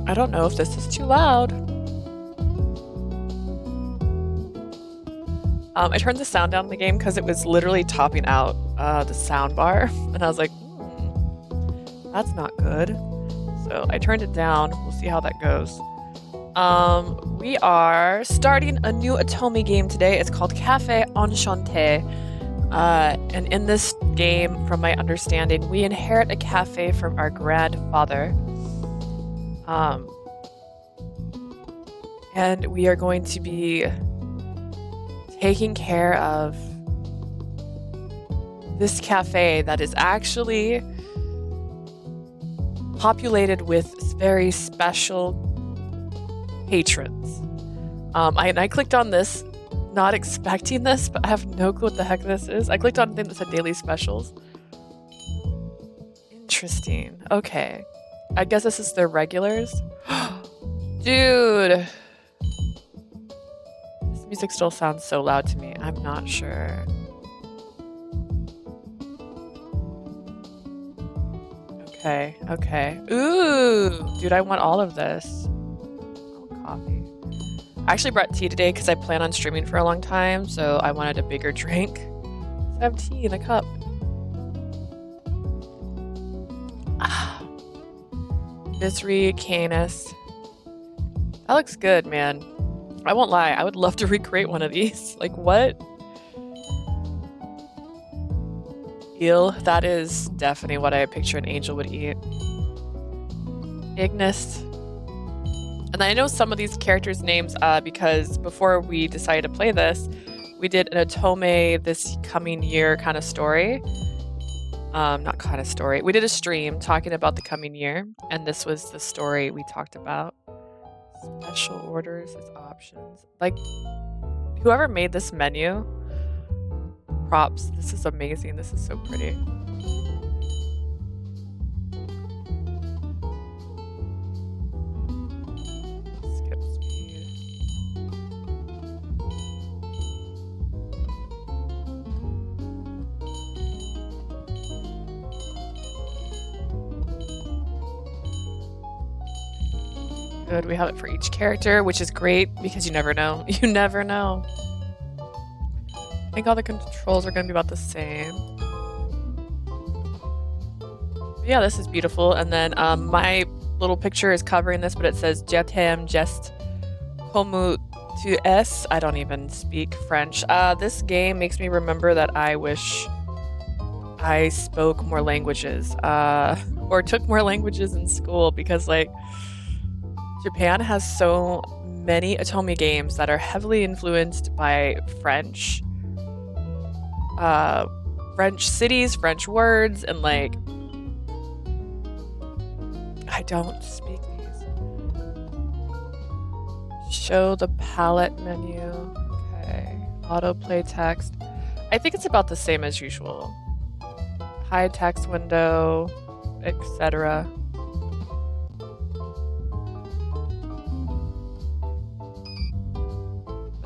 I don't know if this is too loud. I turned the sound down in the game because it was literally topping out the sound bar, and I was like, that's not good. So I turned it down. We'll see how that goes. We are starting a new Atomi game today. It's called Cafe Enchante. And in this game, from my understanding, we inherit a cafe from our grandfather. And we are going to be taking care of this cafe that is actually populated with very special patrons. I clicked on this, not expecting this, but I have no clue what the heck this is. I clicked on a thing that said daily specials. Interesting. Okay. I guess this is their regulars. Dude. This music still sounds so loud to me. I'm not sure. Okay, okay. Ooh, dude, I want all of this. Oh, coffee. I actually brought tea today because I plan on streaming for a long time, so I wanted a bigger drink. So I have tea in a cup. Misery, Canis. That looks good, man. I won't lie, I would love to recreate one of these. Like, what? Eel, that is definitely what I picture an angel would eat. Ignis. And I know some of these characters' names because before we decided to play this, we did an Otome this coming year kind of story. Not kind of story. We did a stream talking about the coming year, and this was the story we talked about. Special orders as options. Like, whoever made this menu, props. This is amazing. This is so pretty. Skip speed. Good, we have it for each character, which is great because you never know. You never know. I think all the controls are going to be about the same. Yeah, this is beautiful. And then my little picture is covering this, but it says Jetem Jest Komu tu es. I don't even speak French. This game makes me remember that I wish I spoke more languages or took more languages in school because, like, Japan has so many Otome games that are heavily influenced by French. French cities, French words, and like, I don't speak these. Show the palette menu. Okay. Autoplay text. I think it's about the same as usual. Hide text window, etc.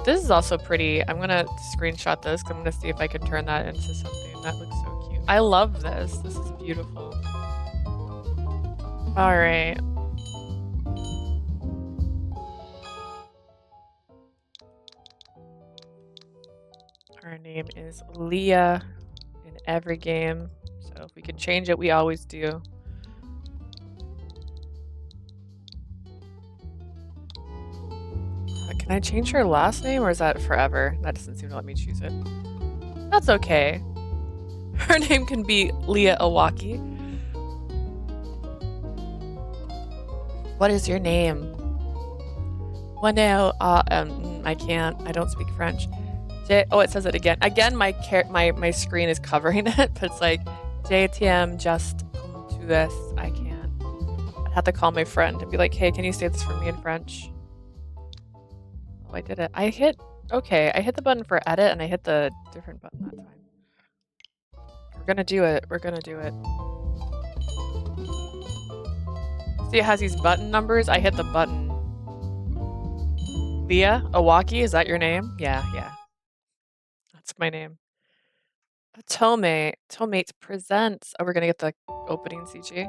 This is also pretty. I'm gonna screenshot this because I'm gonna see if I can turn that into something that looks so cute. I love this. This is beautiful. All right. Our name is Leah in every game. So if we can change it, we always do. Can I change her last name or is that forever? That doesn't seem to let me choose it. That's okay. Her name can be Leah Iwaki. What is your name? Well, no, I can't. I don't speak French. Oh, it says it again. Again, my screen is covering it, but it's like JTM just come to this. I can't. I'd have to call my friend and be like, hey, can you say this for me in French? Oh, I did it. I hit the button for edit and I hit the different button that time. We're gonna do it. We're gonna do it. See, it has these button numbers. I hit the button. Leah Iwaki, is that your name? Yeah. That's my name. Tomate presents. Oh, we're gonna get the opening CG.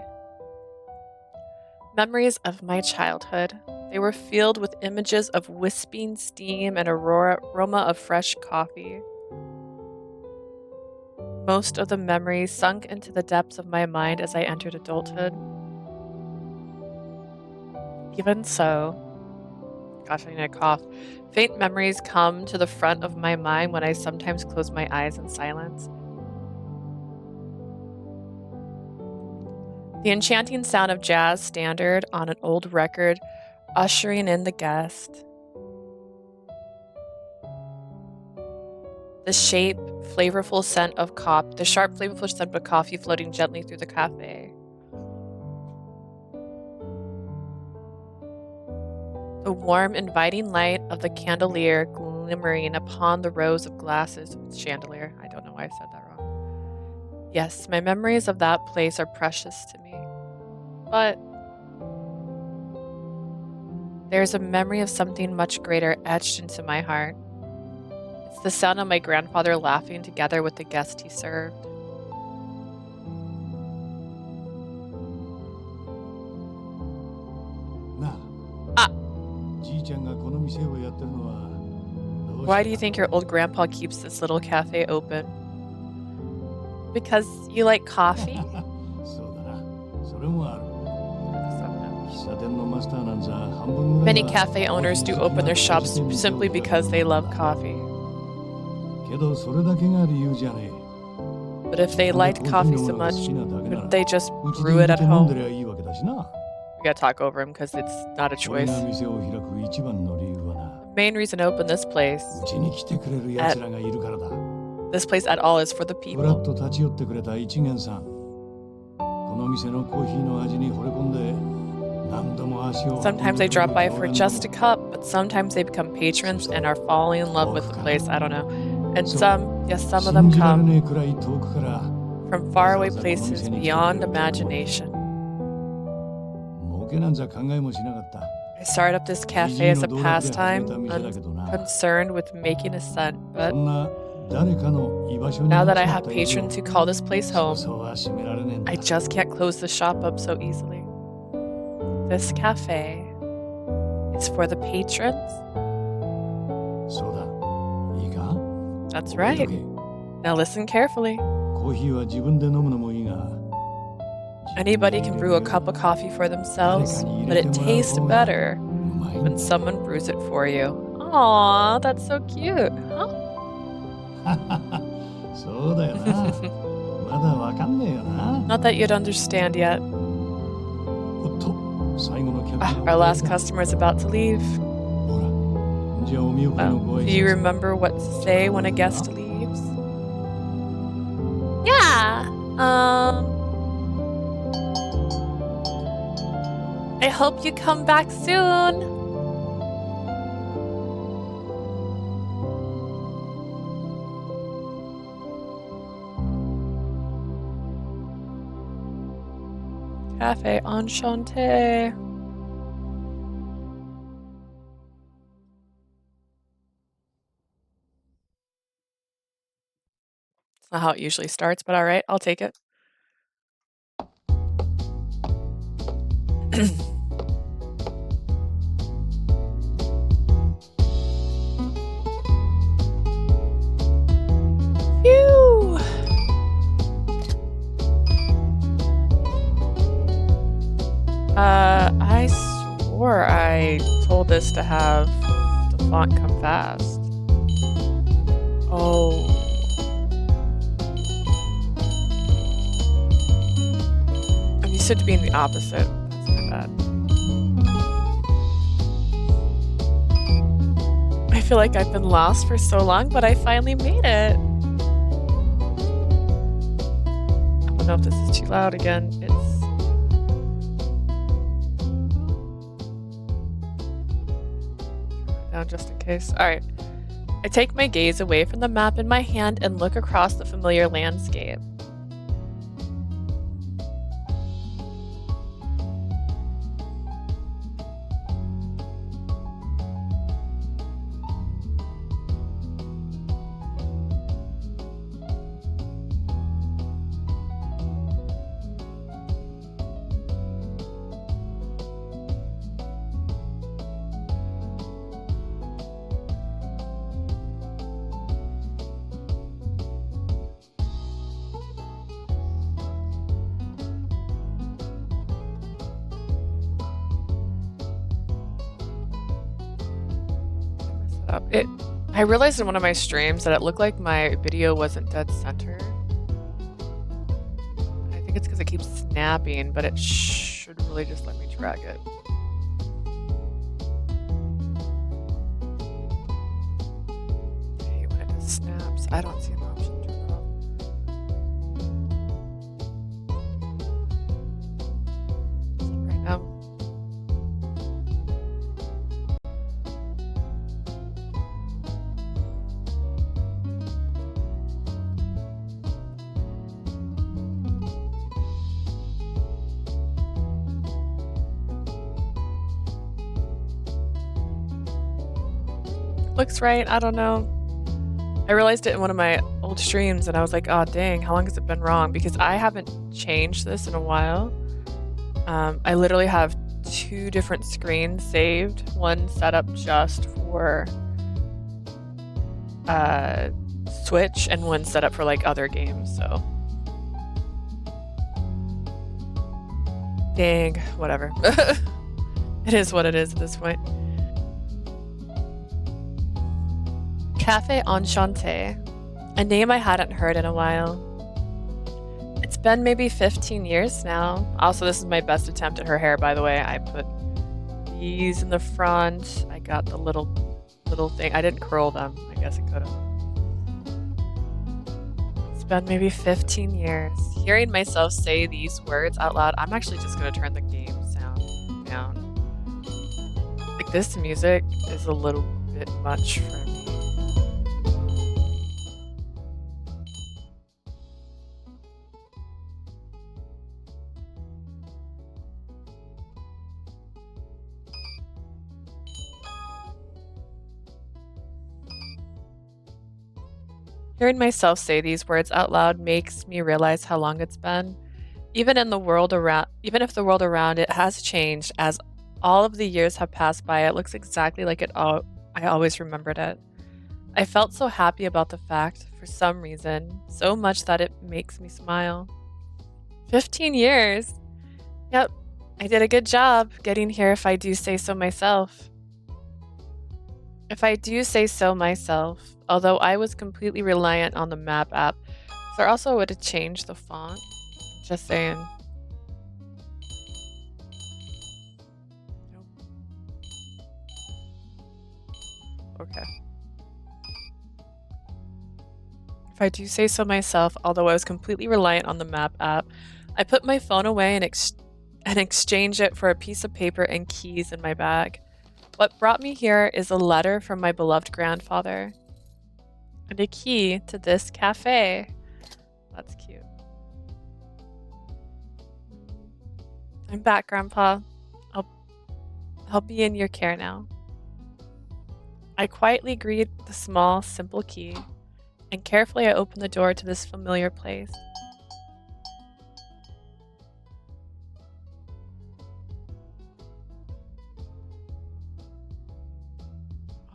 Memories of my childhood. They were filled with images of wisping steam and aroma of fresh coffee. Most of the memories sunk into the depths of my mind as I entered adulthood. Even so, gosh, I need a cough. Faint memories come to the front of my mind when I sometimes close my eyes in silence. The enchanting sound of jazz standard on an old record, ushering in the guest. The sharp, flavorful scent of coffee floating gently through the cafe. The warm, inviting light of the chandelier glimmering upon the rows of glasses. Chandelier. I don't know why I said that wrong. Yes, my memories of that place are precious to me. But there's a memory of something much greater etched into my heart. It's the sound of my grandfather laughing together with the guest he served. Why do you think your old grandpa keeps this little cafe open? Because you like coffee? Many cafe owners do open their shops simply because they love coffee. But if they liked coffee so much, couldn't they just brew it at home? We gotta talk over him because it's not a choice. The main reason to open this place at all is for the people. Sometimes they drop by for just a cup, but sometimes they become patrons and are falling in love with the place. I don't know. And some of them come from faraway places beyond imagination. I started up this cafe as a pastime, unconcerned with making a cent, but now that I have patrons who call this place home, I just can't close the shop up so easily. This cafe is for the patrons. That's right. Now listen carefully. Anybody can brew a cup of coffee for themselves, but it tastes better when someone brews it for you. Aww, that's so cute. Huh? Not that you'd understand yet. Our last customer is about to leave. Well, do you remember what to say when a guest leaves? Yeah. I hope you come back soon. Cafe Enchante. It's not how it usually starts, but all right, I'll take it. Phew. I swore I told this to have the font come fast. Oh. I'm used to it being the opposite. That's my bad. I feel like I've been lost for so long, but I finally made it. I don't know if this is too loud again. It's down just in case. All right. I take my gaze away from the map in my hand and look across the familiar landscape. up. I realized in one of my streams that it looked like my video wasn't dead center. I think it's because it keeps snapping, but it should really just let me drag it. I hate when it just snaps. I don't see an option to turn it off. Right now. Looks right. I don't know. I realized it in one of my old streams and I was like, oh dang, how long has it been wrong? Because I haven't changed this in a while. I literally have 2 different screens saved. One set up just for Switch and one set up for like other games, so. Dang, whatever. It is what it is at this point. Cafe Enchante, a name I hadn't heard in a while. It's been maybe 15 years now. Also, this is my best attempt at her hair, by the way. I put these in the front. I got the little thing. I didn't curl them. I guess I could have. It's been maybe 15 years. Hearing myself say these words out loud, I'm actually just going to turn the game sound down. Like, this music is a little bit much for me. Hearing myself say these words out loud makes me realize how long it's been. Even if the world around it has changed, as all of the years have passed by, it looks exactly like I always remembered it. I felt so happy about the fact, for some reason, so much that it makes me smile. 15 years! Yep, I did a good job getting here if I do say so myself. If I do say so myself, although I was completely reliant on the map app, is there also a way to change the font? Just saying. Nope. Okay. If I do say so myself, although I was completely reliant on the map app, I put my phone away and exchange it for a piece of paper and keys in my bag. What brought me here is a letter from my beloved grandfather and a key to this cafe. That's cute. I'm back, Grandpa. I'll be in your care now. I quietly greet the small, simple key, and carefully I open the door to this familiar place.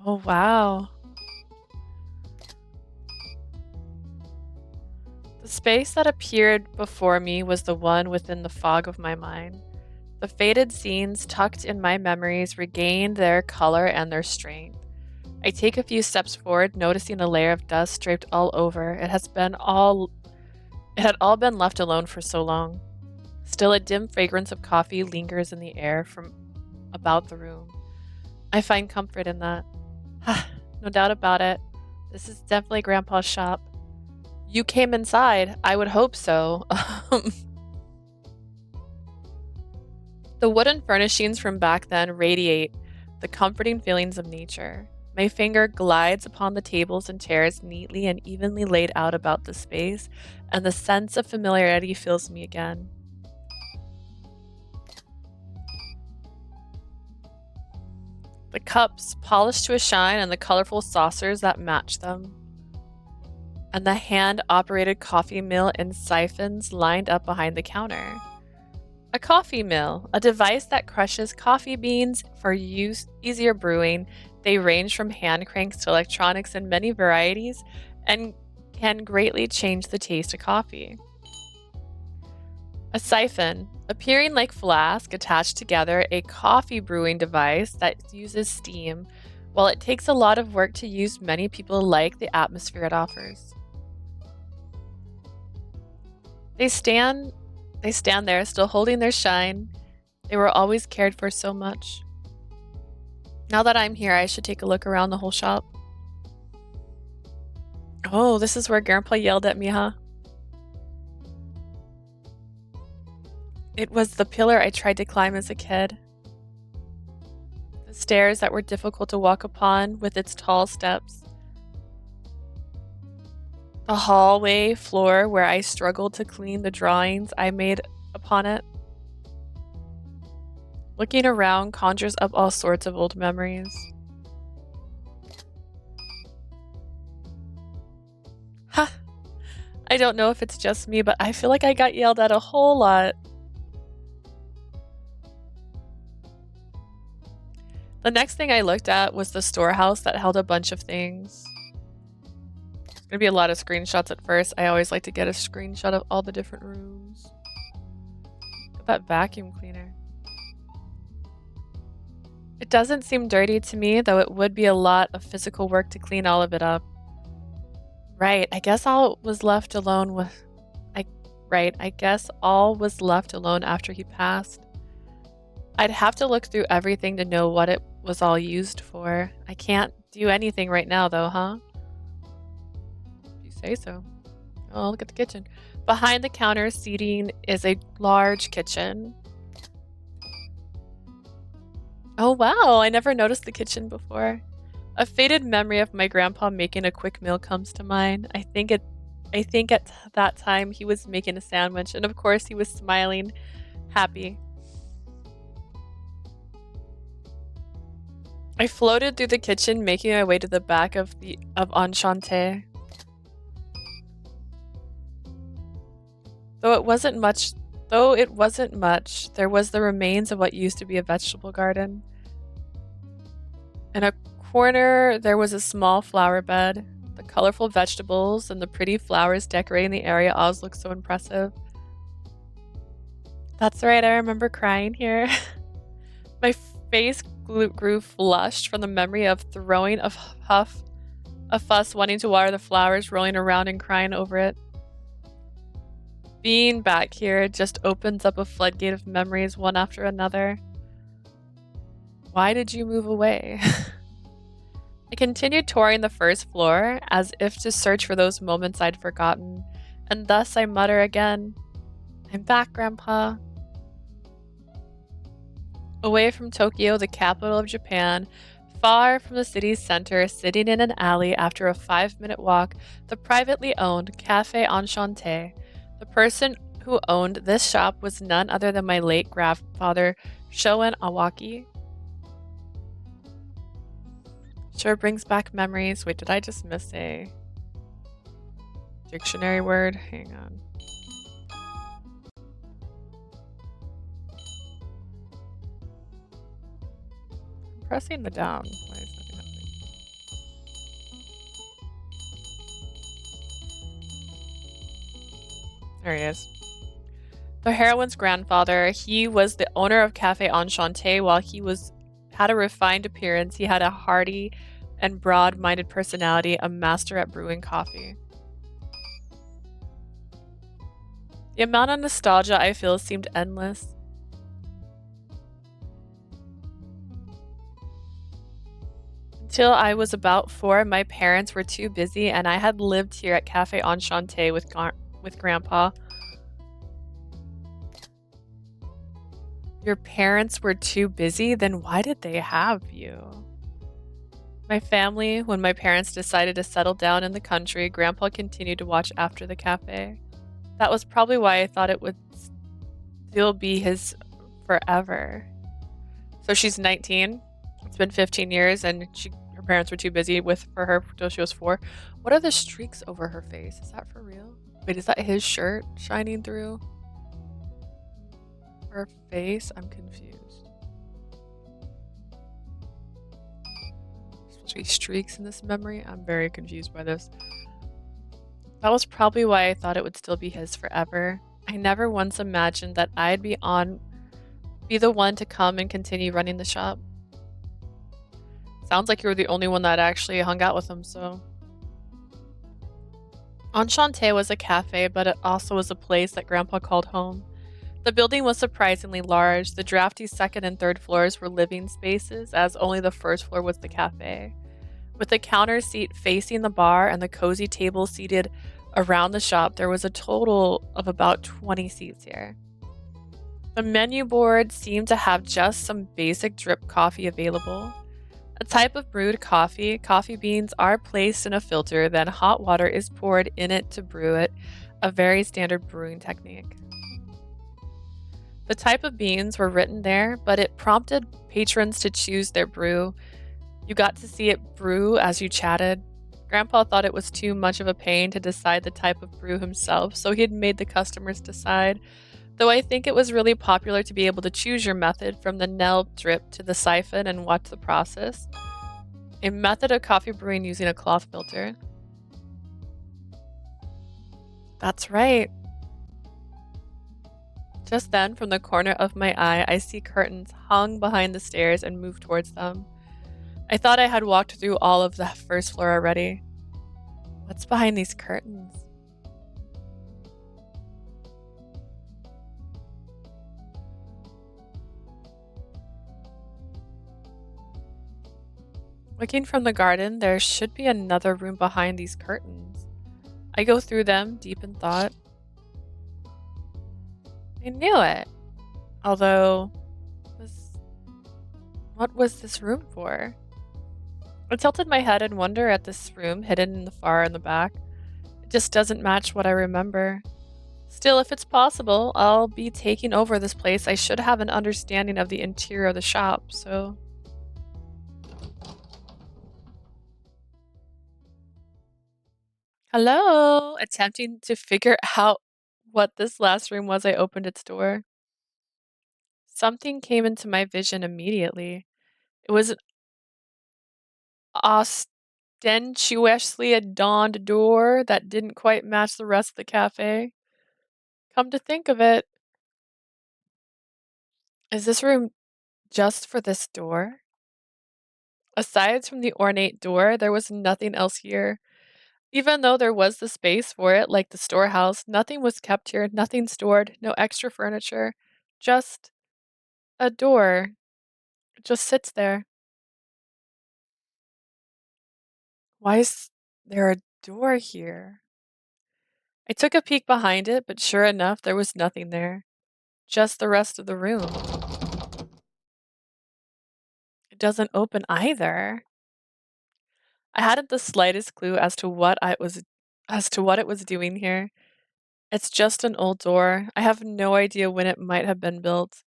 Oh, wow. The space that appeared before me was the one within the fog of my mind. The faded scenes tucked in my memories regained their color and their strength. I take a few steps forward, noticing a layer of dust draped all over. It had all been left alone for so long. Still, a dim fragrance of coffee lingers in the air from about the room. I find comfort in that. No doubt about it. This is definitely Grandpa's shop. You came inside. I would hope so. The wooden furnishings from back then radiate the comforting feelings of nature. My finger glides upon the tables and chairs neatly and evenly laid out about the space, and the sense of familiarity fills me again. The cups, polished to a shine, and the colorful saucers that match them. And the hand-operated coffee mill and siphons lined up behind the counter. A coffee mill, a device that crushes coffee beans for easier brewing. They range from hand cranks to electronics in many varieties and can greatly change the taste of coffee. A siphon, appearing like flask attached together, a coffee brewing device that uses steam While it takes a lot of work to use, many people like the atmosphere it offers. They stand there, still holding their shine. They were always cared for so much. Now that I'm here, I should take a look around the whole shop. Oh, this is where Grandpa yelled at me, huh? It was the pillar I tried to climb as a kid. The stairs that were difficult to walk upon with its tall steps. The hallway floor where I struggled to clean the drawings I made upon it. Looking around conjures up all sorts of old memories. Ha! I don't know if it's just me, but I feel like I got yelled at a whole lot. The next thing I looked at was the storehouse that held a bunch of things. There's gonna be a lot of screenshots at first. I always like to get a screenshot of all the different rooms. Look at that vacuum cleaner. It doesn't seem dirty to me, though it would be a lot of physical work to clean all of it up. Right, I guess all was left alone I guess all was left alone after he passed. I'd have to look through everything to know what it was all used for. I can't do anything right now though, huh? If you say so. Oh, look at the kitchen. Behind the counter seating is a large kitchen. Oh wow, I never noticed the kitchen before. A faded memory of my grandpa making a quick meal comes to mind. I think at that time he was making a sandwich, and of course he was smiling, happy. I floated through the kitchen, making my way to the back of Enchante. Though it wasn't much, there was the remains of what used to be a vegetable garden. In a corner, there was a small flower bed. The colorful vegetables and the pretty flowers decorating the area always looked so impressive. That's right, I remember crying here. My face grew flushed from the memory of throwing a fuss, wanting to water the flowers, rolling around and crying over it. Being back here just opens up a floodgate of memories one after another. Why did you move away? I continued touring the first floor, as if to search for those moments I'd forgotten, and thus I mutter again, I'm back, Grandpa. Away from Tokyo, the capital of Japan, far from the city's center, sitting in an alley after a 5-minute walk, the privately owned Cafe Enchante. The person who owned this shop was none other than my late grandfather, Shoen Awaki. Sure brings back memories. Wait, did I just miss a dictionary word? Hang on. I'm pressing the down. Why is nothing happening? There he is. The heroine's grandfather, he was the owner of Cafe Enchante. While he had a refined appearance, he had a hearty and broad-minded personality, a master at brewing coffee. The amount of nostalgia I feel seemed endless. Until I was about 4, my parents were too busy, and I had lived here at Cafe Enchante with Grandpa. Your parents were too busy? Then why did they have you? My family, when my parents decided to settle down in the country, Grandpa continued to watch after the cafe. That was probably why I thought it would still be his forever. So she's 19. It's been 15 years, and her parents were too busy for her until she was 4. What are the streaks over her face? Is that for real? Wait, is that his shirt shining through her face? I'm confused. There's supposed to be streaks in this memory? I'm very confused by this. That was probably why I thought it would still be his forever. I never once imagined that I'd be the one to come and continue running the shop. Sounds like you were the only one that actually hung out with him, so. Enchante was a cafe, but it also was a place that Grandpa called home. The building was surprisingly large. The drafty second and third floors were living spaces, as only the first floor was the cafe. With the counter seat facing the bar and the cozy table seated around the shop, there was a total of about 20 seats here. The menu board seemed to have just some basic drip coffee available. A type of brewed coffee, coffee beans are placed in a filter, then hot water is poured in it to brew it, a very standard brewing technique. The type of beans were written there, but it prompted patrons to choose their brew. You got to see it brew as you chatted. Grandpa thought it was too much of a pain to decide the type of brew himself, so he had made the customers decide. Though I think it was really popular to be able to choose your method from the Nell drip to the siphon and watch the process. A method of coffee brewing using a cloth filter. That's right. Just then, from the corner of my eye, I see curtains hung behind the stairs and move towards them. I thought I had walked through all of the first floor already. What's behind these curtains? Looking from the garden, there should be another room behind these curtains. I go through them, deep in thought. I knew it. Although, what was this room for? I tilted my head in wonder at this room hidden in the far in the back. It just doesn't match what I remember. Still, if it's possible, I'll be taking over this place. I should have an understanding of the interior of the shop, so. Hello! Attempting to figure out what this last room was, I opened its door. Something came into my vision immediately. It was an ostentatiously adorned door that didn't quite match the rest of the cafe. Come to think of it, is this room just for this door? Aside from the ornate door, there was nothing else here. Even though there was the space for it, like the storehouse, nothing was kept here, nothing stored, no extra furniture. Just a door. It just sits there. Why is there a door here? I took a peek behind it, but sure enough, there was nothing there. Just the rest of the room. It doesn't open either. I hadn't the slightest clue as to what it was doing here. It's just an old door. I have no idea when it might have been built.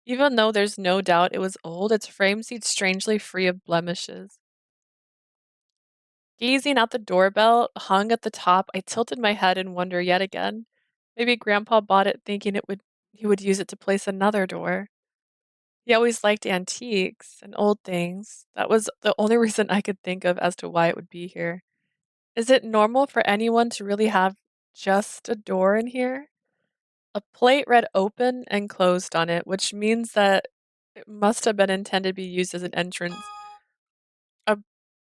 Even though there's no doubt it was old, its frame seemed strangely free of blemishes. Gazing at the doorbell hung at the top, I tilted my head in wonder yet again. Maybe Grandpa bought it thinking he would use it to place another door. He always liked antiques and old things. That was the only reason I could think of as to why it would be here. Is it normal for anyone to really have just a door in here? A plate read open and closed on it, which means that it must have been intended to be used as an entrance. A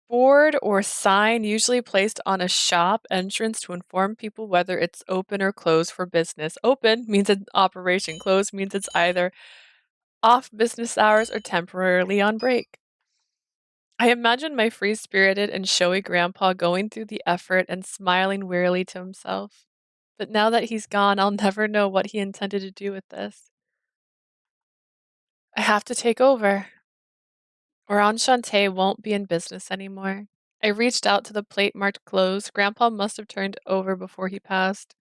board or sign usually placed on a shop entrance to inform people whether it's open or closed for business. Open means it's operation, closed means it's either off business hours or temporarily on break. I imagine my free spirited and showy grandpa going through the effort and smiling wearily to himself. But now that he's gone, I'll never know what he intended to do with this. I have to take over, or Enchante won't be in business anymore. I reached out to the plate marked closed. Grandpa must have turned over before he passed.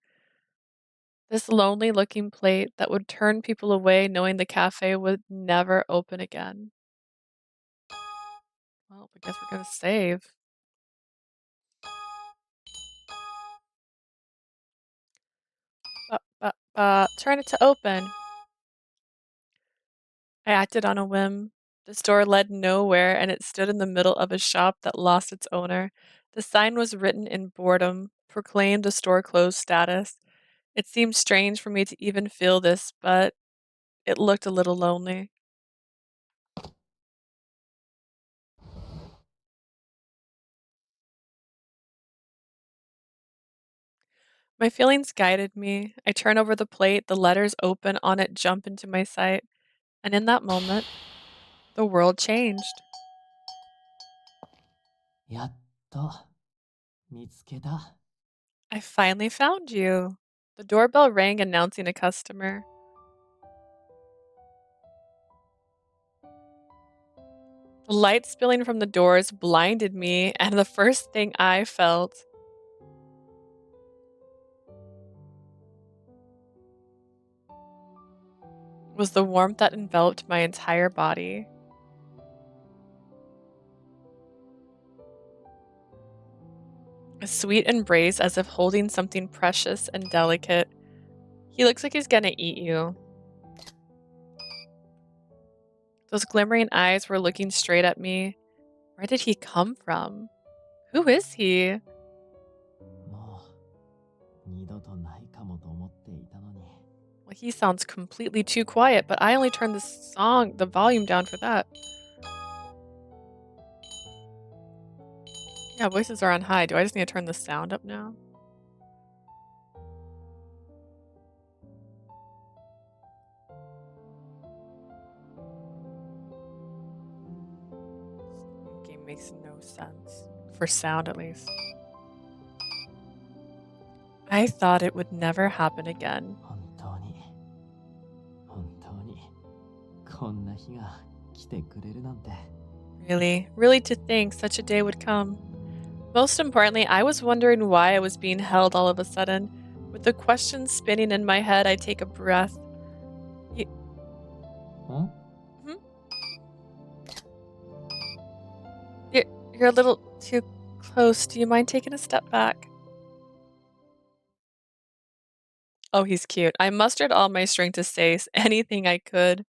This lonely looking plate that would turn people away knowing the cafe would never open again. Well, I guess we're gonna save. Turn it to open. I acted on a whim. The store led nowhere, and it stood in the middle of a shop that lost its owner. The sign was written in boredom, proclaimed the store closed status. It seemed strange for me to even feel this, but it looked a little lonely. My feelings guided me. I turn over the plate, the letters open on it jump into my sight, and in that moment, the world changed. やっと見つけた。I finally found you. The doorbell rang, announcing a customer. The light spilling from the doors blinded me, and the first thing I felt was the warmth that enveloped my entire body. A sweet embrace as if holding something precious and delicate. He looks like he's gonna eat you. Those glimmering eyes were looking straight at me. Where did he come from? Who is he? もう二度とないかもと思っていたのに。 Well, he sounds completely too quiet, but I only turned the volume down for that. Yeah, voices are on high. Do I just need to turn the sound up now? This game makes no sense. For sound, at least. I thought it would never happen again. 本当にこんな日が来てくれるなんて。 Really, really to think such a day would come. Most importantly, I was wondering why I was being held all of a sudden. With the questions spinning in my head, I take a breath. Huh? Hmm? You're a little too close. Do you mind taking a step back? Oh, he's cute. I mustered all my strength to say anything I could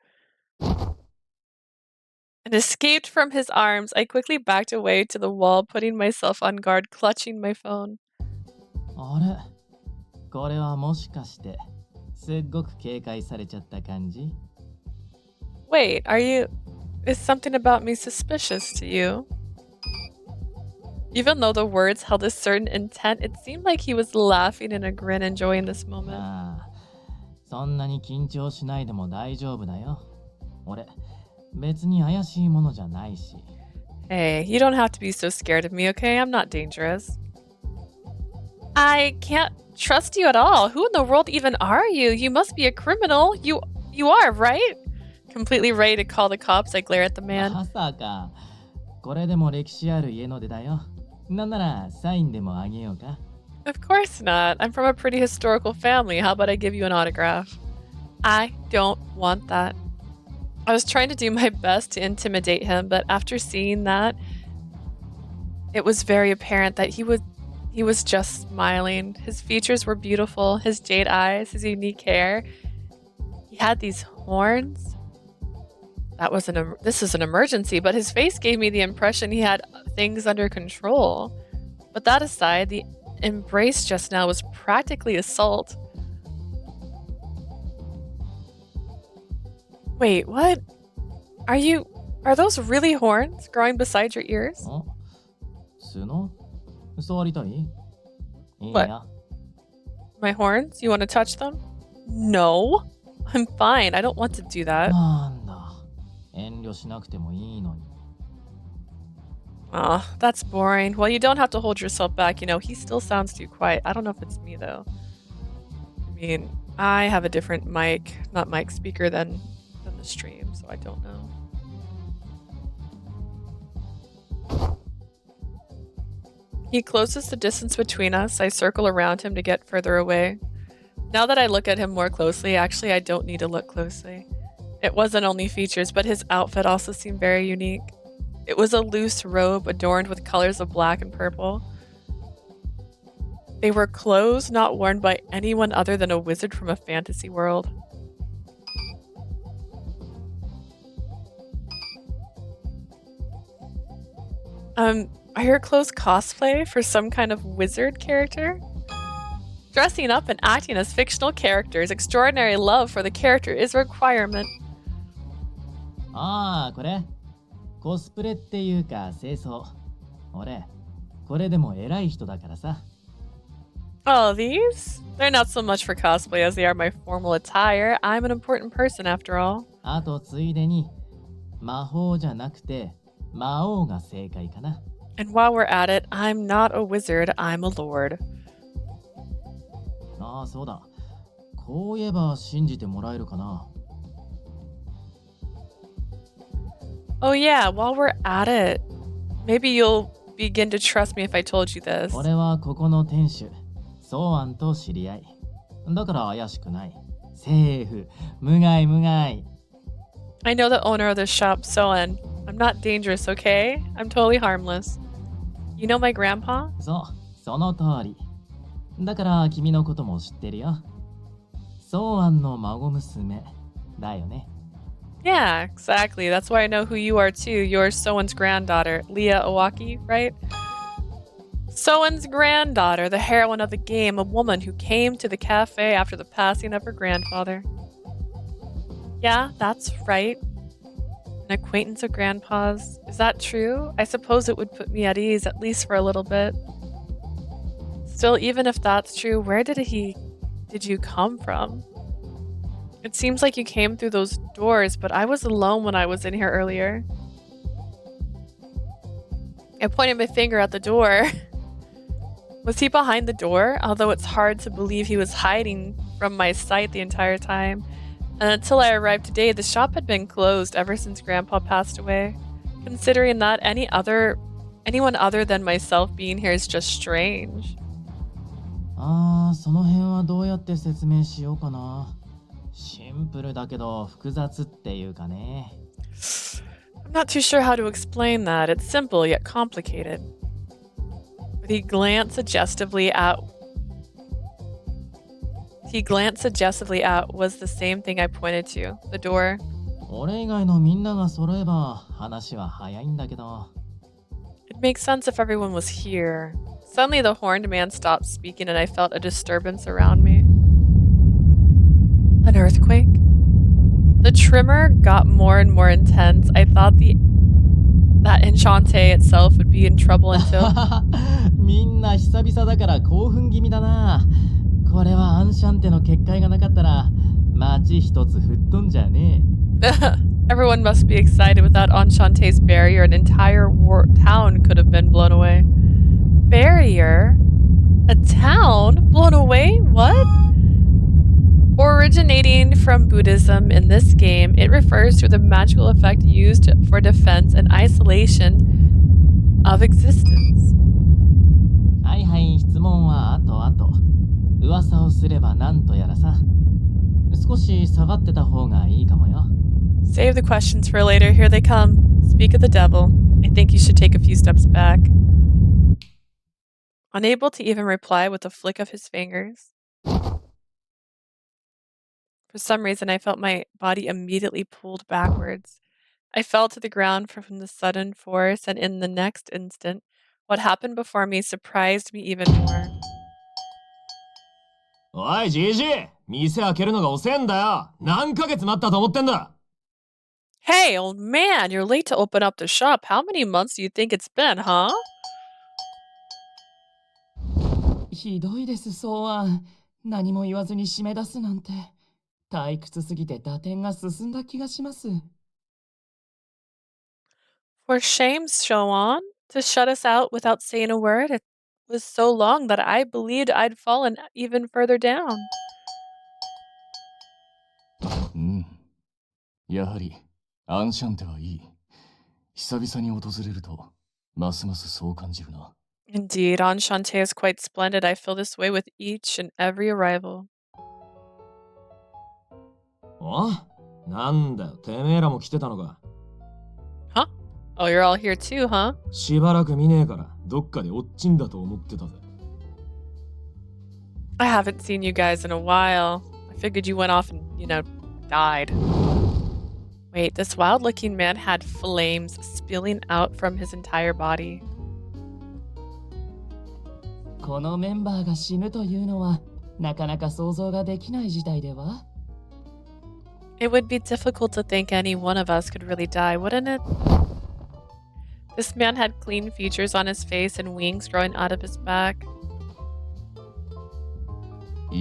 and escaped from his arms. I quickly backed away to the wall, putting myself on guard, clutching my phone. あれこれはもしかしてすっごく警戒されちゃった感じ？ Wait, is something about me suspicious to you? Even though the words held a certain intent, it seemed like he was laughing in a grin, enjoying this moment. ああ、そんなに緊張しないでも大丈夫だよ。俺、別に怪しいものじゃないし。 Hey, you don't have to be so scared of me, okay? I'm not dangerous. I can't trust you at all. Who in the world even are you? You must be a criminal. You are, right? Completely ready to call the cops, I glare at the man. まさか、これでも歴史ある家の出だよ。なんならサインでもあげようか。 Of course not. I'm from a pretty historical family. How about I give you an autograph? I don't want that. I was trying to do my best to intimidate him, but after seeing that, it was very apparent that he was just smiling. His features were beautiful, his jade eyes, his unique hair. He had these horns. This is an emergency, but his face gave me the impression he had things under control. But that aside, the embrace just now was practically assault. Wait, what? Are those really horns growing beside your ears? 角？触りたい？いい What? や。 My horns? You want to touch them? No. I'm fine. I don't want to do that. なんだ。遠慮しなくてもいいのに。 Aw, that's boring. Well, you don't have to hold yourself back. You know, he still sounds too quiet. I don't know if it's me, though. I mean, I have a different mic speaker than the stream, so I don't know. He closes the distance between us. I circle around him to get further away. Now that I look at him more closely, actually, I don't need to look closely. It wasn't only features, but his outfit also seemed very unique. It was a loose robe adorned with colors of black and purple. They were clothes not worn by anyone other than a wizard from a fantasy world. Are your clothes cosplay for some kind of wizard character? Dressing up and acting as fictional characters, extraordinary love for the character is a requirement. ああ、これコスプレっていうか清掃。俺、これでも偉い人だからさ。Oh, these? They're not so much for cosplay as they are my formal attire. I'm an important person after all. あとついでに魔法じゃなくて魔王が正解かな。 And while we're at it, I'm not a wizard, I'm a lord. ああそうだ。こう言えば信じてもらえるかな。 Oh yeah, while we're at it, maybe you'll begin to trust me if I told you this. 俺はここの店主ソーアンと知り合いだから怪しくない。セーフ。無害無害。 I know the owner of this shop, Soen. I'm not dangerous, okay? I'm totally harmless. You know my grandpa? そう、その通り。だから君のことも知ってるよ。ソーアンの孫娘だよね。 Yeah, exactly. That's why I know who you are too. You're Soen's granddaughter, Leah Owaki, right? Soen's granddaughter, the heroine of the game, a woman who came to the cafe after the passing of her grandfather. Yeah, that's right. An acquaintance of Grandpa's. Is that true? I suppose it would put me at ease, at least for a little bit. Still, even if that's true, where did you come from? It seems like you came through those doors, but I was alone when I was in here earlier. I pointed my finger at the door. Was he behind the door? Although it's hard to believe he was hiding from my sight the entire time. And until I arrived today, the shop had been closed ever since Grandpa passed away. Considering that anyone other than myself being here is just strange. ああ、その辺はどうやって説明しようかな。シンプルだけど複雑っていうかね。 I'm not too sure how to explain that. It's simple yet complicated. But he glanced suggestively at was the same thing I pointed to, the door. 俺以外のみんなが揃えば話は早いんだけど。 It makes sense if everyone was here. Suddenly the horned man stopped speaking and I felt a disturbance around me. An earthquake? The tremor got more and more intense. I thought that Enchante itself would be in trouble until... みんな久々だから興奮気味だな。これはアンシャンテの結界がなかったら街一つ吹っ飛んじゃねえ。 Everyone must be excited. Without Enchante's barrier, an entire town could have been blown away. Barrier? A town? Blown away? What? Originating from Buddhism in this game, it refers to the magical effect used for defense and isolation of existence. はいはい、質問は後々。噂をすればなんとやらさ。少し下がってた方がいいかもよ。 Save the questions for later. Here they come. Speak of the devil. I think you should take a few steps back. Unable to even reply with a flick of his fingers. For some reason, I felt my body immediately pulled backwards. I fell to the ground from the sudden force, and in the next instant, what happened before me surprised me even more. おい、じじい、店開けるのが遅えんだよ。何ヶ月待ったと思ってんだ。 Hey, old man, you're late to open up the shop. How many months do you think it's been, huh? ひどいです、そうアン。何も言わずに締め出すなんて。退屈すぎて打点が進んだ気がします。 For shame, Shoan, to shut us out without saying a word. It was so long that I believed I'd fallen even further down. うん。やはり、アンシャンテはいい。久々に訪れると、ますますそう感じるな。 Indeed, Enchante is quite splendid. I feel this way with each and every arrival. あ？なんだよ、てめえらも来てたのか。 Huh? Oh, you're all here too, huh? しばらく見ねえから、どっかでおっちんだと思ってたぜ。 I haven't seen you guys in a while. I figured you went off and, died. Wait, this wild-looking man had flames spilling out from his entire body. このメンバーが死ぬというのはなかなか想像ができない事態では？ It would be difficult to think any one of us could really die, wouldn't it? This man had clean features on his face and wings growing out of his back.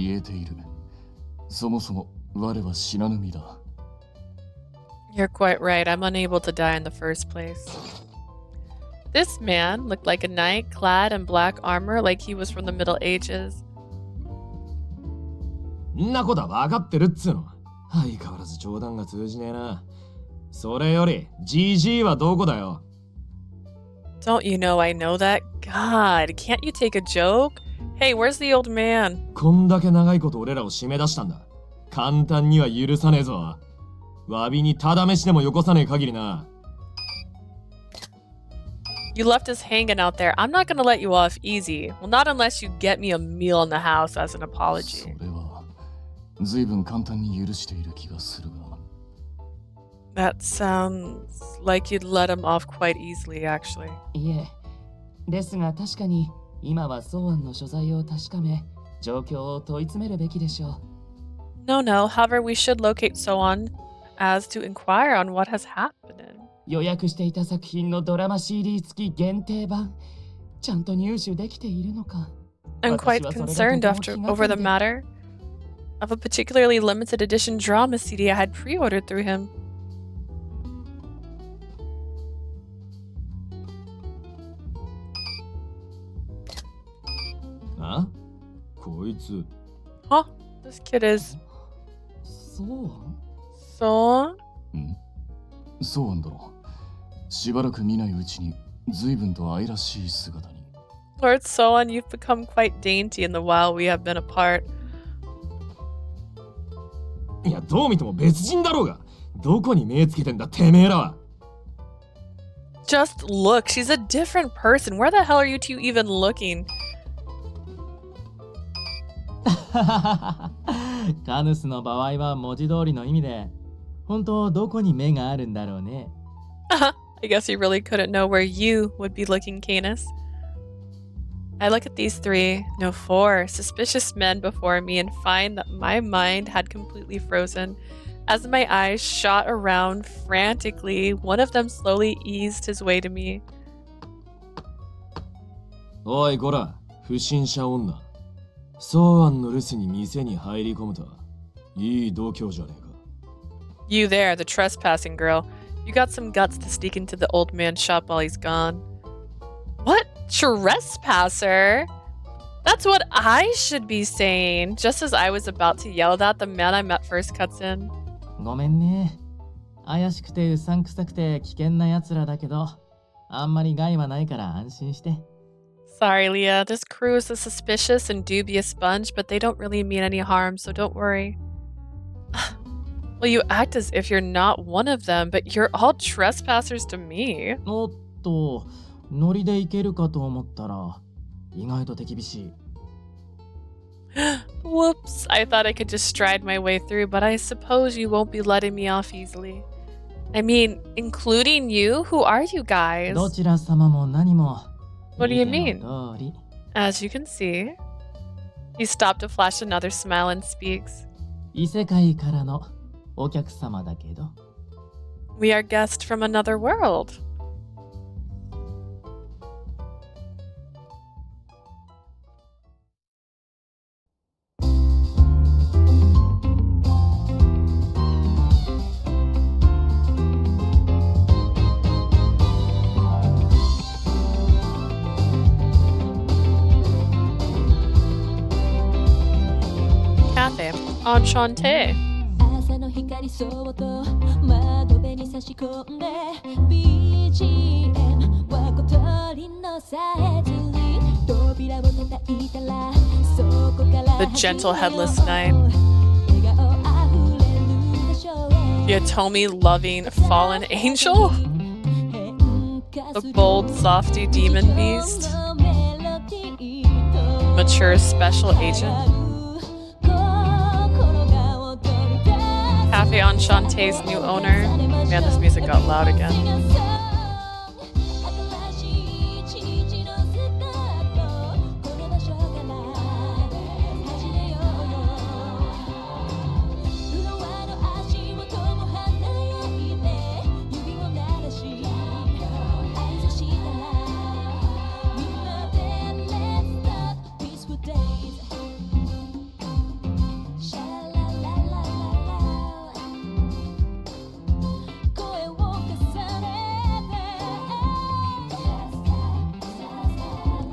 言えている。そもそも我は死なぬ身だ。 You're quite right. I'm unable to die in the first place. This man looked like a knight clad in black armor like he was from the Middle Ages. んなことは分かってるっつうの。相変わらず冗談が通じねえな。それより GG はどこだよ。 Don't you know I know that? God, can't you take a joke? Hey, where's the old man? こんだけ長いこと俺らを締め出したんだ。簡単には許さねえぞ。詫びにただ飯でもよこさねえ限りな。 You left us hanging out there. I'm not gonna let you off easy. Well, not unless you get me a meal in the house as an そ apology. れは随分簡単に許している気がするが。 That sounds like you'd let him off quite easily, actually. いえ、ですが確かに今はソーアンの所在を確かめ、状況を問い詰めるべきでしょう。 No, no. However, we should locate Soan as to inquire on what has happened. 予約していた作品のドラマ CD 付き限定版、ちゃんと入手できているのか。 I'm quite concerned over the matter of a particularly limited edition drama CD I had pre-ordered through him. あ？こいつ。 Huh? This kid is そう？ Soan? ん？そうなんだろう。しばらく見ないうちに随分と愛らしい姿に。 Lord Soan, you've become quite dainty in the while we have been apart. いや、どう見ても別人だろうが。どこに目つけてんだ、てめえらは。 Just look, she's a different person. Where the hell are you two even looking? カヌスの場合は文字通りの意味で、本当どこに目があるんだろうね。I guess you really couldn't know where you would be looking, Canis. I look at these three, no, four suspicious men before me and find that my mind had completely frozen. As my eyes shot around frantically, one of them slowly eased his way to me. おいこら、不審者女。ソーアンの留守に店に入り込むと、いい度胸じゃねえか。 You there, the trespassing girl. You got some guts to sneak into the old man's shop while he's gone. What? Trespasser? That's what I should be saying. Just as I was about to yell that, the man I met first cuts in. ごめんね。怪しくてうさんくさくて危険な奴らだけど、あんまり害はないから安心して。 Sorry, Leah. This crew is a suspicious and dubious bunch, but they don't really mean any harm, so don't worry. Well, you act as if you're not one of them, but you're all trespassers to me. おっと、ノリでいけるかと思ったら、意外と手厳しい。 Whoops. I thought I could just stride my way through, but I suppose you won't be letting me off easily. I mean, including you? Who are you guys? どちら様も何も。 What do you 見て mean? の通り。 As you can see. He stopped to flash another smile and speaks. 異世界からのお客様だけど。 We are guests from another world. Cafe. Enchante. 朝の光そっと窓辺に差し込んで BGM は小鳥のさえずり扉を叩いたらそこから The gentle headless knight. 笑顔あふれるでしょう The Atomi loving fallen angel. The bold softy demon beast. Mature special agent. Cafe Enchante's new owner. Man, this music got loud again.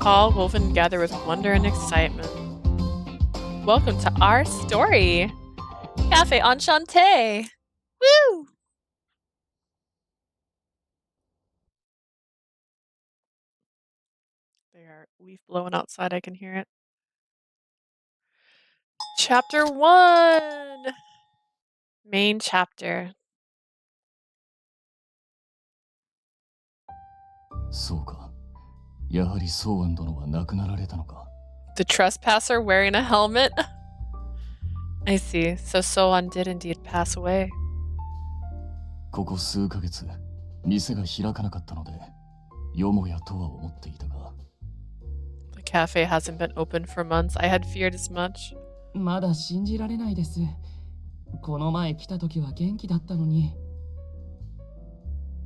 all woven together with wonder and excitement. Welcome to our story, Cafe Enchante. Woo! There, leaf blowing outside. I can hear it. Chapter 1. Main chapter. そうか。やはりソーアン殿は亡くなられたのか。The trespasser wearing a helmet. I see. So Soan did indeed pass away. ここ数ヶ月、店が開かなかったので、よもやとは思っていたが。The cafe hasn't been open for months. I had feared as much. まだ信じられないです。この前来た時は元気だったのに。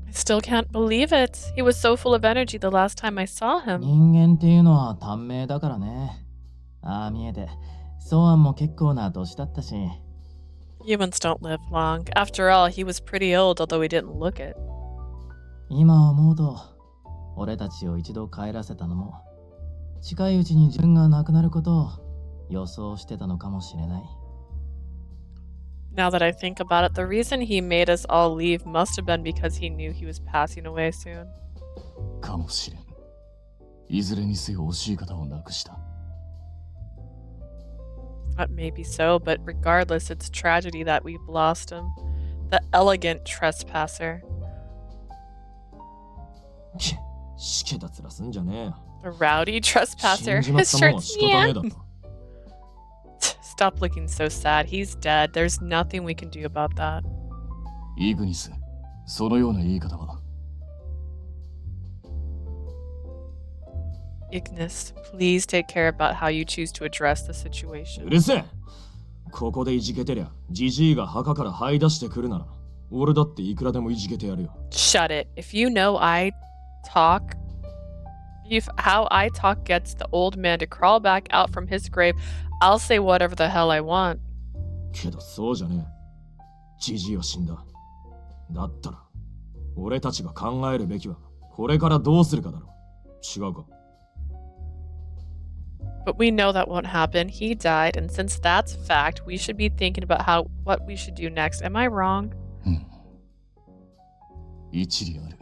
I still can't believe it. He was so full of energy the last time I saw him. 人間っていうのは短命だからね。ああ見えて、ソーアンも結構な年だったし。Humans don't live long. After all, he was pretty old, although he didn't look it. 今思うと、俺たちを一度帰らせたのも、近いうちに自分が亡くなることを予想してたのかもしれない。Now that I think about it, the reason he made us all leave must have been because he knew he was passing away soon. かもしれん。いずれにせよ惜しい方を亡くした。That may be so, but regardless, it's tragedy that we've lost him. The elegant trespasser. しけたつらすんじゃねえよ。The rowdy trespasser. 死んじまっ His たもんは shirt's 仕方ね yeah. えだろ。Stop looking so sad. He's dead. There's nothing we can do about that. イグニス、そのような言い方は。Ignis, please take care about how you choose to address the う situation. るせえ。ここでいじけてりゃ、ジジイが墓から這い出してくるなら、俺だっていくらでもいじけてやるよ。Shut it. If you know I talk, if how I talk gets the old man to crawl back out from his grave, I'll say whatever the hell I want. けどそうじゃねえ。ジジイは死んだ。だったら、俺たちが考えるべきは、これからどうするかだろ。違うか。But we know that won't happen. He died, and since that's fact, we should be thinking about what we should do next. Am I wrong? 一理ある。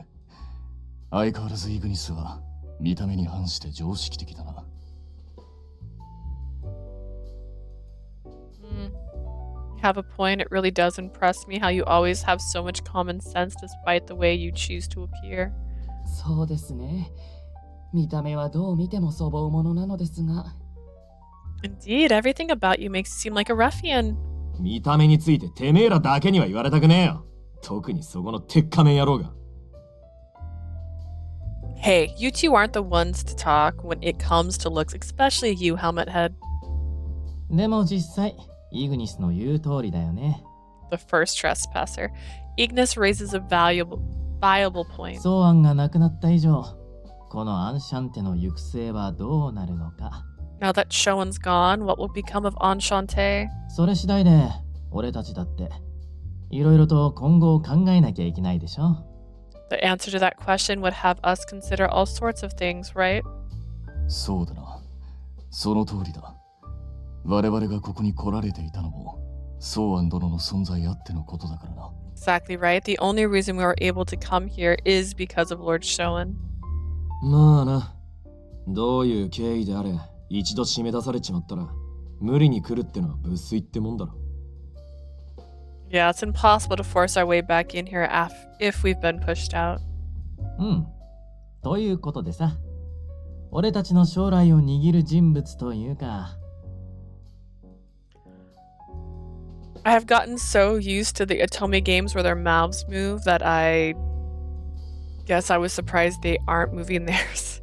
相変わらずイグニスは見た目に反して常識的だな。You have a point. It really does impress me how you always have so much common sense despite the way you choose to appear. そうですね。見た目はどう見ても粗暴者なのですが。Indeed, everything about you makes you seem like a ruffian. 見た目についててめえらだけには言われたくねえよ。特にそこの鉄仮面野郎が。Hey, you two aren't the ones to talk when it comes to looks, especially you, Helmet Head. でも実際、イグニスの言う通りだよね。The first trespasser. Ignis raises a viable point. ソーアンが亡くなった以上、このアンシャンテの行く末はどうなるのか。Now that Shoan's gone, what will become of Enchante? それ次第で、俺たちだって、いろいろと今後を考えなきゃいけないでしょ。The answer to that question would have us consider all sorts of things, right? そうだな。その通りだ。我々がここに来られていたのも、ソーアン殿の存在あってのことだからな。Exactly right. The only reason we were able to come here is because of Lord Shoan. まあな。どういう経緯であれ、一度締め出されちまったら、無理に来るってのは無粋ってもんだろ。Yeah, it's impossible to force our way back in here if we've been pushed out. ということでさ、俺たちの将来を握る人物というか。I have gotten so used to the Otome games where their mouths move that I guess I was surprised they aren't moving theirs.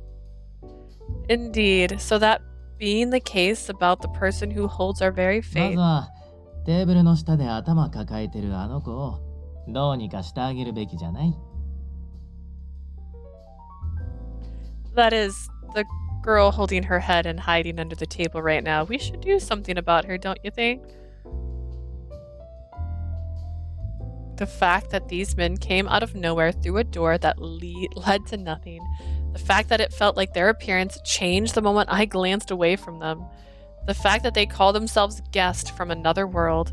Indeed. So that being the case about the person who holds our very ま fate. ずはテーブルの下で頭抱えてるあの子をどうにかしてあげるべきじゃない？ That is, the girl holding her head and hiding under the table right now. We should do something about her, don't you think? The fact that these men came out of nowhere through a door that led to nothing. The fact that it felt like their appearance changed the moment I glanced away from them. The fact that they call themselves guests from another world.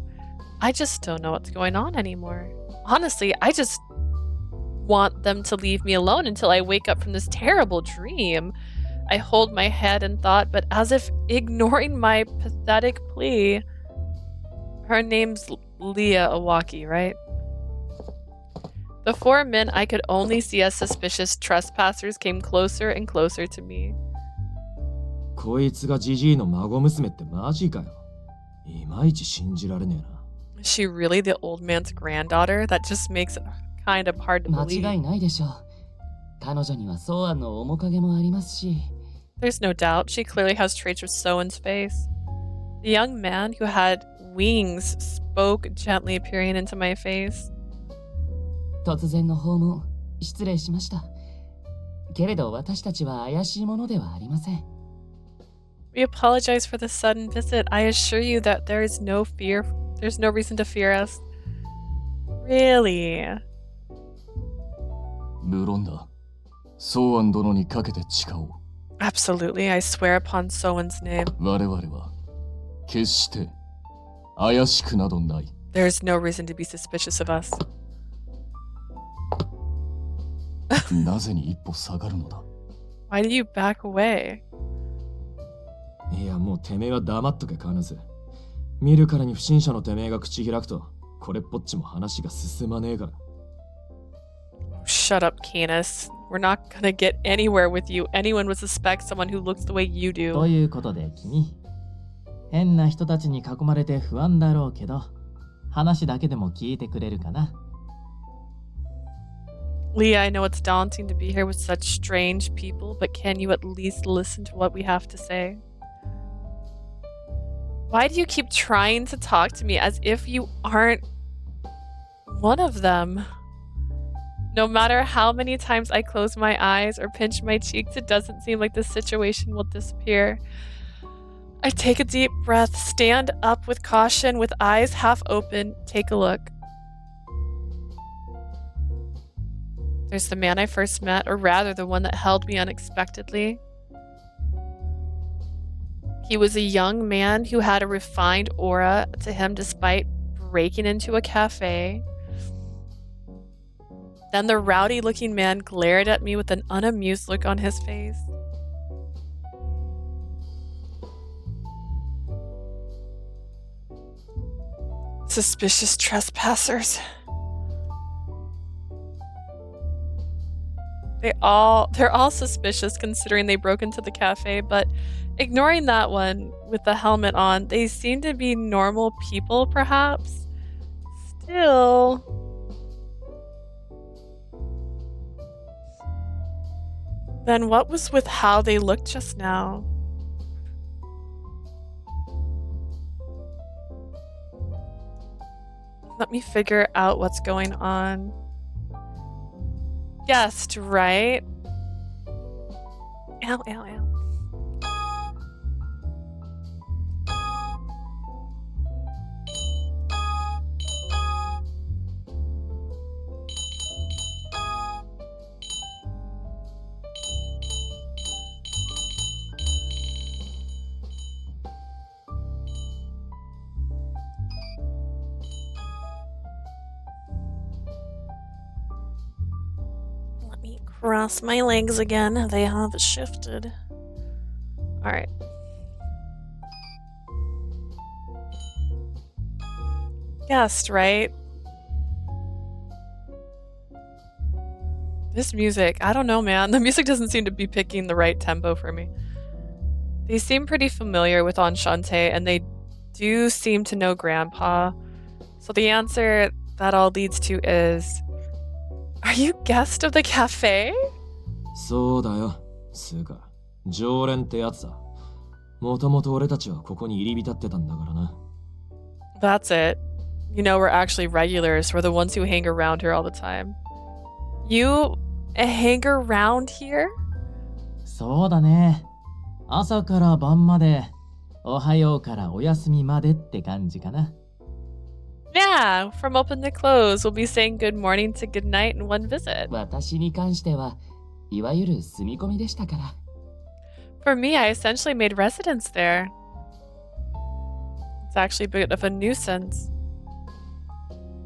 I just don't know what's going on anymore. Honestly, I just want them to leave me alone until I wake up from this terrible dream. I hold my head in thought, but as if ignoring my pathetic plea. Her name's Leah Iwaki, right? The four men I could only see as suspicious trespassers came closer and closer to me. こいつがジジイの孫娘ってマジかよ。いまいち信じられねえな。Is she really the old man's granddaughter? That just makes it kind of hard to 間 believe. 違いないでしょう。彼女にはソーアンの面影もありますし。There's no doubt. She clearly has traits of Soen's face. The young man who had wings spoke gently peering into my face. 突然の訪問、失礼しました。けれど私たちは怪しいものではありません。We apologize for the sudden visit. I assure you that there is no fear. There's no reason to fear us. Really? 無論だ。ソーアン殿にかけて誓おう。Absolutely. I swear upon Soen's name. 我々は決して怪しくなどない。There is no reason to be suspicious of us. なぜに一歩下がるのだ。 Why do you back away? いや、もうてめえは黙っとけ、カヌズ。見るからに不審者のてめえが口開くと、これっぽっちも話が進まねえから。Shut up, Canis. We're not gonna get anywhere with you. Anyone would suspect someone who looks the way you と do. いうことで君、変な人たちに囲まれて不安だろうけど、話だけでも聞いてくれるかな。Leah, I know it's daunting to be here with such strange people, but can you at least listen to what we have to say? Why do you keep trying to talk to me as if you aren't one of them? No matter how many times I close my eyes or pinch my cheeks, it doesn't seem like the situation will disappear. I take a deep breath, stand up with caution, with eyes half open, take a look. There's the man I first met, or rather the one that held me unexpectedly. He was a young man who had a refined aura to him despite breaking into a cafe. Then the rowdy-looking man glared at me with an unamused look on his face. Suspicious trespassers. They're all suspicious considering they broke into the cafe, but ignoring that one with the helmet on, they seem to be normal people, perhaps. Still. Then what was with how they looked just now? Let me figure out what's going on. Guessed, right? Ow, ow, ow. Cross my legs again. They have shifted. Alright. Guessed, right? This music, I don't know, man. The music doesn't seem to be picking the right tempo for me. They seem pretty familiar with Enchante, and they do seem to know Grandpa. So the answer that all leads to is... Are you guest of the cafe? そうだよ。つうか、常連ってやつだ。もともと俺たちはここに入り浸ってたんだからな。That's it. You know, we're actually regulars. We're the ones who hang around here all the time. You hang around here? そうだね。朝から晩まで、おはようからお休みまでって感じかな。Yeah, from open to close, we'll be saying good morning to good night in one visit. 私に関してはいわゆる住み込みでしたから。For me, I essentially made residence there. It's actually a bit of a nuisance.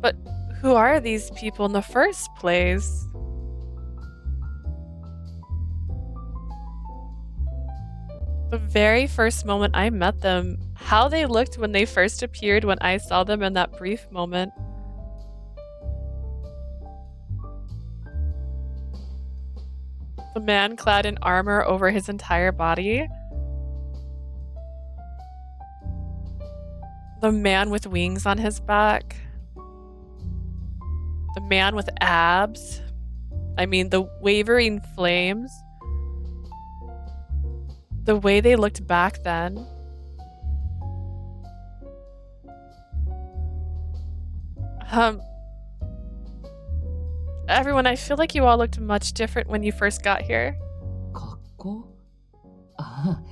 But who are these people in the first place? The very first moment I met them, how they looked when they first appeared when I saw them in that brief moment. The man clad in armor over his entire body. The man with wings on his back. The man with abs. I mean, the wavering flames. The way they looked back then. Everyone, I feel like you all looked much different when you first got here. 格好？ああ、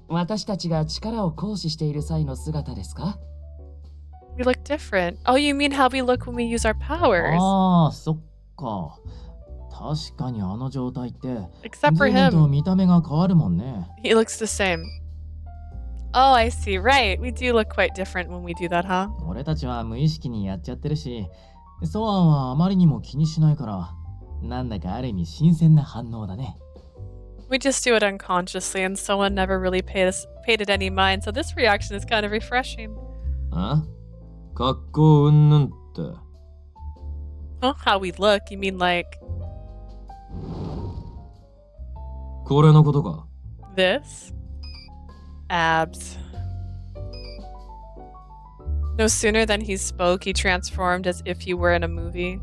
私たちが力を行使している際の姿ですか？ We look different. Oh, you mean how we look when we use our powers? ああ、そっか。確かにあの状態って、 Except for 随分と him. 見た目が変わるもんね。He looks the same. Oh, I see. Right. We do look quite different when we do that, huh? 俺たちは無意識にやっちゃってるし、ソアンはあまりにも気にしないから、なんだかある意味新鮮な反応だね。We just do it unconsciously, and someone never really paid it any mind, so this reaction is kind of refreshing. あ？格好うんぬんって。Huh? How we look? You mean like これのことか。 this? Abs. No sooner than he spoke, he transformed as if he were in a movie.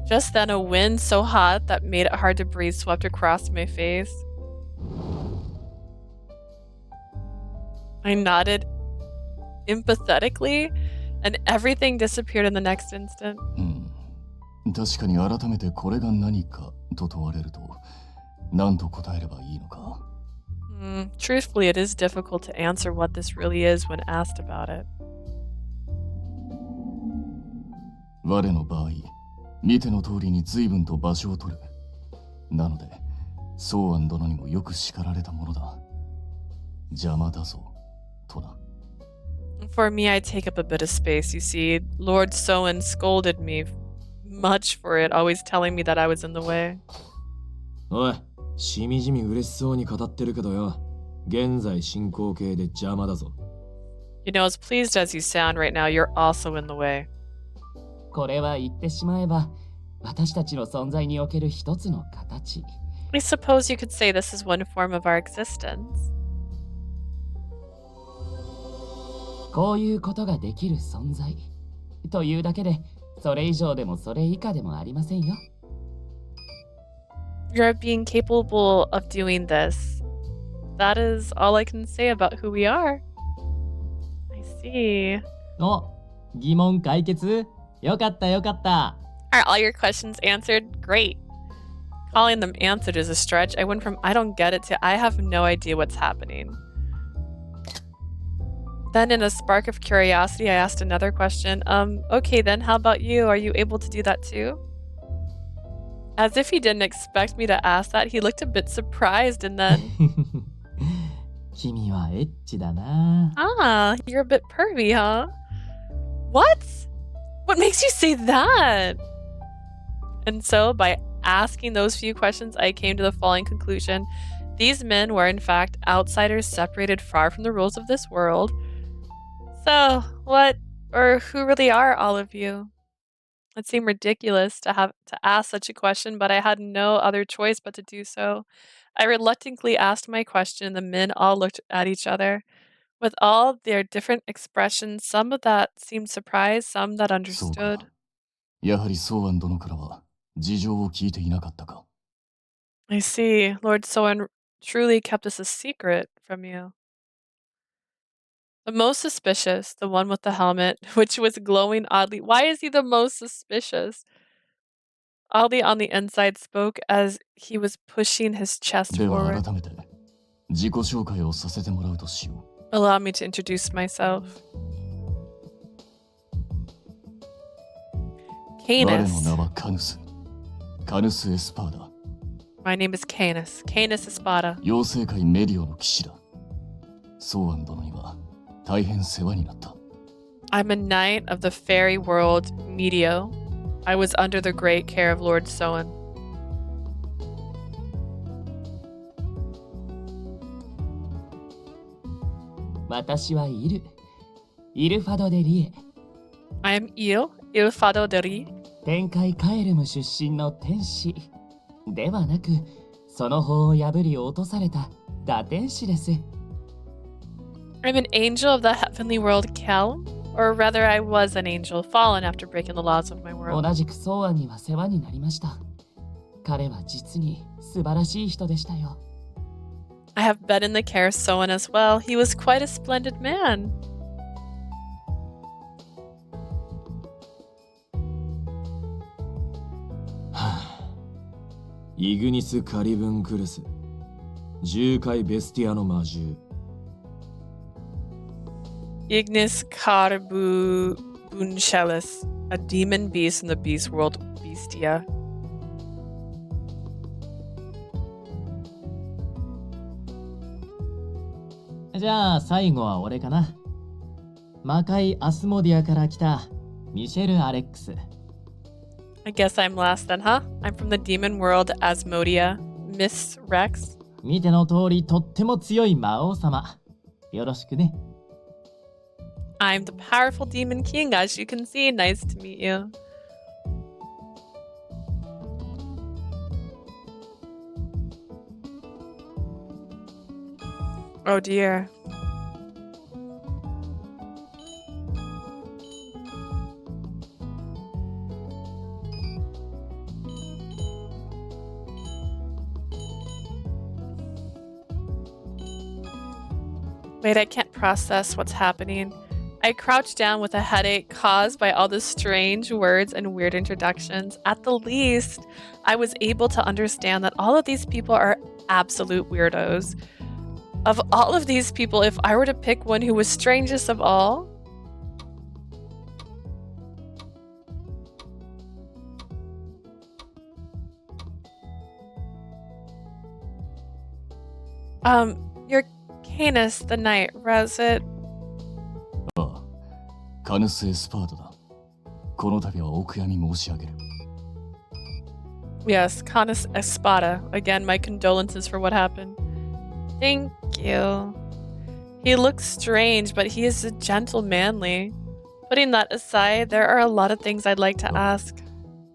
Just then, a wind so hot that made it hard to breathe swept across my face. I nodded empathetically, and everything disappeared in the next instant. 確かに改めてこれが何かと問われると、何と答えればいいのか。Truthfully, it is difficult to answer what this really is when asked about it. 我の場合、見ての通りに随分と場所を取る。なので、ソーアン殿にもよく叱られたものだ。邪魔だぞ、とな。For me, I take up a bit of space, you see. Lord Soen scolded me much for it, always telling me that I was in the way. おい、しみじみ嬉しそうに語ってるけどよ。現在進行形で邪魔だぞ。You know, as pleased as you sound right now, you're also in the way. これは言ってしまえば、私たちの存在における一つの形。I suppose you could say this is one form of our existence. こういうことができる存在。というだけで、それ以上でもそれ以下でもありませんよ。You're being capable of doing this. That is all I can say about who we are. I see. お、疑問解決？よかったよかった。Are all your questions answered? Great. Calling them answered is a stretch. I went from I don't get it to I have no idea what's happening. Then in a spark of curiosity, I asked another question. Okay then, how about you? Are you able to do that too? As if he didn't expect me to ask that, he looked a bit surprised and then... 君はエッチだな。Ah, you're a bit pervy, huh? What? What makes you say that? And so, by asking those few questions, I came to the following conclusion. These men were in fact outsiders separated far from the rules of this world. So, what or who really are all of you? It seemed ridiculous to have to ask such a question, but I had no other choice but to do so. I reluctantly asked my question, and the men all looked at each other. With all their different expressions, some of that seemed surprised, some that そうか。 understood. やはりソーアン殿からは事情を聞いていなかったか。 I see. Lord Soen truly kept this a secret from you. The most suspicious, the one with the helmet, which was glowing oddly. Why is he the most suspicious? Oddly on the inside, spoke as he was pushing his chest では forward. 改めて自己紹介をさせてもらうとしよう。 Allow me to introduce myself. 我の Canis. 名はカヌス。カヌス・エスパーだ。My name is Canis. Canis Espada. 妖精界メディオの騎士だ。ソーアン殿には大変世話になった。I'm a knight of the fairy world Medio. I was under the great care of Lord Soen. 私はイルファド・デ・リエ。 I am Il Fado de Ri. 天界カエルム出身の天使ではなく、その法を破り落とされた堕天使です。I'm an angel of the heavenly world Kel. Or rather, I was an angel, fallen after breaking the laws of my world. 同じくソーアンには世話になりました。彼は実に素晴らしい人でしたよ。I have been in the care of Soen as well. He was quite a splendid man. イグニス・カリブンクルス、重海ベスティアの魔獣。Ignis Carbu Bunchelis, a demon beast in the beast world Bestia. じゃあ最後は俺かな。魔界アスモディアから来たミシェル・アレックス。I guess I'm last then, huh? I'm from the demon world Asmodia. Miss Rex. 見ての通りとっても強い魔王様。よろしくね。I'm the powerful demon king, as you can see. Nice to meet you. Oh dear. Wait, I can't process what's happening. I crouched down with a headache caused by all the strange words and weird introductions. At the least, I was able to understand that all of these people are absolute weirdos. Of all of these people, if I were to pick one who was strangest of all, you're Canis the Knight, was it? ああ、カヌス・エスパードだ。この度はお悔やみ申し上げる。Yes, Canis Espada. Again, my condolences for what happened. Thank you. He looks strange, but he is a gentle manly. Putting that aside, there are a lot of things I'd like to ask.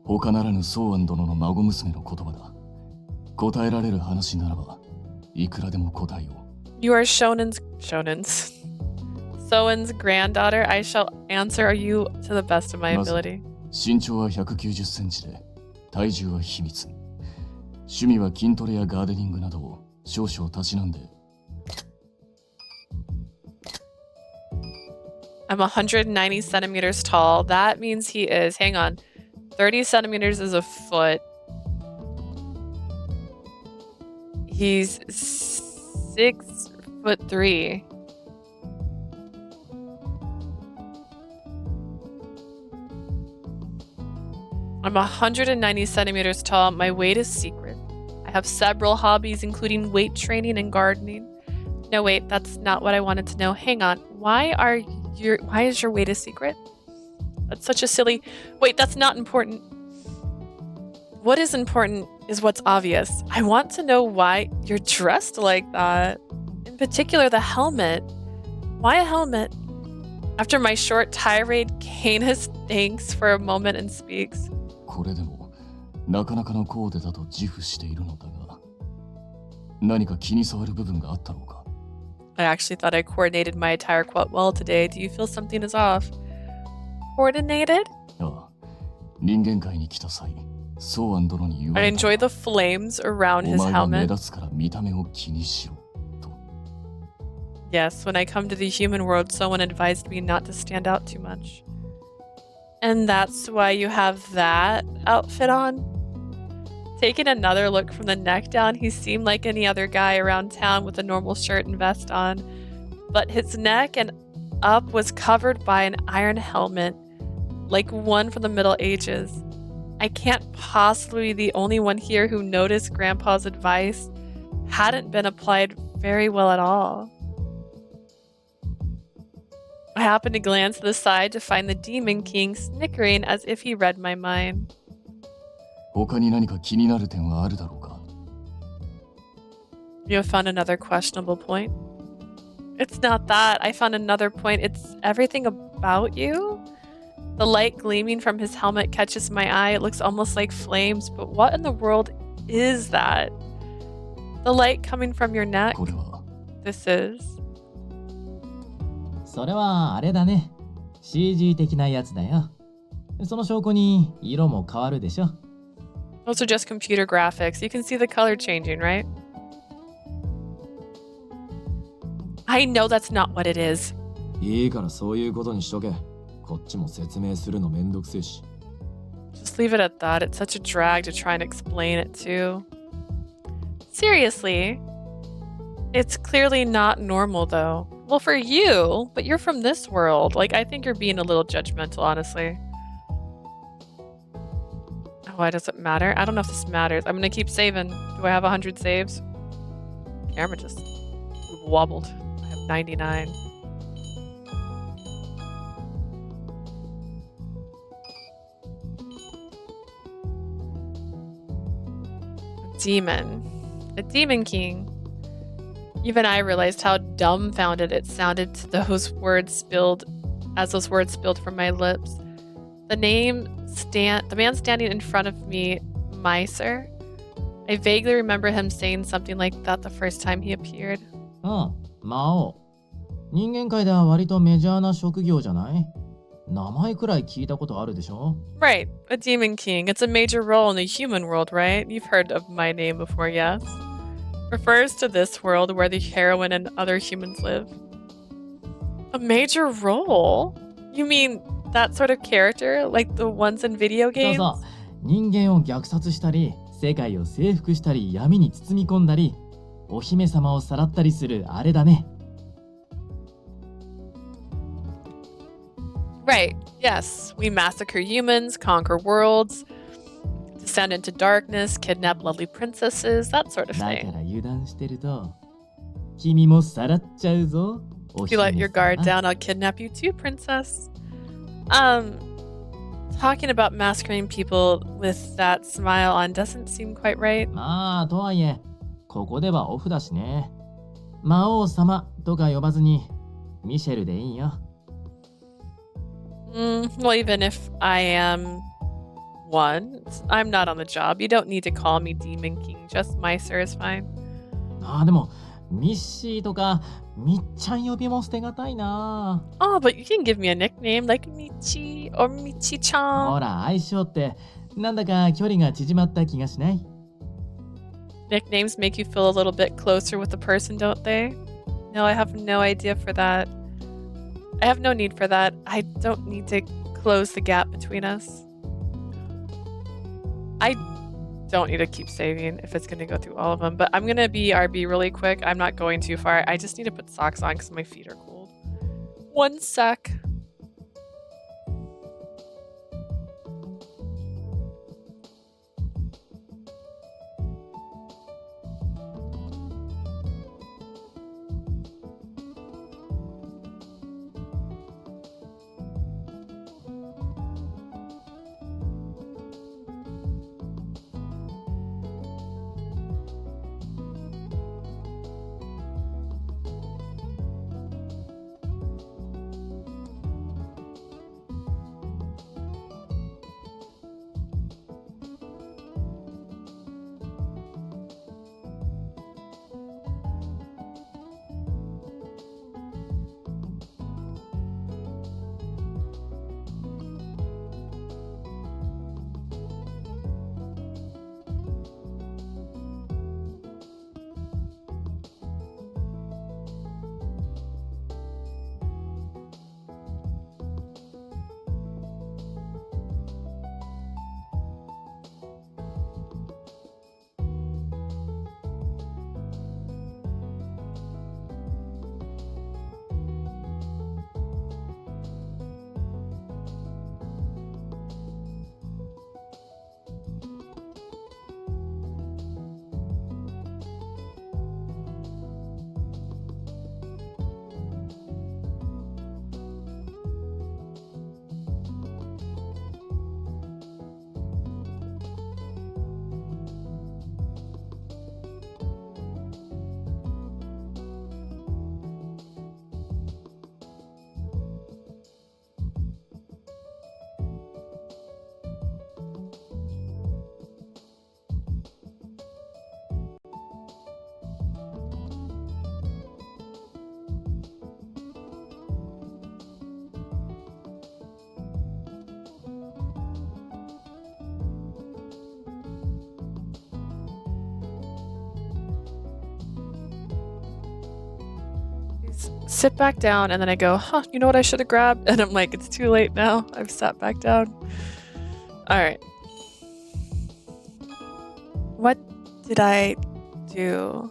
他ならぬソーアン殿の孫娘の言葉だ。答えられる話ならば、いくらでも答えよう。You are Soen's granddaughter. I shall answer you to the best of my まず ability. 身長は190センチで、体重は秘密。趣味は筋トレやガーデニングなどを少々たしなんで。I'm 190 centimeters tall. That means he is, hang on, 30 centimeters is a foot. He's 6'3". I'm 190 centimeters tall. My weight is secret. I have several hobbies, including weight training and gardening. No, wait, that's not what I wanted to know. Hang on. Why is your weight a secret? That's such a silly... Wait, that's not important. What is important is what's obvious. I want to know why you're dressed like that. In particular, the helmet. Why a helmet? After my short tirade, Canis thinks for a moment and speaks. これでもなかなかのコーデだと自負しているのだが、何か気に障る部分があったろうか。I actually thought I coordinated my attire quite well today. Do you feel something is off? Coordinated? ああ、人間界に来た際、ソーアン殿に言わ I れた。 enjoy the flames around お his 前は目 helmet. 立つから見た目を気にしろと。 Yes, when I come to the human world, someone advised me not to stand out too much. And that's why you have that outfit on? Taking another look from the neck down, he seemed like any other guy around town with a normal shirt and vest on. But his neck and up was covered by an iron helmet, like one from the Middle Ages. I can't possibly be the only one here who noticed Grandpa's advice hadn't been applied very well at all. I happened to glance to the side to find the Demon King snickering as if he read my mind. 他に何か気になる点はあるだろうか You have found another questionable point? It's not that. I found another point. It's everything about you. The light gleaming from his helmet catches my eye. It looks almost like flames, but what in the world is that? The light coming from your neck? これは This is. それはあれだね。CG 的なやつだよ。その証拠に色も変わるでしょ。Those are just computer graphics. You can see the color changing, right? I know that's not what it is. いいからそういうことにしとけ。こっちも説明するのめんどくせえし。 Just leave it at that. It's such a drag to try and explain it too. Seriously? It's clearly not normal though. Well, for you, but you're from this world. Like, I think you're being a little judgmental, honestly. Why does it matter? I don't know if this matters. I'm gonna keep saving. Do I have 100 saves? Camera just wobbled. I have 99. Demon. A demon king. Even I realized how dumbfounded it sounded to those words spilled from my lips. The man standing in front of me, Miser. I vaguely remember him saying something like that the first time he appeared. 魔王。人間界では割とメジャーな職業じゃない？名前くらい聞いたことあるでしょ？ Right, a demon king. It's a major role in the human world, right? You've heard of my name before, yes? Refers to this world where the heroine and other humans live. A major role? You mean that sort of character? Like the ones in video そう games? そう。人間を虐殺したり、世界を征服したり、闇に包み込んだり、お姫様をさらったりするあれだね。Right, yes. We massacre humans, conquer worlds, descend into darkness, kidnap lovely princesses, that sort of だか thing. ら油断してると、君もさらっちゃうぞ。お If you 姫 let your 様 guard down, I'll kidnap you too, princess. Talking about massacring people with that smile on doesn't seem quite right. まあ、とはいえ、ここではオフだしね。魔王様とか呼ばずに、ミシェルでいいよ。Well, even if I am one, I'm not on the job. You don't need to call me Demon King. Just Miser is fine. ああ、でも、ミッシーとか、みっちゃん呼びも捨てがたいな。 Oh, but you can give me a nickname like Michi or ほ Michi-chan. ら、相性って、なんだか距離が縮まった気がしない？ Nicknames make you feel a little bit closer with the person, don't they? No, I have no idea for that. I have no need for that. I don't need to close the gap between us. I don't need to keep saving if it's going to go through all of them, but I'm going to BRB really quick. I'm not going too far. I just need to put socks on because my feet are cold. One sec. just sit back down, and then I go, huh, you know what I should have grabbed? And I'm like, it's too late now. I've sat back down. All right. What did I do?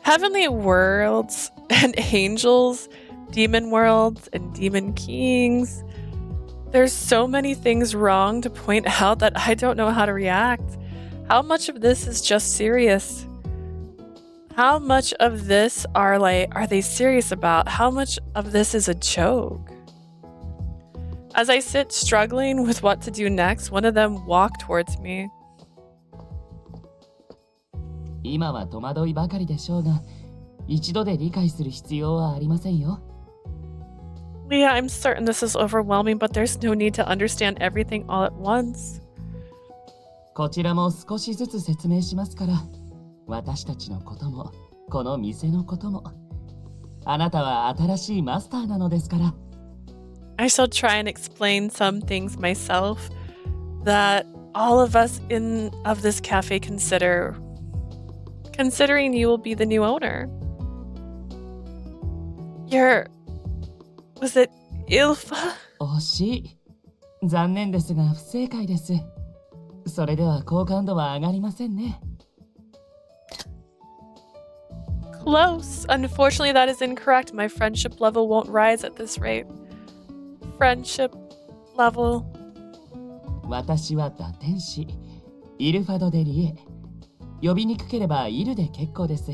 Heavenly worlds and angels, demon worlds and demon kings. There's so many things wrong to point out that I don't know how to react. How much of this is just serious? How much of this are they serious about? How much of this is a joke? As I sit struggling with what to do next, one of them walked towards me. 今は戸惑いばかりでしょうが、一度で理解する必要はありませんよ。Leah, I'm certain this is overwhelming, but there's no need to understand everything all at once. こちらも少しずつ説明しますから、私たちのことも、この店のことも。あなたは新しいマスターなのですから。I shall try and explain some things myself that all of us of this cafe considering you will be the new owner. Was it Ilfa? 惜しい。残念ですが不正解です。それでは好感度は上がりませんね。Close. Unfortunately, that is incorrect. My friendship level won't rise at this rate. Friendship level. 私は打天使、イルファド・デリエ。呼びにくければイルで結構です。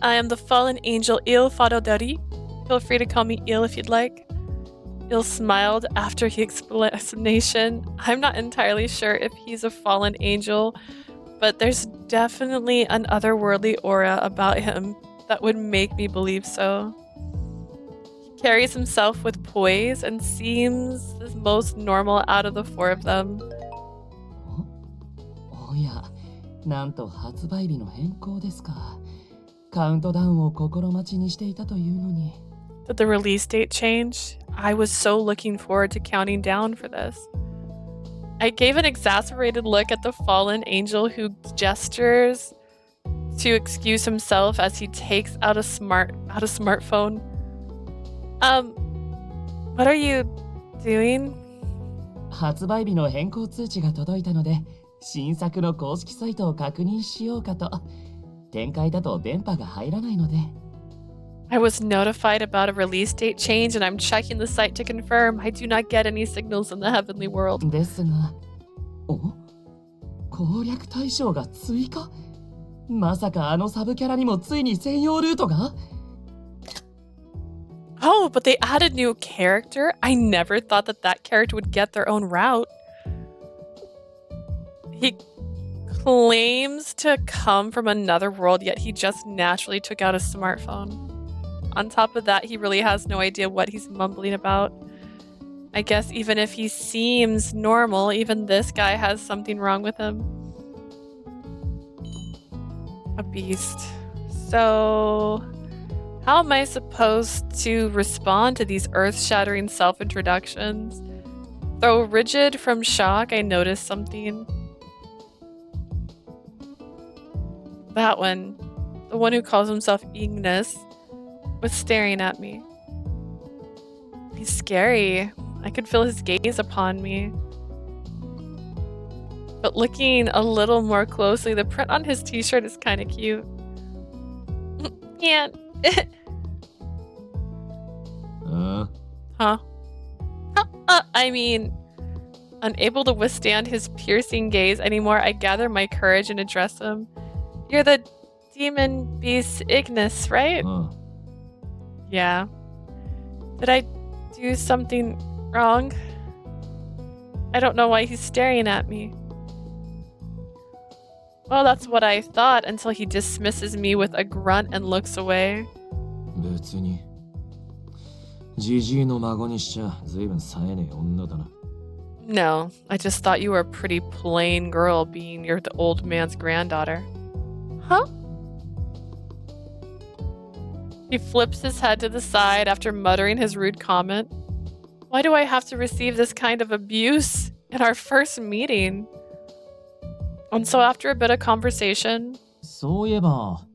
I am the fallen angel Il Fadodari. Feel free to call me Il if you'd like. Il smiled after his explanation. I'm not entirely sure if he's a fallen angel, but there's definitely an otherworldly aura about him that would make me believe so. He carries himself with poise and seems the most normal out of the four of them. おや、なんと発売日の変更ですか。カウントダウンを心待ちにしていたというのに。Did the release date change? I was so looking forward to counting down for this. I gave an exasperated look at the fallen angel who gestures to excuse himself as he takes out a smartphone. What are you doing? 発売日の変更通知が届いたので、新作の公式サイトを確認しようかと。展開だと電波が入らないので。I was notified about a release date change and I'm checking the site to confirm. I do not get any signals in the heavenly world. ですが、攻略対象が追加？まさかあのサブキャラにもついに専用ルートが？ Oh, but they added new character? I never thought that character would get their own route. He claims to come from another world, yet he just naturally took out a smartphone. On top of that, he really has no idea what he's mumbling about. I guess even if he seems normal, even this guy has something wrong with him. A beast. So, how am I supposed to respond to these earth-shattering self-introductions? Though rigid from shock, I noticed something. That one, the one who calls himself Ignis, was staring at me. He's scary. I could feel his gaze upon me. But looking a little more closely, the print on his t-shirt is kind of cute. Yeah. Huh? I mean, unable to withstand his piercing gaze anymore, I gather my courage and address him. You're the demon beast Ignis, right? Yeah. Did I do something wrong? I don't know why he's staring at me. Well, that's what I thought until he dismisses me with a grunt and looks away. 別に。ジジイの孫にしちゃ随分冴えねえ女だな。No, I just thought you were a pretty plain girl being you're the old man's granddaughter. Huh? He flips his head to the side after muttering his rude comment. Why do I have to receive this kind of abuse in our first meeting? And so after a bit of conversation... そういえば、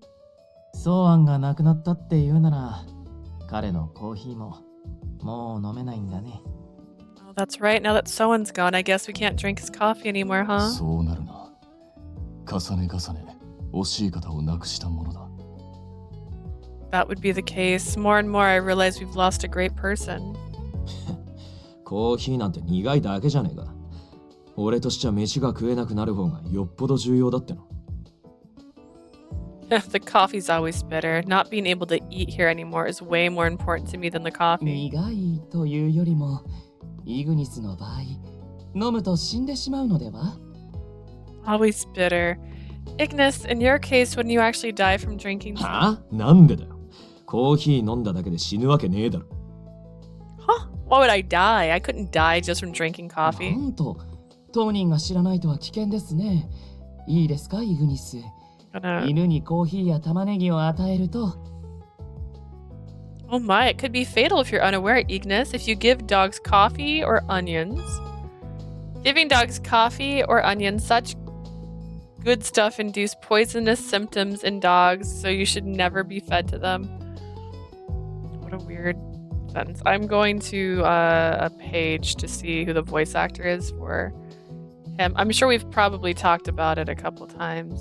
草案がなくなったっていうなら、彼のコーヒーももう飲めないんだね。Oh, that's right. Now that Soan's gone, I guess we can't drink his coffee anymore, huh? そうなるな。重ね重ね、惜しい方をなくしたものだ。That would be the case. More and more, I realize we've lost a great person. コーヒーなんて苦いだけじゃねえか。俺としちゃ飯が食えなくなる方がよっぽど重要だっての。The coffee's always bitter. Not being able to eat here anymore is way more important to me than the coffee. 苦いというよりも、イグニスの場合、飲むと死んでしまうのでは？ Always bitter. Ignis, in your case, wouldn't you actually die from drinking? はあ？なんでだよ。コーヒー飲んだだけで死ぬわけねえだろ。Huh? Why would I die? I couldn't die just from drinking な coffee. んと、当人が知らないとは危険ですね。いいですか、イグニス。Gonna... 犬にコーヒーや玉ねぎを与えると、 Oh my, it could be fatal if you're unaware, Ignis, if you give dogs coffee or onions. Giving dogs coffee or onions, such good stuff induce poisonous symptoms in dogs, so you should never be fed to them. What a weird sentence. I'm going to a page to see who the voice actor is for him. I'm sure we've probably talked about it a couple times.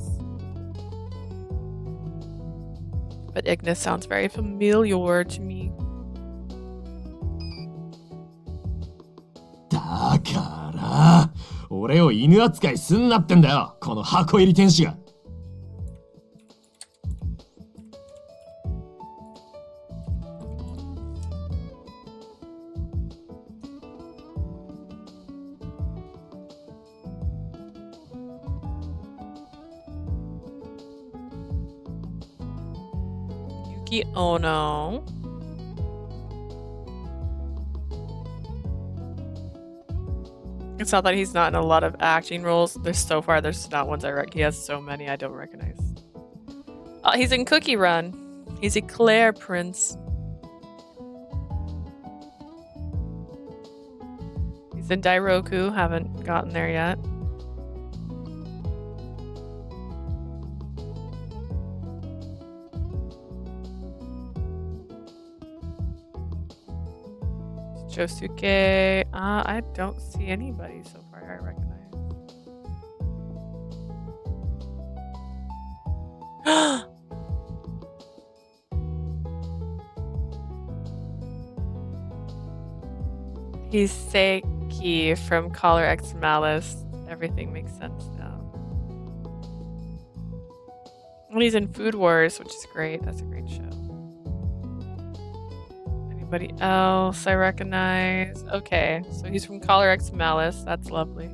But Ignis sounds very familiar to me. だから俺を犬扱いすんなってんだよ、この箱入り天使が。Yuki Ono. It's not that he's not in a lot of acting roles. There's not ones he has so many I don't recognize. He's in Cookie Run. He's a Claire Prince. He's in Dairoku. Haven't gotten there yet. Josuke. I don't see anybody so far I recognize. He's Seiki from Collar X Malice. Everything makes sense now. And he's in Food Wars, which is great. That's a great show. Anybody else I recognize? Okay, so he's from Collar X Malice. That's lovely.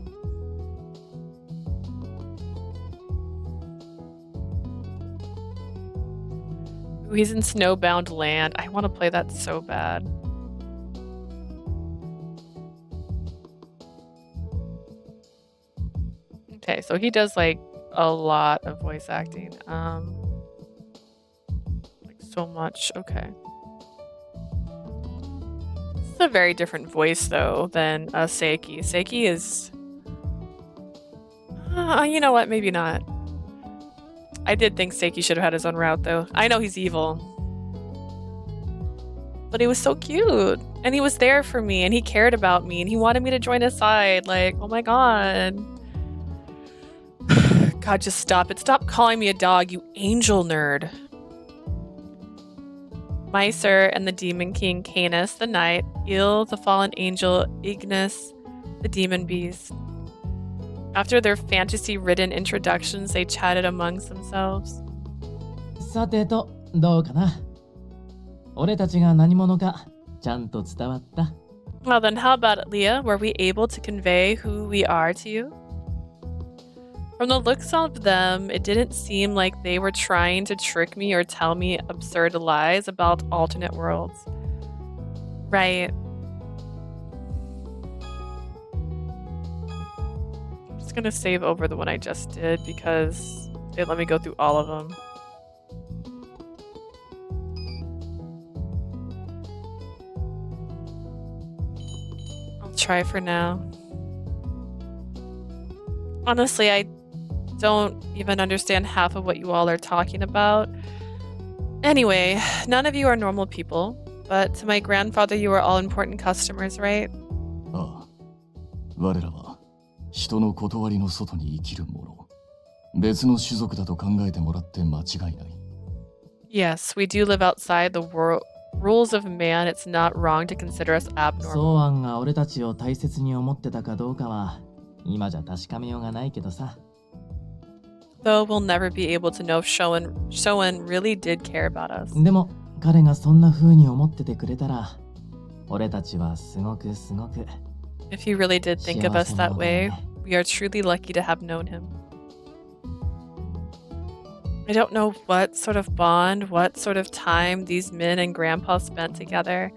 Ooh, he's in Snowbound Land. I want to play that so bad. Okay, so he does like a lot of voice acting. Like so much. Okay. This is a very different voice though than Seiki. Seiki is you know what, maybe not. I did think Seiki should have had his own route though. I know he's evil. But he was so cute. And he was there for me and he cared about me and he wanted me to join his side. Like, oh my god. God, just stop it. Stop calling me a dog, you angel nerd. Meiser and the Demon King, Canis the Knight, Il the Fallen Angel, Ignis the Demon Beast. After their fantasy-ridden introductions, they chatted amongst themselves. さてと、どうかな。俺たちが何者かちゃんと伝わった。 Well then, how about it, Leah? Were we able to convey who we are to you? From the looks of them, it didn't seem like they were trying to trick me or tell me absurd lies about alternate worlds. Right. I'm just gonna save over the one I just did because it let me go through all of them. I'll try for now. Honestly, I don't even understand half of what you all are talking about. Anyway, none of you are normal people, but to my grandfather you are all important customers, right? ああ、我らは人の断りの外に生きる者。別の種族だと考えてもらって間違いない。Yes, we do live outside the rules of man. It's not wrong to consider us abnormal. ソーアンが俺たちを大切に思ってたかどうかは今じゃ確かめようがないけどさ。Though we'll never be able to know if Shoen really did care about us. でも彼がそんな風に思っててくれたら俺たちはすごく If he really did think of us that way, we are truly lucky to have known him. I don't know what sort of bond, what sort of time these men and Grandpa spent together,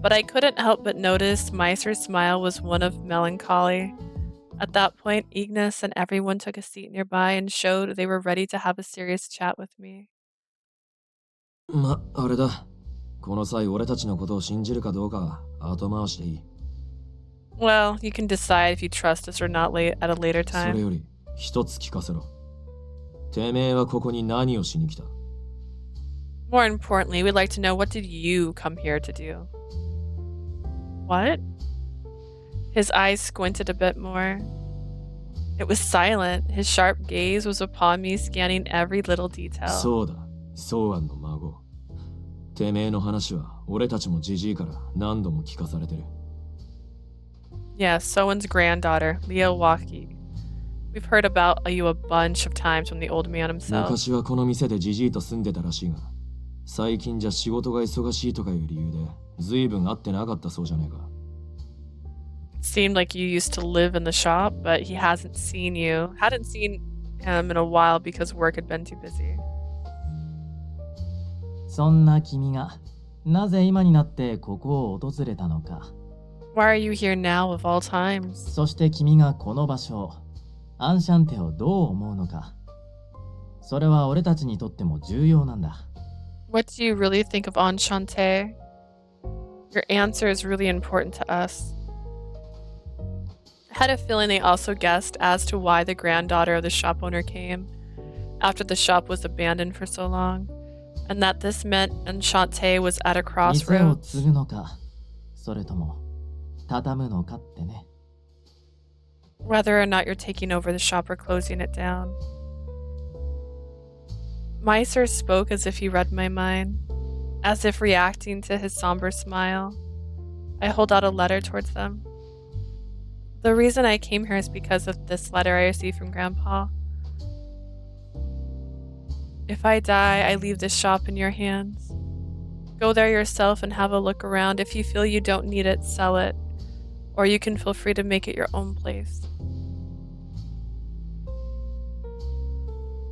but I couldn't help but notice Meiser's smile was one of melancholy. At that point, Ignis and everyone took a seat nearby and showed they were ready to have a serious chat with me. あれだ。この際俺たちのことを信じるかどうか後回しでいい。Well, you can decide if you trust us or not at a later それ time. より一つ聞かせろ。てめえはここに何をしに来た？ More importantly, we'd like to know, what did you come here to do? What? His eyes squinted a bit more. It was silent. His sharp gaze was upon me, scanning every little detail. そうだ、ソーアンの孫。てめえの話は俺たちもジジイから何度も聞かされてる。Yes, Soen's granddaughter, Leo Waki. We've heard about you a bunch of times from the old man himself. 昔はこの店でジジイと住んでたらしいが、最近じゃ仕事が忙しいとかいう理由で随分会ってなかったそうじゃねえか。It seemed like you used to live in the shop, but he hadn't seen him in a while because work had been too busy. そんな君がなぜ今になってここを訪れたのか。Why are you here now of all times? そして君がこの場所、アンシャンテをどう思うのか。それは俺たちにとっても重要なんだ。What do you really think of Enchante? Your answer is really important to us. I had a feeling they also guessed as to why the granddaughter of the shop owner came after the shop was abandoned for so long, and that this meant Enchante was at a 店を crossroads. 継ぐのか、それとも畳むのかってね。Whether or not you're taking over the shop or closing it down. Meiser spoke as if he read my mind, as if reacting to his somber smile. I hold out a letter towards them. The reason I came here is because of this letter I received from Grandpa. If I die, I leave this shop in your hands. Go there yourself and have a look around. If you feel you don't need it, sell it. Or you can feel free to make it your own place.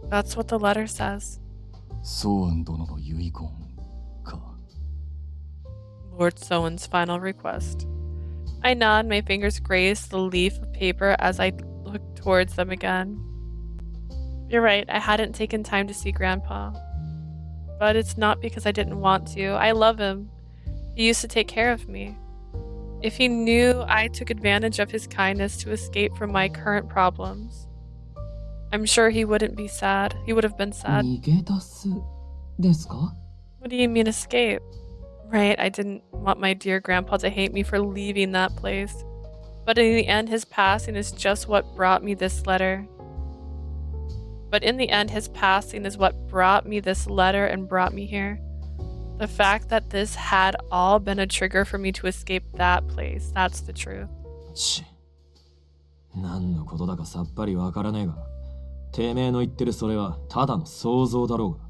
That's what the letter says. ソーアン殿の遺言か。Lord Soen's final request. I nod, my fingers graze the leaf of paper as I look towards them again. You're right, I hadn't taken time to see Grandpa. But it's not because I didn't want to. I love him. He used to take care of me. If he knew I took advantage of his kindness to escape from my current problems, I'm sure he wouldn't be sad. He would have been sad. 逃げ出すですか？ What do you mean escape? Right, I didn't want my dear grandpa to hate me for leaving that place. But in the end, his passing is just what brought me this letter. And brought me here. The fact that this had all been a trigger for me to escape that place. That's the truth. ち、何のことだかさっぱりわからねえが、てめえの言ってるそれはただの想像だろうが。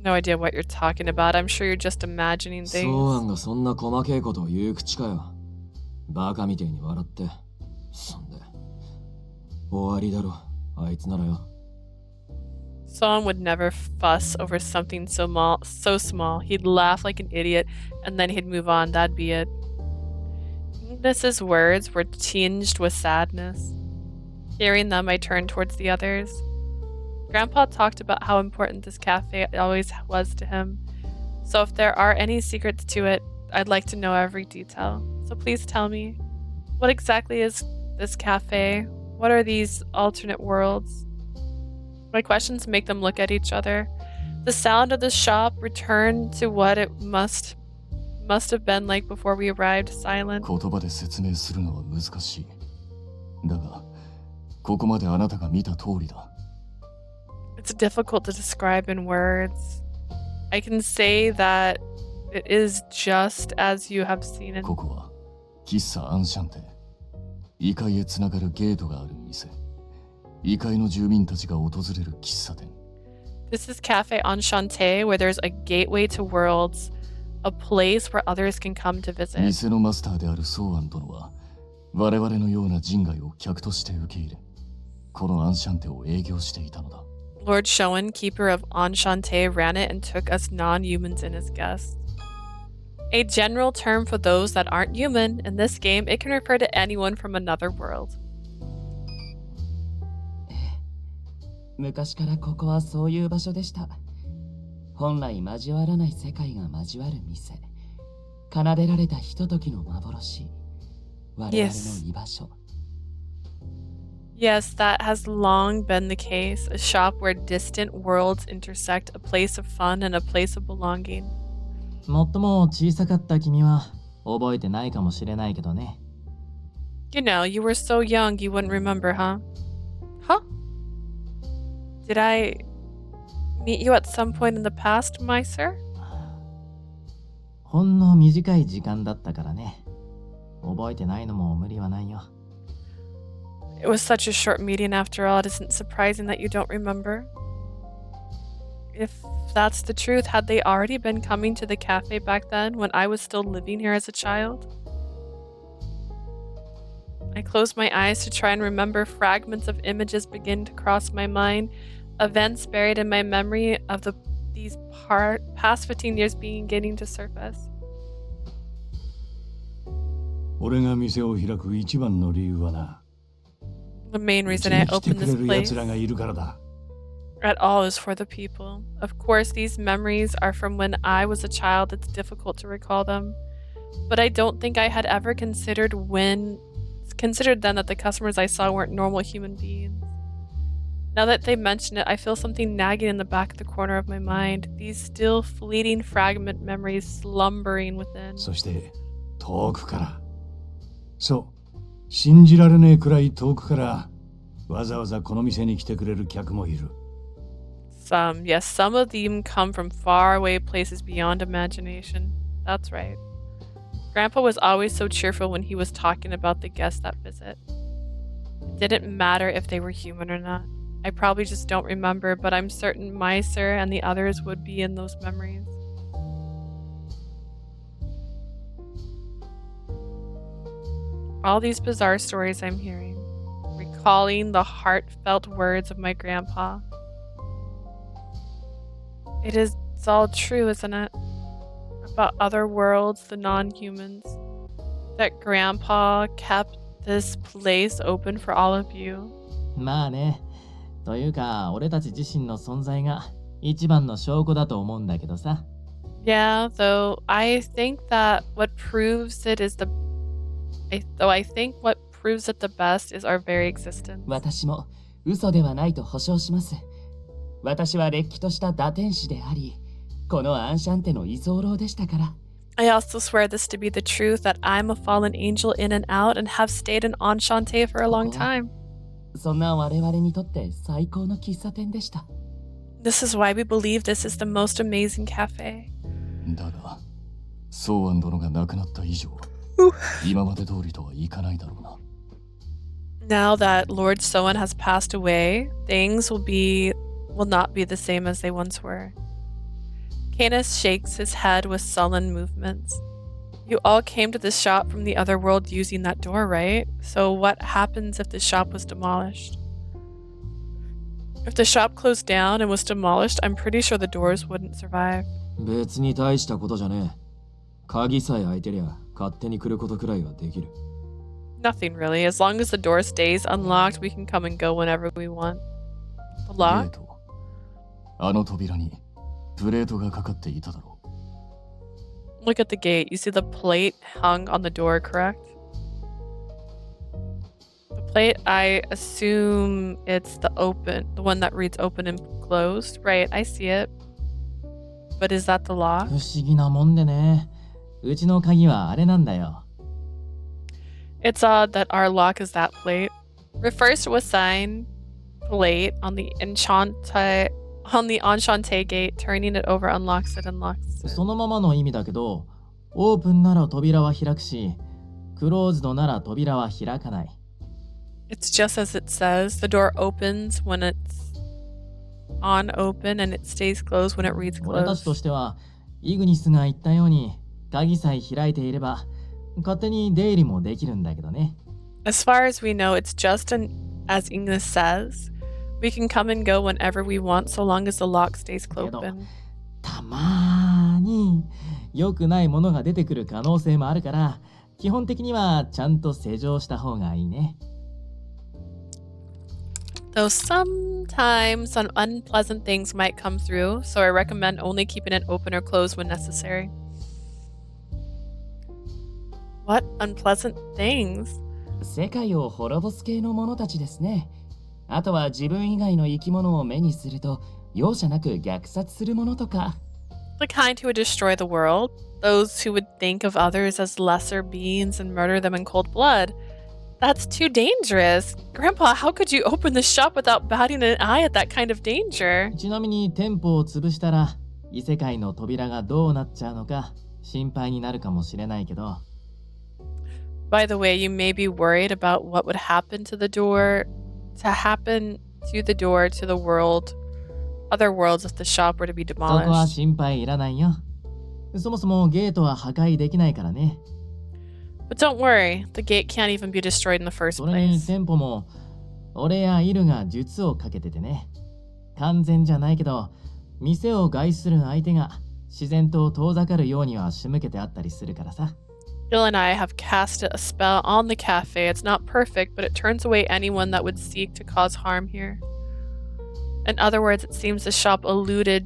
No idea what you're talking about. I'm sure you're just imagining ソ things. ーアンがそんな細けえことを言う口かよ。バカみてえに笑って。そんで、終わりだろ、あいつならよ。Someone would never fuss over something so small. He'd laugh like an idiot, and then he'd move on. That'd be it. Ignis's words were tinged with sadness. Hearing them, I turned towards the others. Grandpa talked about how important this cafe always was to him. So if there are any secrets to it, I'd like to know every detail. So please tell me, what exactly is this cafe? What are these alternate worlds? My questions make them look at each other. The sound of the shop returned to what it must have been like before we arrived, silent. 言葉で説明するのは難しい。だが、ここまであなたが見た通りだ。It's difficult to describe in words. I can say that it is just as you have seen it. ここは喫茶アンシャンテ。異界へつながるゲートがある店。異界の住民たちが訪れる喫茶店。This is Cafe Enchante, where there's a gateway to worlds, a place where others can come to visit. 店のマスターであるソーアン殿は、我々のような人外を客として受け入れ、このアンシャンテを営業していたのだ。Lord Shoen, keeper of Enchante, ran it and took us non-humans in as guests. A general term for those that aren't human. In this game, it can refer to anyone from another world. 昔からここはそういう場所でした。本来交わらない世界が交わる店。奏でられたひとときの幻。我々の居場所。Yes, that has long been the case. A shop where distant worlds intersect, a place of fun and a place of belonging. もっとも小さかった君は覚えてないかもしれないけどね。You know, you were so young you wouldn't remember, huh? Huh? Did I meet you at some point in the past, my sir? ほんの短い時間だったからね。覚えてないのも無理はないよ。It was such a short meeting after all. It isn't surprising that you don't remember. If that's the truth, had they already been coming to the cafe back then when I was still living here as a child? I close my eyes to try and remember. Fragments of images begin to cross my mind. Events buried in my memory of these past 15 years beginning to surface. 俺が店を開く一番の理由はな。The main reason I opened this place がいるからだ。at all is for the people. Of course, these memories are from when I was a child. It's difficult to recall them. But I don't think I had ever considered then that the customers I saw weren't normal human beings. Now that they mention it, I feel something nagging in the back of the corner of my mind. These still fleeting fragment memories slumbering within. そして遠くから。そう、信じられねえくらい遠くからわざわざこの店に来てくれる客もいる。Some of them come from far away places beyond imagination. That's right. Grandpa was always so cheerful when he was talking about the guests that visit. It didn't matter if they were human or not. I probably just don't remember, but I'm certain my sir and the others would be in those memories. All these bizarre stories I'm hearing, recalling the heartfelt words of my grandpa. It's all true, isn't it? About other worlds, the non-humans. That grandpa kept this place open for all of you. まあね。というか、俺たち自身の存在が一番の証拠だと思うんだけどさ。Yeah, though I think what proves it the best is our very existence. 私も嘘ではないと保証します。私はれっきとした打天使であり、このアンシャンテの居候でしたから。I also swear this to be the truth, that I'm a fallen angel in and out and have stayed in Enchante for a long time. そんな我々にとって最高の喫茶店でした。This is why we believe this is the most amazing cafe. だが、ソーアン殿が亡くなった以上、今まで通りとはいかないだろうな。Now that Lord Soen has passed away, things will not be the same as they once were. Canis shakes his head with sullen movements. You all came to this shop from the other world using that door, right? So what happens if the shop was demolished? If the shop closed down and was demolished, I'm pretty sure the doors wouldn't survive. 別に大したことじゃねえ。鍵さえ開いてりゃ勝手に来ることくらいはできる。Nothing really. As long as the door stays unlocked, we can come and go whenever we want. The lock? あの扉にプレートがかかっていただろう。Look at the gate. You see the plate hung on the door, correct? The plate, I assume it's the one that reads open and closed. Right, I see it. but is that the lock? 不思議なもんでね。うちの鍵はあれなんだよ。It's odd that our lock is that plate. Refers to a sign plate on the Enchante gate. Turning it over unlocks it and locks it. そのままの意味だけど、オープンなら扉は開くし、クローズドなら扉は開かない。It's just as it says. The door opens when it's on open and it stays closed when it reads 俺たち closed. としては、イグニスが言ったように、鍵さえ開いていれば、勝手に出入りもできるんだけどね。As far as we know, it's just as English says. We can come and go whenever we want so long as the lock stays open. たまーに良くないものが出てくる可能性もあるから、基本的にはちゃんと施錠した方がいいね。Though sometimes some unpleasant things might come through, so I recommend only keeping it open or closed when necessary. What unpleasant things? 世界を滅ぼす系の者たちですね。あとは自分以外の生き物を目にすると容赦なく虐殺するものとか。The kind who would destroy the world, those who would think of others as lesser beings and murder them in cold blood. That's too dangerous. Grandpa, how could you open the shop without batting an eye at that kind of danger? ちなみに店舗を潰したら、異世界の扉がどうなっちゃうのか心配になるかもしれないけど。By the way, you may be worried about what would happen to the door to the world, other worlds if the shop were to be そこは demolished. 心配いらないよ。そもそもゲートは破壊できないからね。But don't worry, the gate can't even be destroyed in the first それに place. 店舗も俺やイルが術をかけててね。完全じゃないけど、店を害する相手が自然と遠ざかるようには仕向けてあったりするからさ。Jill and I have cast a spell on the cafe. It's not perfect, but it turns away anyone that would seek to cause harm here. In other words, it seems the shop eluded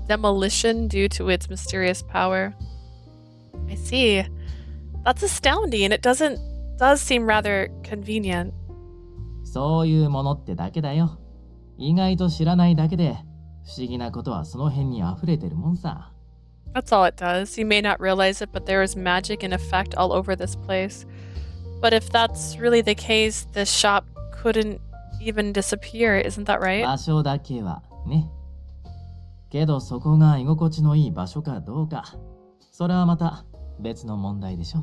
demolition due to its mysterious power. I see. That's astounding. It does seem rather convenient. そういうものってだけだよ。意外と知らないだけで、不思議なことはその辺に溢れてるもんさ。That's all it does. You may not realize it, but there is magic in effect all over this place. But if that's really the case, the shop couldn't even disappear. Isn't that right? 場所だけはね。けどそこが居心地のいい場所かどうか、それはまた別の問題でしょ。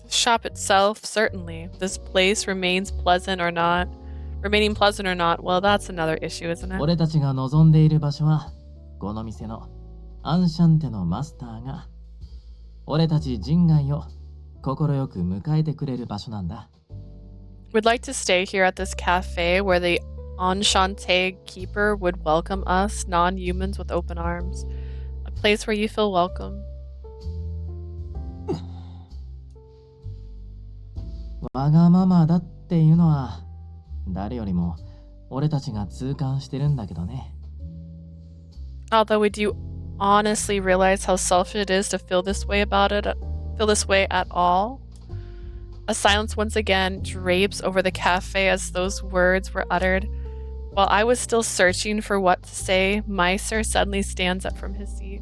The shop itself, certainly. This place remaining pleasant or not, well, that's another issue, isn't it? 俺たちが望んでいる場所は、この店のアンシャンテのマスターが、俺たち人外を快く迎えてくれる場所なんだ。We'd like to stay here at this cafe where the Enchante keeper would welcome us, non-humans, with open arms. A place where you feel welcome. わがままだっていうのは、誰よりも俺たちが痛感してるんだけどね。Although we do honestly realize how selfish it is to feel this way at all. A silence once again drapes over the cafe as those words were uttered. While I was still searching for what to say, Meiser suddenly stands up from his seat.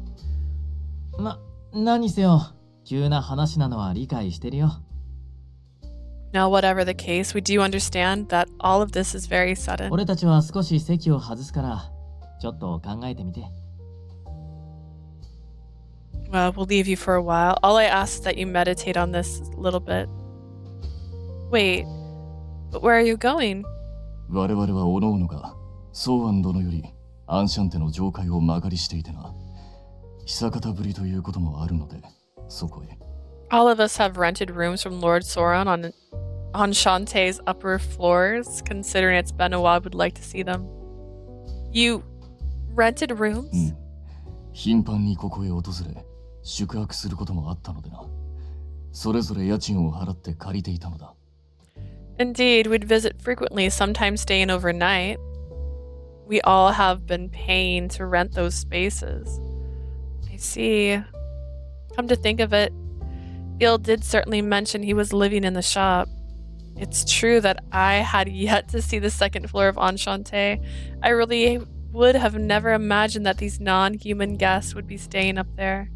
何せよ、急な話なのは理解してるよ。Now, whatever the case, we do understand that all of this is very sudden. 俺たちは少し席を外すから、ちょっと考えてみて。Well, we'll leave you for a while. All I ask is that you meditate on this a little bit. Wait, but where are you going? 我々は各々がソーアン殿よりアンシャンテの上階を間借りしていてな。久方ぶりということもあるので、そこへ。All of us have rented rooms from Lord Sauron on Enchante's upper floors, considering it's been a while, we'd like to see them. You rented rooms? うん。頻繁にここへ訪れ、宿泊することもあったのでな。それぞれ家賃を払って借りていたのだ。Indeed, we'd visit frequently, sometimes staying overnight. We all have been paying to rent those spaces. I see. Come to think of it, Bill did certainly mention he was living in the shop. It's true that I had yet to see the second floor of Enchante. I really would have never imagined that these non-human guests would be staying up there.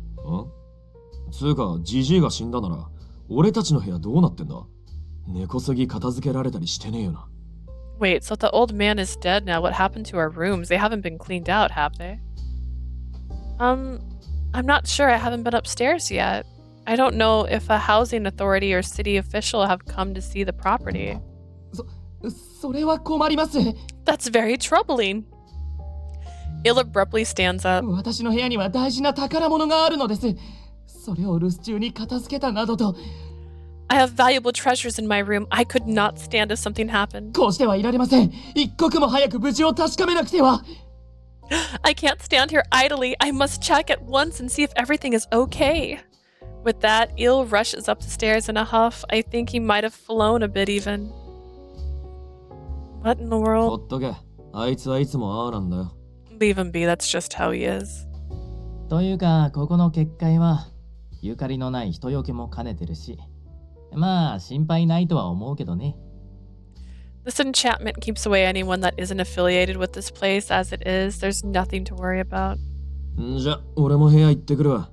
つうか、ジジイが死んだなら、俺たちの部屋どうなってんだ？根こそぎ片付けられたりしてねえよな。Wait, so the old man is dead now. What happened to our rooms? They haven't been cleaned out, have they? I'm not sure. I haven't been upstairs yet. I don't know if a housing authority or city official have come to see the property. それは困ります。 That's very troubling. Il abruptly stands up. 私の部屋には大事な宝物があるのです。それを留守中に片付けたなどと。I have valuable treasures in my room. I could not stand if something happened. こうしてはいられません。一刻も早く無事を確かめなくては。I can't stand here idly. I must check at once and see if everything is okay. With that, Il rushes up the stairs in a huff. I think he might have flown a bit even. What in the ほ world? っとけ。あいつはいつもああなんだよ。Leave him be. That's just how he is. というか、ここの結界はゆかりのない人よけも兼ねてるし、まあ心配ないとは思うけどね。This enchantment keeps away anyone that isn't affiliated with this place as it is. There's nothing to worry about. んじゃ、俺も部屋行ってくるわ。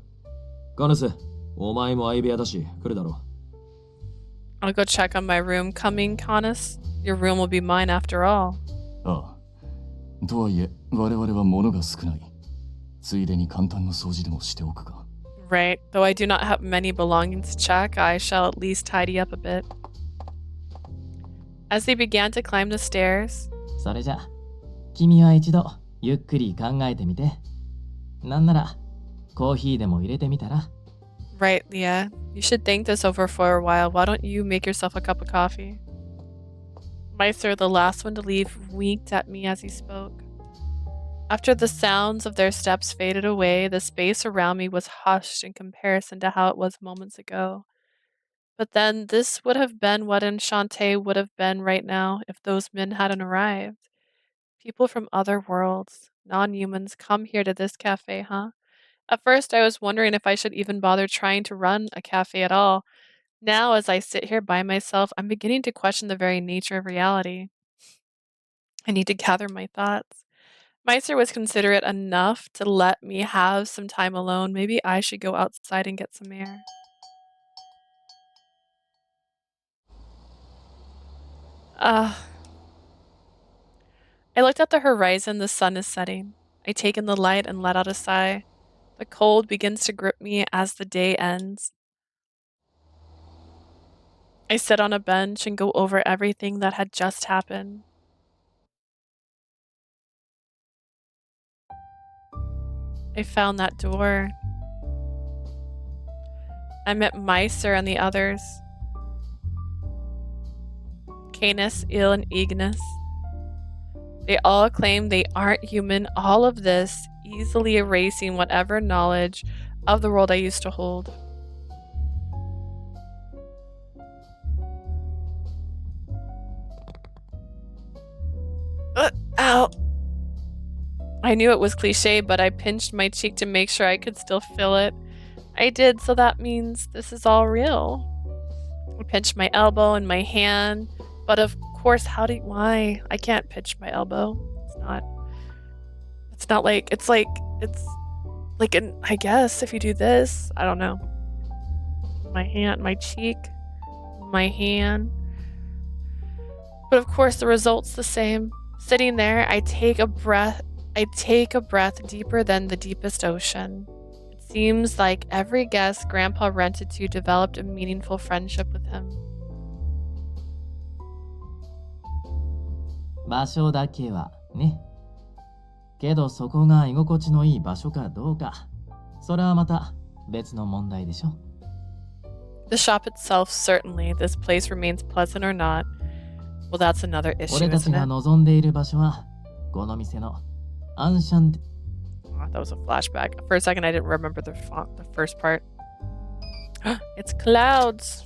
ガネス、お前も相部屋だし、来るだろう。 I'll go check on my room. Coming, Canis? Your room will be mine after all. ああ。とはいえ、我々は物が少ない。ついでに簡単な掃除でもしておくか。Right. Though I do not have many belongings to check, I shall at least tidy up a bit. As they began to climb the stairs, それじゃ、君は一度ゆっくり考えてみて。なんならコーヒーでも入れてみたら。 right, Leah, you should think this over for a while. Why don't you make yourself a cup of coffee? Meister, the last one to leave, winked at me as he spoke. After the sounds of their steps faded away, the space around me was hushed in comparison to how it was moments ago. But then this would have been what Enchante would have been right now if those men hadn't arrived. People from other worlds, non-humans, come here to this cafe, huh? At first, I was wondering if I should even bother trying to run a cafe at all. Now, as I sit here by myself, I'm beginning to question the very nature of reality. I need to gather my thoughts. Meister was considerate enough to let me have some time alone. Maybe I should go outside and get some air. I looked at the horizon. The sun is setting. I take in the light and let out a sigh. The cold begins to grip me as the day ends. I sit on a bench and go over everything that had just happened. I found that door. I met Meister and the others. Canis, Il, and Ignis. They all claim they aren't human, all of this easily erasing whatever knowledge of the world I used to hold. Ow! I knew it was cliche, but I pinched my cheek to make sure I could still feel it. I did, so that means this is all real. I pinched my elbow and my hand, but of course, why? I can't pinch my elbow. It's like I guess if you do this, I don't know. My hand, my cheek, my hand. But of course, the result's the same. Sitting there, I take a breath deeper than the deepest ocean. It seems like every guest Grandpa rented to developed a meaningful friendship with him. 場所だけはね。けどそこが居心地のいい場所かどうか、それはまた別の問題でしょ。The shop itself, certainly. This place remains pleasant or not. Well, that's another issue, 俺たち isn't が it? 望んでいる場所はこの店のアンシャンテ。 Oh, that was a flashback. For a second, I didn't remember the first part. It's clouds.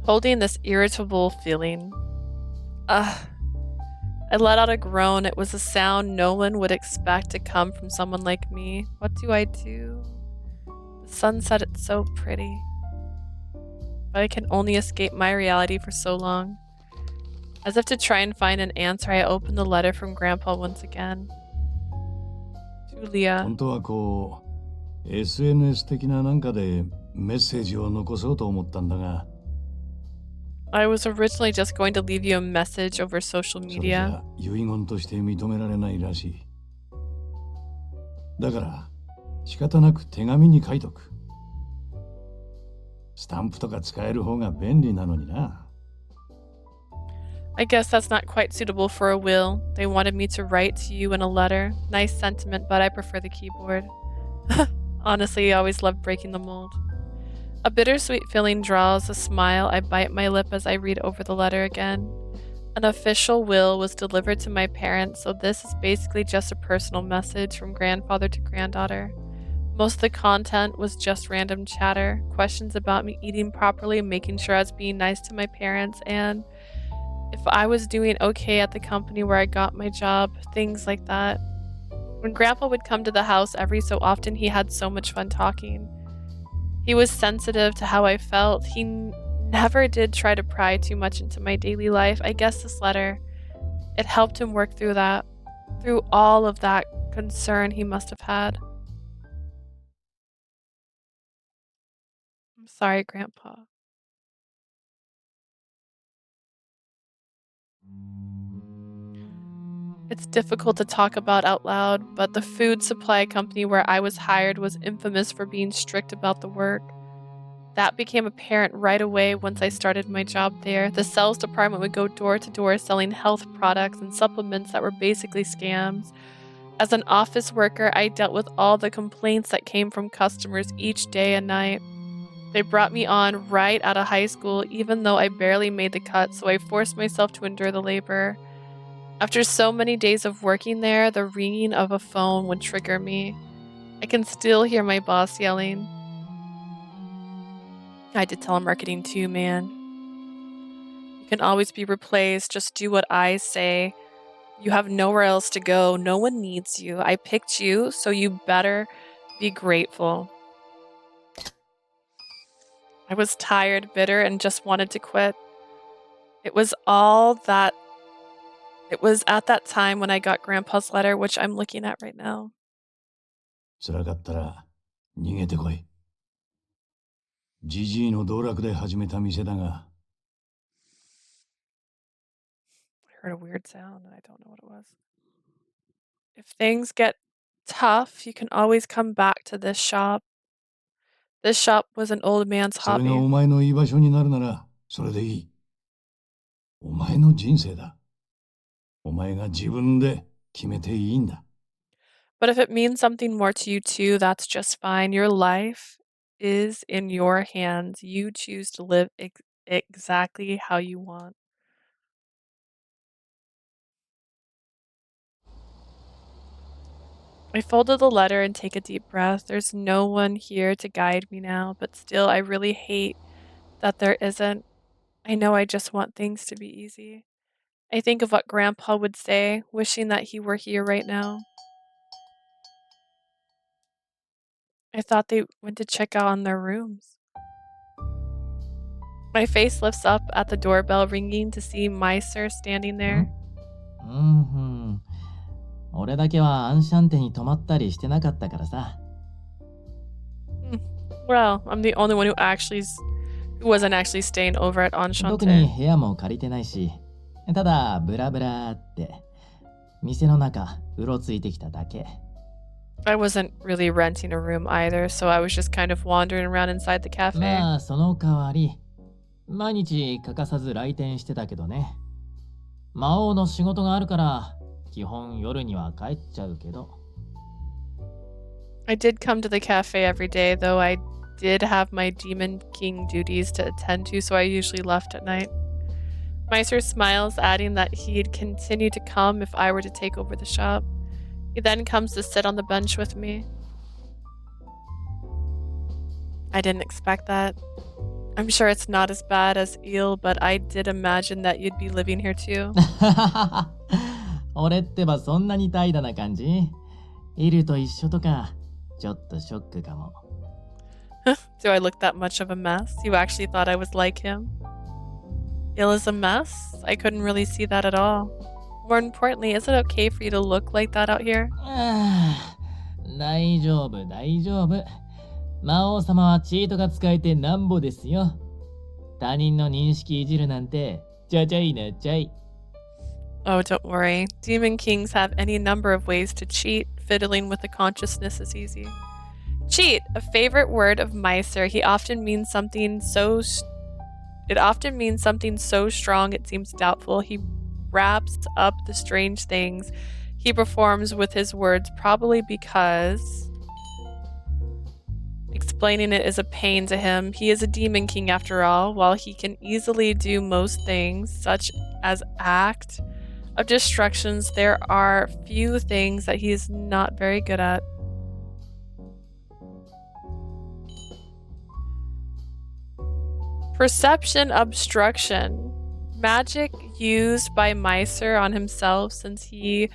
Holding this irritable feeling. I let out a groan. It was a sound no one would expect to come from someone like me. What do I do? The sunset, it's so pretty. But I can only escape my reality for so long. As if to try and find an answer, I opened the letter from Grandpa once again. To Leah. 本当はこう SNS 的ななんかでメッセージを残そうと思ったんだが、 I was originally just going to leave you a message over social それじ media. ゃ遺言として認められないらしい。だから仕方なく手紙に書いとく。スタンプとか使える方が便利なのにな。 I guess that's not quite suitable for a will. They wanted me to write to you in a letter. Nice sentiment, but I prefer the keyboard. Honestly, I always loved breaking the mold. A bittersweet feeling draws a smile. I bite my lip as I read over the letter again. An official will was delivered to my parents, so this is basically just a personal message from grandfather to granddaughter. Most of the content was just random chatter, questions about me eating properly, making sure I was being nice to my parents, and if I was doing okay at the company where I got my job, things like that. When Grandpa would come to the house every so often, he had so much fun talking. He was sensitive to how I felt. He never did try to pry too much into my daily life. I guess this letter, it helped him work through that, through all of that concern he must have had. I'm sorry, Grandpa. It's difficult to talk about out loud, but the food supply company where I was hired was infamous for being strict about the work. That became apparent right away once I started my job there. The sales department would go door to door selling health products and supplements that were basically scams. As an office worker, I dealt with all the complaints that came from customers each day and night. They brought me on right out of high school, even though I barely made the cut, so I forced myself to endure the labor. After so many days of working there, the ringing of a phone would trigger me. I can still hear my boss yelling. I did telemarketing too, man. You can always be replaced. Just do what I say. You have nowhere else to go. No one needs you. I picked you, so you better be grateful. I was tired, bitter, and just wanted to quit. It was at that time when I got Grandpa's letter, which I'm looking at right now. 辛かったら逃げてこい。ジジイの道楽で始めた店だが。 I heard a weird sound and I don't know what it was. If things get tough, you can always come back to this shop. This shop was an old man's それが hobby. お前の居場所になるならそれでいい。お前の人生だ。お前が自分で決めていいんだ。 But if it means something more to you too, that's just fine. Your life is in your hands. You choose to live exactly how you want. I folded the letter and take a deep breath. There's no one here to guide me now, but still, I really hate that there isn't. I know I just want things to be easy. I think of what Grandpa would say, wishing that he were here right now. I thought they went to check out on their rooms. My face lifts up at the doorbell ringing to see Meiser standing there. 俺だけはアンシャンテに泊まったりしてなかったからさ。Well, I'm the only one who wasn't actually staying over at 特に Enchante. 部屋も借りてないし、ただブラブラって店の中うろついてきただけ。I wasn't really renting a room either, so I was just kind of wandering around inside the cafe. まあその代わり毎日欠かさず来店してたけどね。魔王の仕事があるから基本夜には帰っちゃうけど。I did come to the cafe every day, though I did have my Demon King duties to attend to, so I usually left at night. Meiser smiles, adding that he'd continue to come if I were to take over the shop. He then comes to sit on the bench with me. I didn't expect that. I'm sure it's not as bad as Eel, but I did imagine that you'd be living here too. 俺ってばそんなに怠惰な感じ？イルと一緒とかちょっとショックかも。Do I look that much of a mess? You actually thought I was like him? ill as a mess? I couldn't really see that at all. More importantly, is it okay for you to look like that out here? 大丈夫、大丈夫。魔王様はチートが使えてなんぼですよ。他人の認識いじるなんて、ちゃちゃいなちゃい。Oh, don't worry. Demon Kings have any number of ways to cheat. Fiddling with the consciousness is easy. Cheat, a favorite word of Meiser. It often means something so strong it seems doubtful. He wraps up the strange things he performs with his words, probably because explaining it is a pain to him. He is a demon king after all. While he can easily do most things, such as act of destructions, there are few things that he is not very good at. Perception obstruction. Magic used by Meiser on himself, since he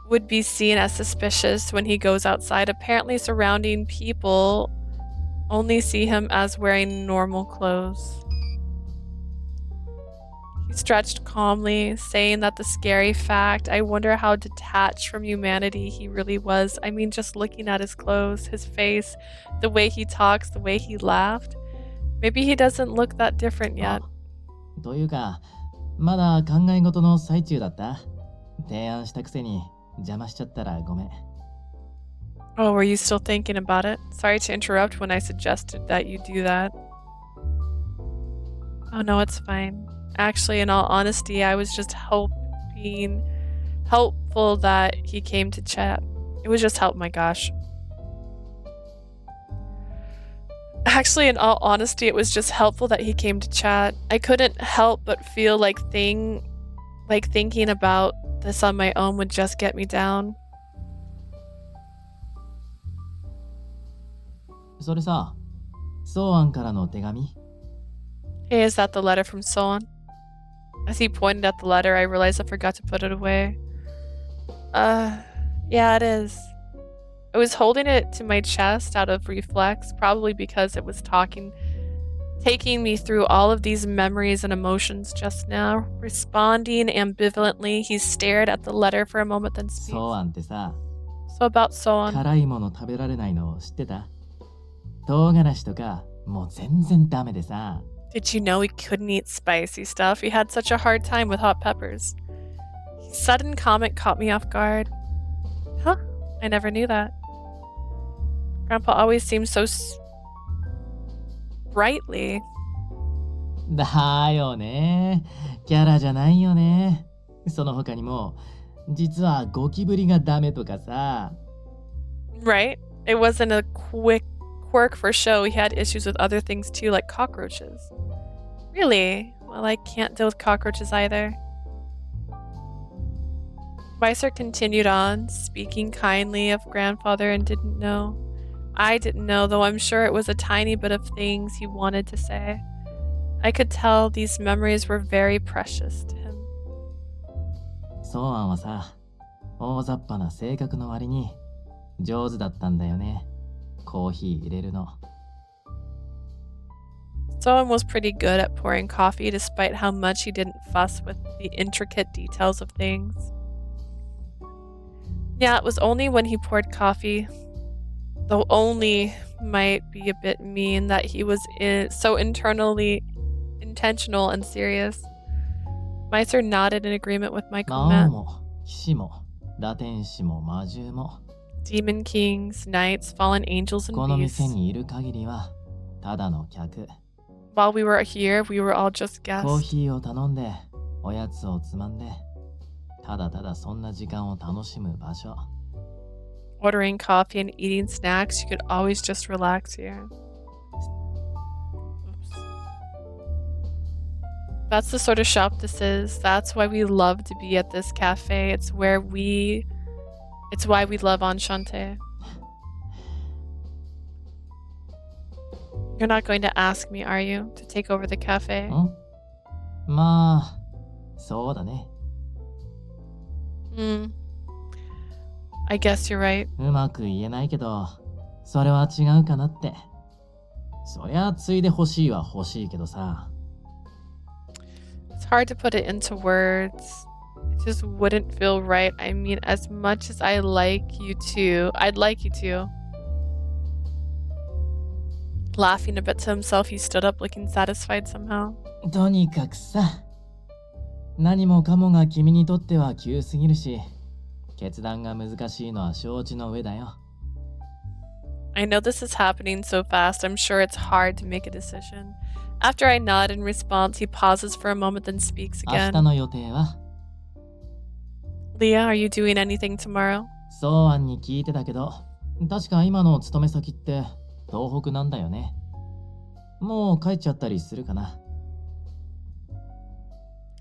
would be seen as suspicious when he goes outside. Apparently surrounding people only see him as wearing normal clothes. He stretched calmly, saying that the scary fact, I wonder how detached from humanity he really was. I mean, just looking at his clothes, his face, the way he talks, the way he laughed. Maybe he doesn't look that different yet. というか、まだ考え事の最中だった。提案したくせに邪魔しちゃったらごめん。Oh, were you still thinking about it? Sorry to interrupt when I suggested that you do that. Oh no, it's fine. Actually, in all honesty, I was just helpful that he came to chat. It was just help, my gosh. Actually, in all honesty, it was just helpful that he came to chat. I couldn't help but feel like thinking about this on my own would just get me down. それさ、ソーアンからの手紙？ Hey, is that the letter from Soan? As he pointed at the letter, I realized I forgot to put it away. Yeah, it is. I was holding it to my chest out of reflex, probably because it was taking me through all of these memories and emotions just now. Responding ambivalently, he stared at the letter for a moment, then speaks. ソーアンってさ、 So about Soan. 辛いもの食べられないの知ってた？唐辛子とかもう全然ダメでさ。Did you know he couldn't eat spicy stuff? He had such a hard time with hot peppers. His sudden comment caught me off guard. Huh? I never knew that. Grandpa always seemed so sprightly. だよね。キャラじゃないよね。その他にも、実はゴキブリがダメとかさ。Right? It wasn't a quirk for show. He had issues with other things too, like cockroaches. Really? Well, I can't deal with cockroaches either. Weiser continued on, speaking kindly of grandfather, and didn't know. I didn't know, though I'm sure it was a tiny bit of things he wanted to say. I could tell these memories were very precious to him. ソーアンはさ、大雑把な性格の割に上手だったんだよね。コーヒー入れるの。Soan was pretty good at pouring coffee, despite how much he didn't fuss with the intricate details of things. Yeah, it was only when he poured coffee, though only might be a bit mean, that he was so intentional and serious. Meiser nodded in agreement with my 魔王 comment. も騎士も打天使も魔獣も Demon kings, knights, fallen angels, こ and の beasts. 店にいる限りはただの客。 While we were here, we were all just コー guests. ヒーを頼んでおやつをつまんでただただそんな時間を楽しむ場所。 Ordering coffee and eating snacks, you could always just relax here. Oops. That's the sort of shop this is. That's why we love to be at this cafe. It's why we love Enchante. You're not going to ask me, are you, to take over the cafe? ん？まあ、そうだね。 I guess you're right. うまく言えないけど、それは違うかなって。そりゃついで欲しいは欲しいけどさ。hard to put it into words. It just wouldn't feel right. I mean, as much as I like you to, I'd like you to. Laughing a bit to himself, he stood up, looking satisfied somehow. とにかくさ、何もかもが君にとっては急すぎるし、決断が難しいのは承知の上だよ。I know this is happening so fast. I'm sure it's hard to make a decision. After I nod in response, he pauses for a moment, then speaks 明日 again. の予定は Leah, are you doing anything tomorrow? そう案に聞いてたけど、確か今の勤め先って東北なんだよね。もう帰っちゃったりするかな。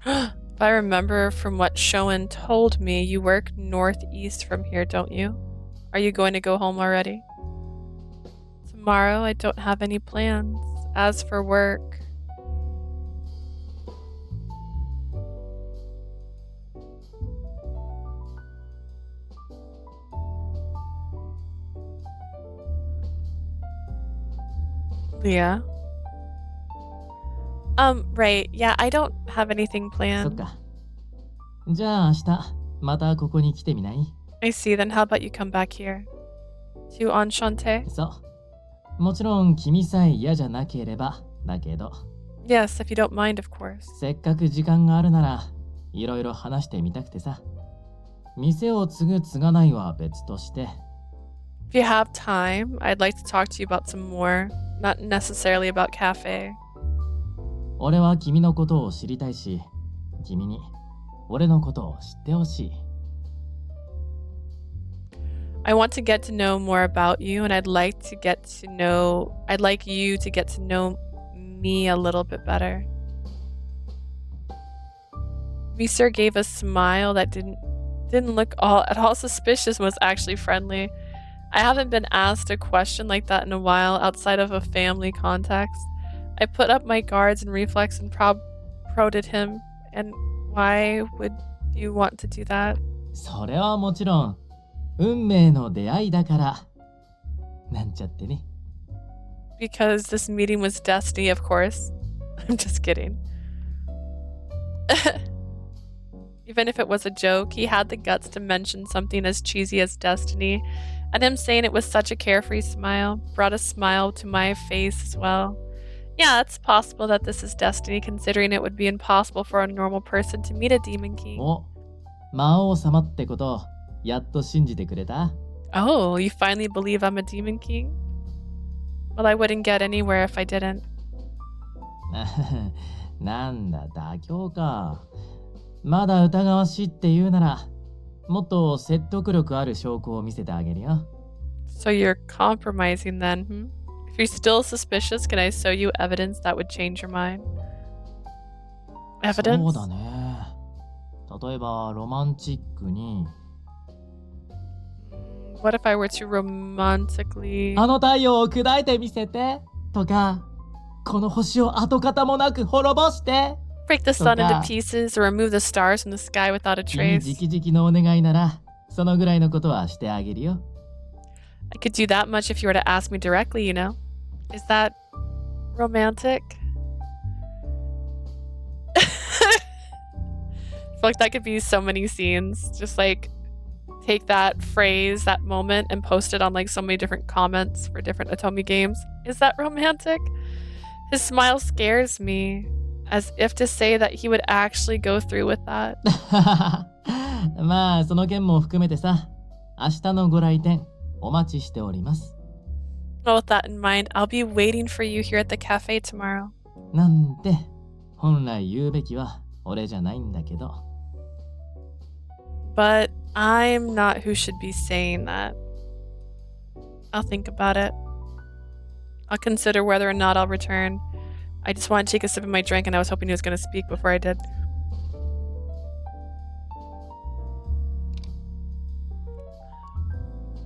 If I remember from what Shoen told me, you work northeast from here, don't you? Are you going to go home already? Tomorrow, I don't have any plans. As for work... Leah? Right. Yeah, I don't have anything そっ planned. か。じゃあ明日またここに来てみない？ I see. Then how about you come back here? To Enchante? そう。もちろん君さえ嫌じゃなければだけど、 Yes, if you don't mind, of course. せっかく時間があるならいろいろ話してみたくてさ。店を継ぐ継がないは別として。 If you have time, I'd like to talk to you about some more. Not necessarily about cafe. 俺は君のことを知りたいし、君に俺のことを知ってほしい。I want to get to know more about you, and I'd like you to get to know me a little bit better. Miser gave a smile that didn't look at all suspicious and was actually friendly. I haven't been asked a question like that in a while outside of a family context. I put up my guards and reflex and prodded him. And why would you want to do that? それはもちろん運命の出会いだからなんちゃってね。 Because this meeting was destiny, of course. I'm just kidding. Even if it was a joke, he had the guts to mention something as cheesy as destiny, and him saying it with such a carefree smile brought a smile to my face as well. Yeah, it's possible that this is destiny, considering it would be impossible for a normal person to meet a demon king. お、魔王様ってことやっと信じてくれた？ Oh, you finally believe I'm a demon king? Well, I wouldn't get anywhere if I didn't. なんだ妥協か。まだ疑わしいって言うならもっと説得力ある証拠を見せてあげるよ。 So you're compromising then, hmm? If you're still suspicious, can I show you evidence that would change your mind? そう Evidence? だね。例えばロマンチックに What if I were to romantically... あの太陽を砕いてみせてとか、この星を跡形もなく滅ぼしてbreak the sun とか。 into pieces or remove the stars from the sky without a 君 trace? 直々のお願いならそのぐらいのことはしてあげるよ。 I could do that much if you were to ask me directly, you know? Is that romantic? I feel like that could be so many scenes. Just like take that phrase, that moment, and post it on like so many different comments for different Atomi games. Is that romantic? His smile scares me, as if to say that he would actually go through with that. まあその件も含めてさ、明日のご来店お待ちしております。 Well, with that in mind, I'll be waiting for you here at the cafe tomorrow. なんて本来言うべきは俺じゃないんだけど。 But I'm not who should be saying that. I'll think about it. I'll consider whether or not I'll return. I just want to take a sip of my drink, and I was hoping he was going to speak before I did.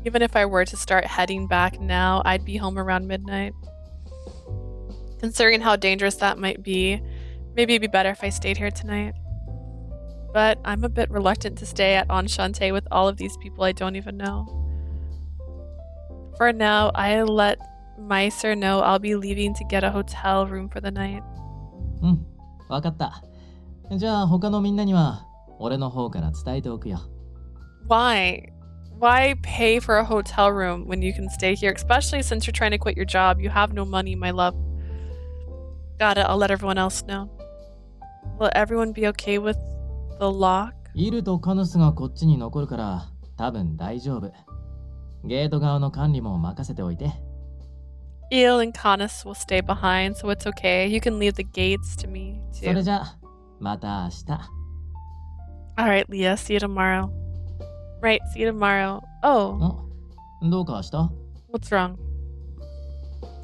Even if I were to start heading back now, I'd be home around midnight. Considering how dangerous that might be, maybe it'd be better if I stayed here tonight. But I'm a bit reluctant to stay at Enchante with all of these people I don't even know. For now, I let Miser know I'll be leaving to get a hotel room for the night. うん、わかった。じゃあ他のみんなには俺の方から伝えておくよ。Why? Why pay for a hotel room when you can stay here? Especially since you're trying to quit your job. You have no money, my love. Got it. I'll let everyone else know. Will everyone be okay with the lock? イルとカヌスがこっちに残るから多分大丈夫。ゲート側の管理も任せておいて。Il and Canis will stay behind, so it's okay. You can leave the gates to me, それ too. じゃあまた明日。Alright, Leah. See you tomorrow. Right, see you tomorrow. Oh, どうかした？ what's wrong?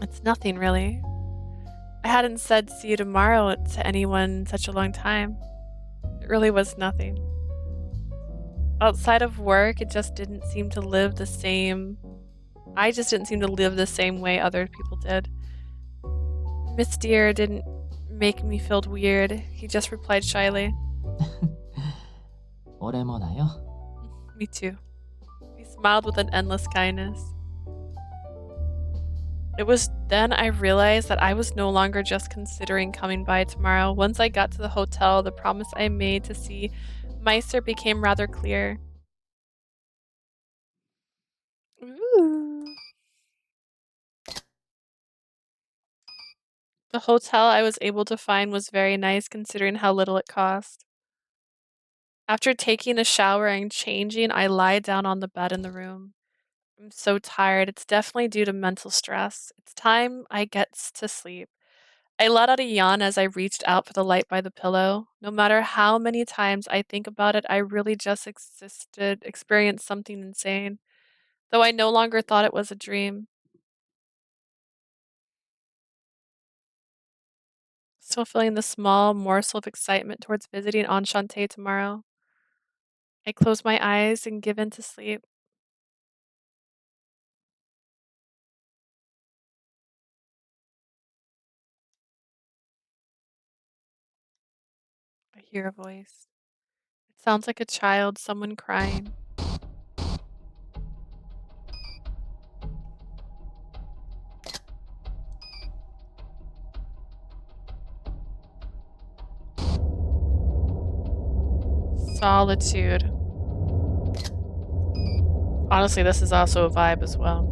It's nothing, really. I hadn't said see you tomorrow to anyone in such a long time. It really was nothing. Outside of work, it just didn't seem to live the same. I just didn't seem to live the same way other people did. Miss Deer didn't make me feel weird. He just replied shyly. 俺もだよ。Me too. He smiled with an endless kindness. It was then I realized that I was no longer just considering coming by tomorrow. Once I got to the hotel, the promise I made to see Meister became rather clear. Ooh. The hotel I was able to find was very nice considering how little it cost. After taking a shower and changing, I lied down on the bed in the room. I'm so tired. It's definitely due to mental stress. It's time I get to sleep. I let out a yawn as I reached out for the light by the pillow. No matter how many times I think about it, I really just experienced something insane, though I no longer thought it was a dream. Still feeling the small morsel of excitement towards visiting Enchante tomorrow. I close my eyes and give in to sleep. I hear a voice. It sounds like a child, someone crying. Solitude. Honestly, this is also a vibe as well.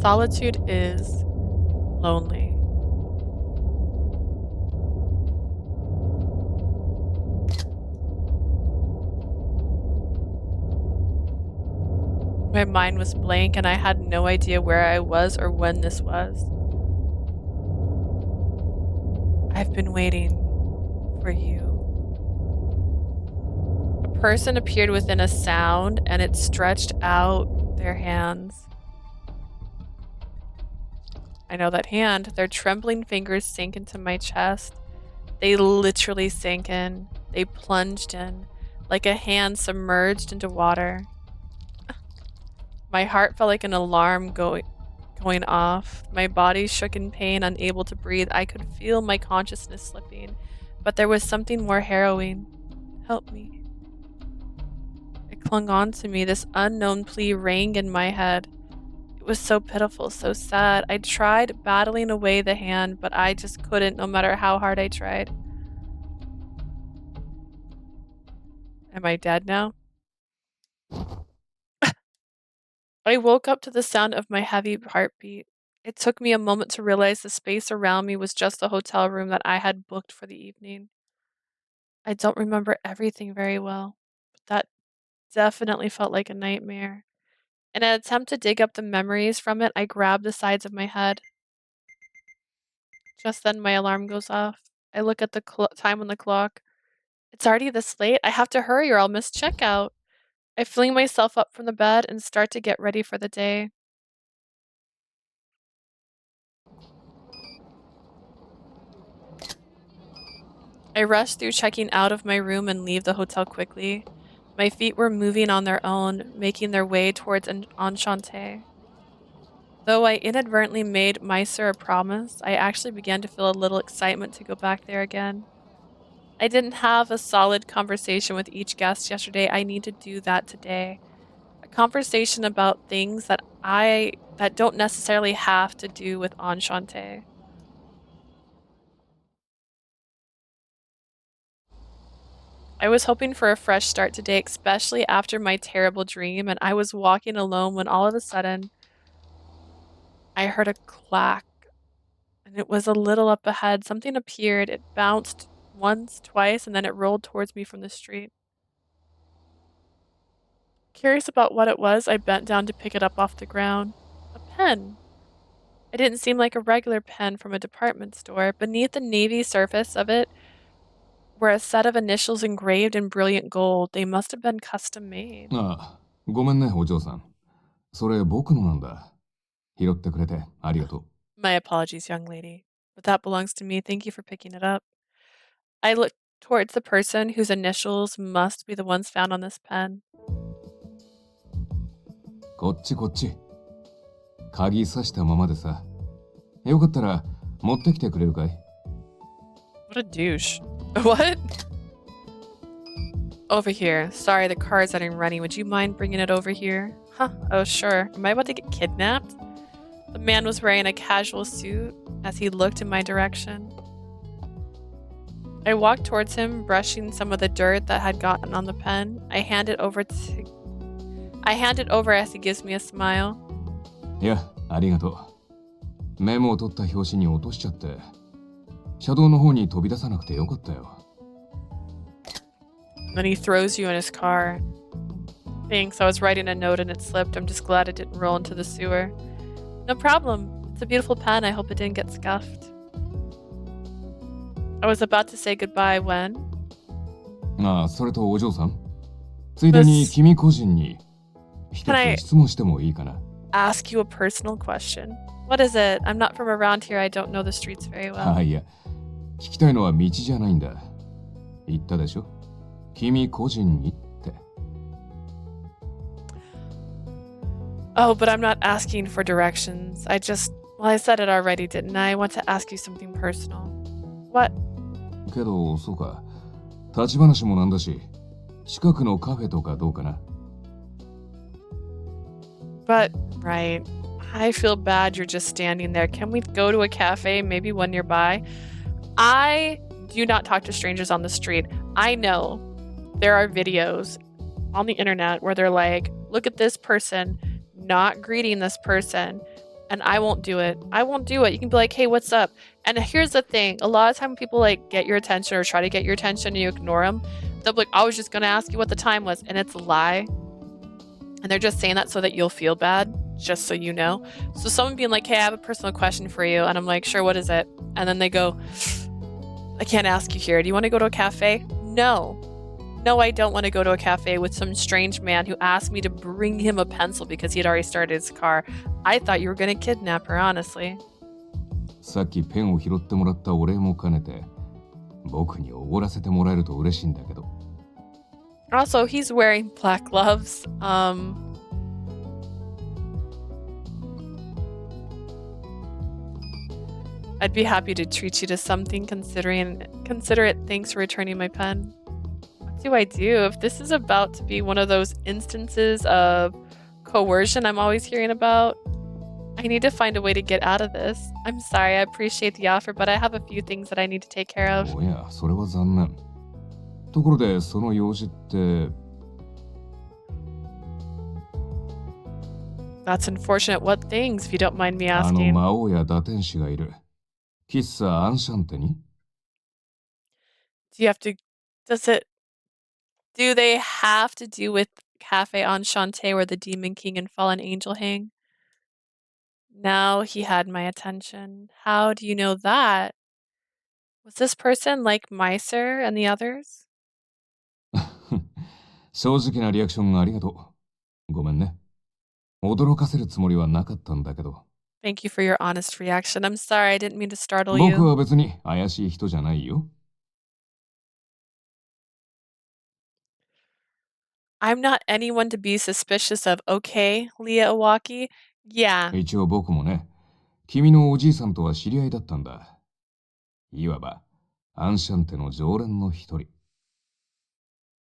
Solitude is lonely. My mind was blank and I had no idea where I was or when this was. I've been waiting for you. A person appeared within a sound and it stretched out their hands. I know that hand. Their trembling fingers sank into my chest. They literally sank in. They plunged in, like a hand submerged into water. My heart felt like an alarm going off. My body shook in pain, unable to breathe. I could feel my consciousness slipping, but there was something more harrowing. Help me. It clung on to me. This unknown plea rang in my head. It was so pitiful, so sad. I tried battling away the hand, but I just couldn't, no matter how hard I tried. Am I dead now? I woke up to the sound of my heavy heartbeat. It took me a moment to realize the space around me was just the hotel room that I had booked for the evening. I don't remember everything very well, but that definitely felt like a nightmare. In an attempt to dig up the memories from it, I grabbed the sides of my head. Just then, my alarm goes off. I look at the time on the clock. It's already this late. I have to hurry or I'll miss checkout. I fling myself up from the bed and start to get ready for the day. I rush through checking out of my room and leave the hotel quickly. My feet were moving on their own, making their way towards Enchante. Though I inadvertently made Meister a promise, I actually began to feel a little excitement to go back there again. I didn't have a solid conversation with each guest yesterday. I need to do that today. A conversation about things that don't necessarily have to do with Enchante. I was hoping for a fresh start today, especially after my terrible dream, and I was walking alone when all of a sudden I heard a clack, and it was a little up ahead. Something appeared. It bounced once, twice, and then it rolled towards me from the street. Curious about what it was, I bent down to pick it up off the ground. A pen. It didn't seem like a regular pen from a department store. Beneath the navy surface of it were a set of initials engraved in brilliant gold. They must have been custom made. ああ、ごめんね、お嬢さん。それ僕のなんだ。拾ってくれてありがとう。My apologies, young lady. But that belongs to me. Thank you for picking it up. I looked towards the person whose initials must be the ones found on this pen. こっちこっち。鍵刺したままでさ。よかったら持ってきてくれるかい？ What a douche. What? Over here. Sorry, the car is getting running. Would you mind bringing it over here? Huh. Oh, sure. Am I about to get kidnapped? The man was wearing a casual suit as he looked in my direction. I walked towards him, brushing some of the dirt that had gotten on the pen. I hand it over as he gives me a smile. いや、ありがとう。メモを取った拍子に落としちゃって。車道の方に飛び出さなくてよかったよ。Then he throws you in his car. Thanks, I was writing a note and it slipped. I'm just glad it didn't roll into the sewer. No problem. It's a beautiful pen. I hope it didn't get scuffed. I was about to say goodbye when... ああ、それとお嬢さん。ついでに君個人に一つ質問してもいいかな？ Ask you a personal question. What is it? I'm not from around here. I don't know the streets very well. ああ、いや、聞きたいのは道じゃないんだ。言ったでしょ？君個人にって。Oh, but I'm not asking for directions. I said it already, didn't I? I want to ask you something personal. What? けど、そうか。立ち話もなんだし、近くのカフェとかどうかな？ But, right. I feel bad you're just standing there. Can we go to a cafe, maybe one nearby? I do not talk to strangers on the street. I know there are videos on the internet where they're like, look at this person not greeting this person, and I won't do it. I won't do it. You can be like, hey, what's up? And here's the thing. A lot of time people like get your attention or try to get your attention and you ignore them. They'll be like, I was just going to ask you what the time was, and it's a lie. And they're just saying that so that you'll feel bad, just so you know. So someone being like, hey, I have a personal question for you. And I'm like, sure, what is it? And then they go, I can't ask you here. Do you want to go to a cafe? No. No, I don't want to go to a cafe with some strange man who asked me to bring him a pencil because he had already started his car. I thought you were going to kidnap her, honestly. さっきペンを拾ってもらったお礼も兼ねて、僕におごらせてもらえると嬉しいんだけど。Also, he's wearing black gloves. I'd be happy to treat you to something considerate. Thanks for returning my pen. What do I do if this is about to be one of those instances of coercion I'm always hearing about? I need to find a way to get out of this. I'm sorry, I appreciate the offer, but I have a few things that I need to take care of. おや、それは残念。ところで、その用事って。 That's unfortunate. What things, if you don't mind me あの asking? 魔王や打天使がいる。喫茶アンシャンテに Do they have to do with Cafe Enchante where the Demon King and Fallen Angel hang? Now he had my attention. How do you know that? Was this person like Meiser and the others? 正直なリアクションありがとう。ごめんね。驚かせるつもりはなかったんだけど。Thank you for your honest reaction. I'm sorry, I didn't mean to startle 僕 you. は別に怪しい人じゃないよ。I'm not anyone to be suspicious of, okay, Leah Iwaki? Yeah. 一応僕もね、君のおじいさんとは知り合いだったんだ。いわば、アンシャンテの常連の一人。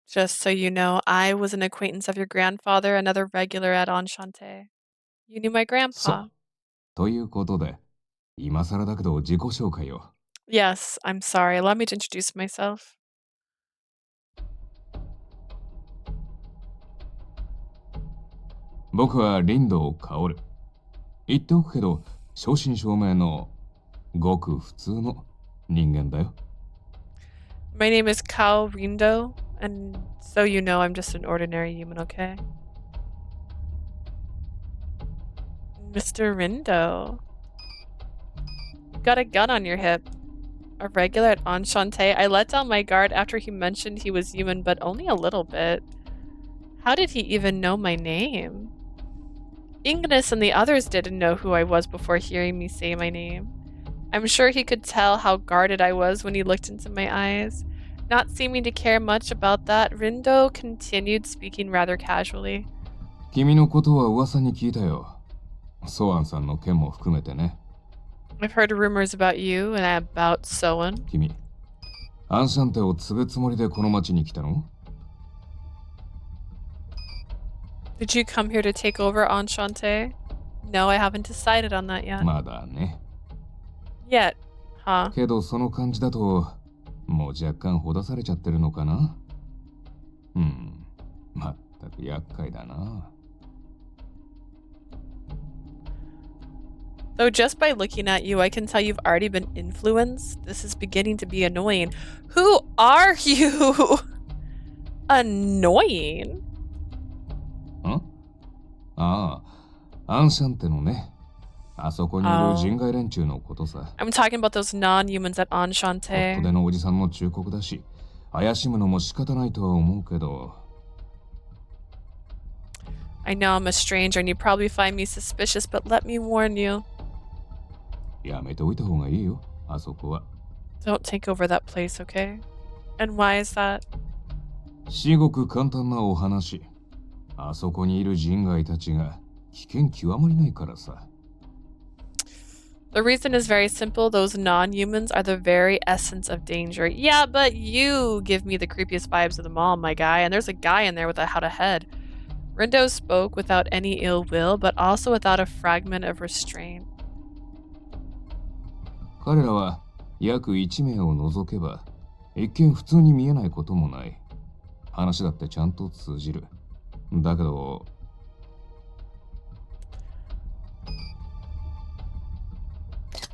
Just so you know, I was an acquaintance of your grandfather, another regular at Enchante. You knew my そ grandpa. う。ということで、今更だけど自己紹介を。Yes, I'm sorry. Allow me to introduce myself. 僕は林道薫。言っておくけど、正真正銘のごく普通の人間だよ。My name is Kao Rindo, and so you know I'm just an ordinary human, okay? Mr. Rindo. You got a gun on your hip. A regular at Enchante. I let down my guard after he mentioned he was human, but only a little bit. How did he even know my name? Ignis and the others didn't know who I was before hearing me say my name. I'm sure he could tell how guarded I was when he looked into my eyes. Not seeming to care much about that, Rindo continued speaking rather casually. 君のことは噂に聞いたよ。ソアンさんの件も含めてね。I've heard rumors about you and about Soan. 君、アンシャンテを継ぐつもりでこの町に来たの？ Did you come here to take over Enchante? No, I haven't decided on that yet. まだね。Yet, huh? けどその感じだと、もう若干ほだされちゃってるのかな？まったく厄介だな。Though just by looking at you, I can tell you've already been influenced. This is beginning to be annoying. Who are you? Annoying? ああ、アンシャンテのね。あそこにいる人外連中のことさ。I'm talking about those non-humans at ホッ Enchante. トでのおじさんの忠告だし、怪しむのも仕方ないとは思うけど。I know I'm a stranger and you probably find me suspicious, but let me warn you. やめておいた方がいいよ、あそこは。Don't take over that place, okay? And why is that? 至極簡単なお話。あそこにいる人外たちが危険極まりないからさ。The reason is very simple. Those non-humans are the very essence of danger. Yeah, but you give me the creepiest vibes of them all, my guy. And there's a guy in there without a head. Rindo spoke without any ill will, but also without a fragment of restraint. 彼らは約1名を除けば、一見普通に見えないこともない。話だってちゃんと通じる。だけど、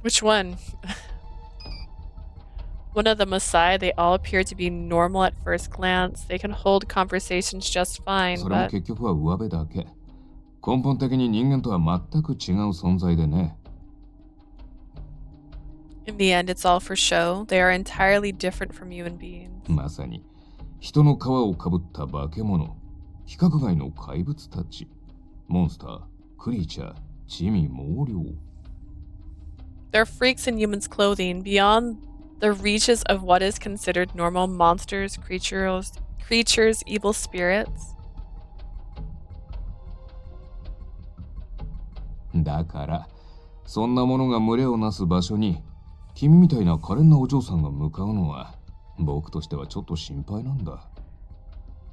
Which one? One of them aside, they all appear to be normal at first glance. They can hold conversations just fine, それも but 結局は上辺だけ。根本的に人間とは全く違う存在でね。in the end, it's all for show. They are entirely different from human beings. まさに、人の皮をかぶった化け物。規格外の怪物たち。モンスター、クリーチャー、地味猛量。They're freaks in humans' clothing, beyond the reaches of what is considered normal monsters, creatures, evil spirits. だから、そんなものが群れをなす場所に、君みたいな可憐なお嬢さんが向かうのは、僕としてはちょっと心配なんだ。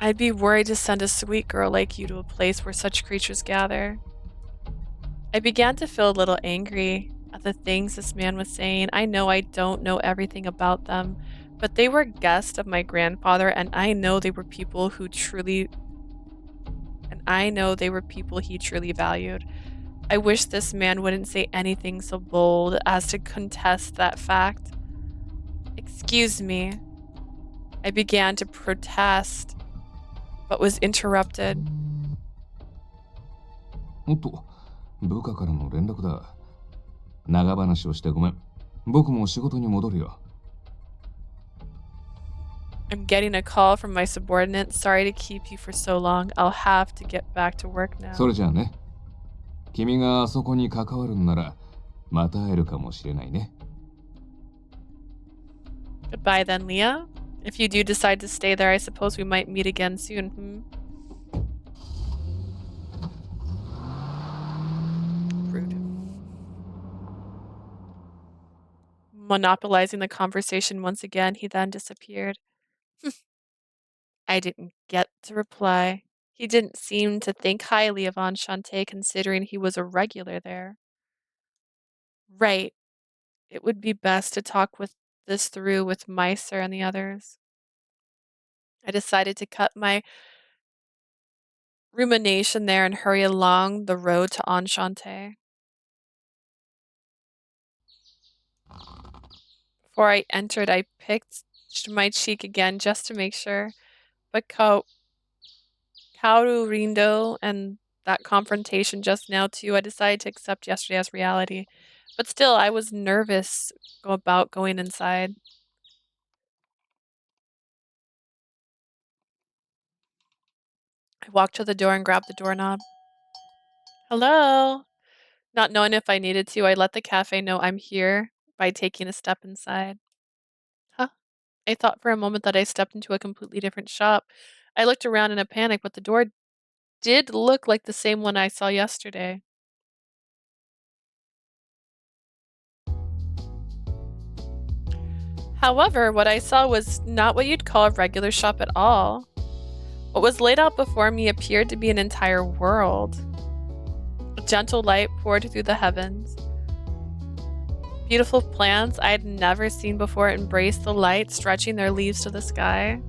I'd be worried to send a sweet girl like you to a place where such creatures gather. I began to feel a little angry at the things this man was saying. I know I don't know everything about them, but they were guests of my grandfather, and I know they were people he truly valued. I wish this man wouldn't say anything so bold as to contest that fact. Excuse me. I began to protest, but was interrupted. おっと、部下からの連絡だ。長話をしてごめん。僕も仕事に戻るよ。I'm getting a call from my subordinate. Sorry to keep you for so long. I'll have to get back to work now. それじゃあね。君があそこに関わるんなら、また会えるかもしれないね。Goodbye then, Leah. If you do decide to stay there, I suppose we might meet again soon, Rude. Monopolizing the conversation once again, he then disappeared. I didn't get to reply. He didn't seem to think highly of Enchante, considering he was a regular there. Right. It would be best to talk this through with Meiser and the others. I decided to cut my rumination there and hurry along the road to Enchante. Before I entered, I picked my cheek again just to make sure. But Kaoru Rindo and that confrontation just now too, I decided to accept yesterday as reality. But still, I was nervous about going inside. I walked to the door and grabbed the doorknob. Hello? Not knowing if I needed to, I let the cafe know I'm here by taking a step inside. Huh? I thought for a moment that I stepped into a completely different shop. I looked around in a panic, but the door did look like the same one I saw yesterday. However, what I saw was not what you'd call a regular shop at all. What was laid out before me appeared to be an entire world. A gentle light poured through the heavens. Beautiful plants I had never seen before embraced the light, stretching their leaves to the sky.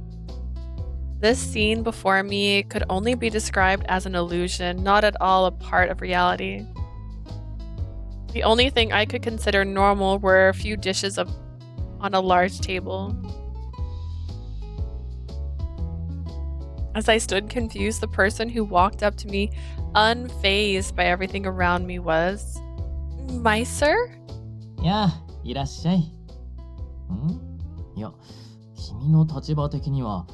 This scene before me could only be described as an illusion, not at all a part of reality. The only thing I could consider normal were a few dishes on a large table. As I stood confused, the person who walked up to me, unfazed by everything around me, was Meiser? やあ、いらっしゃい。いや、君の立場的には、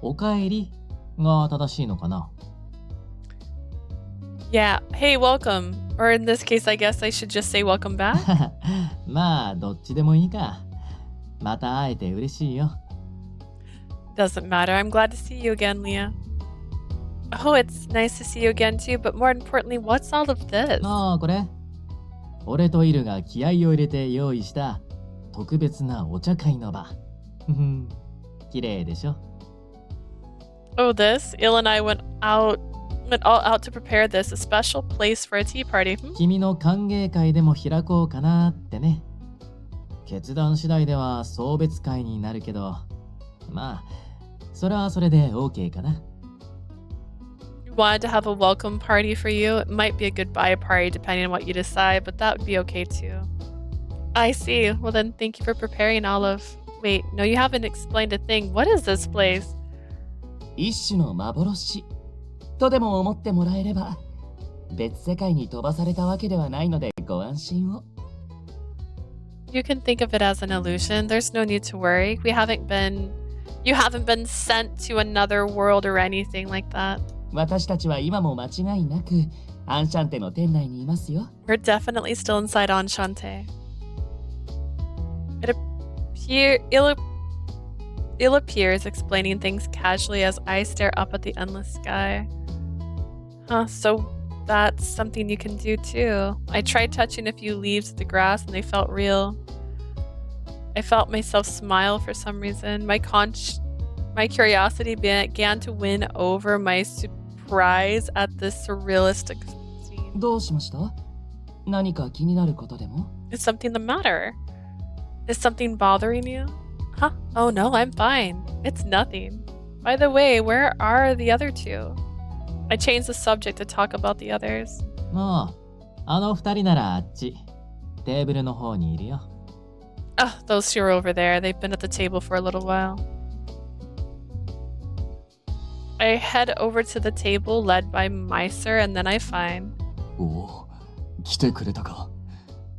おかえりが正しいのかな Yeah, hey, welcome. Or in this case, I guess I should just say welcome back. まあ、どっちでもいいか。また会えて嬉しいよ。Doesn't matter. I'm glad to see you again, Leah. Oh, it's nice to see you again too, but more importantly, what's all of this? ああ、これ俺とイルが気合を入れて用意した特別なお茶会の場。綺麗でしょ Oh, this? Il and I went all out to prepare this, a special place for a tea party. 君の歓迎会でも開こうかなってね。決断次第では送別会になるけど、まあ、それはそれで OK かな。Wanted to have a welcome party for you. It might be a goodbye party depending on what you decide, but that would be okay too. I see. Well then, thank you for preparing all of... Wait, no, you haven't explained a thing. What is this place? 一種の幻とでも思ってもらえれば、別世界に飛ばされたわけではないのでご安心を。You can think of it as an illusion. There's no need to worry. You haven't been sent to another world or anything like that. 私たちは今も間違いなくアンシャンテの店内にいますよ。We're definitely still inside Enchante. It appears, explaining things casually as I stare up at the endless sky. Huh, so that's something you can do too. I tried touching a few leaves of the grass and they felt real. I felt myself smile for some reason. My curiosity began to win over my surprise at this surrealistic scene. どうしました？何か気になることでも？ Is something the matter? Is something bothering you? Huh? Oh no, I'm fine. It's nothing. By the way, where are the other two? I changed the subject to talk about the others. もう、あの二人ならあっち、テーブルの方にいるよ。Oh, those two are over there. They've been at the table for a little while. I head over to the table led by Meiser and then I find... おお、来てくれたか。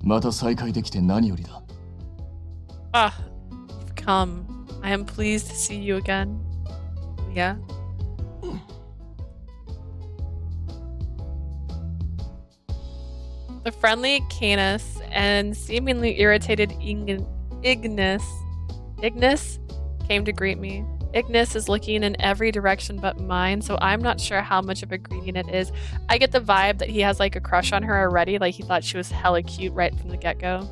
また再会できて何よりだ。Ah, you've come. I am pleased to see you again. Yeah? The friendly Canis and seemingly irritated Ignis came to greet me. Ignis is looking in every direction but mine, so I'm not sure how much of a greeting it is. I get the vibe that he has like a crush on her already, like he thought she was hella cute right from the get-go.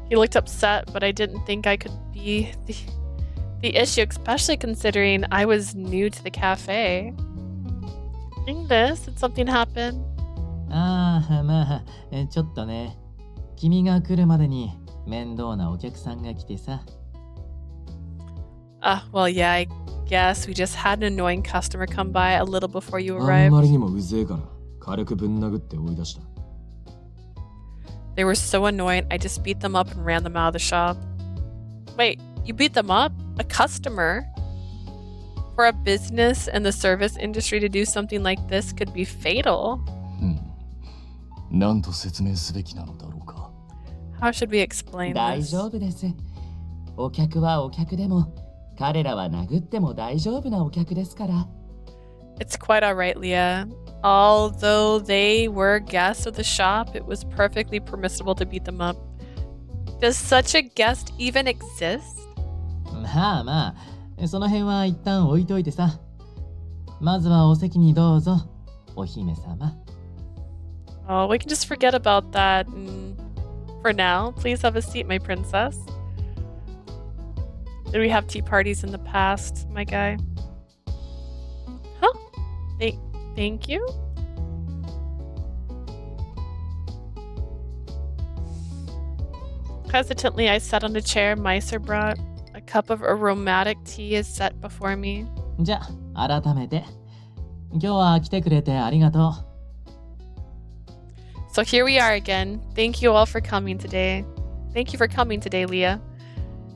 He looked upset, but I didn't think I could be the issue, especially considering I was new to the cafe. Ignis, did something happen? ああ、まあ、ちょっとね。君が来るまでに面倒なお客さんが来てさ。Well, yeah, guess we just had an annoying customer come by a little before you あんまり arrived. にもうぜえから軽くぶん殴って追い出した。 They were so annoying, I just beat them up and ran them out of the shop. Wait, you beat them up? A customer? For a business in the service industry to do something like this could be fatal. なんと説明すべきなのだろうか。 How should we explain 大 this? 丈夫です。お客はお客でも、彼らは殴っても大丈夫なお客ですから。 It's quite alright, Leah. Although they were guests of the shop, it was perfectly permissible to beat them up. Does such a guest even exist? まあまあ、その辺は一旦置いといてさ。まずはお席にどうぞ、お姫様。Oh, we can just forget about that. For now, please have a seat, my princess. Did we have tea parties in the past, my guy? Huh? Thank you? Hesitantly, I sat on a chair Meiser brought. A cup of aromatic tea is set before me. じゃあ、改めて。今日は来てくれてありがとう。So here we are again. Thank you all for coming today. Thank you for coming today, Leah.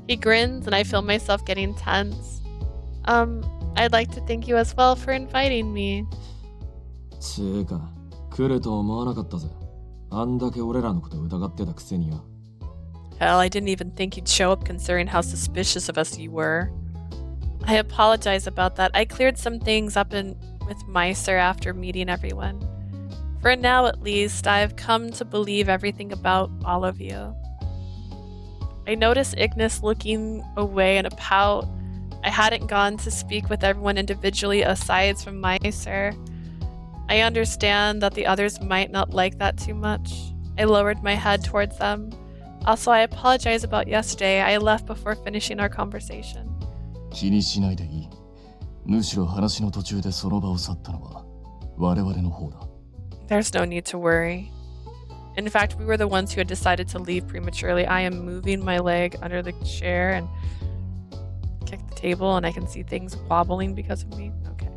He grins and I feel myself getting tense. I'd like to thank you as well for inviting me. つーか、来ると思わなかったぜ。あんだけ俺らのこと疑ってたくせによ。 Hell, I didn't even think you'd show up considering how suspicious of us you were. I apologize about that. I cleared some things up with Meiser after meeting everyone. For now, at least, I've come to believe everything about all of you. I noticed Ignis looking away in a pout. I hadn't gone to speak with everyone individually aside from Meiser. I understand that the others might not like that too much. I lowered my head towards them. Also, I apologize about yesterday. I left before finishing our conversation. 気にしないでいい。むしろ話の途中でその場を去ったのは我々の方だ。 There's no need to worry. In fact, we were the ones who had decided to leave prematurely. I am moving my leg under the chair and kick the table, and I can see things wobbling because of me. Okay.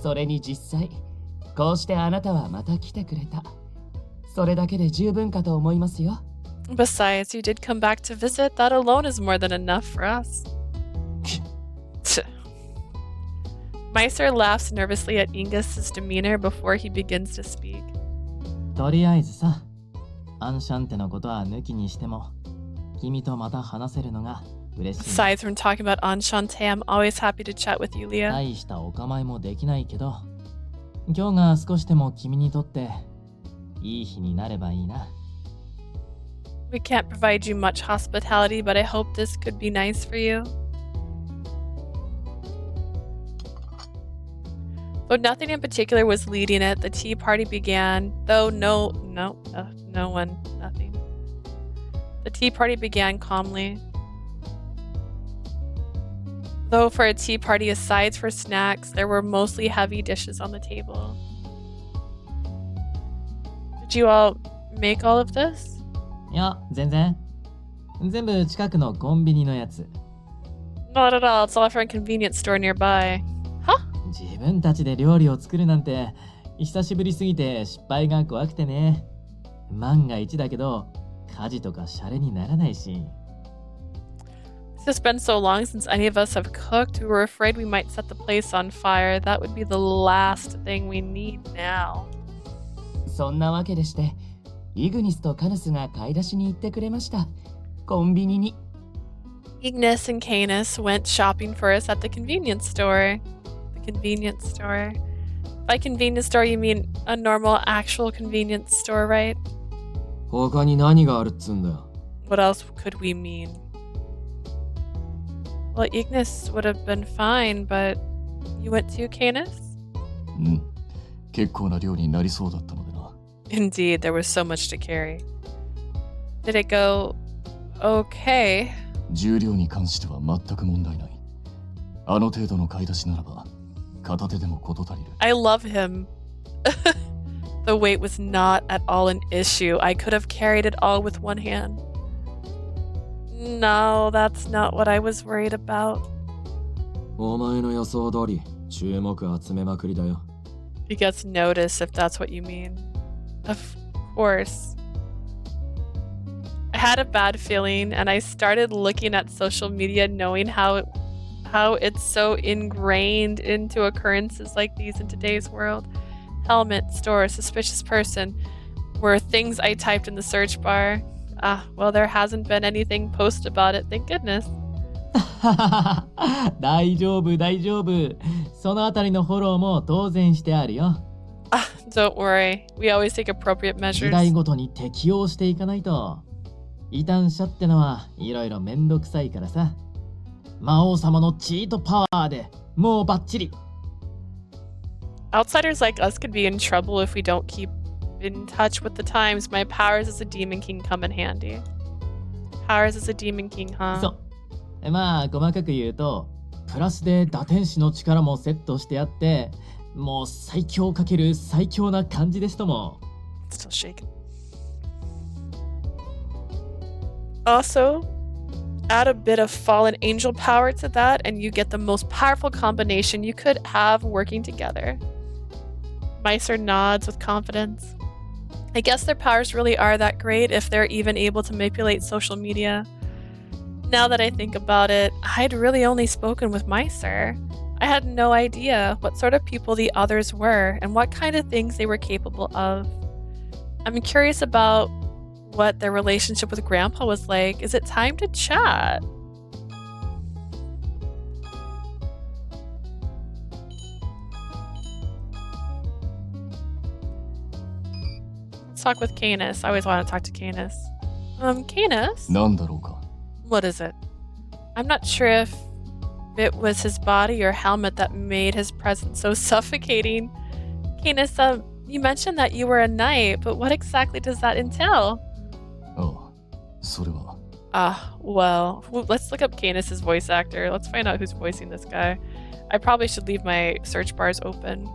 それに実際、こうしてあなたはまた来てくれた。それだけで十分かと思いますよ。 Besides, you did come back to visit. That alone is more than enough for us. Meiser laughs nervously at Ingus's demeanor before he begins to speak. とりあえずさ、アンシャンテのことは抜きにしても、君とまた話せるのが嬉しい。 Aside from talking about Enchante, I'm always happy to chat with you, Leah. 大したお構いもできないけど、今日が少しでも君にとっていい日になればいいな。 We can't provide you much hospitality, but I hope this could be nice for you. Though nothing in particular was leading it, the tea party began, nothing. The tea party began calmly. Though for a tea party, aside for snacks, there were mostly heavy dishes on the table. Did you all make all of this? いや、全然部近くのコンビニのやつ。 Not at all. It's all from a convenience store nearby. Huh? 自分たちで料理を作るなんて久しぶりすぎて失敗が怖くてね。万が一だけど火事とかシャレにならないし。 It's just been so long since any of us have cooked. We were afraid we might set the place on fire. That would be the last thing we need now. そんなわけでして、イグニスとカヌスが買い出しに行ってくれました。コンビニに。Ignis and Canis went shopping for us at the convenience store. The convenience store. By convenience store, you mean a normal, actual convenience store, right? 他に何があるっつんだよ。 What else could we mean? Well, Ignis would have been fine, but you went to Canis? うん。結構な量になりそうだったのでな。 Indeed, there was so much to carry. Did it go okay? 重量に関しては全く問題ない。あの程度の買い出しならば、片手でも事足りる。I love him. The weight was not at all an issue. I could have carried it all with one hand. No, that's not what I was worried about. お前の予想通り注目集めまくりだよ。 He gets noticed if that's what you mean. Of course. I had a bad feeling and I started looking at social media knowing how it's so ingrained into occurrences like these in today's world. Helmet, store, suspicious person were things I typed in the search bar. Well, there hasn't been anything posted about it, thank goodness. 大丈夫大丈夫。そのあたりのフォローも当然してあるよ。Don't worry. We always take appropriate 時 measures. 代ごとに適応していかないと。異端者ってのはいろいろめんどくさいからさ。魔王様のチートパワーでもうバッチリ。Outsiders like us could be in trouble if we don't keep in touch with the times. My powers as a demon king come in handy. Powers as a demon king, huh? そう。まあ細かく言うと、プラスで打天使の力もセットしてあって、もう最強かける最強な感じですとも。Still shaking. Also, add a bit of fallen angel power to that, and you get the most powerful combination you could have working together. Meiser nods with confidence. I guess their powers really are that great if they're even able to manipulate social media. Now that I think about it, I'd really only spoken with Meiser. I had no idea what sort of people the others were and what kind of things they were capable of. I'm curious about what their relationship with Grandpa was like. Is it time to chat? Let's talk with Canis. I always want to talk to Canis. Canis? なんだろうか。 What is it? I'm not sure if it was his body or helmet that made his presence so suffocating. Canis, you mentioned that you were a knight, but what exactly does that entail? ああ、それは。Well, let's look up Canis's voice actor. Let's find out who's voicing this guy. I probably should leave my search bars open.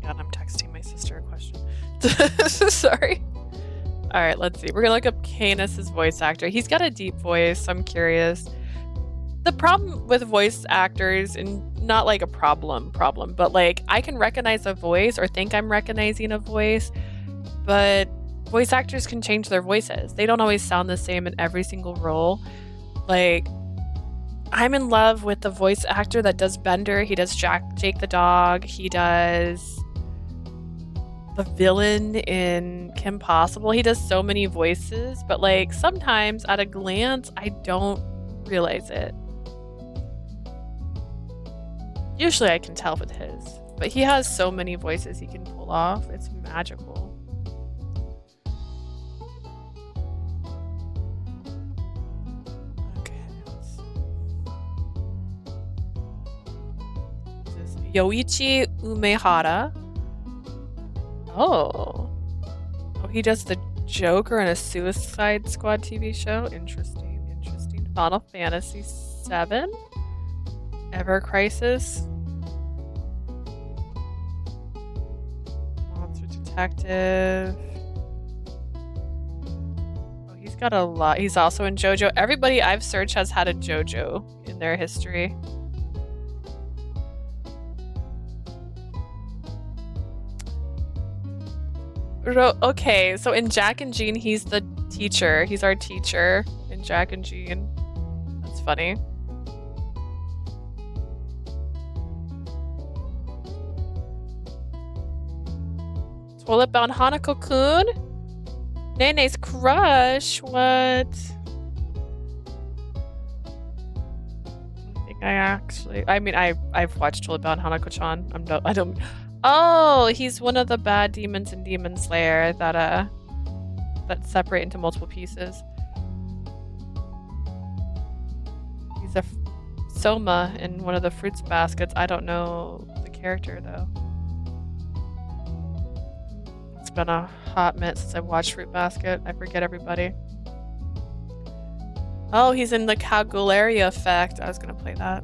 God, I'm texting my sister a question. Sorry. All right, let's see. We're gonna look up Canis's voice actor. He's got a deep voice. I'm curious. The problem with voice actors, and not like a problem, but like I can recognize a voice or think I'm recognizing a voice, but voice actors can change their voices. They don't always sound the same in every single role. Like, I'm in love with the voice actor that does Bender. He does Jake the dog. He does the villain in Kim Possible. He does so many voices, but like sometimes at a glance, I don't realize it. Usually I can tell with his, but he has so many voices he can pull off. It's magical. Okay, let's see. This is Yoichi Umehara. Oh, he does the Joker in a Suicide Squad TV show. Interesting. Final Fantasy VII, Ever Crisis, Monster Detective. Oh, he's got a lot. He's also in JoJo. Everybody I've searched has had a JoJo in their history. Okay, so in Jack and Jean, he's the teacher. He's our teacher in Jack and Jean. That's funny. Toilet Bound Hanako-kun? Nene's crush? What? I think I've watched all about Hanako-chan. I don't. Oh, he's one of the bad demons in Demon Slayer that separate into multiple pieces. He's a Soma in one of the fruits baskets. I don't know the character though. It's been a hot minute since I've watched Fruit Basket. I forget everybody. Oh, he's in the Calgularia effect. I was gonna play that.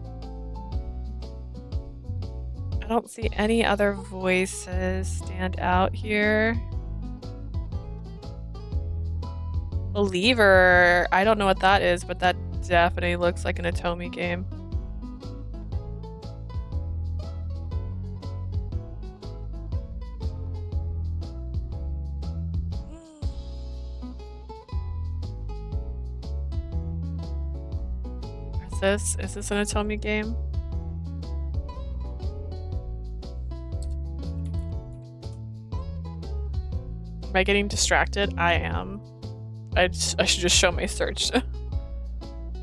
I don't see any other voices stand out here. Believer. I don't know what that is, but that definitely looks like an Atomi game. Is this an Atomi game? Am I getting distracted? I am. I should just show my search.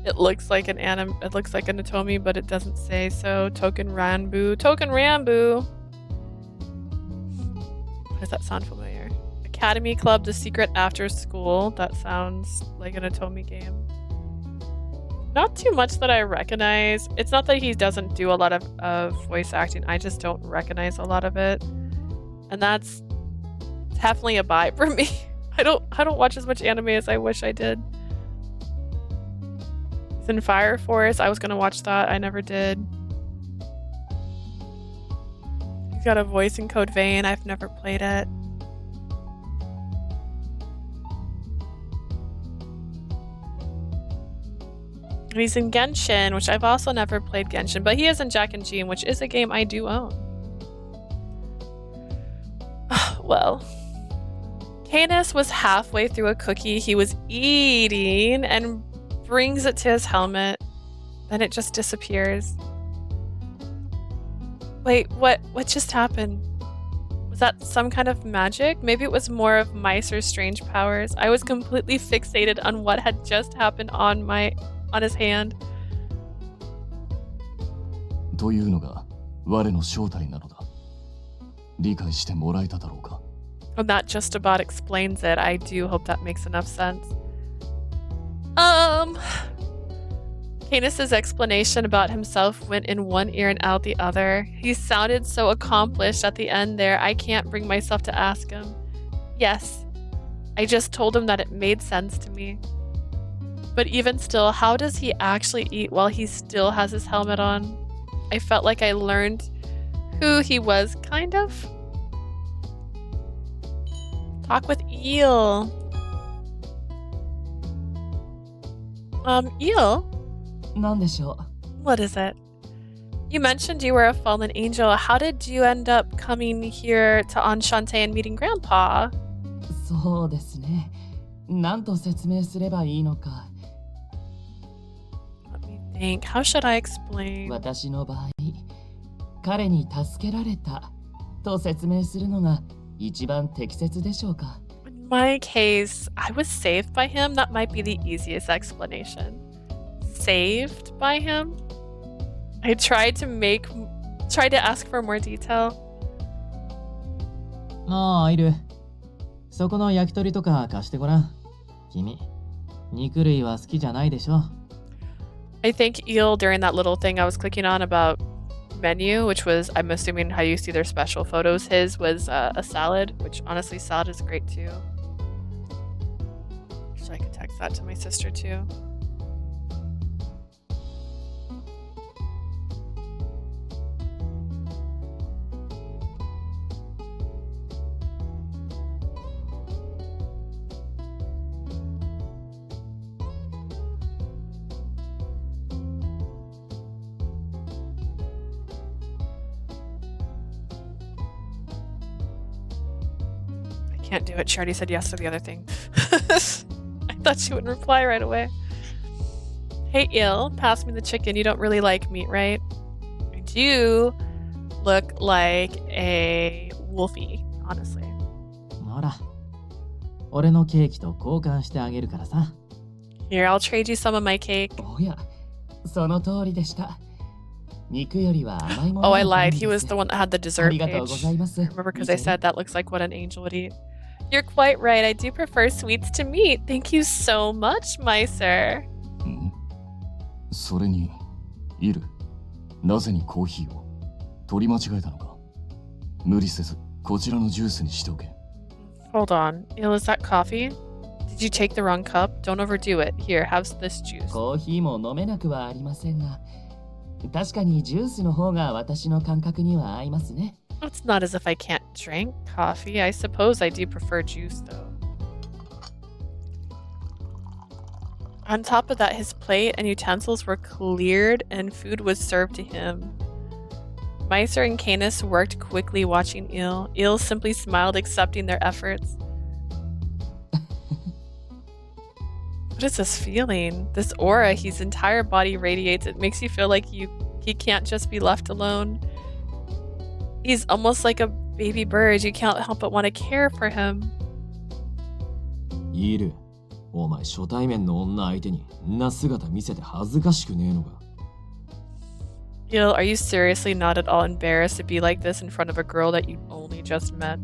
It looks like an Atomi, but it doesn't say so. Token Ranbu. Does that sound familiar? Academy Club, The Secret After School. That sounds like an Atomi game. Not too much that I recognize. It's not that he doesn't do a lot of voice acting. I just don't recognize a lot of it. And that's definitely a buy for me. I don't watch as much anime as I wish I did. He's in Fire Force. I was gonna watch that. I never did. He's got a voice in Code Vein. I've never played it. And he's in Genshin, which I've also never played Genshin, but he is in Jack and Jean, which is a game I do own. Well, Canis was halfway through a cookie he was eating and brings it to his helmet. Then it just disappears. Wait, what just happened? Was that some kind of magic? Maybe it was more of Meiser's strange powers. I was completely fixated on what had just happened on his hand. というのが我の正体なのだ。理解してもらえただろうか。 And that just about explains it. I do hope that makes enough sense. Canis's explanation about himself went in one ear and out the other. He sounded so accomplished at the end there, I can't bring myself to ask him. Yes, I just told him that it made sense to me. But even still, how does he actually eat while he still has his helmet on? I felt like I learned who he was, kind of. Talk with Eel. Eel? なんでしょ What is it? You mentioned you were a fallen angel. How did you end up coming here to Enchante and meeting Grandpa? う。そうですね。なんと説明すればいいのか。 Let me think. How should I explain? 私の場合、彼に助けられたと説明するのが一番適切でしょうか。 In my case, I was saved by him. That might be the easiest explanation. Saved by him? I tried to ask for more detail. ああ、いる。そこの焼き鳥とか貸してごらん。君、肉類は好きじゃないでしょ。 I think Eel, during that little thing I was clicking on about menu, which was, I'm assuming how you see their special photos, his was a salad, which honestly salad is great too. So I could text that to my sister too. Can't do it. She already said yes to the other thing. I thought she wouldn't reply right away. Hey, Eel, pass me the chicken. You don't really like meat, right? I do look like a wolfie, honestly. ほら、俺のケーキと交換してあげるからさ。Here, I'll trade you some of my cake. おや、その通りでした。肉よりは甘いもの Oh, が I 好 lied. み He で was す。 the one that had the あ dessert りがとうご page. ざいます。 Remember, because I said that looks like what an angel would eat. You're quite right. I do prefer sweets to meat. Thank you so much, Meiser. んそれに、イル、なぜにコーヒーを取り間違えたのか。無理せず、こちらのジュースにしておけ。Hold on. Il, is that coffee? Did you take the wrong cup? Don't overdo it. Here, have this juice. コーヒーも飲めなくはありませんが、確かにジュースの方が私の感覚には合いますね。It's not as if I can't drink coffee. I suppose I do prefer juice, though. On top of that, his plate and utensils were cleared and food was served to him. Meiser and Canis worked quickly watching Il. Il simply smiled, accepting their efforts. What is this feeling? This aura his entire body radiates. It makes you feel like he can't just be left alone. He's almost like a baby bird. You can't help but want to care for him. イル、お前初対面の女相手にんな姿見せて恥ずかしくねえのか。Il, are you seriously not at all embarrassed to be like this in front of a girl that you only just met?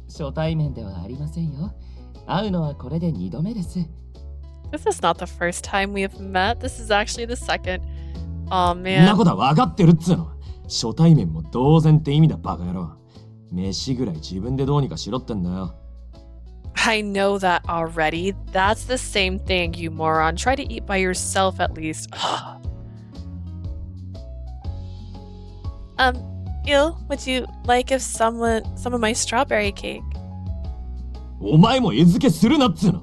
初対面ではありませんよ。会うのはこれで2度目です。This is not the first time we have met. This is actually the second. Oh んな man. ことは分かってるっつうの。初対面も同然って意味だバカ野郎。飯ぐらい自分でどうにかしろってんだよ。I know that already. That's the same thing, you moron. Try to eat by yourself at least. Il, would you like if some of my strawberry cake? お前も餌付けするなっつうの。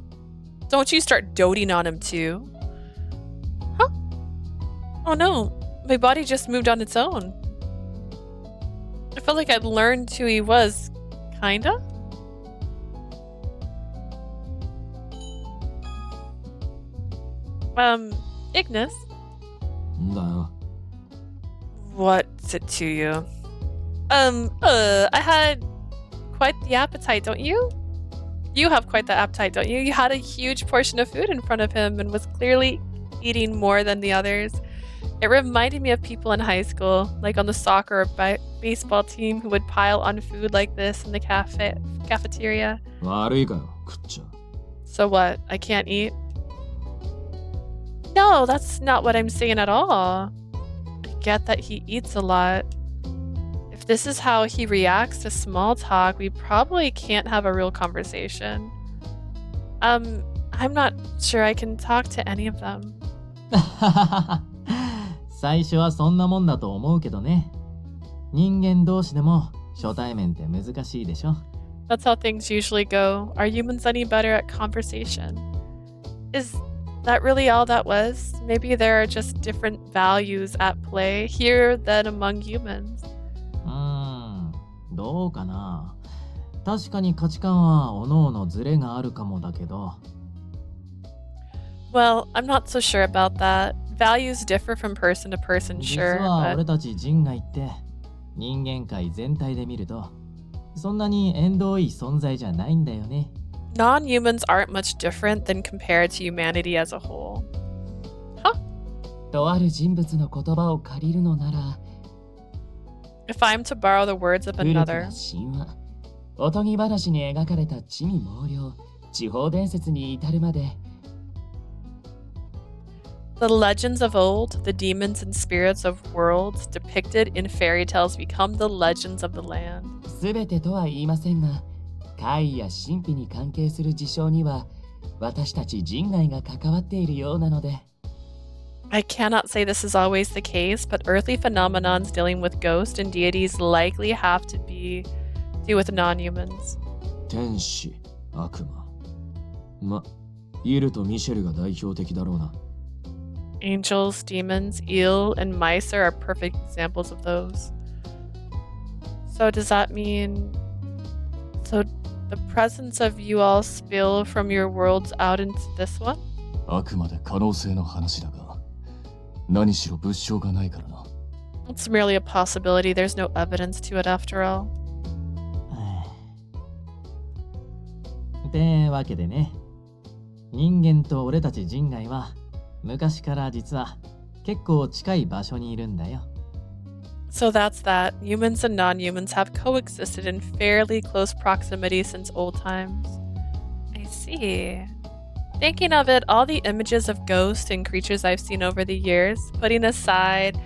Don't you start doting on him too. Huh? Oh no, my body just moved on its own. I felt like I'd learned who he was, kinda? Ignis? んだよ。What's it to you? I had quite the appetite, don't you? You have quite the appetite, don't you? You had a huge portion of food in front of him and was clearly eating more than the others. It reminded me of people in high school, like on the soccer or baseball team who would pile on food like this in the cafeteria. 悪いかよ、食っちゃ。So what? I can't eat? No, that's not what I'm saying at all. I get that he eats a lot. If this is how he reacts to small talk, we probably can't have a real conversation. I'm not sure I can talk to any of them. 最初はそんなもんだと思うけどね。人間同士でも初対面って難しいでしょ。That's how things usually go. Are humans any better at conversation? Is that really all that was? Maybe there are just different values at play here than among humans. どうかな。確かに価値観は各々ズレがあるかもだけど。Well, I'm not so sure about that. Values differ from person to person, 実 sure, は but 俺たち人外って人間界全体で見るとそんなに縁遠い存在じゃないんだよね。non-humans aren't much different than compared to humanity as a whole. とある人物の言葉を借りるのなら、 If I'm to borrow the words of 古く another, な神話、おとぎ話に描かれた地味猛量、地方伝説に至るまで、 the legends of old, the demons and spirits of worlds depicted in fairy tales become the legends of the land. すべてとは言いませんが、怪異や神秘に関係する事象には、私たち人外が関わっているようなので、 I cannot say this is always the case, but earthly phenomenons dealing with ghosts and deities likely have to do with non-humans. 天使、悪魔。イルとミシェルが代表的だろうな。Angels, demons, eel, and Meiser are perfect examples of those. So does that mean... So the presence of you all spill from your worlds out into this one? あくまで可能性の話だが、何しろ物証がないからな。It's merely a possibility. There's no evidence to it after all. ってわけでね、人間と俺たち人外は昔から実は結構近い場所にいるんだよ。So that's that. Humans and non-humans have coexisted in fairly close proximity since old times. I see. Thinking of it, all the images of ghosts and creatures I've seen over the years, putting aside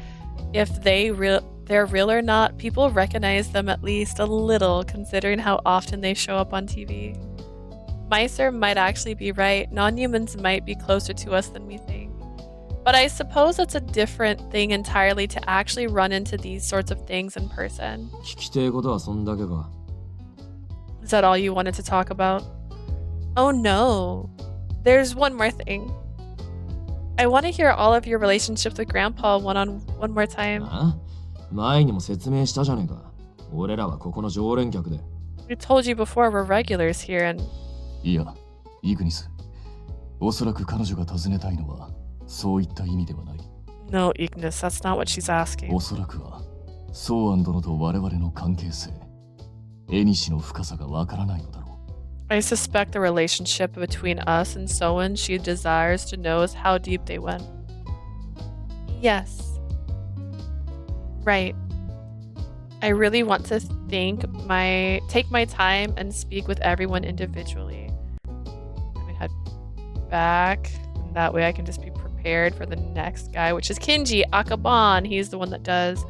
if they're real or not, people recognize them at least a little considering how often they show up on TV. Meiser might actually be right. Non-humans might be closer to us than we think. But I suppose it's a different thing entirely to actually run into these sorts of things in person. 聞きてえことはそんだけか。 Is that all you wanted to talk about? Oh no. There's one more thing. I want to hear all of your relationships with Grandpa one more time. あ？前にも説明したじゃねえか。俺らはここの常連客で。 We told you before we're regulars here and... いや、イグニス。おそらく彼女が尋ねたいのは、そういった意味ではない。No, Ignis, that's not what she's asking. おそらくは、ソーアン殿と我々の関係性、エニシの深さがわからないのだろう。I suspect the relationship between us and Soen she desires to know is how deep they went. Yes. Right. I really want to take my time and speak with everyone individually. Let me head back. And that way I can just be prepared for the next guy, which is Kinji Akaban. He's the one that does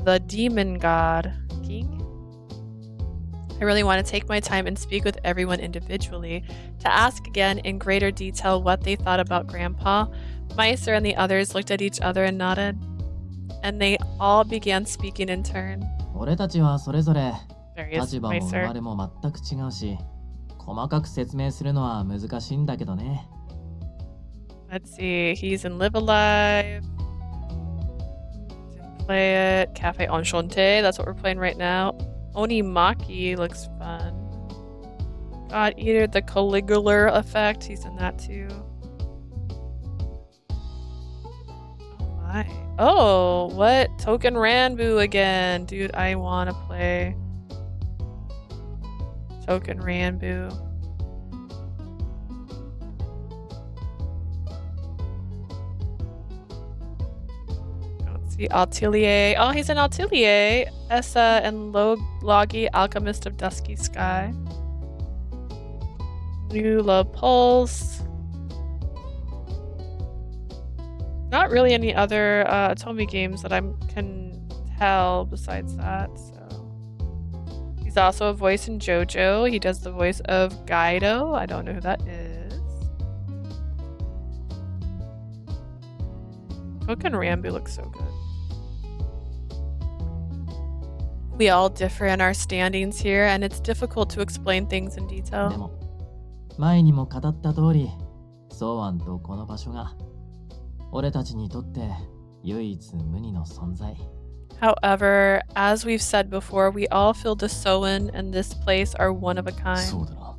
the demon god king. I really want to take my time and speak with everyone individually to ask again in greater detail what they thought about Grandpa. Meiser and the others looked at each other and nodded. And they all began speaking in turn. 俺たちはそれぞれ There he is, 立場も生ま Meiser. れも全く違うし、細かく説明するのは難しいんだけどね。Let's see. He's in Live Alive. Didn't play it. Cafe Enchante. That's what we're playing right now. Onimaki looks fun. God Eater, the Caligula effect. He's in that too. Oh my. Oh, what? Token Ranbu again. Dude, I want to play Token Ranbu. Let's see. Atelier. Oh, he's an Atelier. Essa and Logi, Alchemist of Dusky Sky. New Love Pulse. Not really any other Atomi games that I can tell besides that. So he's also a voice in JoJo. He does the voice of Gaido. I don't know who that is. Token Rambu looks so good. We all differ in our standings here, and it's difficult to explain things in で detail. も前にも語った通り、ソーアンとこの場所が俺たちにとって唯一無二の存在。However, as we've said before, we all feel the Soen and this place are one of a そ kind. うだな。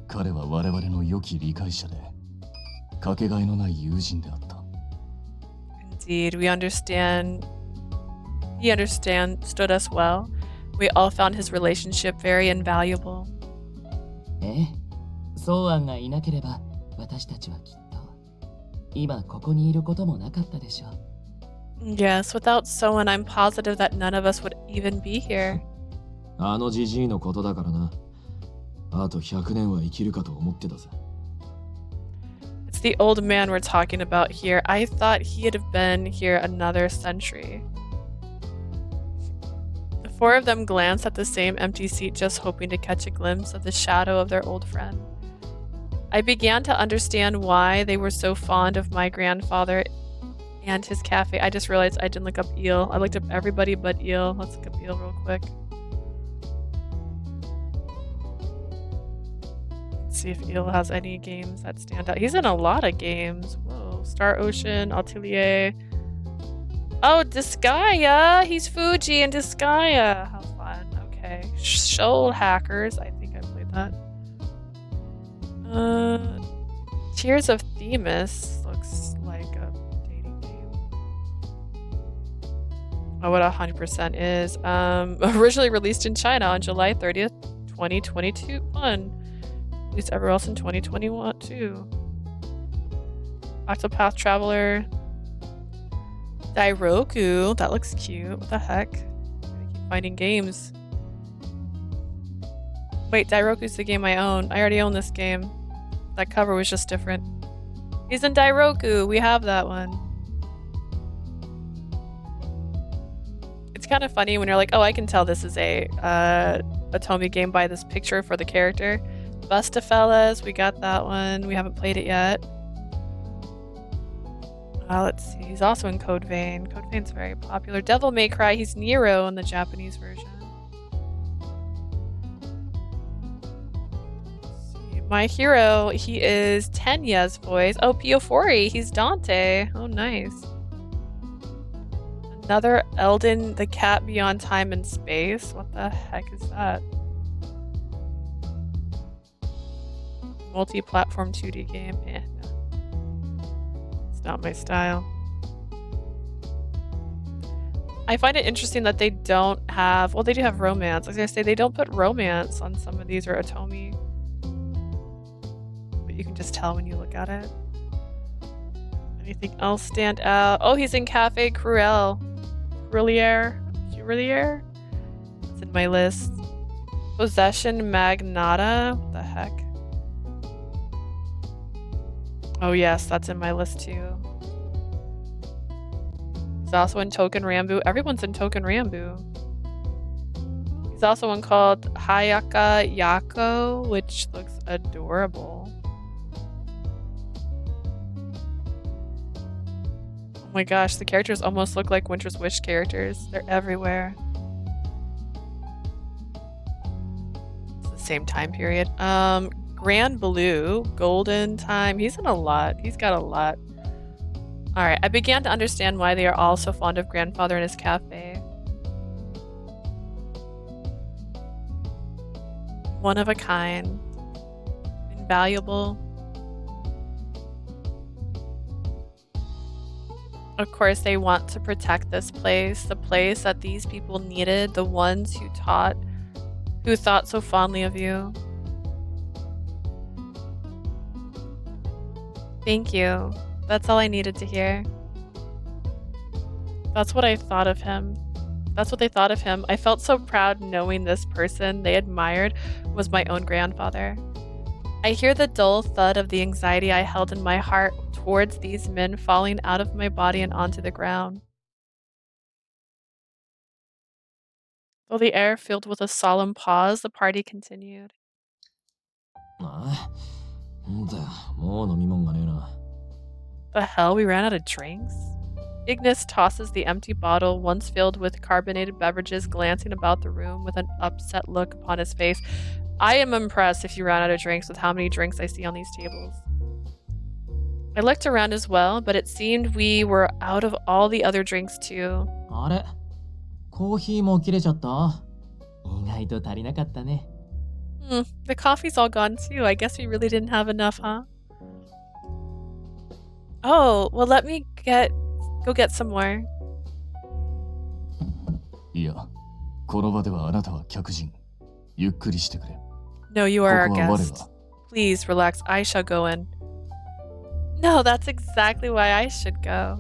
彼は我々の良き理解者で、かけがえのない友人であった。Indeed, we understand. He understood us well. We all found his relationship very invaluable. ええ、ソーアンがいなければ私たちはきっと今ここにいることもなかったでしょう。 Yes, without Soen, I'm positive that none of us would even be here. あのジジイのことだからな。あと100年は生きるかと思ってたぜ。 It's the old man we're talking about here. I thought he'd have been here another century. The four of them glanced at the same empty seat, just hoping to catch a glimpse of the shadow of their old friend. I began to understand why they were so fond of my grandfather and his cafe. I just realized I didn't look up Eel. I looked up everybody but Eel. Let's look up Eel real quick. Let's see if Eel has any games that stand out. He's in a lot of games. Whoa. Star Ocean, Atelier. Oh, Disgaea! He's Fuji in Disgaea! How fun. Okay. Shoal Hackers. I think I played that. Tears of Themis looks like a dating game. Oh, what 100% is. Originally released in China on July 30th, 2022. Released everywhere else in 2021 too. Octopath Traveler. Dairoku. That looks cute. What the heck? I keep finding games. Wait, Dairoku's the game I own. I already own this game. That cover was just different. He's in Dairoku. We have that one. It's kind of funny when you're like, oh, I can tell this is a Tomy game by this picture for the character. Bustafellas, we got that one. We haven't played it yet. Let's see. He's also in Code Vein. Code Vein's very popular. Devil May Cry. He's Nero in the Japanese version. My hero, he is Tenya's voice. Oh, Piofori, he's Dante. Oh, nice. Another Elden, the cat beyond time and space. What the heck is that? Multi-platform 2D game. No. It's not my style. I find it interesting that they don't have... Well, they do have romance. I was going to say, they don't put romance on some of these or Atomi. You can just tell when you look at it. Anything else stand out? Oh, he's in Cafe Cruel. Cruelier? It's in my list. Possession Magnata? What the heck? Oh yes, that's in my list too. He's also in Token Rambu. Everyone's in Token Rambu. He's also one called Hayaka Yako, which looks adorable. Oh my gosh, the characters almost look like Winter's Wish characters. They're everywhere. It's the same time period. Grand Blue, Golden Time. He's in a lot. He's got a lot. Alright, I began to understand why they are all so fond of Grandfather and his cafe. One of a kind. Invaluable. Of course, they want to protect this place, the place that these people needed, the ones who thought so fondly of you. Thank you. That's all I needed to hear. That's what I thought of him. That's what they thought of him. I felt so proud knowing this person they admired was my own grandfather. I hear the dull thud of the anxiety I held in my heart towards these men falling out of my body and onto the ground. Though the air filled with a solemn pause, the party continued. The hell, we ran out of drinks? Ignis tosses the empty bottle, once filled with carbonated beverages, glancing about the room with an upset look upon his face. I am impressed if you ran out of drinks with how many drinks I see on these tables. I looked around as well, but it seemed we were out of all the other drinks too. あれコーヒーも切れちゃった？意外と足りなかったね。The coffee's all gone too. I guess we really didn't have enough, huh? Oh, well let me go get some more. いや、この場ではあなたは客人。ゆっくりしてくれ。No, you are our ここは我 guest. が。Please relax. I shall go in. No, that's exactly why I should go.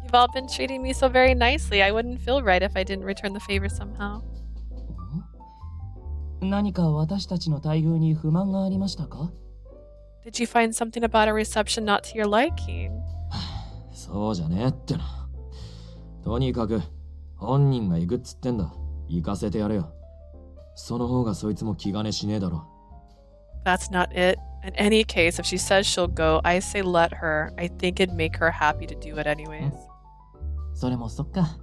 You've all been treating me so very nicely. I wouldn't feel right if I didn't return the favor somehow. 何か私たちの待遇に不満がありましたか？ Did you find something about our reception not to your liking? そうじゃねえってな。とにかく本人が行くっつってんだ。行かせてやれよ。その方がそいつも気兼ねしねえだろ。That's not it. In any case, if she says she'll go, I say let her. I think it'd make her happy to do it anyways. それもそっか。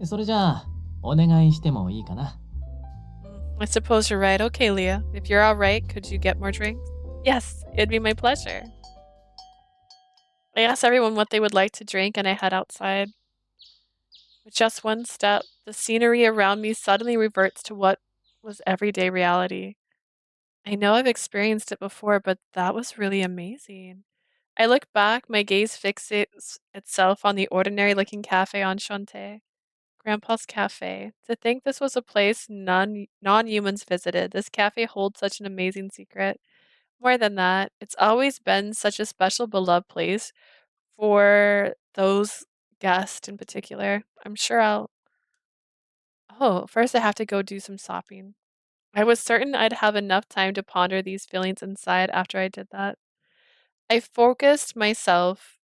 それじゃあお願いしてもいいかな。I suppose you're right. Okay, Leah. If you're alright, could you get more drinks? Yes, it'd be my pleasure. I ask everyone what they would like to drink and I head outside. With just one step, the scenery around me suddenly reverts to what was everyday reality. I know I've experienced it before, but that was really amazing. I look back, my gaze fixates itself on the ordinary-looking cafe Enchante. Grandpa's Cafe. To think this was a place non-humans visited. This cafe holds such an amazing secret. More than that, it's always been such a special, beloved place for those guests in particular. I'm sure I'll. Oh, first I have to go do some shopping. I was certain I'd have enough time to ponder these feelings inside after I did that. I focused myself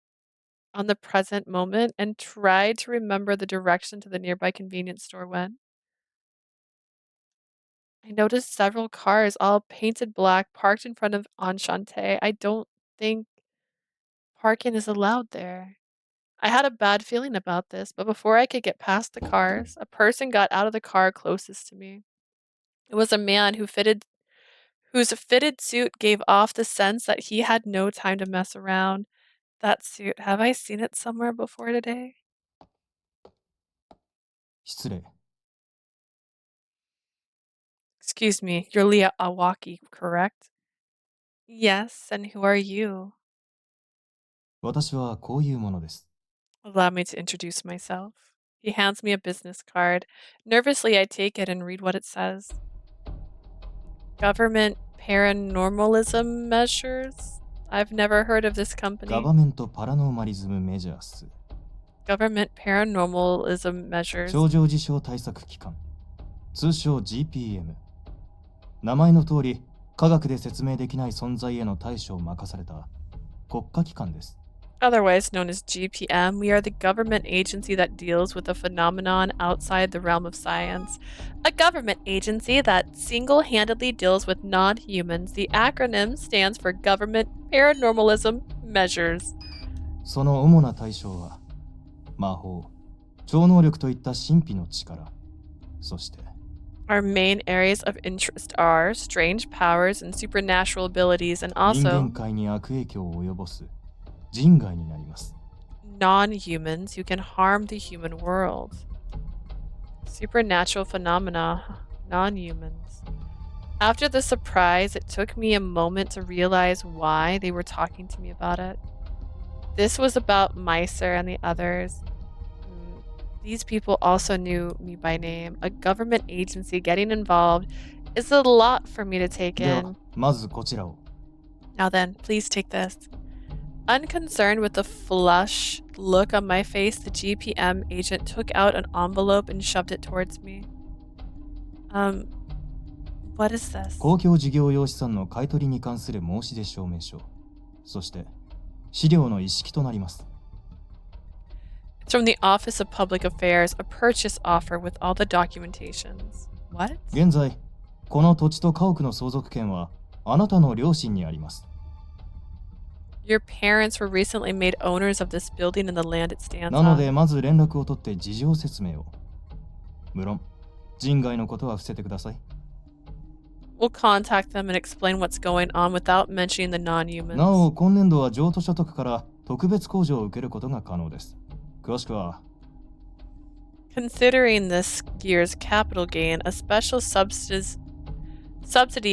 on the present moment and tried to remember the direction to the nearby convenience store when I noticed several cars, all painted black, parked in front of Enchante. I don't think parking is allowed there. I had a bad feeling about this, but before I could get past the cars, a person got out of the car closest to me. It was a man whose fitted suit gave off the sense that he had no time to mess around. That suit, have I seen it somewhere before today? 失礼。 Excuse me, you're Leah Awaki, correct? Yes, and who are you? 私はこういうものです。 Allow me to introduce myself. He hands me a business card. Nervously, I take it and read what it says. Government paranormalism measures? I've never heard of this company. ガバメントパラノーマリズムメジャース。 Government paranormalism measures. 超常事象対策機関。通称 GPM。名前の通り、科学で説明できない存在への対処を任された国家機関です。 Otherwise known as GPM, we are the government agency that deals with a phenomenon outside the realm of science. A government agency that single-handedly deals with non-humans. The acronym stands for Government Paranormalism Measures. その主な対象は、魔法、超能力といった神秘の力、そして、 Our main areas of interest are strange powers and supernatural abilities, and 人 also 間界に悪影響を及ぼす人外になります。 non-humans who can harm the human world. Supernatural phenomena, non-humans. After the surprise, it took me a moment to realize why they were talking to me about it. This was about Meiser and the others. These people also knew me by name. A government agency getting involved is a lot for me to take では in. まずこちらを。 Now then, please take this. Unconcerned with the flush look on my face, the GPM agent took out an envelope and shoved it towards me. What is this? 公共事業用資産の買取に関する申し出証明書。そして、資料の一式となります。 It's from the Office of Public Affairs, a purchase offer with all the documentations. What? 現在、この土地と家屋の相続権はあなたの両親にあります。 Your parents were recently made owners of this building and the land it stands なので、 on. まず連絡を取って事情説明を。無論、人外のことは伏せてください。 We'll contact them and explain what's going on without mentioning the な non-humans. お、今年度は譲渡所得から特別控除を受けることが可能です。詳しくは、 Considering this year's capital gain, a special subsidy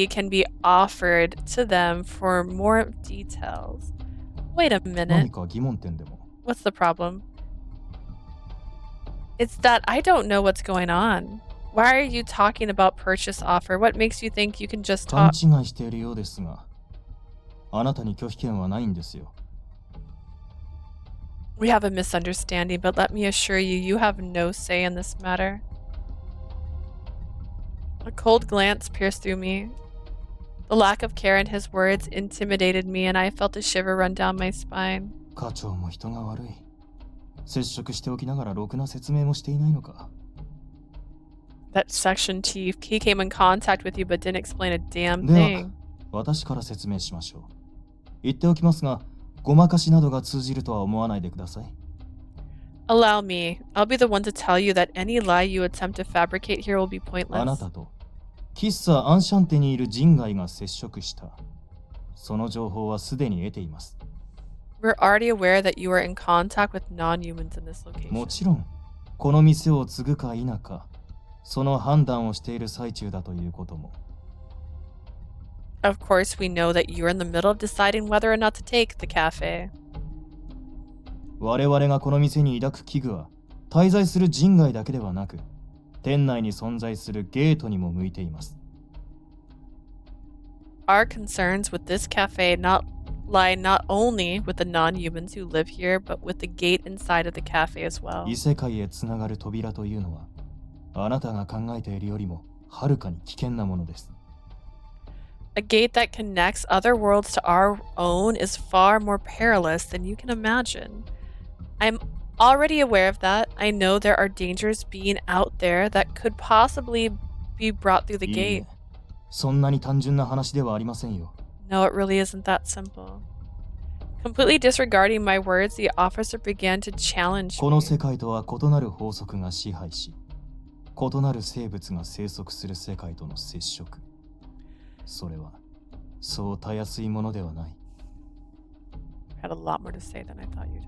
can be offered to them for more details. Wait a 何 minute. か疑問点でも。 What's the problem? It's that I don't know what's going on. Why are you talking about purchase offer? What makes you think you can just 勘 talk? 違いしているようですが、あなたに拒否権はないんですよ。 We have a misunderstanding, but let me assure you, you have no say in this matter. A cold glance pierced through me. The lack of care in his words intimidated me, and I felt a shiver run down my spine. 課長も人が悪い。接触しておきながらろくな説明もしていないのか。 That section chief, he came in contact with you but didn't explain a damn では、 thing. 私から説明しましょう。言っておきますが、ごまかしなどが通じるとは思わないでください。 Allow me. I'll be the one to tell you that any lie you attempt to fabricate here will be あな pointless. たと喫茶アンシャンテにいる人外が接触した。その情報はすでに得ています。 We're already aware that you are in contact with non-humans in this も location. ちろん、この店を継ぐか否か、その判断をしている最中だということも。 Of course, we know that you're in the middle of deciding whether or not to take the cafe. 我々がこの店に抱く危惧は、滞在する人外だけではなく、店内に存在するゲートにも向いています。Our concerns with this cafe lie not only with the non-humans who live here, but with the gate inside of the cafe as well. 異世界へつながる扉というのは、あなたが考えているよりもはるかに危険なものです。A gate that connects other worlds to our own is far more perilous than you can imagine. I'm already aware of that. I know there are dangers being out there that could possibly be brought through the いい gate. え、そんなに単純な話ではありませんよ。No, it really isn't that simple. Completely disregarding my words, the officer began to challenge この me. 世界とは異なる法則が支配し、異なる生物が生息する世界との接触。それは、そうたやすいものではない。I had a lot more to say than I thought you did.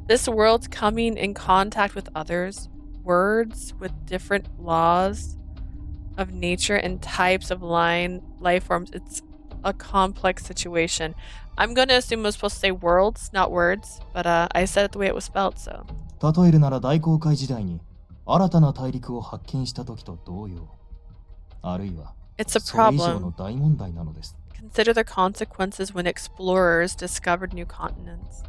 This world's coming in contact with others, words with different laws of nature and types of life forms. It's a complex situation. I'm going to assume I was supposed to say worlds, not words, but I said it the way it was spelled, so. 例えるなら大航海時代に新たな大陸を発見した時と同様。あるいは、 It's a それ以上の problem. 大問題なのです。Consider the consequences when explorers discovered new continents.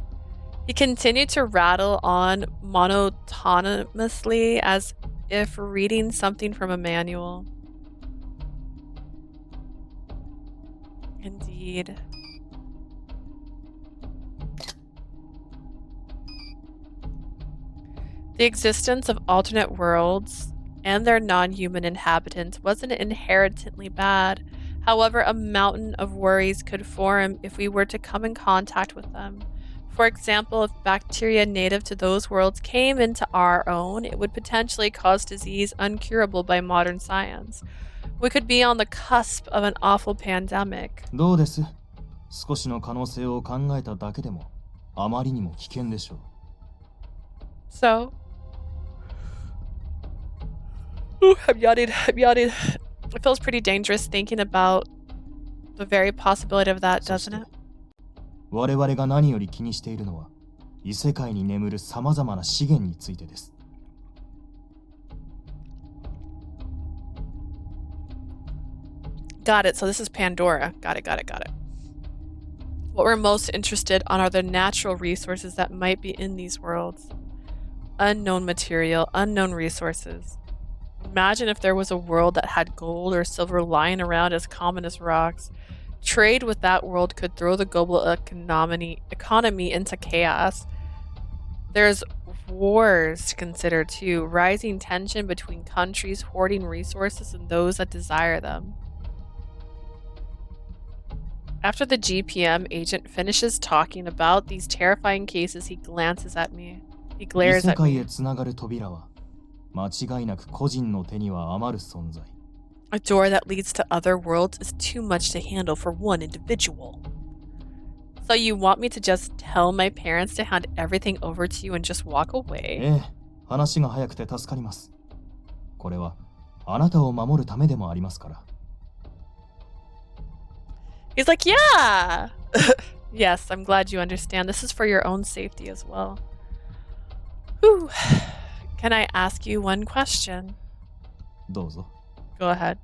He continued to rattle on monotonously as if reading something from a manual. Indeed. The existence of alternate worlds and their non-human inhabitants wasn't inherently bad. However, a mountain of worries could form if we were to come in contact with them. For example, if bacteria native to those worlds came into our own, it would potentially cause disease uncurable by modern science. We could be on the cusp of an awful pandemic. どうです?少しの可能性を考えただけでも、あまりにも危険でしょう。So, ooh, I'm yawning. It feels pretty dangerous thinking about the very possibility of that, そして doesn't it? 我々が何より気にしているのは、異世界に眠るさまざまな資源についてです。Got it. So this is Pandora. Got it. What we're most interested on are the natural resources that might be in these worlds. Unknown material, unknown resources. Imagine if there was a world that had gold or silver lying around as common as rocks. Trade with that world could throw the global economy into chaos. There's wars to consider too, rising tension between countries hoarding resources and those that desire them. After the GPM agent finishes talking about these terrifying cases, he glances at me. He 異 glares 世 at 界 me. へつながる扉は、間違いなく個人の手には余る存在。A door that leads to other worlds is too much to handle for one individual. So you want me to just tell my parents to hand everything over to you and just walk away? ええ、話が早くて助かります。これは、あなたを守るためでもありますから。He's like, yeah! Yes, I'm glad you understand. This is for your own safety as well. Whew. Can I ask you one question? どうぞ。Go ahead.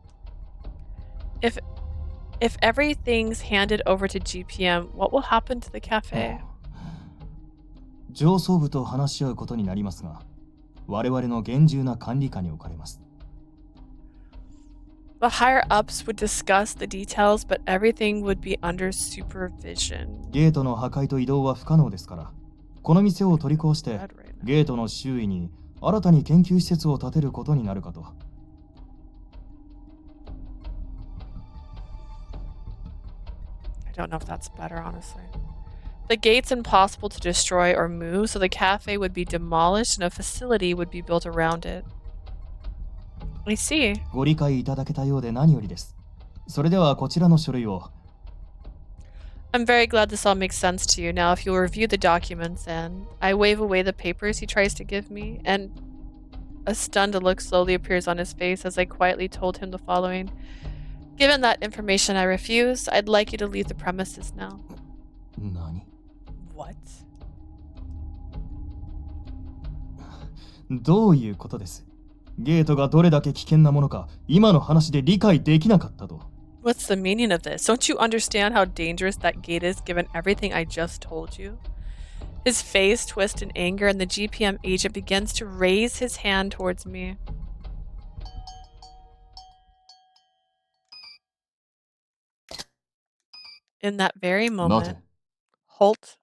If everything's handed over to GPM, what will happen to the cafe? 上層部と話し合うことになりますが、我々の厳重な管理下に置かれます。The higher ups would discuss the details, but everything would be under supervision. ゲートの破壊と移動は不可能ですから、この店を取り壊して、ゲートの周囲に新たに研究施設を建てることになるかと。I don't know if that's better, honestly. The gate's impossible to destroy or move, so the cafe would be demolished and a facility would be built around it. I see. ご理解いただけたようで何よりです。それではこちらの書類を。I'm very glad this all makes sense to you. Now, if you'll review the documents, and I wave away the papers he tries to give me, and a stunned look slowly appears on his face as I quietly told him the following. Given that information I refuse, I'd like you to leave the premises now. 何? What? どういうことです？ゲートがどれだけ危険なものか今の話で理解できなかったと。What's the meaning of this? Don't you understand how dangerous that gate is given everything I just told you? His face twists in anger and the GPM agent begins to raise his hand towards me. In that very 待 moment, て。 Holt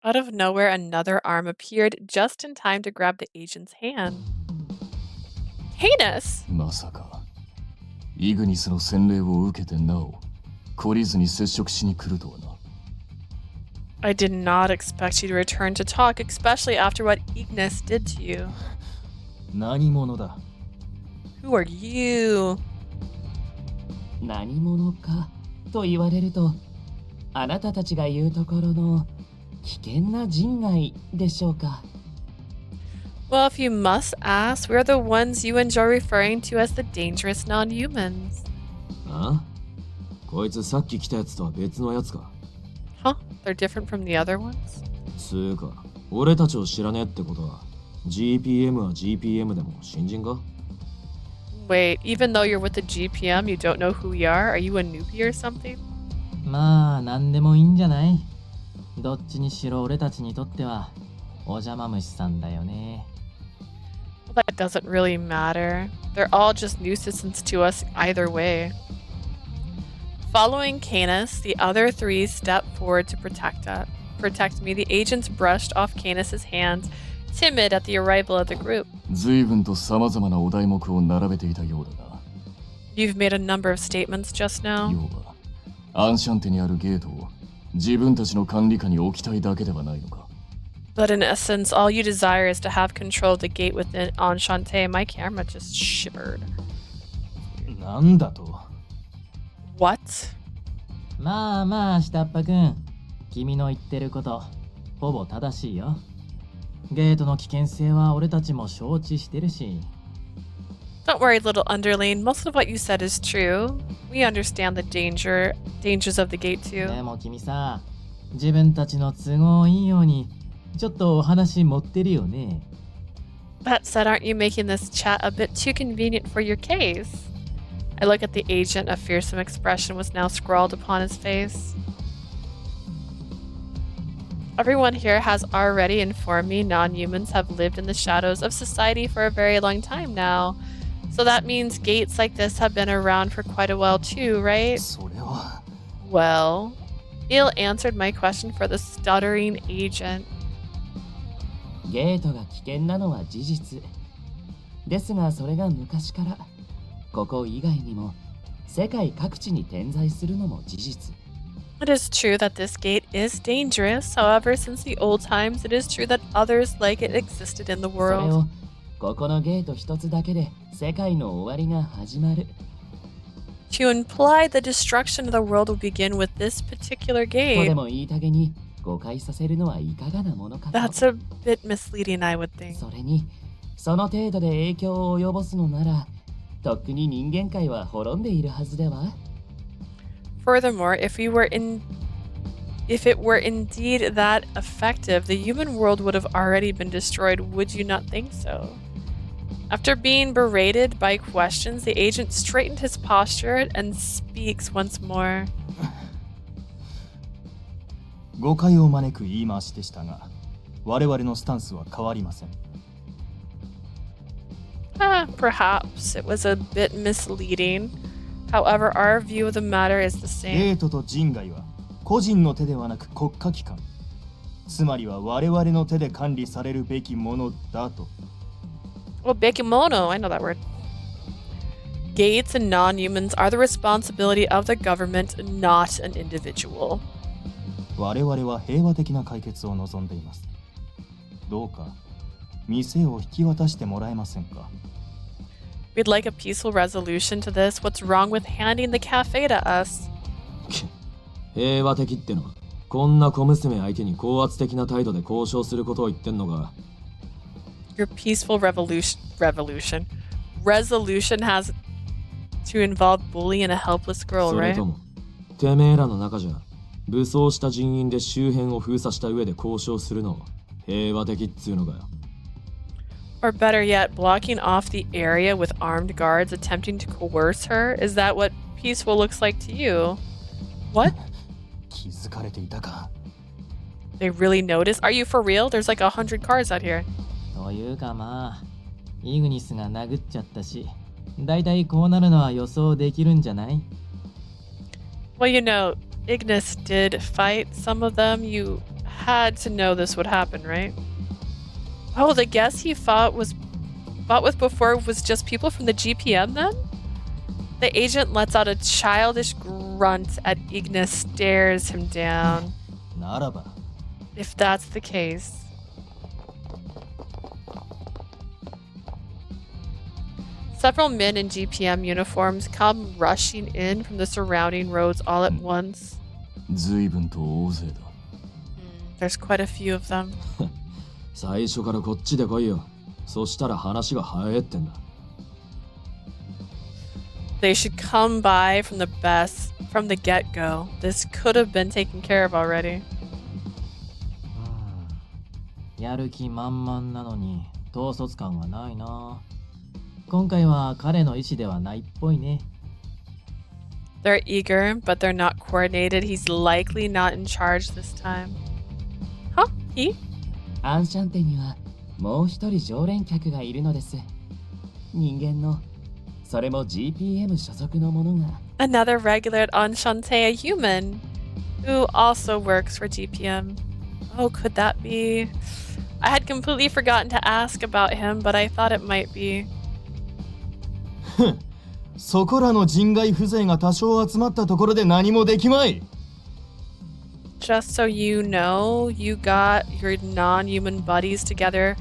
out of nowhere, another arm appeared just in time to grab the agent's hand. Heinous! まさかイグニスの洗礼を受けてなお懲りずに接触しに来るとはな。 I did not expect you to return to talk, especially after what Ignis did to you. 何者だ？ Who are you? 何者かと言われると、あなたたちが言うところの危険な人外でしょうか。Well, if you must ask, we're the ones you enjoy referring to as the dangerous non-humans. あ？こいつさっき来たやつとは別のやつか。 Huh? They're different from the other ones? つうか、俺たちを知らねえってことは、GPM は GPM でも新人か？ Wait, even though you're with the GPM, you don't know who we are? Are you a newbie or something? まあ、なんでもいいんじゃない？どっちにしろ俺たちにとっては、お邪魔虫さんだよね。Well, that doesn't really matter. They're all just nuisances to us either way. Following Canis, the other three step forward to protect me. The agents brushed off Canis's hands, timid at the arrival of the group. 随分と様々なお題目を並べていたようだな。 You've made a number of statements just now. 要はアンシャンテにあるゲートを自分たちの管理下に置きたいだけではないのか。 But in essence, all you desire is to have control of the gate within Enchante. My camera just shivered. なんだと？ What? まあまあ、下っ端くん。君の言ってること、ほぼ正しいよ。ゲートの危険性は俺たちも承知してるし。Don't worry, little underling. Most of what you said is true. We understand the dangers of the gate too. でも君さ、自分たちの都合いいように、ちょっとお話持ってるよね。That said, aren't you making this chat a bit too convenient for your case? I look at the agent. A fearsome expression was now scrawled upon his face. Everyone here has already informed me non-humans have lived in the shadows of society for a very long time now. So that means gates like this have been around for quite a while too, right? それは。 Well, Il answered my question for the stuttering agent. ゲートが危険なのは事実。ですがそれが昔から、ここ以外にも世界各地に点在するのも事実。It is true that this gate is dangerous. However, since the old times, it is true that others like it existed in the それ world. をここのゲート一つだけで世界の終わりが始まる。 To imply the destruction of the world will begin with this particular とで gate. もいい加減に誤解させるのはいかがなものかと。 That's a bit misleading, I would think. それにその程度で影響を及ぼすのなら、とっくに人間界は滅んでいるはずでは。 Furthermore, if it were indeed that effective, the human world would have already been destroyed. Would you not think so? After being berated by questions, the agent straightened his posture and speaks once more. 誤解を招く言い回しでしたが、我々のスタンスは変わりません。 Perhaps it was a bit misleading. However, our view of the matter is the ゲ same. ートと人外は個人の手ではなく国家機関。つまりは我々の手で管理されるべきものだと。 Well, Bakemono, I know that word. Gates and non-humans are the responsibility of the government, not an individual. 我々は平和的な解決を望んでいます。どうか店を引き渡してもらえませんか？ We'd like a peaceful resolution to this. What's wrong with handing the cafe to us? 平和的ってのは、こんな小娘相手に高圧的な態度で交渉することを言ってんのか。 Your peaceful resolution has to involve bullying a helpless girl, それ right? とも、てめえらの中じゃ、武装した人員で周辺を封鎖した上で交渉するの平和的っつうのかよ。Or better yet, blocking off the area with armed guards attempting to coerce her? Is that what peaceful looks like to you? What? 気づかれていたか。They really notice? Are you for real? There's like 100 cars out here. というかまあ、イグニスが殴っちゃったし、だいたいこうなるのは予想できるんじゃない？ Well, you know, Ignis did fight some of them. You had to know this would happen, right? Oh, the guess he fought with before was just people from the GPM then? The agent lets out a childish grunt as Ignis stares him down. ならば。If that's the case. Several men in GPM uniforms come rushing in from the surrounding roads all at once. 随分と大勢だ。There's quite a few of them. 最初からこっちで来いよ。そしたら話が早いってんだ。They should come by from the get-go. This could have been taken care of already. やる気満々なのに統率感がないな。今回は彼の意思ではないっぽいね。They're eager, but they're not coordinated. He's likely not in charge this time. Huh? He? アンシャンテにはもう一人常連客がいるのです。人間の、それも GPM 所属の者が。Another regular at Enchante, a human, who also works for GPM. Oh, could that be? I had completely forgotten to ask about him, but I thought it might be. そこらの人外不勢が多少集まったところで何もできまい。Just so you know, you got your non-human buddies together.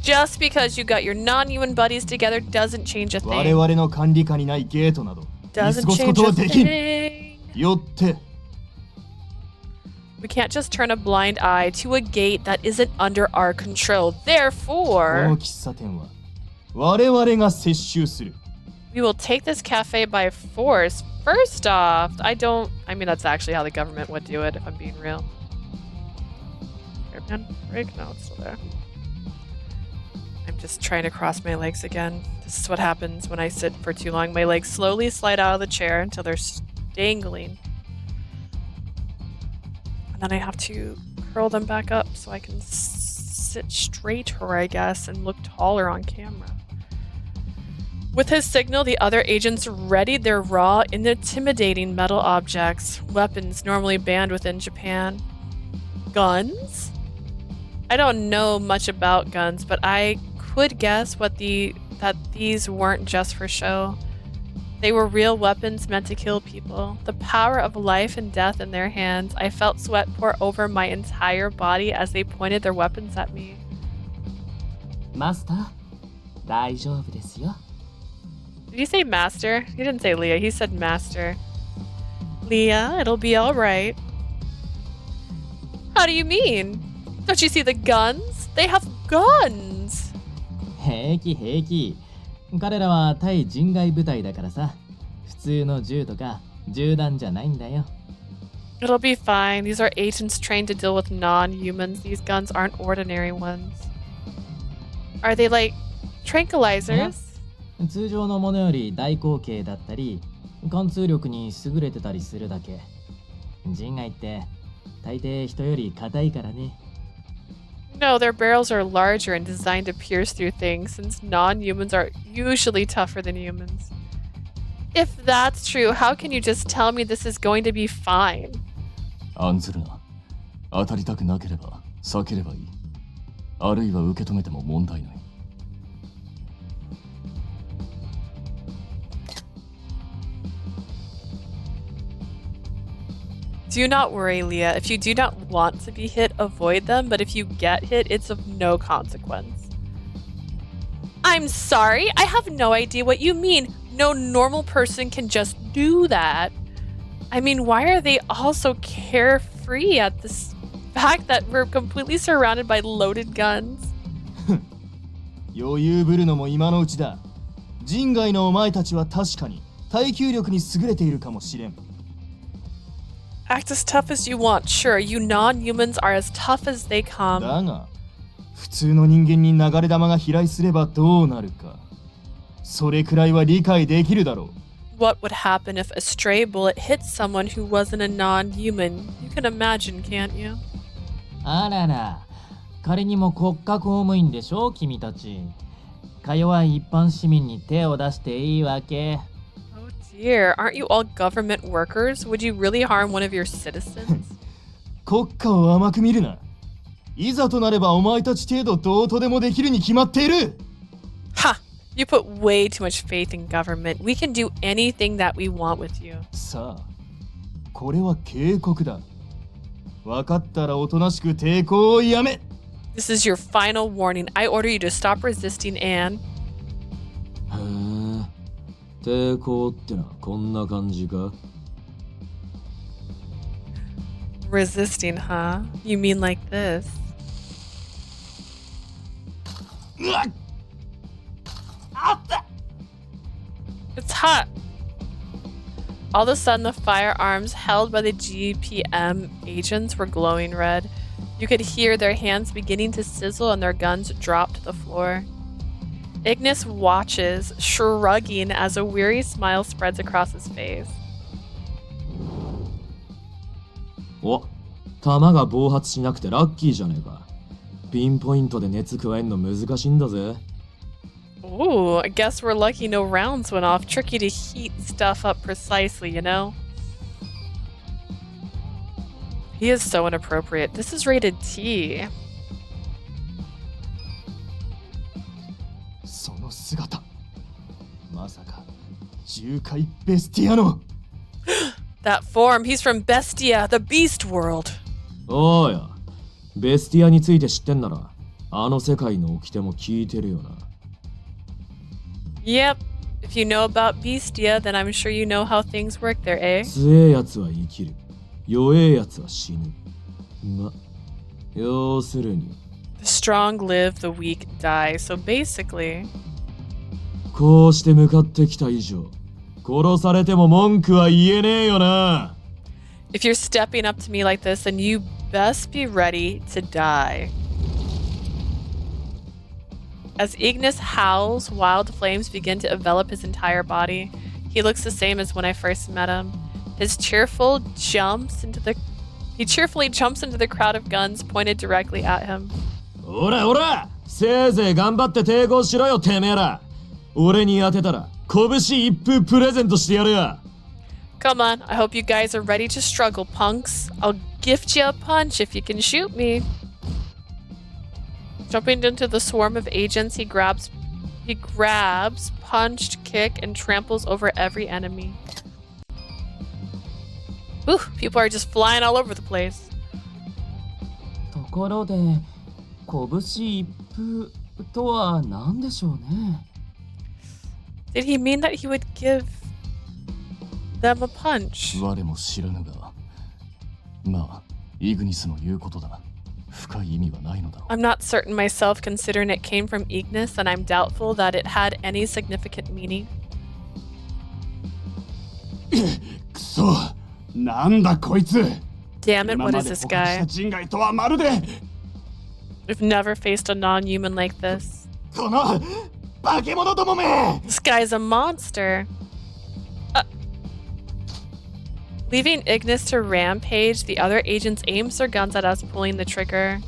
Just because you got your non-human buddies together doesn't change a 我 thing. 々の管理下にないゲートなど見過 Doesn't ごすこ change とは a できん。 thing. よって We can't just turn a blind eye to a gate that isn't under our control. この Therefore, 喫茶店は我々が接収する。 we will take this cafe by force. First off, I mean, that's actually how the government would do it, if I'm being real. Airpan break? No, it's still there. I'm just trying to cross my legs again. This is what happens when I sit for too long. My legs slowly slide out of the chair until they're dangling. And then I have to curl them back up so I can sit straighter, I guess, and look taller on camera. With his signal, the other agents readied their raw, intimidating metal objects, weapons normally banned within Japan. Guns? I don't know much about guns, but I could guess that these weren't just for show. They were real weapons meant to kill people. The power of life and death in their hands. I felt sweat pour over my entire body as they pointed their weapons at me. マスター、大丈夫ですよ。Did he say master? He didn't say Leah, he said master. Leah, it'll be alright. How do you mean? Don't you see the guns? They have guns! 平気平気。彼らは対人外部隊だからさ。普通の銃とか銃弾じゃないんだよ。It'll be fine. These are agents trained to deal with non-humans. These guns aren't ordinary ones. Are they like tranquilizers? 通常のものより大口径だったり貫通力に優れてたりするだけ。人外って大抵人より硬いからね。No, their barrels are larger and designed to pierce through things, since non-humans are usually tougher than humans. If that's true, how can you just tell me this is going to be fine? 案ずるな。当たりたくなければ避ければいい。あるいは受け止めても問題ない。Do not worry, Leah. If you do not want to be hit, avoid them, but if you get hit, it's of no consequence. I'm sorry, I have no idea what you mean. No normal person can just do that. I mean, why are they all so carefree at this fact that we're completely surrounded by loaded guns? 余裕ぶるのも今のうちだ。人外のお前たちは確かに耐久力に優れているかもしれん。Act as tough as you want. Sure, you non-humans are as tough as they だ come. が普通の人間に流れ弾が飛来すればどうなるか、それくらいは理解できるだろう。 What would happen if a stray bullet hit someone who wasn't a non-human? You can imagine, can't you? あらら、仮にも国家公務員でしょ君たち。か弱い一般市民に手を出していいわけ。Oh dear, aren't you all government workers? Would you really harm one of your citizens? 国家を甘く見るな。いざとなればお前たち程度どうとでもできるに決まっている。 Ha! You put way too much faith in government. We can do anything that we want with you. さあ、これは警告だ。分かったらおとなしく抵抗をやめ。 This is your final warning. I order you to stop resisting and... へえ、抵抗ってのはこんな感じか？ Resisting, huh? You mean like this? うわっ、あった。 It's hot! All of a sudden, the firearms held by the GPM agents were glowing red. You could hear their hands beginning to sizzle and their guns drop to the floor. Ignis watches, shrugging as a weary smile spreads across his face. お、弾が暴発しなくてラッキーじゃねえか。ピンポイントで熱加えんの難しいんだぜ。 Ooh, I guess we're lucky no rounds went off. Tricky to heat stuff up precisely, you know? He is so inappropriate. This is rated T. その姿、まさか獣界ベスティアの。 That form, he's from Bestia, the beast world. おうや、ベスティアについて知ってんなら、あの世界の掟も聞いてるよな。 Yep. If you know about Bestia, then I'm sure you know how things work there, eh? 強えやつは生きる。弱えやつは死ぬ。ま、要するに。 The strong live, the weak die. So basically... こうして向かってきた以上、殺されても文句は言えねえよな。 If you're stepping up to me like this, then you best be ready to die. As Ignis howls, wild flames begin to envelop his entire body. He looks the same as when I first met him. He cheerfully jumps into the crowd of guns pointed directly at him. おらおら、せいぜい頑張って抵抗しろよてめえら。俺に当てたら拳一風プレゼントしてやるや。 Come on, I hope you guys are ready to struggle, punks. I'll gift you a punch if you can shoot me. Jumping into the swarm of agents, he grabs, punched, kick, and tramples over every enemy. Ooh, people are just flying all over the place. ところで、拳一風とは何でしょうね。 Did he mean that he would give them a punch? 我も知らぬが、まあ、イグニスの言うことだ。深い意味はないのだろう。 I'm not certain myself considering it came from Ignis, and I'm doubtful that it had any significant meaning. くそ、なんだこいつ。 Damn it, 今 what ま is で this 捕獲した guy? 人外とはまるで。 We've never faced a non-human like this. この化け物どもめ。 This guy's a monster. Leaving Ignis to rampage, the other agents aims their guns at us, pulling the trigger.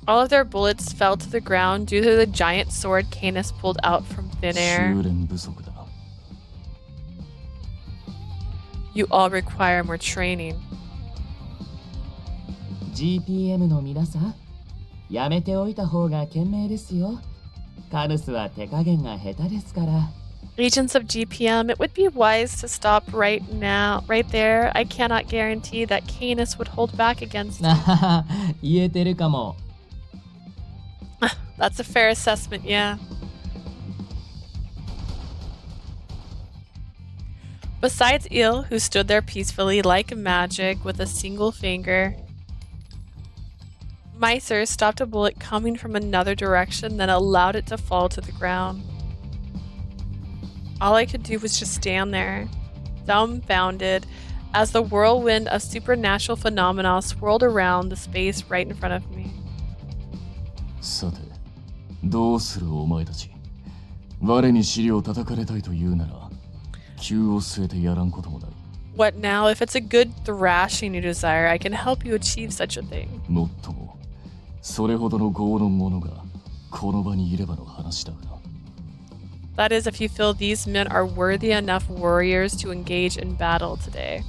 All of their bullets fell to the ground due to the giant sword Canis pulled out from thin air. 修練不足だ。 You all require more training. GPM の皆さん、やめておいた方が賢明ですよ。カヌスは手加減が下手ですから。 Agents of GPM, it would be wise to stop right now, right there. I cannot guarantee that Canis would hold back against なはは、言えてるかも。 That's a fair assessment, yeah. Besides Il, who stood there peacefully like magic with a single finger, Meiser stopped a bullet coming from another direction, then allowed it to fall to the ground. All I could do was just stand there, dumbfounded, as the whirlwind of supernatural phenomena swirled around the space right in front of me. さて、どうするお前たち。我に尻を叩かれたいと言うなら、急を据えてやらんこともない。What now? If it's a good thrashing you desire, I can help you achieve such a thing. もっとも、それほどの業の者がこの場にいればの話だがな。That is, if you feel these men are worthy enough warriors to engage in battle today.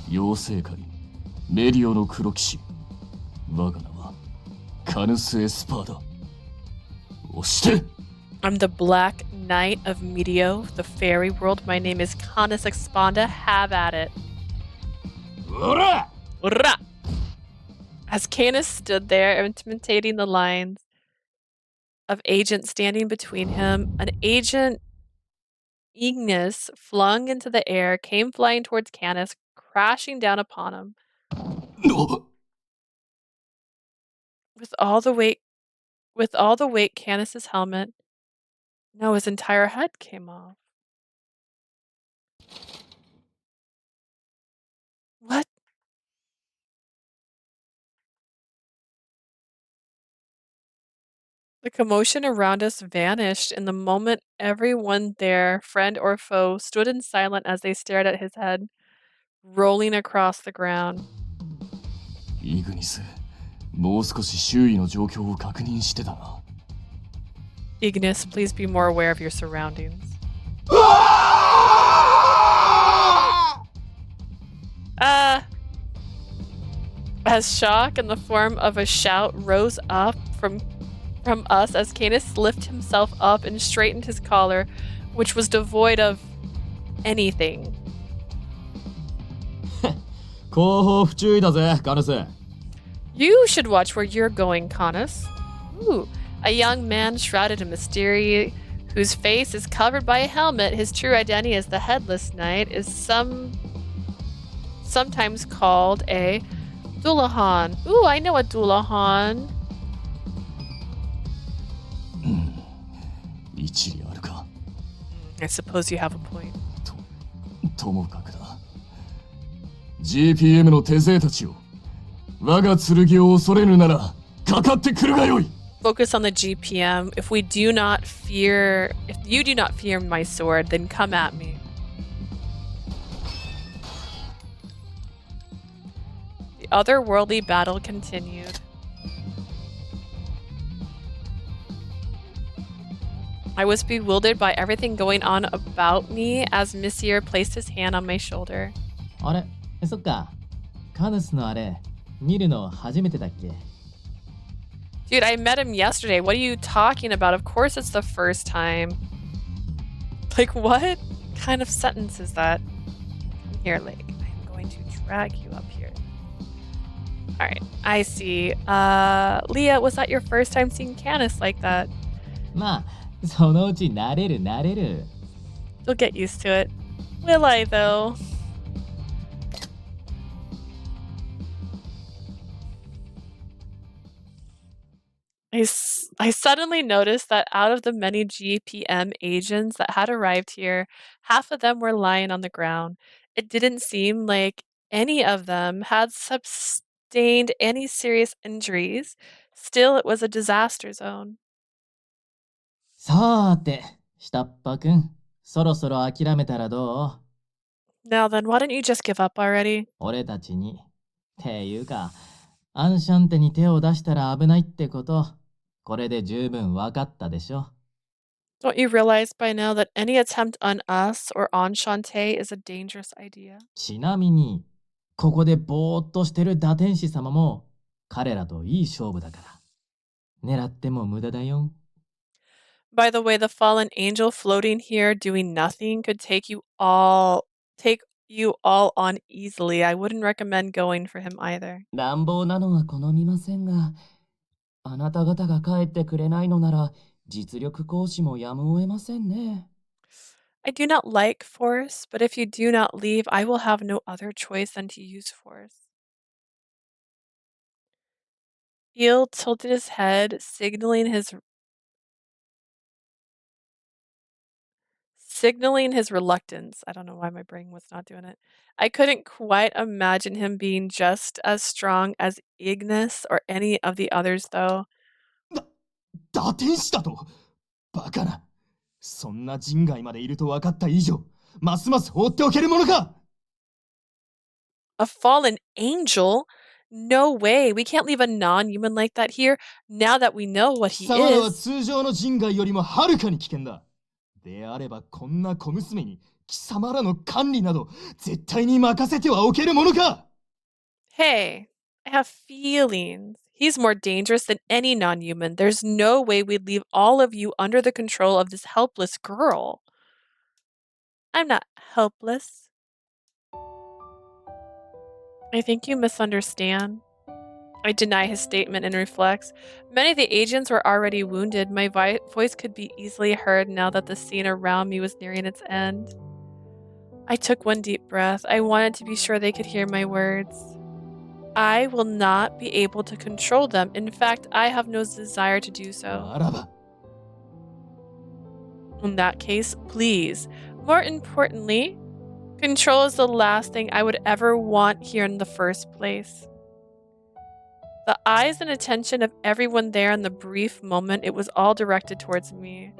妖精界、メリオの黒騎士。我が名はカヌス・エスパーだ。押して I'm the Black Knight of Medio, the fairy world. My name is Canis Expanda. Have at it. おら Urra! As Canis stood there, intimidating the lines of agents standing between him, an agent Ignis flung into the air, came flying towards Canis, crashing down upon him. の With all the weight, Canis's helmet, no, his entire head came off. What? The commotion around us vanished in the moment everyone there, friend or foe, stood in silence as they stared at his head, rolling across the ground. イグニス、もう少し周囲の状況を確認してたな。Ignis, please be more aware of your surroundings. As shock in the form of a shout rose up from us as Canis lifted himself up and straightened his collar, which was devoid of anything. 後方不注意だぜ、カヌス。You should watch where you're going, Canis. Ooh, a young man shrouded in mystery, whose face is covered by a helmet. His true identity as the Headless Knight is sometimes called a Dullahan. Ooh, I know a Dullahan. 一理あるか。 I suppose you have a point. ともかくだ。GPM の手勢たちよ。我が剣を恐れぬなら、かかってくるがよい。 Focus on the GPM. If you do not fear my sword, then come at me. The otherworldly battle continued. I was bewildered by everything going on about me as Messier placed his hand on my shoulder. あれ、そっか。カヌスのあれ、見るの初めてだっけ？ Dude, I met him yesterday. What are you talking about? Of course it's the first time. Like, what kind of sentence is that? Come here, Lake. I'm going to drag you up here. Alright, I see. Leah, was that your first time seeing Canis like that? まあ、そのうち慣れる。 You'll get used to it. Will I, though? I suddenly noticed that out of the many GPM agents that had arrived here, half of them were lying on the ground. It didn't seem like any of them had sustained any serious injuries. Still, it was a disaster zone. さーて、下っ端くん、そろそろ諦めたらどう？ Now then, why don't you just give up already? 俺たちに。っていうか、アンシャンテに手を出したら危ないってこと、これで十分分かったでしょ。 Don't you realize by now that any attempt on us or on Shantae is a dangerous idea? ちなみに、ここでぼーっとしてる打天使様も、彼らといい勝負だから。狙っても無駄だよ。 By the way, the fallen angel floating here doing nothing could take you all on easily. I wouldn't recommend going for him either. 乱暴なのは好みませんが、あなた方が帰ってくれないのなら、実力行使もやむを得ませんね。I do not like force, but if you do not leave, I will have no other choice than to use force. Eel tilted his head, signaling his signaling his reluctance. I don't know why my brain was not doing it. I couldn't quite imagine him being just as strong as Ignis or any of the others, though. 打天使だとバカな。そんな人外までいると分かった以上、ますます放っておけるものか。 A fallen angel? No way. We can't leave a non-human like that here now that we know what 貴 he 様らは is. 通常の人外よりもはるかに危険だ。であればこんな小娘に貴様らの管理など絶対に任せてはおけるものか。 Hey, I have feelings. He's more dangerous than any non-human. There's no way we'd leave all of you under the control of this helpless girl. I'm not helpless. I think you misunderstand. I deny his statement and reflects. Many of the agents were already wounded. My voice could be easily heard now that the scene around me was nearing its end. I took one deep breath. I wanted to be sure they could hear my words. I will not be able to control them. In fact, I have no desire to do so. ならば In that case, please. More importantly, control is the last thing I would ever want here in the first place. The eyes and attention of everyone there in the brief moment it was all directed towards me.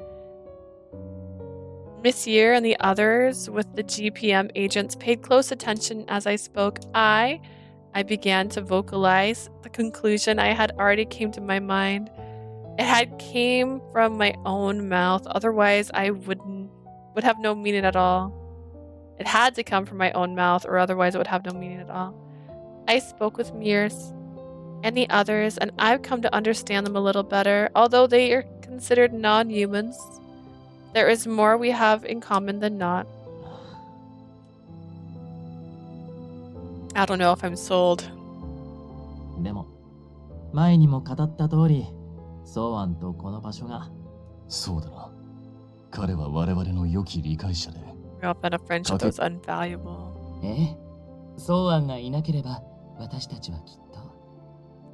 Monsieur and the others with the GPM agents paid close attention as I spoke. I began to vocalize the conclusion I had already came to my mind. It had came from my own mouth, otherwise I would have no meaning at all. It had to come from my own mouth, or otherwise it would have no meaning at all. I spoke with Mears and the others, and I've come to understand them a little better. Although they are considered non-humans, there is more we have in common than not. I don't know if I'm sold. でも前にも語った通り、ソーアンとこの場所が。そうだな。彼は我々の良き理解者で。We all found a friendship that was invaluable. ええ、ソーアンがいなければ私たちはきっと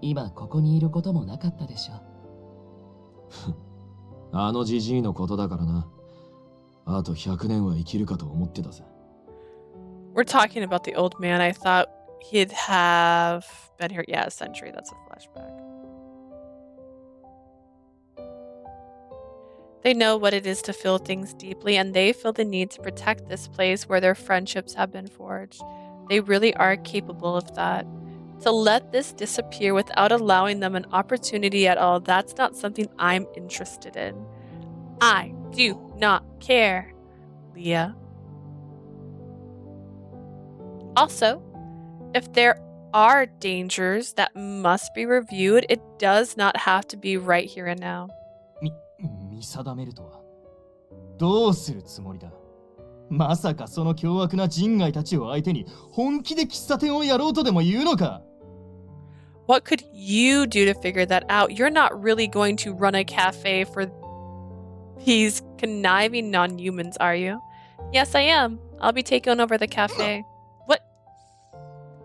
今ここにいることもなかったでしょう。あのジジイのことだからな。あと100年は生きるかと思ってたぜ。We're talking about the old man. I thought he'd have been here. Yeah, a century. That's a flashback. They know what it is to feel things deeply, and they feel the need to protect this place where their friendships have been forged. They really are capable of that. To let this disappear without allowing them an opportunity at all, that's not something I'm interested in. I do not care, Leah. Also, if there are dangers that must be reviewed, it does not have to be right here and now. 見定めるとはどうするつもりだ。まさかその凶悪な人外たちを相手に本気で喫茶店をやろうとでも言うのか。 What could you do to figure that out? You're not really going to run a cafe for these conniving non-humans, are you? Yes, I am. I'll be taking over the cafe. What?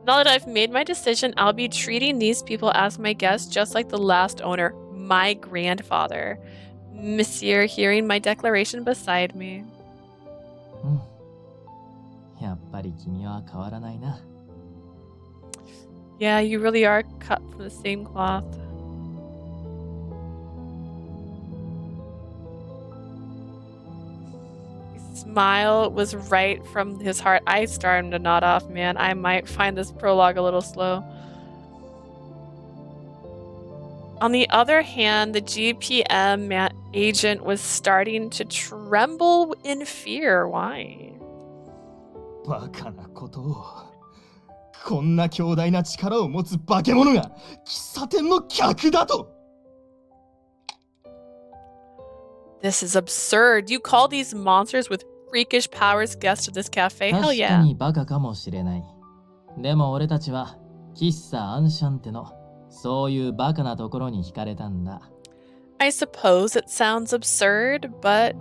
Now that I've made my decision, I'll be treating these people as my guests just like the last owner, my grandfather. Monsieur hearing my declaration beside me. うん。やっぱり君は変わらないな。Yeah, you really are cut from the same cloth. His smile was right from his heart. I started to nod off, man. I might find this prologue a little slow. On the other hand, the GPM agent was starting to tremble in fear. Why? バカなことを。こんな強大な力を持つ化け物が喫茶店の客だと。 This is absurd. You call these monsters with freakish powers guests of this cafe? Hell 確か yeah. にバカかもしれない。でも俺たちは喫茶アンシャンテのそういうバカなところに惹かれたんだ。I suppose it sounds absurd, but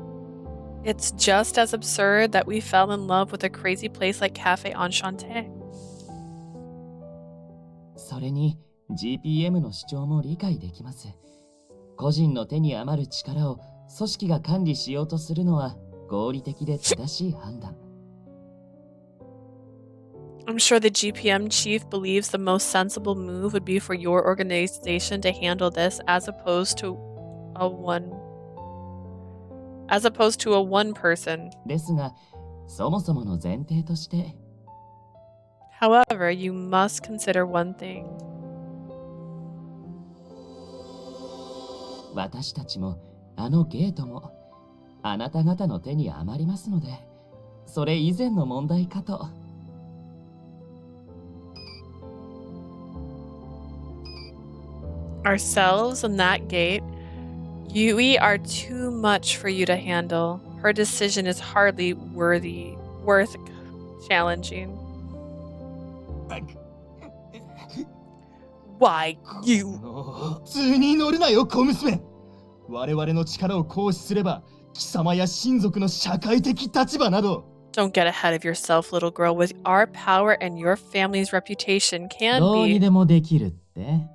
it's just as absurd that we fell in love with a crazy place like Cafe Enchante. それに GPM の主張も理解できます。個人の手に余る力を組織が管理しようとするのは合理的で正しい判断。 I'm sure the GPM chief believes the most sensible move would be for your organization to handle this as opposed to a one person. ですが、そもそもの前提として、 However, you must consider one thing. 私たちもあのゲートもあなた方の手に余りますので、それ以前の問題かと。 Ourselves and that gate, we are too much for you to handle. Her decision is hardly worth challenging. Why you? 普通に乗るなよ、小娘。我々の力を行使すれば、貴様や親族の社会的立場など。 Don't get ahead of yourself, little girl. With our power and your family's reputation, どうにでもできるって？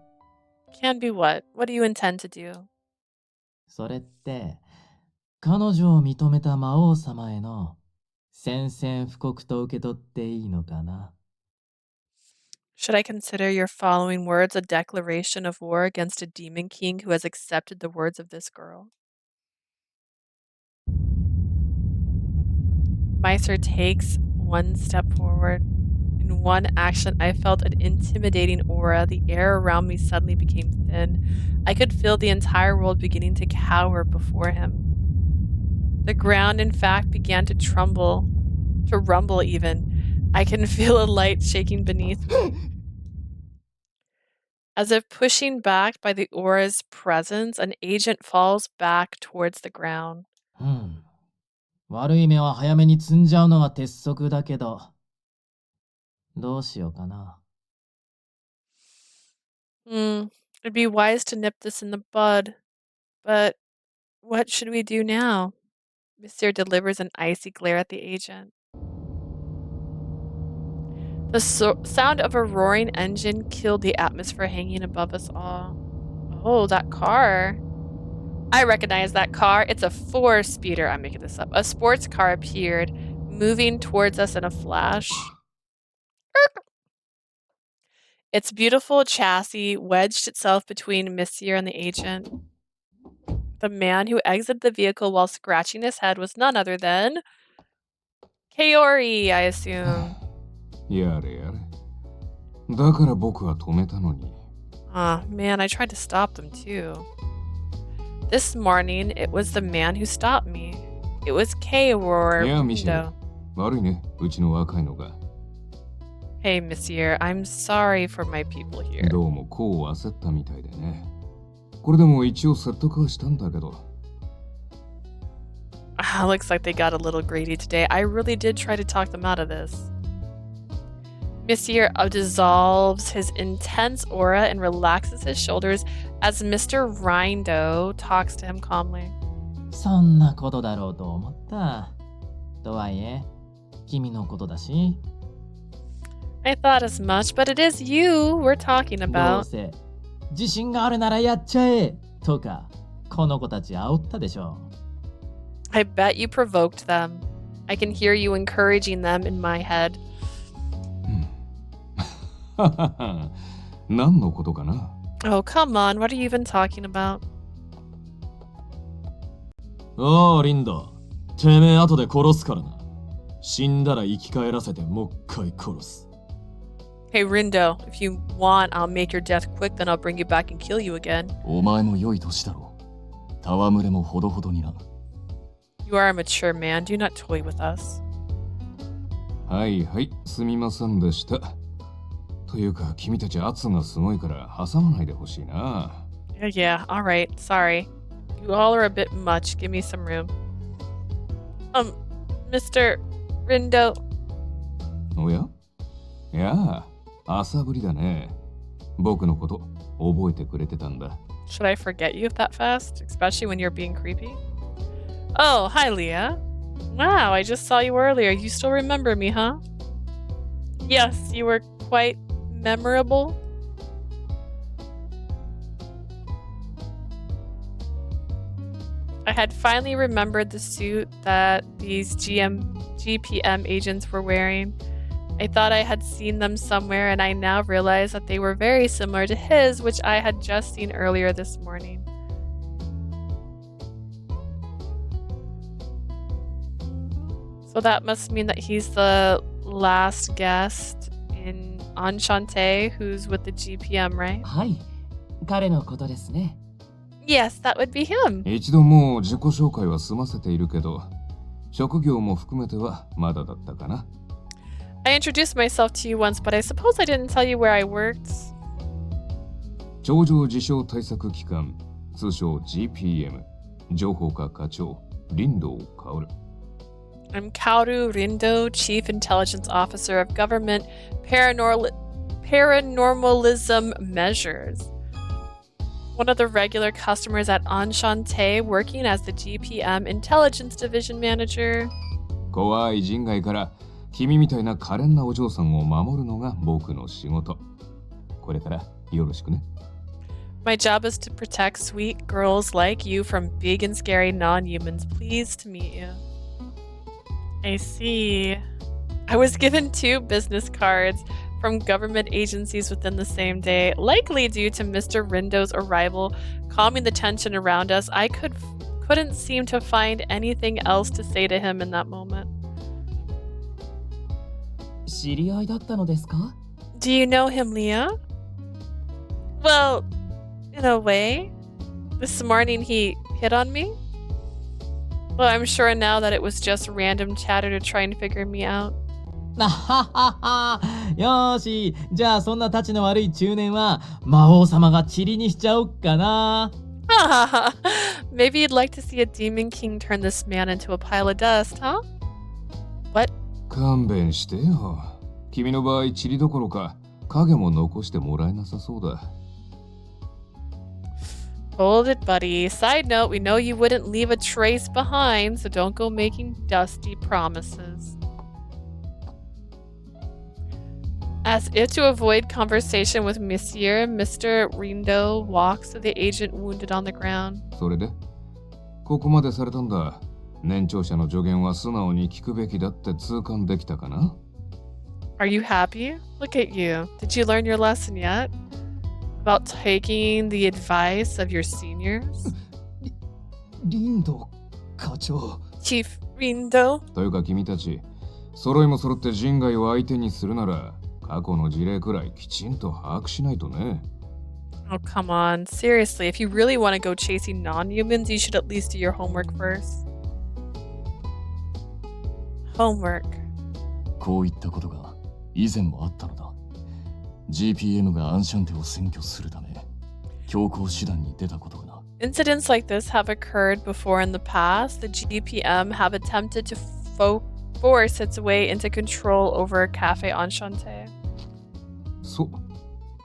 can be what? What do you intend to do? それって、彼女を認めた魔王様への宣戦布告と受け取っていいのかな？ Should I consider your following words a declaration of war against a demon king who has accepted the words of this girl? Meister takes one step forward. In one action, I felt an intimidating aura. The air around me suddenly became thin. I could feel the entire world beginning to cower before him. The ground, in fact, began to rumble even. I can feel a light shaking beneath me. As if pushing back by the aura's presence, an agent falls back towards the ground. 悪い目は早めに積んじゃうのが鉄則だけど、どうしようかな。It'd be wise to nip this in the bud. But what should we do now? Monsieur delivers an icy glare at the agent. The sound of a roaring engine killed the atmosphere hanging above us all. Oh, that car. I recognize that car. It's a 4-speeder. I'm making this up. A sports car appeared, moving towards us in a flash. Its beautiful chassis wedged itself between Monsieur and the agent. The man who exited the vehicle while scratching his head was none other than Kaori, I assume. やれやれ。だから僕は止めたのに。Ah, man, I tried to stop them too. This morning, it was the man who stopped me. It was Kaori. いや、ミシェル。悪いね、うちの若いのが。Hey, Monsieur, I'm sorry for my people here. どうもこう焦ったみたいでね。これでも一応説得はしたんだけど。Looks like they got a little greedy today. I really did try to talk them out of this. Monsieur dissolves his intense aura and relaxes his shoulders as Mr. Rindo talks to him calmly. そんなことだろうと思った。とはいえ、君のことだし。I thought as much, but it is you we're talking どう about. せ、自信があるならやっちゃえとか、この子たち煽ったでしょ。I bet you provoked them. I can hear you encouraging them in my head. 何のことかな。 Oh, come on. What are you even talking about? おう、リンド。てめえ後で殺すからな。死んだら生き返らせてもう一回殺す。Hey, Rindo, if you want, I'll make your death quick, then I'll bring you back and kill you again. お前も良い年だろう。戯れもほどほどにな。You are a mature man. Do not toy with us. はいはい、すみませんでした。というか、君たち圧がすごいから挟まないでほしいな。Yeah, all right. Sorry. You all are a bit much. Give me some room. Mr. Rindo. おや？いや、朝ぶりだね。僕のこと覚えてくれてたんだ。Should I forget you that fast? Especially when you're being creepy? Oh, hi, Leah. Wow, I just saw you earlier. You still remember me, huh? Yes, you were quite memorable. I had finally remembered the suit that these GPM agents were wearing. I thought I had seen them somewhere, and I now realized that they were very similar to his, which I had just seen earlier this morning. So that must mean that he's the last guest in Enchante who's with the GPM, right? はい、彼のことですね。 Yes, that would be him. 一度もう自己紹介は済ませているけど、職業も含めてはまだだったかな。I introduced myself to you once, but I suppose I didn't tell you where I worked. 頂上自傷対策機関、通称 GPM、情報課課長、林道薫。I'm Kaoru Rindo, Chief Intelligence Officer of Government Paranormalism Measures. One of the regular customers at Enchante, working as the GPM Intelligence Division Manager. 怖い人外から君みたいな可憐なお嬢さんを守るのが僕の仕事。これからよろしくね。My job is to protect sweet girls like you from big and scary non-humans. Pleased to meet you. I see. I was given 2 business cards from government agencies within the same day, likely due to Mr. Rindo's arrival, calming the tension around us. I couldn't seem to find anything else to say to him in that moment. 知り合いだったのですか？ Do you know him, Leah? Well, in a way. This morning he hit on me. Well, I'm sure now that it was just random chatter to try and figure me out. なははは。よーし、じゃあそんなたちの悪い中年は魔王様が塵にしちゃおっかな。Maybe you'd like to see a demon king turn this man into a pile of dust, huh? What? 勘弁してよ。君の場合、塵どころか影も残してもらえなさそうだ。Hold it, buddy. Side note, we know you wouldn't leave a trace behind, so don't go making dusty promises. As if to avoid conversation with Monsieur, Mr. Rindo walks to the agent wounded on the ground. それでここまでされたんだ。年長者の助言は素直に聞くべきだって痛感できたかな？ Are you happy? Look at you. Did you learn your lesson yet? About taking the advice of your seniors? リンド課長。 Chief Rindo? というか君たち、揃いも揃って人外を相手にするなら、過去の事例くらいきちんと把握しないとね。Oh, come on. Seriously, if you really want to go chasing non-humans, you should at least do your homework first. Homework. こういったことが以前もあったのだ。GPM がアンシャンテを占拠するため、強行手段に出たことがな。Incidents like this have occurred before in the past. The GPM have attempted to force its way into control over Cafe Enchante. そう。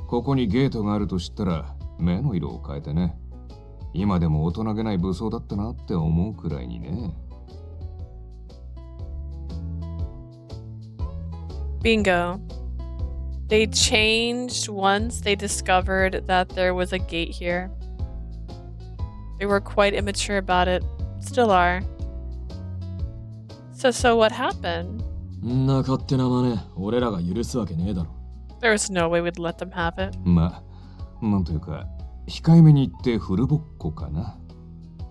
ここにゲートがあると知ったら、目の色を変えてね。今でも大人げない武装だったなって思うくらいにね。Bingo. They changed once they discovered that there was a gate here. They were quite immature about it. Still are. So what happened? んな勝手な真似、俺らが許すわけねえだろ。There's no way we'd let them have it. なんというか、控えめに言ってフルボッコかな。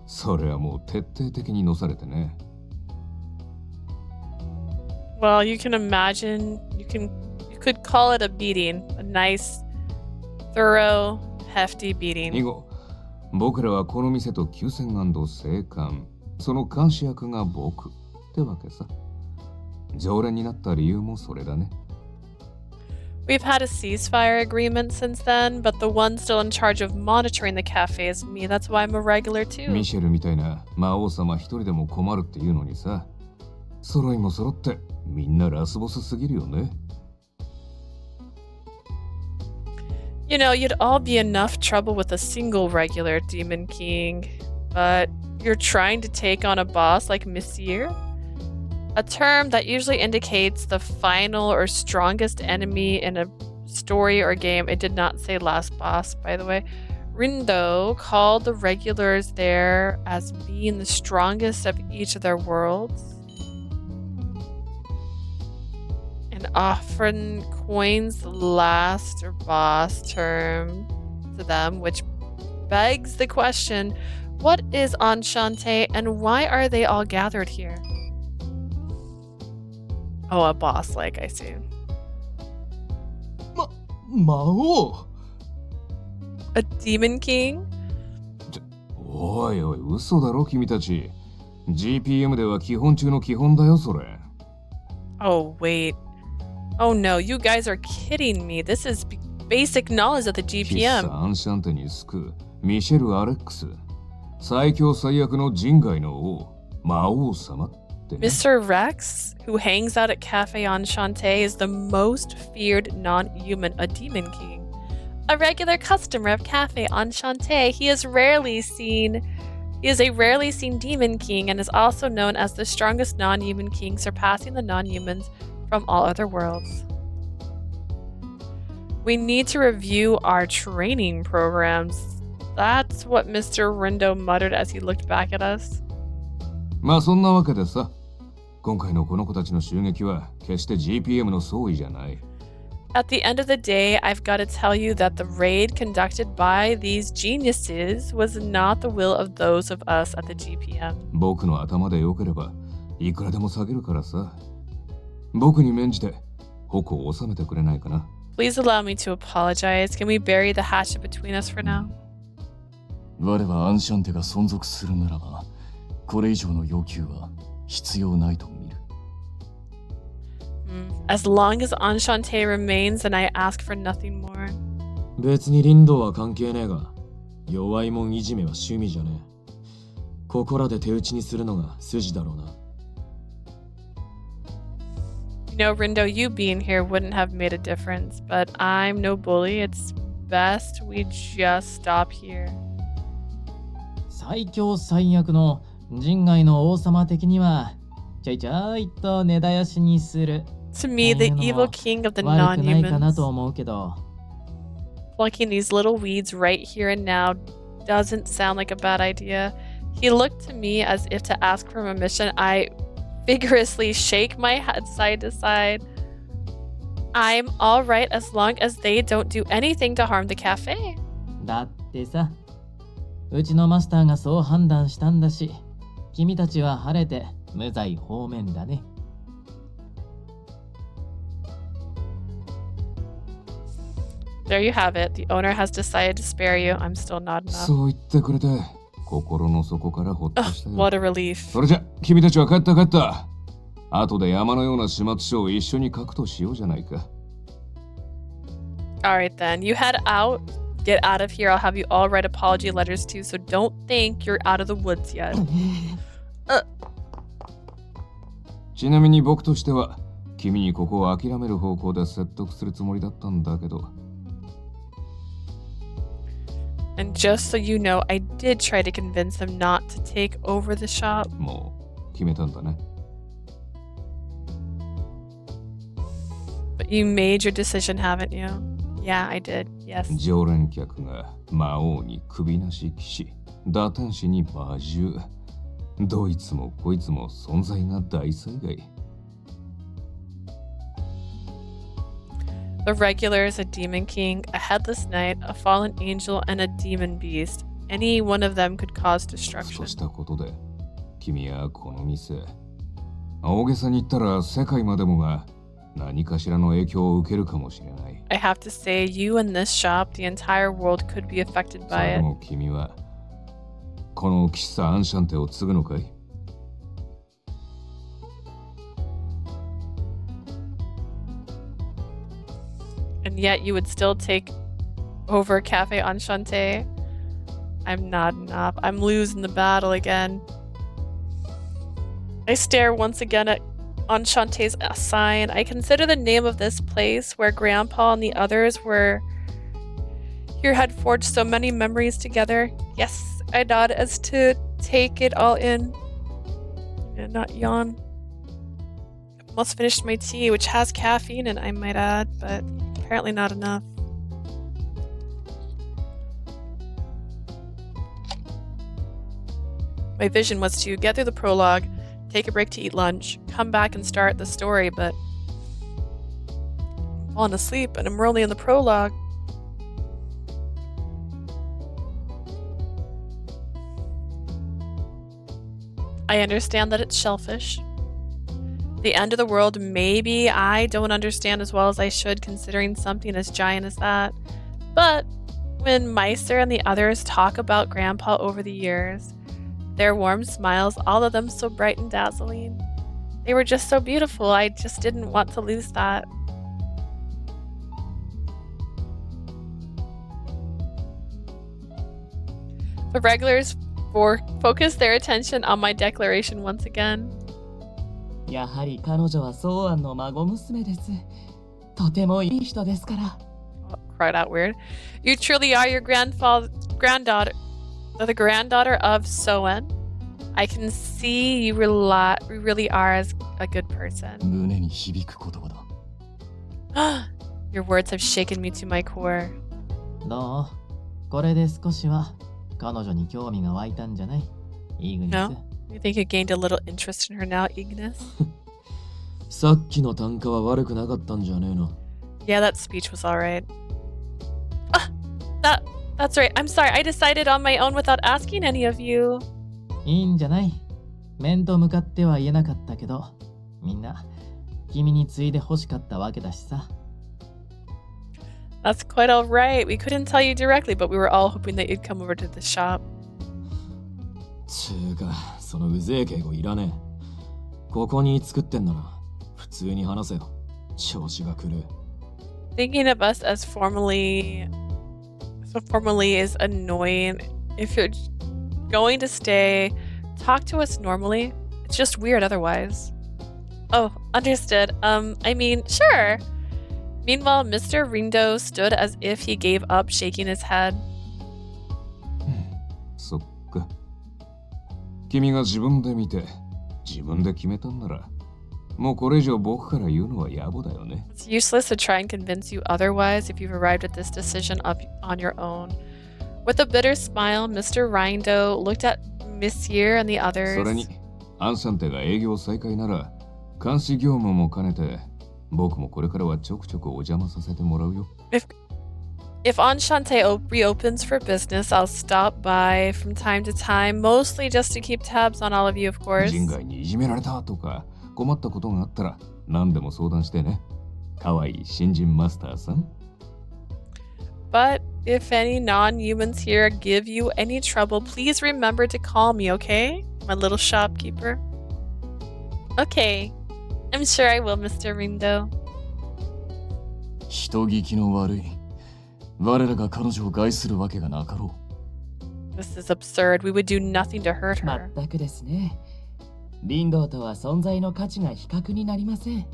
それはもう徹底的にのされてね。Well, you can imagine, you could call it a beating. A nice, thorough, hefty beating. 以後、僕らはこの店と休戦&生還、その監視役が僕ってわけさ。常連になった理由もそれだね。We've had a ceasefire agreement since then, but the one still in charge of monitoring the cafe is me. That's why I'm a regular too. ミシェルみたいな魔王様一人でも困るっていうのにさ、揃いも揃ってみんなラスボスすぎるよね。You know, you'd all be enough trouble with a single regular Demon King, but you're trying to take on a boss like Monsieur? A term that usually indicates the final or strongest enemy in a story or game. It did not say last boss, by the way. Rindo called the regulars there as being the strongest of each of their worlds, and often coins the last or boss term to them, which begs the question, what is Enchante and why are they all gathered here? Oh, a boss, like, I see. 魔王 A demon king? おいおい、嘘だろ君たち。GPM では基本中の基本だよ、それ。Oh, wait. Oh no, you guys are kidding me. This is basic knowledge of the 喫 GPM. 茶アンシャンテに救うミシェル・アレックス。最強最悪の人外の王、魔王様ってね。Mr. Rex, who hangs out at Cafe Enchante, is the most feared non-human, a demon king. A regular customer of Cafe Enchante, he is a rarely seen demon king and is also known as the strongest non-human king, surpassing the non-humans from all other worlds. We need to review our training programs. That's what Mr. Rindo muttered as he looked back at us. まあそんなわけでさ、今回のこの子たちの襲撃は決して GPM の総意じゃない。At the end of the day, I've got to tell you that the raid conducted by these geniuses was not the will of those of us at the GPM. 僕の頭でよければいくらでも下げるからさ。僕に免じて矛を収めてくれないかな。Please allow me to apologize. Can we bury the hatchet between us for now? 我はアンシャンテが存続するならば、これ以上の要求は必要ないと見る。As long as Enchante remains, then I ask for nothing more. 別に林道は関係ねえが、弱いもんいじめは趣味じゃねえ。ここらで手打ちにするのが筋だろうな。You know, Rindo, you being here wouldn't have made a difference, but I'm no bully. It's best we just stop here. 最強最悪の人外の王様的にはちょいちょいと根絶やしにする。To me, the evil king of the 悪くないかな non-humans, と思うけど。plucking these little weeds right here and now doesn't sound like a bad idea. He looked to me as if to ask for permission. I vigorously shake my head side to side. I'm all right as long as they don't do anything to harm the cafe. だってさ、うちのマスターがそう判断したんだし、君たちは晴れて無罪放免だね。There you have it. The owner has decided to spare you. I'm still not enough. そう言ってくれて心の底からほっとしたよ。 What a relief. それじゃ君たちは帰った帰った。後で山のような始末書を一緒に書くとしようじゃないか。Alright then, you head out. Get out of here. I'll have you all write apology letters too, so don't think you're out of the woods yet. ちなみに僕としては君にここを諦める方向で説得するつもりだったんだけど。And just so you know, I did try to convince them not to take over the shop. もう決めたんだね。But you made your decision, haven't you? Yeah, I did. Yes. 常連客が魔王に首なし騎士、打天使に魔獣。どいつもこいつも存在が大災害。The regulars, a demon king, a headless knight, a fallen angel, and a demon beast. Any one of them could cause そ destruction. うしたことで君はこの店、大げさに言ったら世界までもが何かしらの影響を受けるかもしれない。I have to say, you and this shop, the entire world could be affected そ by れ it. も君はこの喫茶アンシャンテを継ぐのかい？ And yet you would still take over Cafe Enchante. I'm not enough. I'm losing the battle again. I stare once again at Enchante's sign. I consider the name of this place where Grandpa and the others were here had forged so many memories together. Yes, I nod as to take it all in and not yawn. Almost finished my tea, which has caffeine in it, I might add, but apparently not enough. My vision was to get through the prologue, take a break to eat lunch, come back and start the story, but I'm falling asleep and I'm only in the prologue. I understand that it's shellfish. The end of the world, maybe I don't understand as well as I should, considering something as giant as that. But when Meister and the others talk about Grandpa over the years, their warm smiles, all of them so bright and dazzling, they were just so beautiful. I just didn't want to lose that. The regulars focus their attention on my declaration once again. やはり彼女はソーアンの孫娘です。とてもいい人ですから。Oh, cried out weird. You truly are your granddaughter, the granddaughter of Soen. I can see you really are as a good person. 胸に響く言葉だ。Your words have shaken me to my core. どう？これで少しは彼女に興味が湧いたんじゃない？イーグニス。No? You think you gained a little interest in her now, Ignis? さっきの単価は悪くなかったんじゃねえの。Yeah, that speech was alright. That's right. I'm sorry. I decided on my own without asking any of you. いいんじゃない？面と向かっては言えなかったけど、みんな君に継いで欲しかったわけだしさ。That's quite alright. We couldn't tell you directly, but we were all hoping that you'd come over to the shop. つうか、そのうぜえ敬語いらねえ。ここに作ってんなら、普通に話せよ。調子が狂う。Thinking of us as formally is annoying. If you're going to stay, talk to us normally. It's just weird otherwise. Oh, understood. I mean, sure. Meanwhile, Mr. Rindo stood as if he gave up, shaking his head. そっか。君が自分で見て、自分で決めたんなら、もうこれ以上僕から言うのは野暮だよね。It's useless to try and convince you otherwise if you've arrived at this decision on your own. With a bitter smile, Mr. Rindo looked at Monsieur and the others. それに、アンシャンテが営業再開なら、監視業務も兼ねて、僕もこれからはちょくちょくお邪魔させてもらうよ。If Enchante reopens for business, I'll stop by from time to time, mostly just to keep tabs on all of you, of course. 人外にいじめられたとか、困ったことがあったら、何でも相談してね。かわいい新人マスターさん。But if any non-humans here give you any trouble, please remember to call me, okay? My little shopkeeper. Okay. I'm sure I will, Mr. Rindo. 人聞きの悪い。我らが彼女を害するわけがなかろう。This is absurd. We would do nothing to hurt her. まったくですね。リンドウとは存在の価値が比較になりません。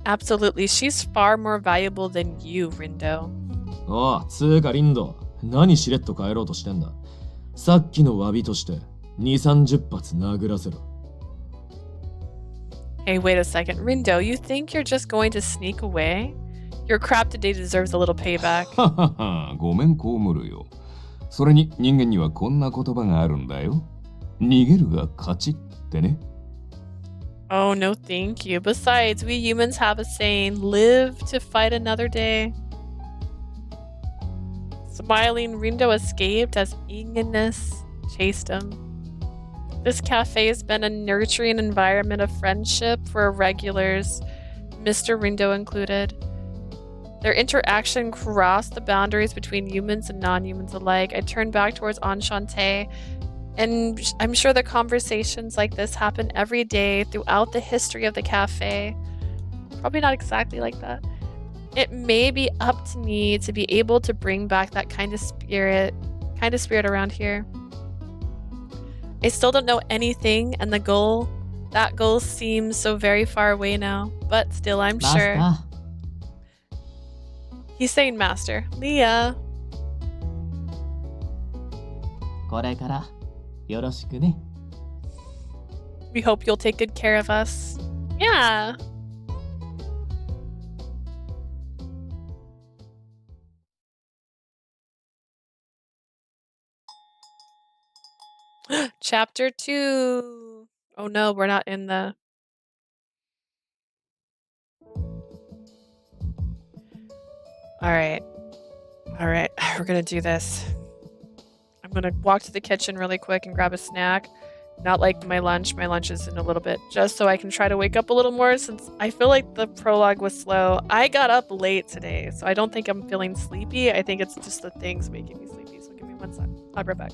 Absolutely. She's far more valuable than you, Rindo. ああ、つうかリンド、何しれっと帰ろうとしてんだ。さっきの詫びとして2、30発殴らせろ。Hey, wait a second. Rindo, you think you're just going to sneak away? Your crap today deserves a little payback. ははは、ごめんこむるよ。それに人間にはこんな言葉があるんだよ。逃げるが勝ちってね。Oh, no thank you. Besides, we humans have a saying, live to fight another day. Smiling, Rindo escaped as eagerness chased him. This cafe has been a nurturing environment of friendship for regulars, Mr. Rindo included. Their interaction crossed the boundaries between humans and non-humans alike. I turned back towards Enchante, and I'm sure that conversations like this happen every day throughout the history of the cafe. Probably not exactly like that. It may be up to me to be able to bring back that kind of spirit around here. I still don't know anything, and that goal seems so very far away now, but still I'm sure. He's saying master. Leah. これからよろしくね。We hope you'll take good care of us. Yeah. Chapter 2. Oh no, we're not in the... Alright. Alright, we're gonna do this. I'm gonna walk to the kitchen really quick and grab a snack. Not like my lunch. My lunch is in a little bit. Just so I can try to wake up a little more since I feel like the prologue was slow. I got up late today, so I don't think I'm feeling sleepy. I think it's just the things making me sleepy. So give me one sec. I'll be right back.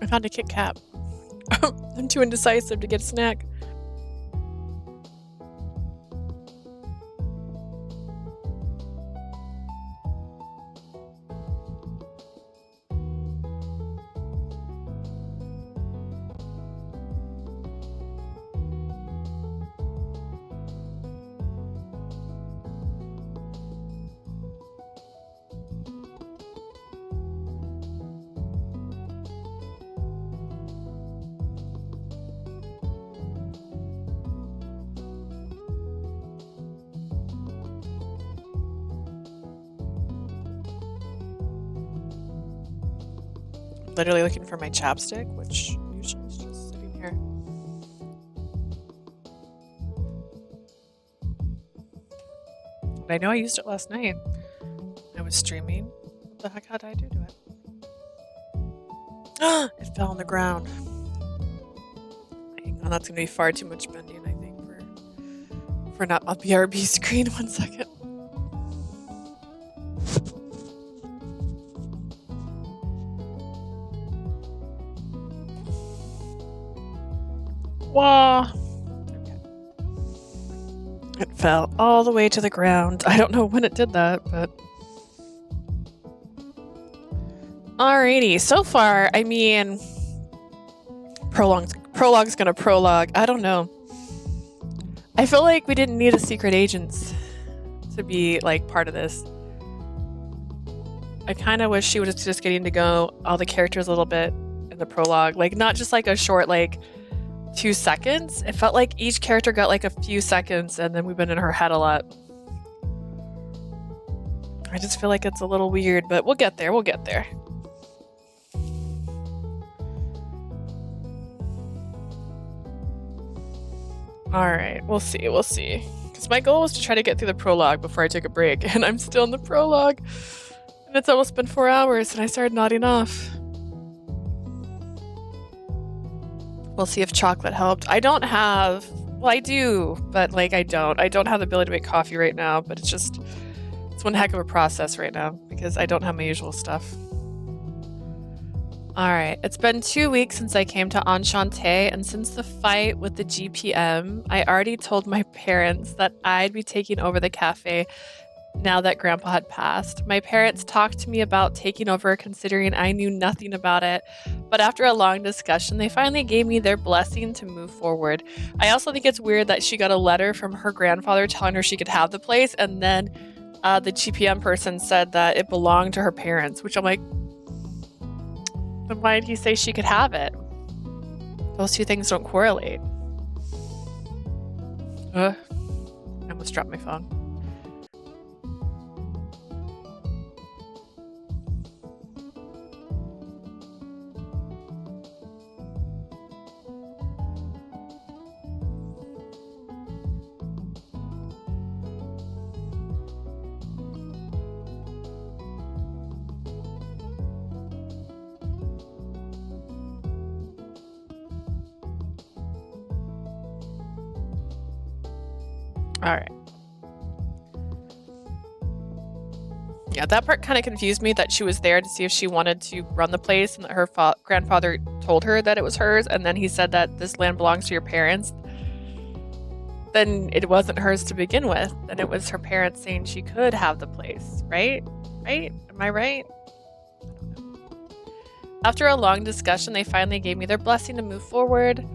I found a Kit Kat. I'm too indecisive to get a snack. literally looking for my chapstick, which usually is just sitting here. But I know I used it last night. I was streaming. What the heck did I do to it? It fell on the ground. Hang on, that's gonna be far too much bending, I think, for not a BRB screen. 1 second. Wow. Okay. It fell all the way to the ground. I don't know when it did that, but alrighty. So far, I mean, prologue's gonna prologue. I don't know. I feel like we didn't need a secret agents to be like part of this. I kind of wish she was just getting to go all the characters a little bit in the prologue, like not just like a short like 2 seconds. It felt like each character got like a few seconds, and then we've been in her head a lot. I just feel like it's a little weird, but we'll get there. We'll get there. Alright, we'll see, we'll see. Because my goal was to try to get through the prologue before I took a break, and I'm still in the prologue. And it's almost been 4 hours, and I started nodding off. We'll see if chocolate helped. I don't have... Well, I do, but, like, I don't. I don't have the ability to make coffee right now, but it's just... It's one heck of a process right now, because I don't have my usual stuff. Alright, it's been 2 weeks since I came to Enchante, and since the fight with the GPM, I already told my parents that I'd be taking over the cafe now that Grandpa had passed. My parents talked to me about taking over considering I knew nothing about it, but after a long discussion, they finally gave me their blessing to move forward. I also think it's weird that she got a letter from her grandfather telling her she could have the place, and then the GPM person said that it belonged to her parents, which I'm like, then why did he say she could have it? Those two things don't correlate. I almost dropped my phone. All right. Yeah, that part kind of confused me, that she was there to see if she wanted to run the place and that her grandfather told her that it was hers, and then he said that this land belongs to your parents. Then it wasn't hers to begin with. Then it was her parents saying she could have the place, right? Right? Am I right? After a long discussion, they finally gave me their blessing to move forward.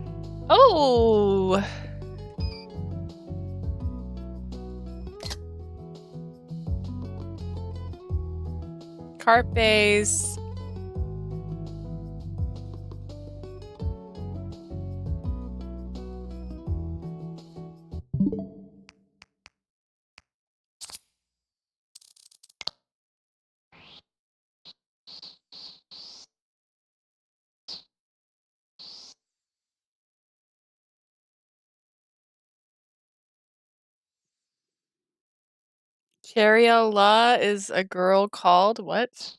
Oh! Carpes. Cheria is a girl called what?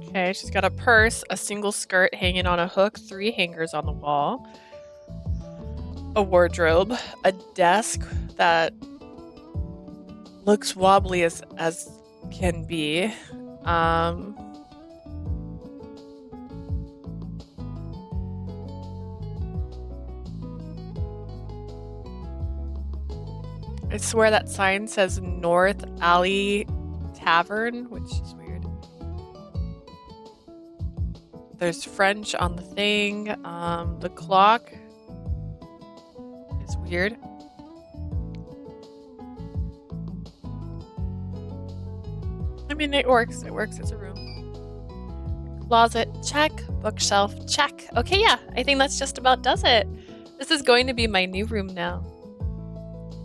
Okay, she's got a purse, a single skirt hanging on a hook, 3 hangers on the wall, a wardrobe, a desk that looks wobbly as can be. I swear that sign says North Alley Tavern, which is weird. There's French on the thing. The clock is weird. I mean, it works. It works as a room. Closet, check. Bookshelf, check. Okay, yeah, I think that's just about does it. This is going to be my new room now.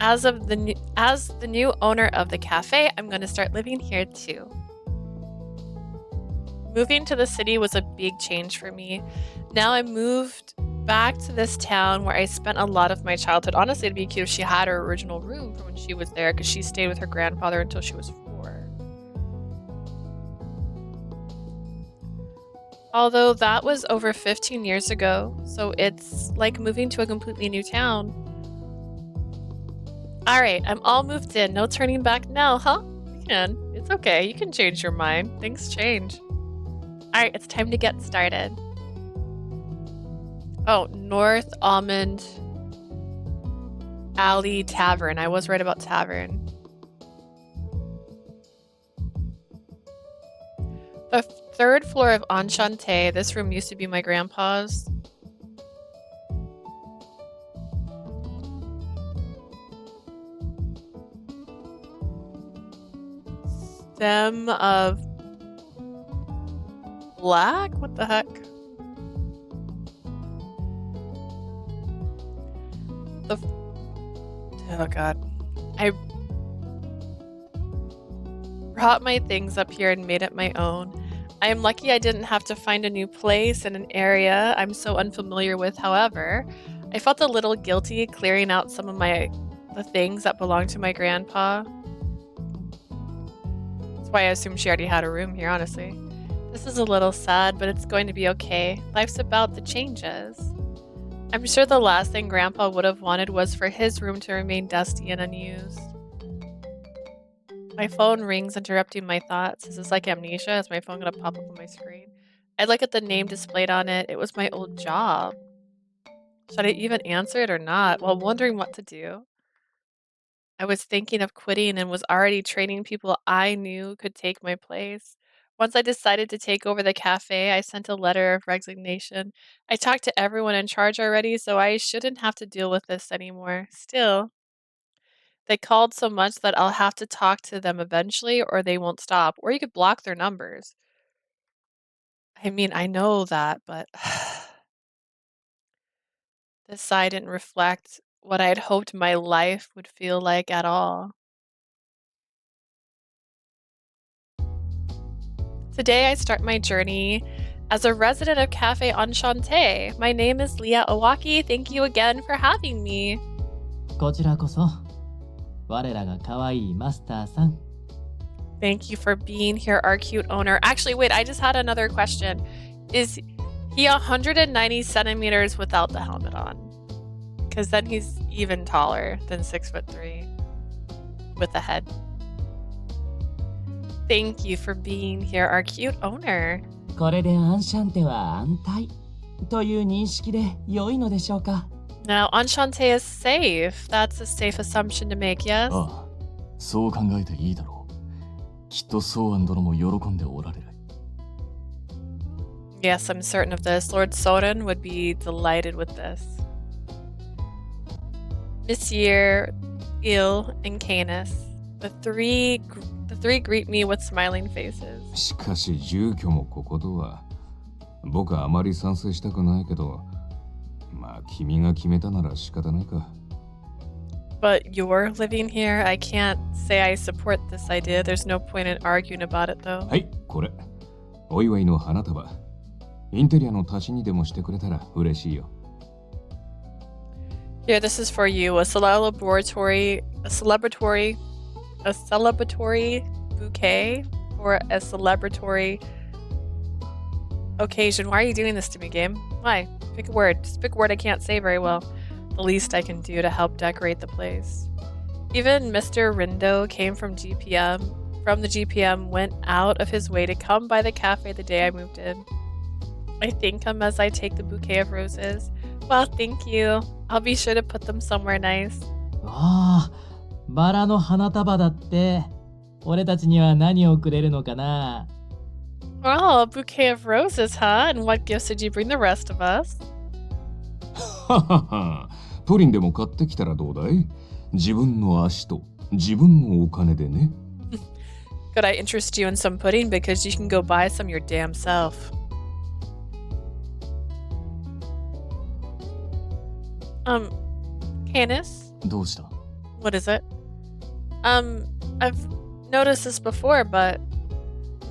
As the new owner of the cafe, I'm going to start living here too. Moving to the city was a big change for me. Now I moved back to this town where I spent a lot of my childhood. Honestly, it'd be cute if she had her original room from when she was there because she stayed with her grandfather until she was 4. Although that was over 15 years ago, so it's like moving to a completely new town. Alright, I'm all moved in. No turning back now, huh? You can. It's okay. You can change your mind. Things change. Alright, it's time to get started. Oh, North Almond Alley Tavern. I was right about tavern. The 3rd floor of Enchante. This room used to be my grandpa's. Stem of Black? What the heck? Oh god. I brought my things up here and made it my own. I am lucky I didn't have to find a new place in an area I'm so unfamiliar with. However, I felt a little guilty clearing out some of the things that belonged to my grandpa. That's why I assumed she already had a room here, honestly. This is a little sad, but it's going to be okay. Life's about the changes. I'm sure the last thing Grandpa would have wanted was for his room to remain dusty and unused. My phone rings, interrupting my thoughts. Is this like amnesia? Is my phone gonna pop up on my screen? I look at the name displayed on it. It was my old job. Should I even answer it or not? While wondering what to do, I was thinking of quitting and was already training people I knew could take my place. Once I decided to take over the cafe, I sent a letter of resignation. I talked to everyone in charge already, so I shouldn't have to deal with this anymore. Still, they called so much that I'll have to talk to them eventually or they won't stop. Or you could block their numbers. I mean, I know that, but this side didn't reflect what I had hoped my life would feel like at all. Today I start my journey as a resident of Cafe Enchante. My name is Leah Owaki. Thank you again for having me. こちらこそ我らが可愛いマスターさん Thank you for being here, our cute owner. Actually, wait, I just had another question. Is he 190 centimeters without the helmet on? Because then he's even taller than 6'3" with a head. Thank you for being here, our cute owner. これでアンシャンテは安泰という認識で良いのでしょうか Now, Enchante is safe. That's a safe assumption to make, yes? ああ、そう考えていいだろう。きっとソーアン殿も喜んでおられる。Yes, I'm certain of this. Lord Soren would be delighted with this. Monsieur, Il, and Canis. The three greet me with smiling faces. しかし住居もこことは僕はあまり賛成したくないけどまあ君が決めたなら仕方ないか But you're living here? I can't say I support this idea. There's no point in arguing about it, though. はいこれお祝いの花束インテリアの足しにでもしてくれたら嬉しいよ Here, this is for you. A celebratory bouquet for a celebratory occasion. Why are you doing this to me, game? Why? Pick a word. Just pick a word I can't say very well. The least I can do to help decorate the place. Even Mr. Rindo came from the GPM, went out of his way to come by the cafe the day I moved in. I thank him as I take the bouquet of roses. Well, thank you. I'll be sure to put them somewhere nice. わあバラの花束だって俺たちには何をくれるのかな Oh, a bouquet of roses, huh? And what gifts did you bring the rest of us? はははプリンでも買ってきたらどうだい自分の足と自分のお金でね Could I interest you in some pudding because you can go buy some your damn self? Canis, どうした？ what is it? I've noticed this before, but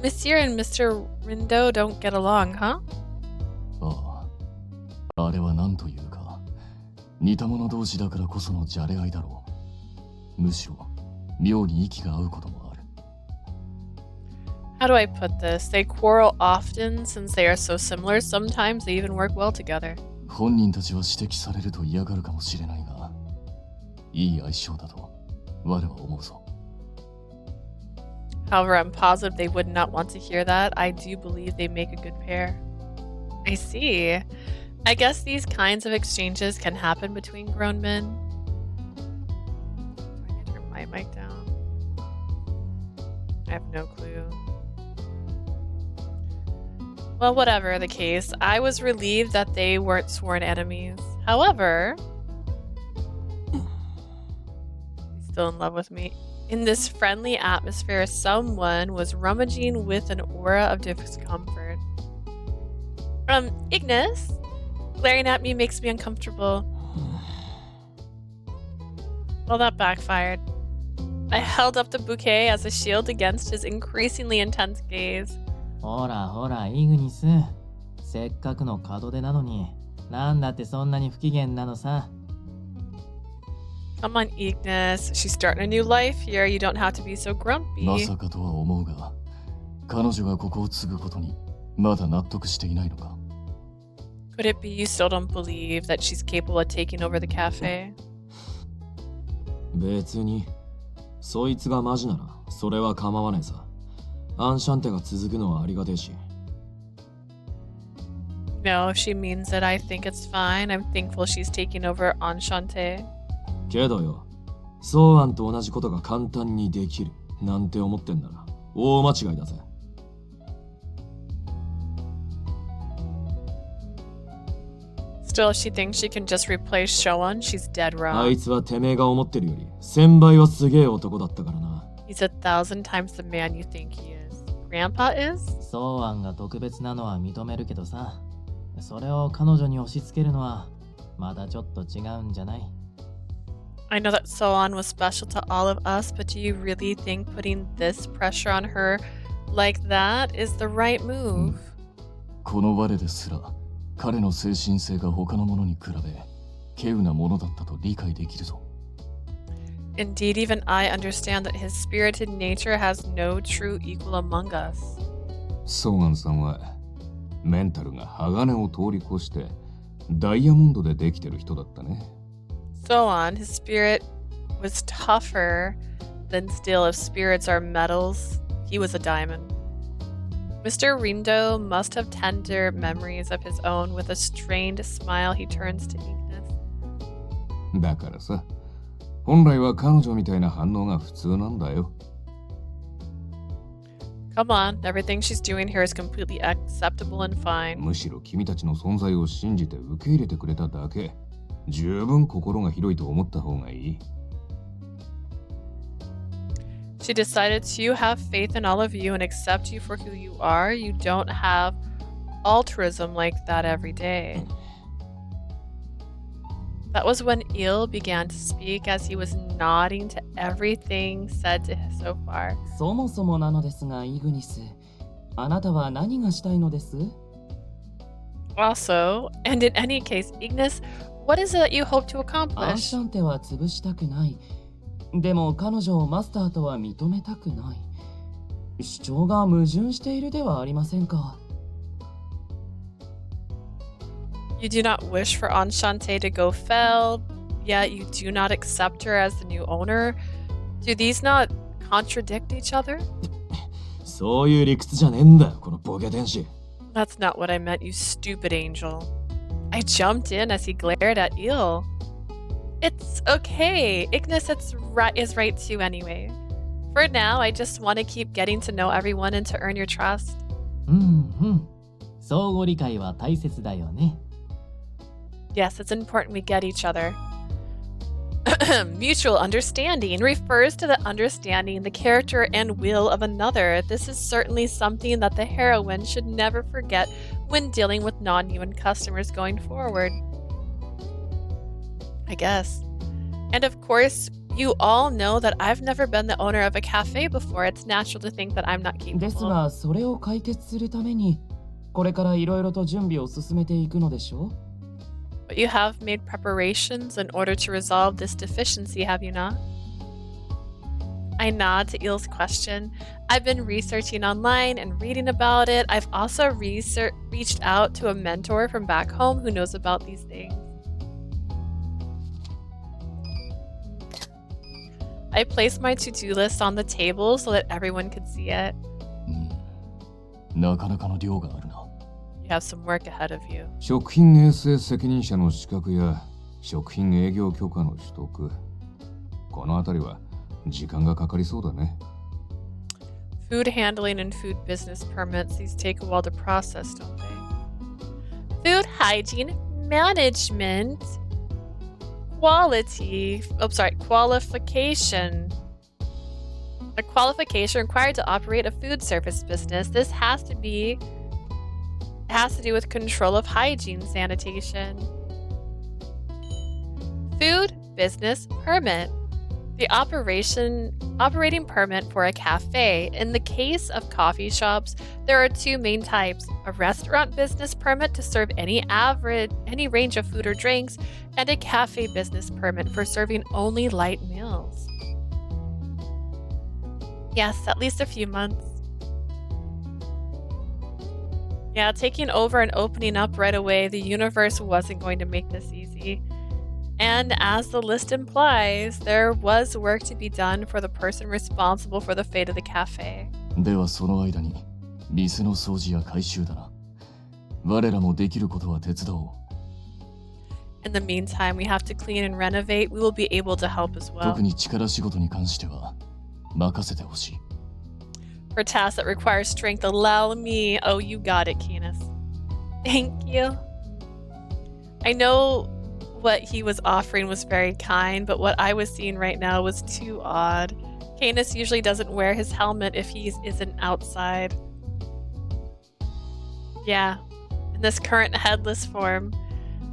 Monsieur and Mr. Rindo don't get along, huh? ああ、あれは何というか、似た者同士だからこそのじゃれ合いだろう。むしろ、妙に息が合うこともある。How do I put this? They quarrel often since they are so similar. Sometimes they even work well together. 本人たちは指摘されると嫌がるかもしれないが、いい相性だと我は思うぞ。However, I'm positive they would not want to hear that. I do believe they make a good pair. I see. I guess these kinds of exchanges can happen between grown men. Do I need to turn my mic down? I have no clue. Well, whatever the case, I was relieved that they weren't sworn enemies. However, he's still in love with me. In this friendly atmosphere, someone was rummaging with an aura of discomfort. Ignis? Glaring at me makes me uncomfortable. Well, that backfired. I held up the bouquet as a shield against his increasingly intense gaze. ほらほら、イグニス。せっかくの門出なのに、なんだってそんなに不機嫌なのさ。Come on, Ignis. She's starting a new life here. You don't have to be so grumpy. まさかとは思うが、彼女がここを継ぐことにまだ納得していないのか。Could it be you still don't believe that she's capable of taking over the cafe? 別に、そいつがマジならそれは構わねえさ。アンシャンテが続くのはありがてえし。No, if she means it, I think it's fine. I'm thankful she's taking over Enchante. けどよ、ソーアンと同じことが簡単にできるなんて思ってんなら大間違いだぜ。Still, if she thinks she can just replace Shoan, she's dead あ wrong. いつはてめえが思ってるより1000倍はすげえ男だったからな。He's 1,000 times the man you think he is. Grandpa is? ソーアンが特別なのは認めるけどさ、それを彼女に押し付けるのはまだちょっと違うんじゃない？ I know that Soan was special to all of us, but do you really think putting this pressure on her like that is the right move? この我ですら、彼の精神性が他の者に比べ、稀有なものだったと理解できるぞ。Indeed, even I understand that his spirited nature has no true equal among us. ソーアンさんはメンタルが鋼を通り越してダイヤモンドでできてる人だったね。Soan, his spirit was tougher than steel. If spirits are metals, he was a diamond. Mr. Rindo must have tender memories of his own. With a strained smile, he turns to Ignis. だからさ、本来は彼女みたいな反応が普通なんだよ。Come on, everything she's doing here is completely acceptable and fine. むしろ君たちの存在を信じて受け入れてくれただけ。十分心が広いと思った方がいい。She decided to have faith in all of you and accept you for who you are. You don't have altruism like that every day. That was when Il began to speak as he was nodding to everything said to him so far. そもそもなのですが、イグニス、あなたは何がしたいのです？ Also, and in any case, Ignis, what is it that you hope to アン accomplish? シャンテは潰したくない。でも彼女をマスターとは認めたくない。主張が矛盾しているではありませんか。You do not wish for Enchante to go fell, yet you do not accept her as the new owner. Do these not contradict each other? そういう理屈じゃねえんだよ、このボケ天使。That's not what I meant, you stupid angel. I jumped in as he glared at Il. It's okay. Ignis is right too anyway. For now, I just want to keep getting to know everyone and to earn your trust. うんうん。相互理解は大切だよね。Yes, it's important we get each other. Mutual understanding refers to the understanding the character and will of another. This is certainly something that the heroine should never forget when dealing with non-human customers going forward. I guess. And of course, you all know that I've never been the owner of a cafe before. It's natural to think that I'm not です capable. が、それを解決するために、これからいろいろと準備を進めていくのでしょう？ But you have made preparations in order to resolve this deficiency, have you not? I nod to Eel's question. I've been researching online and reading about it. I've also reached out to a mentor from back home who knows about these things. I placed my to-do list on the table so that everyone could see it. なかなかの量があるな。You have some work ahead of you. 食品衛生責任者の資格や食品営業許可の取得。このあたりは時間がかかりそうだね。Food handling and food business permits, these take a while to process, don't they? Food hygiene management. Qualification. A qualification required to operate a food service business. This has to do with control of hygiene, sanitation. Food business permit. The operating permit for a cafe. In the case of coffee shops, there are two main types: a restaurant business permit to serve any range of food or drinks, and a cafe business permit for serving only light meals. Yes, at least a few months. Yeah, taking over and opening up right away, the universe wasn't going to make this easy. And as the list implies, there was work to be done for the person responsible for the fate of the cafe. ではその間に店の掃除や回収だな。我らもできることは手伝おう。In the meantime, we have to clean and renovate. We will be able to help as well. 特に力仕事に関しては任せてほしい。For tasks that require strength, allow me. Oh, you got it, Canis. Thank you. I know what he was offering was very kind, but what I was seeing right now was too odd. Canis usually doesn't wear his helmet if he isn't outside. Yeah, in this current headless form.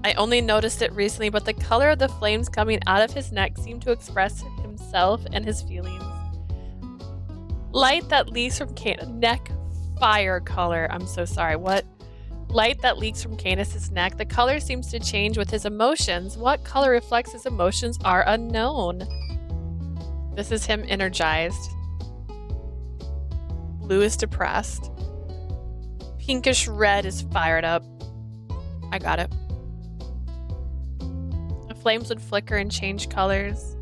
I only noticed it recently, but the color of the flames coming out of his neck seemed to express himself and his feelings. Light that leaks from neck fire color. I'm so sorry. What? Light that leaks from Canis' neck. The color seems to change with his emotions. What color reflects his emotions are unknown. This is him energized. Blue is depressed. Pinkish red is fired up. I got it. The flames would flicker and change colors.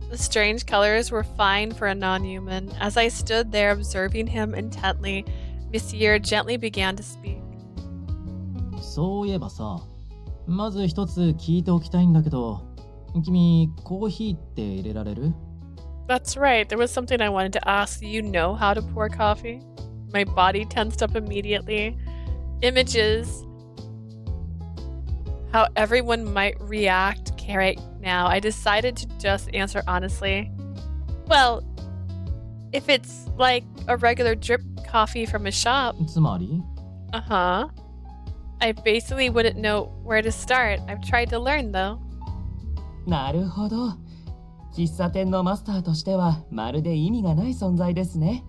The strange colors were fine for a non-human. As I stood there observing him intently, Monsieur gently began to speak. そういえばさ、まず一つ聞いておきたいんだけど、君コーヒーって入れられる？ That's right. There was something I wanted to ask. Do you know how to pour coffee? My body tensed up immediately. Images. How everyone might react right now. I decided to just answer honestly. Well, if it's like a regular drip coffee from a shop. つまり？ Uh-huh. I basically wouldn't know where to start. I've tried to learn though. なるほど。喫茶店のマスターとしてはまるで意味がない存在ですね。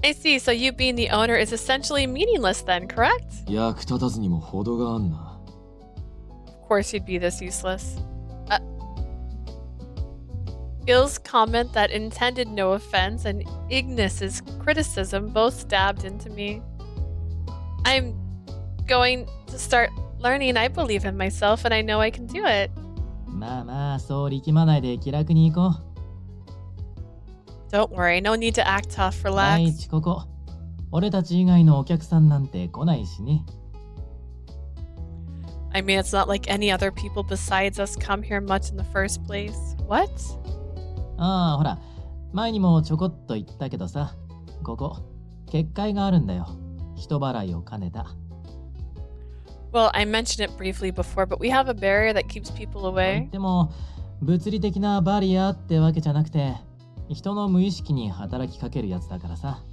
I see. So you being the owner is essentially meaningless then, correct? 役立たずにも程があんな。Of course you'd be this useless. Gil's comment that intended no offense and Ignis's criticism both stabbed into me. I'm going to start learning. I believe in myself and I know I can do it. まあまあ、そう力まないで気楽に行こう。Don't worry, no need to act tough, 第 relax. 一ここ。俺たち以外のお客さんなんて来ないしね。I mean, it's not like any other people besides us come here much in the first place. What? ああ、ほら、前にもちょこっと言ったけどさ、ここ、結界があるんだよ。人払いを兼ねた。Well, I mentioned it briefly before, but we have a barrier that keeps people away. でも、物理的なバリアってわけじゃなくて、人の無意識に働きかけるやつだからさ。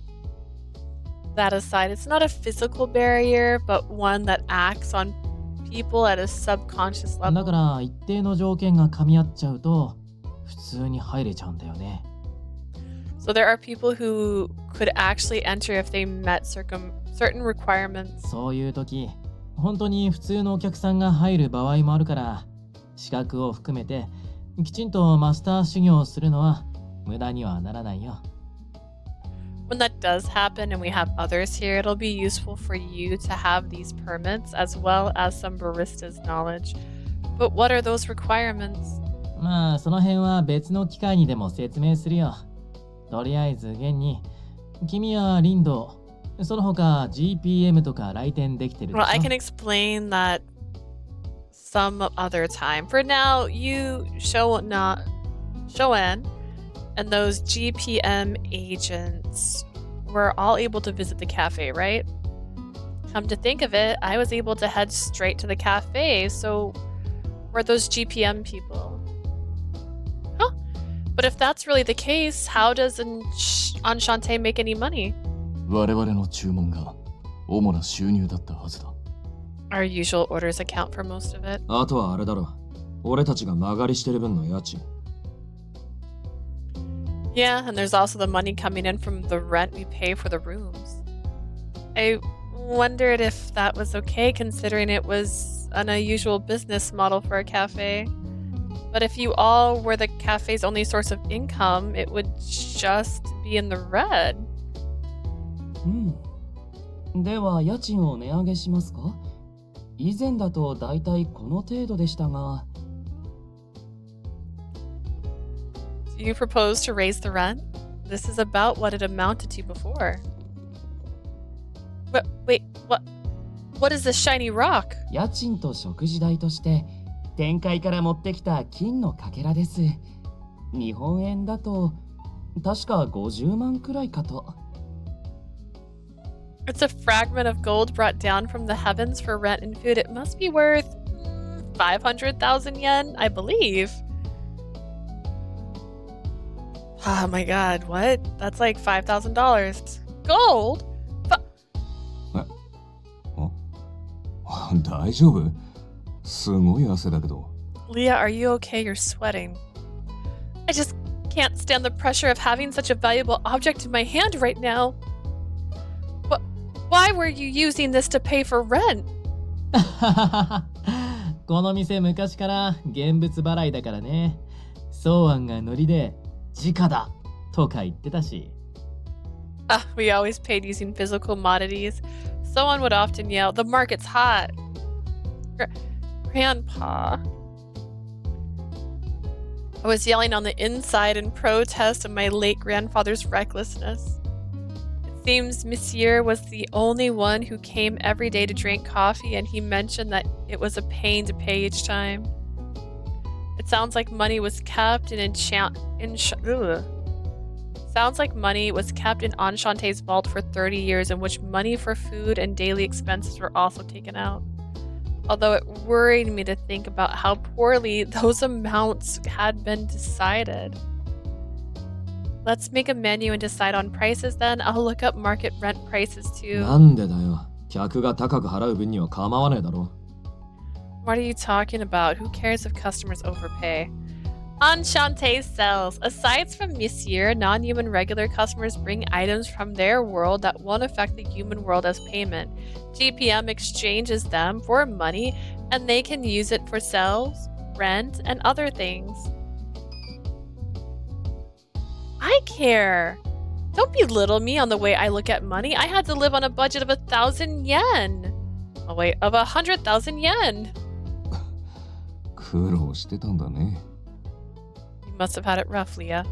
That aside, it's not a physical barrier, but one that acts on people at a subconscious だ level. から一定の条件が噛み合っちゃうと普通に入れちゃうんだよね。 So there are people who could actually enter if they met certain requirements. そういう時本当に普通のお客さんが入る場合もあるから資格を含めてきちんとマスター修行をするのは無駄にはならないよ。 When that does happen and we have others here, it'll be useful for you to have these permits as well as some barista's knowledge. But what are those requirements? まあその辺は別の機会にでも説明するよ。とりあえず現に君はリンドその他 GPM とか来店できてるでしょ。 Well, I can explain that some other time. For now, you Shoan and those GPM agents were all able to visit the cafe, right? Come to think of it, I was able to head straight to the cafe, so were those GPM people? Huh? But if that's really the case, how does Enchante make any money? 我々の注文が主な収入だったはずだ。 Our usual orders account for most of it. あとはあれだろ。俺たちが間借りしてる分の家賃。Yeah, and there's also the money coming in from the rent we pay for the rooms. I wondered if that was okay considering it was an unusual business model for a cafe. But if you all were the cafe's only source of income, it would just be in the red. では家賃を値上げしますか？以前だとだいたいこの程度でしたが。 Do you propose to raise the rent? This is about what it amounted to before. Wait, what is this shiny rock? 家賃と食事代として天界から持ってきた金のかけらです。日本円だと確か50万くらいかと。 It's a fragment of gold brought down from the heavens for rent and food. It must be worth 500,000 yen, I believe. Oh my god, what? That's like $5,000. Gold? 大丈夫？すごい汗だけど。 Leah, are you okay? You're sweating. I just can't stand the pressure of having such a valuable object in my hand right now. Why were you using this to pay for rent? この店昔から現物払いだからね。ソーアンがノリで直だとか言ってたし。 We always paid using physical commodities. Someone would often yell, "The market's hot." Grandpa. I was yelling on the inside in protest of my late grandfather's recklessness. It seems Monsieur was the only one who came every day to drink coffee, and he mentioned that it was a pain to pay each time. It sounds like money was kept in Enchante's vault for 30 years, in which money for food and daily expenses were also taken out. Although it worried me to think about how poorly those amounts had been decided. Let's make a menu and decide on prices then. I'll look up market rent prices too. なんでだよ。客が高く払う分には構わねえだろ。What are you talking about? Who cares if customers overpay? Enchante sells. Aside from Monsieur, non-human regular customers bring items from their world that won't affect the human world as payment. GPM exchanges them for money, and they can use it for sales, rent, and other things. I care. Don't belittle me on the way I look at money. I had to live on a budget of 1,000 yen. Oh wait, of 100,000 yen. 苦労してたんだね。 You must have had it rough, Leah.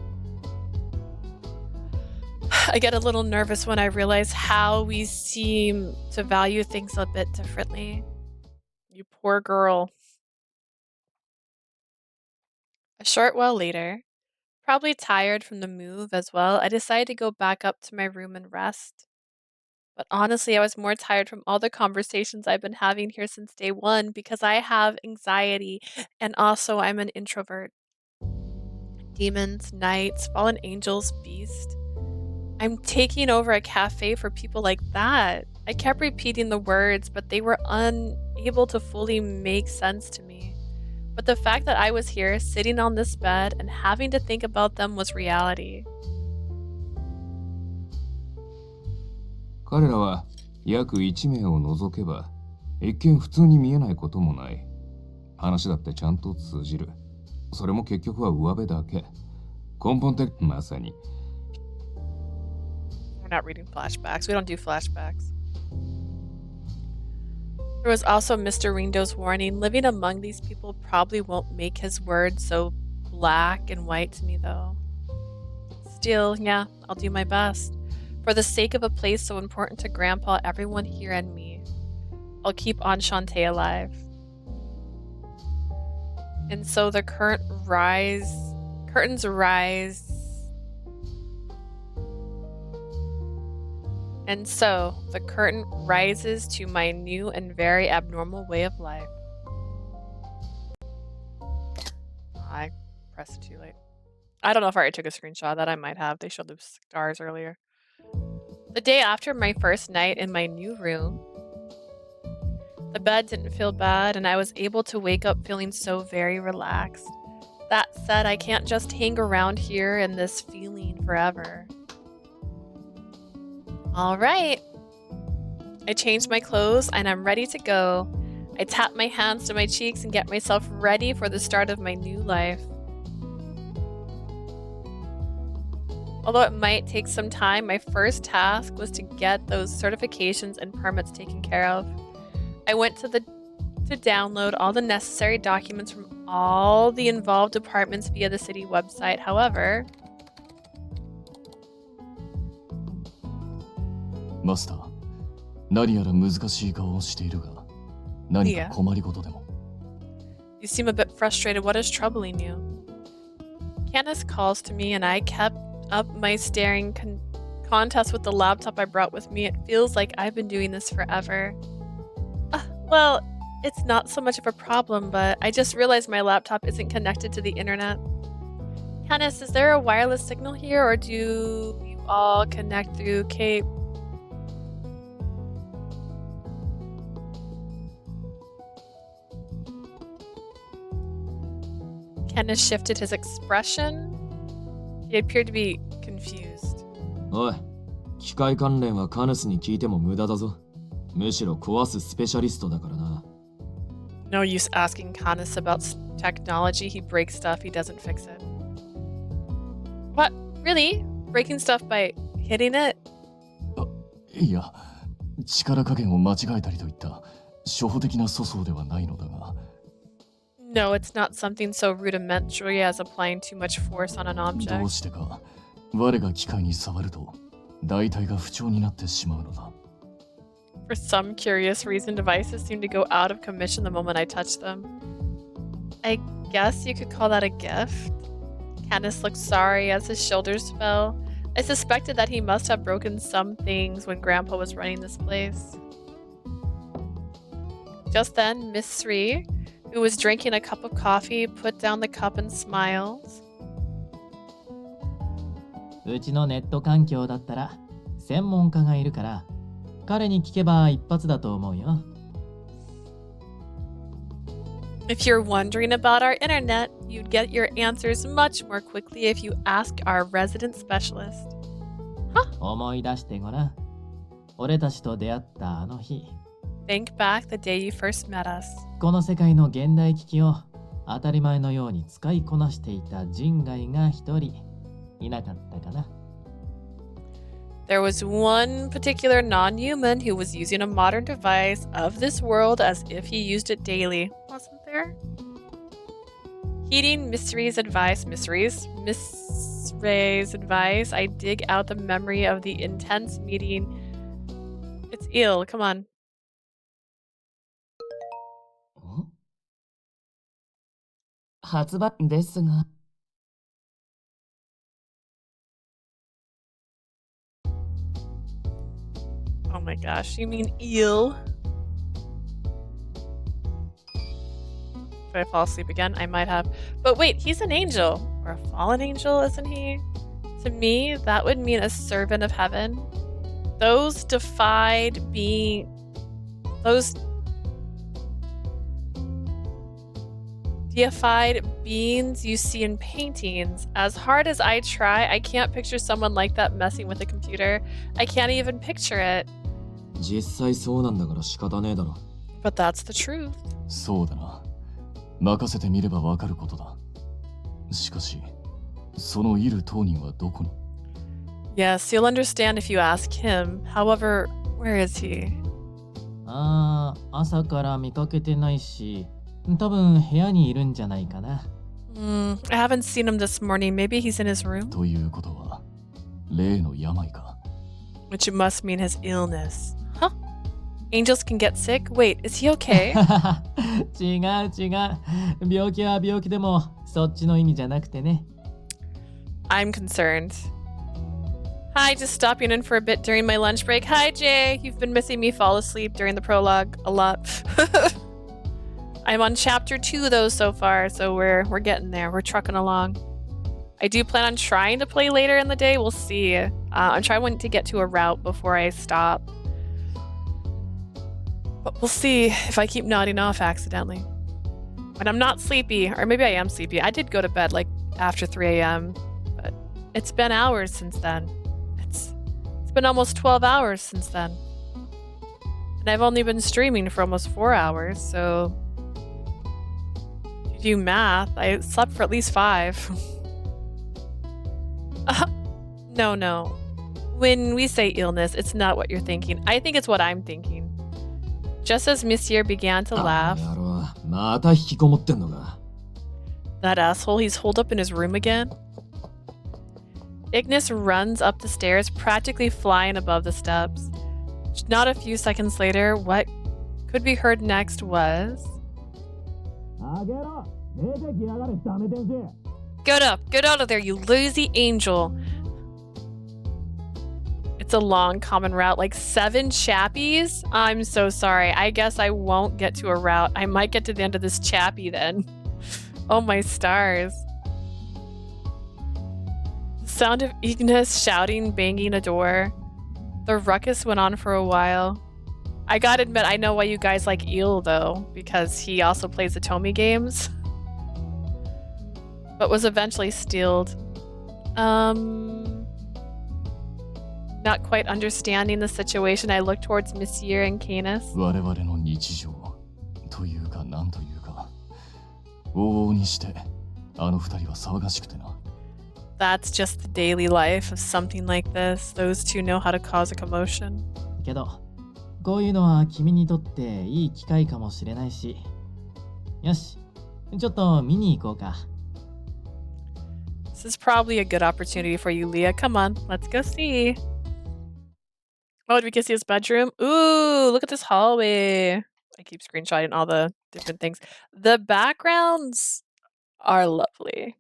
I get a little nervous when I realize how we seem to value things a bit differently. You poor girl. A short while later, probably tired from the move as well, I decided to go back up to my room and rest. But honestly, I was more tired from all the conversations I've been having here since day one because I have anxiety and also I'm an introvert. Demons, knights, fallen angels, beast. I'm taking over a cafe for people like that. I kept repeating the words, but they were unable to fully make sense to me. But the fact that I was here, sitting on this bed, and having to think about them was reality. 彼らは約1名を除けば一見普通に見えないこともない。話だってちゃんと通じる。それも結局は上辺だけ。根本的まさに。We're not reading flashbacks. We don't do flashbacks. There was also Mr. Rindo's warning. Living among these people probably won't make his words so black and white to me, though. Still, yeah, I'll do my best. For the sake of a place so important to Grandpa, everyone here, and me. I'll keep Enchante alive. And so the curtains rise. And so the curtain rises to my new and very abnormal way of life. I pressed it too late. I don't know if I already took a screenshot of that. I might have. They showed the stars earlier. The day after my first night in my new room, the bed didn't feel bad, and I was able to wake up feeling so very relaxed. That said, I can't just hang around here in this feeling forever. All right. I changed my clothes and I'm ready to go. I tap my hands to my cheeks and get myself ready for the start of my new life. Although it might take some time, my first task was to get those certifications and permits taken care of. I went to download all the necessary documents from all the involved departments via the city website. However, マスター、何やら難しい顔をしているが、何か困りごとでも。You seem a bit frustrated. What is troubling you? Candace calls to me and I kept up my staring contest with the laptop I brought with me. It feels like I've been doing this forever. Well, it's not so much of a problem, but I just realized my laptop isn't connected to the internet. Candace, is there a wireless signal here, or do you all connect through cable? Candace shifted his expression. He appeared to be confused. おい、機械関連はカヌスに聞いても無駄だぞ。むしろ壊すスペシャリストだからな。No use asking Canis about technology. He breaks stuff, he doesn't fix it. What? Really? Breaking stuff by hitting it? いや、力加減を間違えたりといった初歩的な粗相ではないのだが。No, it's not something so rudimentary as applying too much force on an object. どうしてか、我が機械に触ると、大体が不調になってしまうのだ。For some curious reason, devices seem to go out of commission the moment I touch them. I guess you could call that a gift. Canis looked sorry as his shoulders fell. I suspected that he must have broken some things when Grandpa was running this place. Just then, Miss Sri, who was drinking a cup of coffee, put down the cup and smiled. うちのネット環境だったら専門家がいるから彼に聞けば一発だと思うよ。If you're wondering about our internet, you'd get your answers much more quickly if you ask our resident specialist. Huh? 思い出してごらん。俺たちと出会ったあの日。Think back the day you first met us. この世界の現代機器を当たり前のように使いこなしていた人外が一人いなかったかな。There was one particular non-human who was using a modern device of this world as if he used it daily. Wasn't there? Heeding Miss Ray's advice, I dig out the memory of the intense meeting. It's ill, come on. 発売ですが。Oh my gosh, you mean eel? Did I fall asleep again? I might have. But wait, he's an angel. Or a fallen angel, isn't he? To me, that would mean a servant of heaven. Those defied being... Those... deified beings you see in paintings. As hard as I try, I can't picture someone like that messing with a computer. I can't even picture it. 実際そうなんだから仕方ねえだろ。 But that's the truth. そうだな。任せてみればわかることだ。しかし、そのいる当人はどこに？ Yes, you'll understand if you ask him. However, where is he? ああ、朝から見かけてないし、多分部屋にいるんじゃないかな。I haven't seen him this morning. Maybe he's in his room? ということは、例の病か。 Which must mean his illness. Huh? Angels can get sick? Wait, is he okay? 違う違う。病気は病気でも、そっちの意味じゃなくてね。I'm concerned. Hi, just stopping in for a bit during my lunch break. Hi, Jay. You've been missing me fall asleep during the prologue a lot. I'm on chapter 2 though so far, so we're getting there. We're trucking along. I do plan on trying to play later in the day. We'll see. I'm trying to get to a route before I stop. But we'll see if I keep nodding off accidentally. And I'm not sleepy, or maybe I am sleepy. I did go to bed like after 3 a.m., but it's been hours since then. It's been almost 12 hours since then. And I've only been streaming for almost 4 hours, so if you do math, I slept for at least 5. No. When we say illness, it's not what you're thinking. I think it's what I'm thinking. Just as Monsieur began to laugh, やろう、また引きこもってんのか。 that asshole, he's holed up in his room again. Ignis runs up the stairs, practically flying above the steps. Not a few seconds later, what could be heard next was... Get up! Get out of there, you lazy angel! It's a long common route, like 7 chappies? I'm so sorry. I guess I won't get to a route. I might get to the end of this chappie then. Oh my stars. The sound of Ignis shouting, banging a door. The ruckus went on for a while. I gotta admit, I know why you guys like Eel though, because he also plays the Tomy games. But was eventually stilled. Not quite understanding the situation, I looked towards Monsieur and Canis. 我々の日常というかなんというか、往々にしてあの二人は騒がしくてな。 That's just the daily life of something like this. Those two know how to cause a commotion. けど、こういうのは君にとっていい機会かもしれないし。よし、ちょっと見に行こうか。 This is probably a good opportunity for you, Leah. Come on, let's go see. Oh, we can see his bedroom. Ooh, look at this hallway. I keep screenshotting all the different things. The backgrounds are lovely.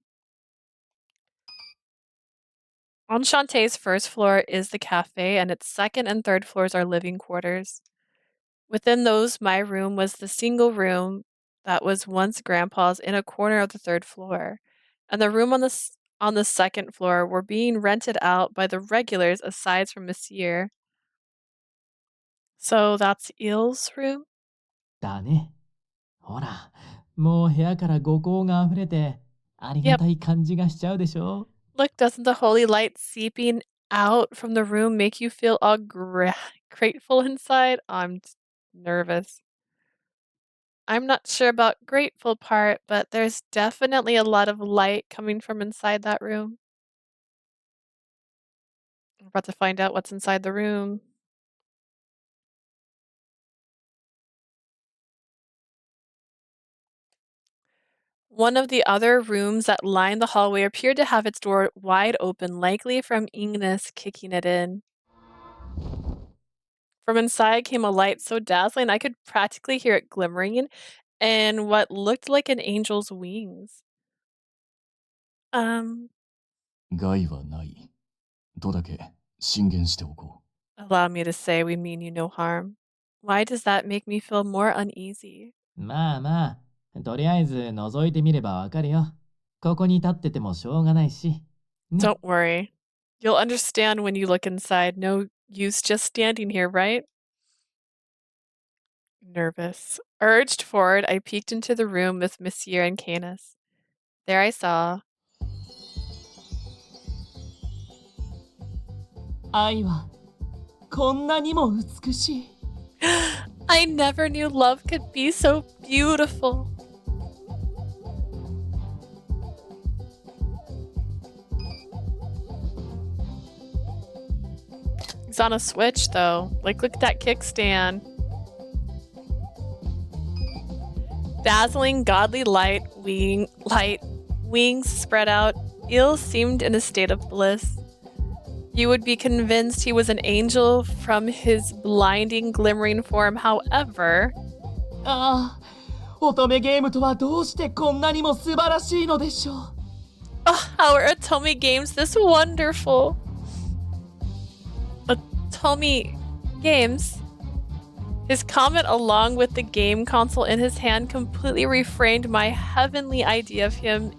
Enchante's first floor is the cafe, and its second and third floors are living quarters. Within those, my room was the single room that was once Grandpa's in a corner of the third floor, and the room on the second floor were being rented out by the regulars aside from Monsieur. So that's Eel's room? だね。ほら、もう部屋から五光が溢れて、ありがたい感じがしちゃうでしょ。 Look, doesn't the holy light seeping out from the room make you feel all grateful inside? I'm nervous. I'm not sure about grateful part, but there's definitely a lot of light coming from inside that room. We're about to find out what's inside the room. One of the other rooms that lined the hallway appeared to have its door wide open, likely from Ignis kicking it in. From inside came a light so dazzling I could practically hear it glimmering and what looked like an angel's wings. 害はないとだけ進言しておこ Allow me to say we mean you no harm. Why does that make me feel more uneasy? まあまあ、とりあえず覗いてみればわかるよ。ここに立っててもしょうがないし。ね、 Don't worry. You'll understand when you look inside. No, use just standing here, right? Nervous. Urged forward, I peeked into the room with Monsieur and Canis. There I saw 愛はこんなにも美しい。 I never knew love could be so beautiful. He's on a switch though. Like, look at that kickstand. Dazzling godly light, wings spread out. Il seemed in a state of bliss. You would be convinced he was an angel from his blinding, glimmering form. However, ああ、乙女ゲームとはどうしてこんなにも素晴らしいのでしょう。 how are Otome games this wonderful? Otome games? His comment, along with the game console in his hand, completely reframed my heavenly idea of him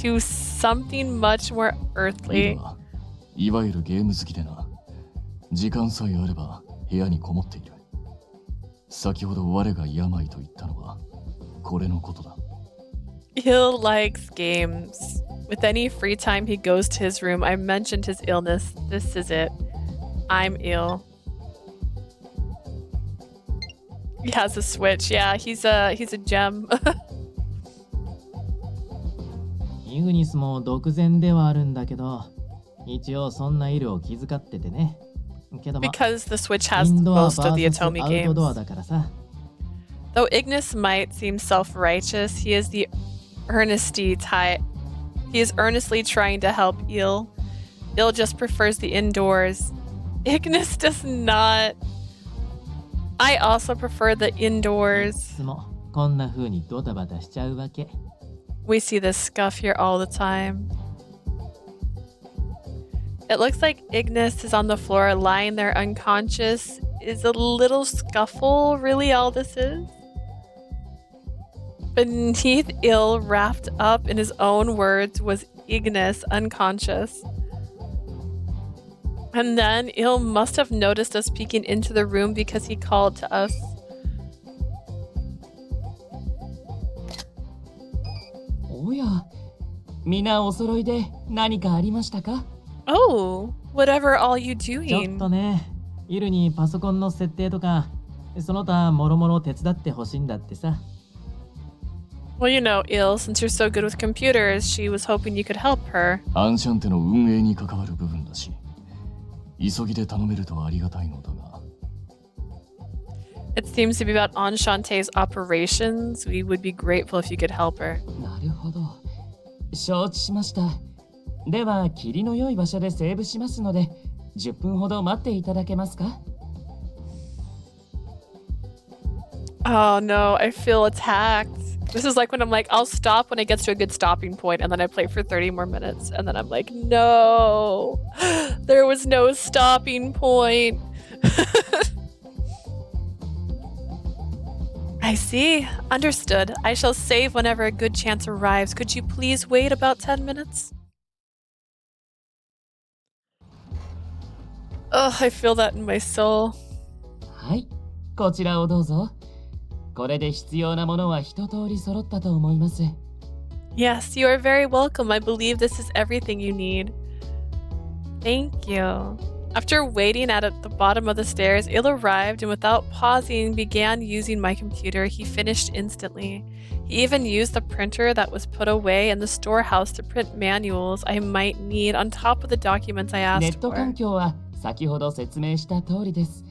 to something much more イ earthly. ルはいわゆるゲーム好きでな。時間さえあれば部屋にこもっている。先ほど我が病と言ったのはこれのことだ。Il likes games. With any free time he goes to his room. I mentioned his illness. This is it. I'm ill. He has a switch. Yeah, he's a gem. イグニスも独善ではあるんだけど、一応そんなイルを気遣っててね。けどま、 Because the Switch イ has ンドア most of the vs Otome アウトドア games. だからさ。 Though Ignis might seem self-righteous, he is the earnesty type. He is earnestly trying to help Il. Il just prefers the indoors. Ignis does not. I also prefer the い indoors. つもこんな風にドタバタしちゃうわけ。 We see this scuff here all the time. It looks like Ignis is on the floor, lying there unconscious. Is a little scuffle really all this is? Beneath Il, wrapped up in his own words, was Ignis, unconscious. And then Il must have noticed us peeking into the room because he called to us. おや、皆お揃いで何かありましたか？ Oh, whatever all you ちょっ doing? とね、イルにパソコンの設定とか、その他もろもろ手伝ってほしいんだってさ。 Well, you know, Il, since you're so good with computers, she was hoping you could help her. アンシャンテの運営に関わる部分だし、急ぎで頼めるとありがたいのだが。 It seems to be about Enchante's operations. We would be grateful if you could help her. なるほど。承知しました。では、霧の良い場所でセーブしますので、10分ほど待っていただけますか？ Oh no, I feel attacked. This is like when I'm like, I'll stop when it gets to a good stopping point, and then I play for 30 more minutes, and then I'm like, no, there was no stopping point. I see. Understood. I shall save whenever a good chance arrives. Could you please wait about 10 minutes? Ugh, I feel that in my soul. はい、こちらをどうぞ。これで必要なものは一通り揃ったと思います。 Yes, you are very welcome. I believe this is everything you need. Thank you. After waiting at the bottom of the stairs, Il arrived and without pausing began using my computer. He finished instantly. He even used the printer that was put away in the storehouse to print manuals I might need on top of the documents I ネッ asked ト for. 環境は先ほど説明した通りです。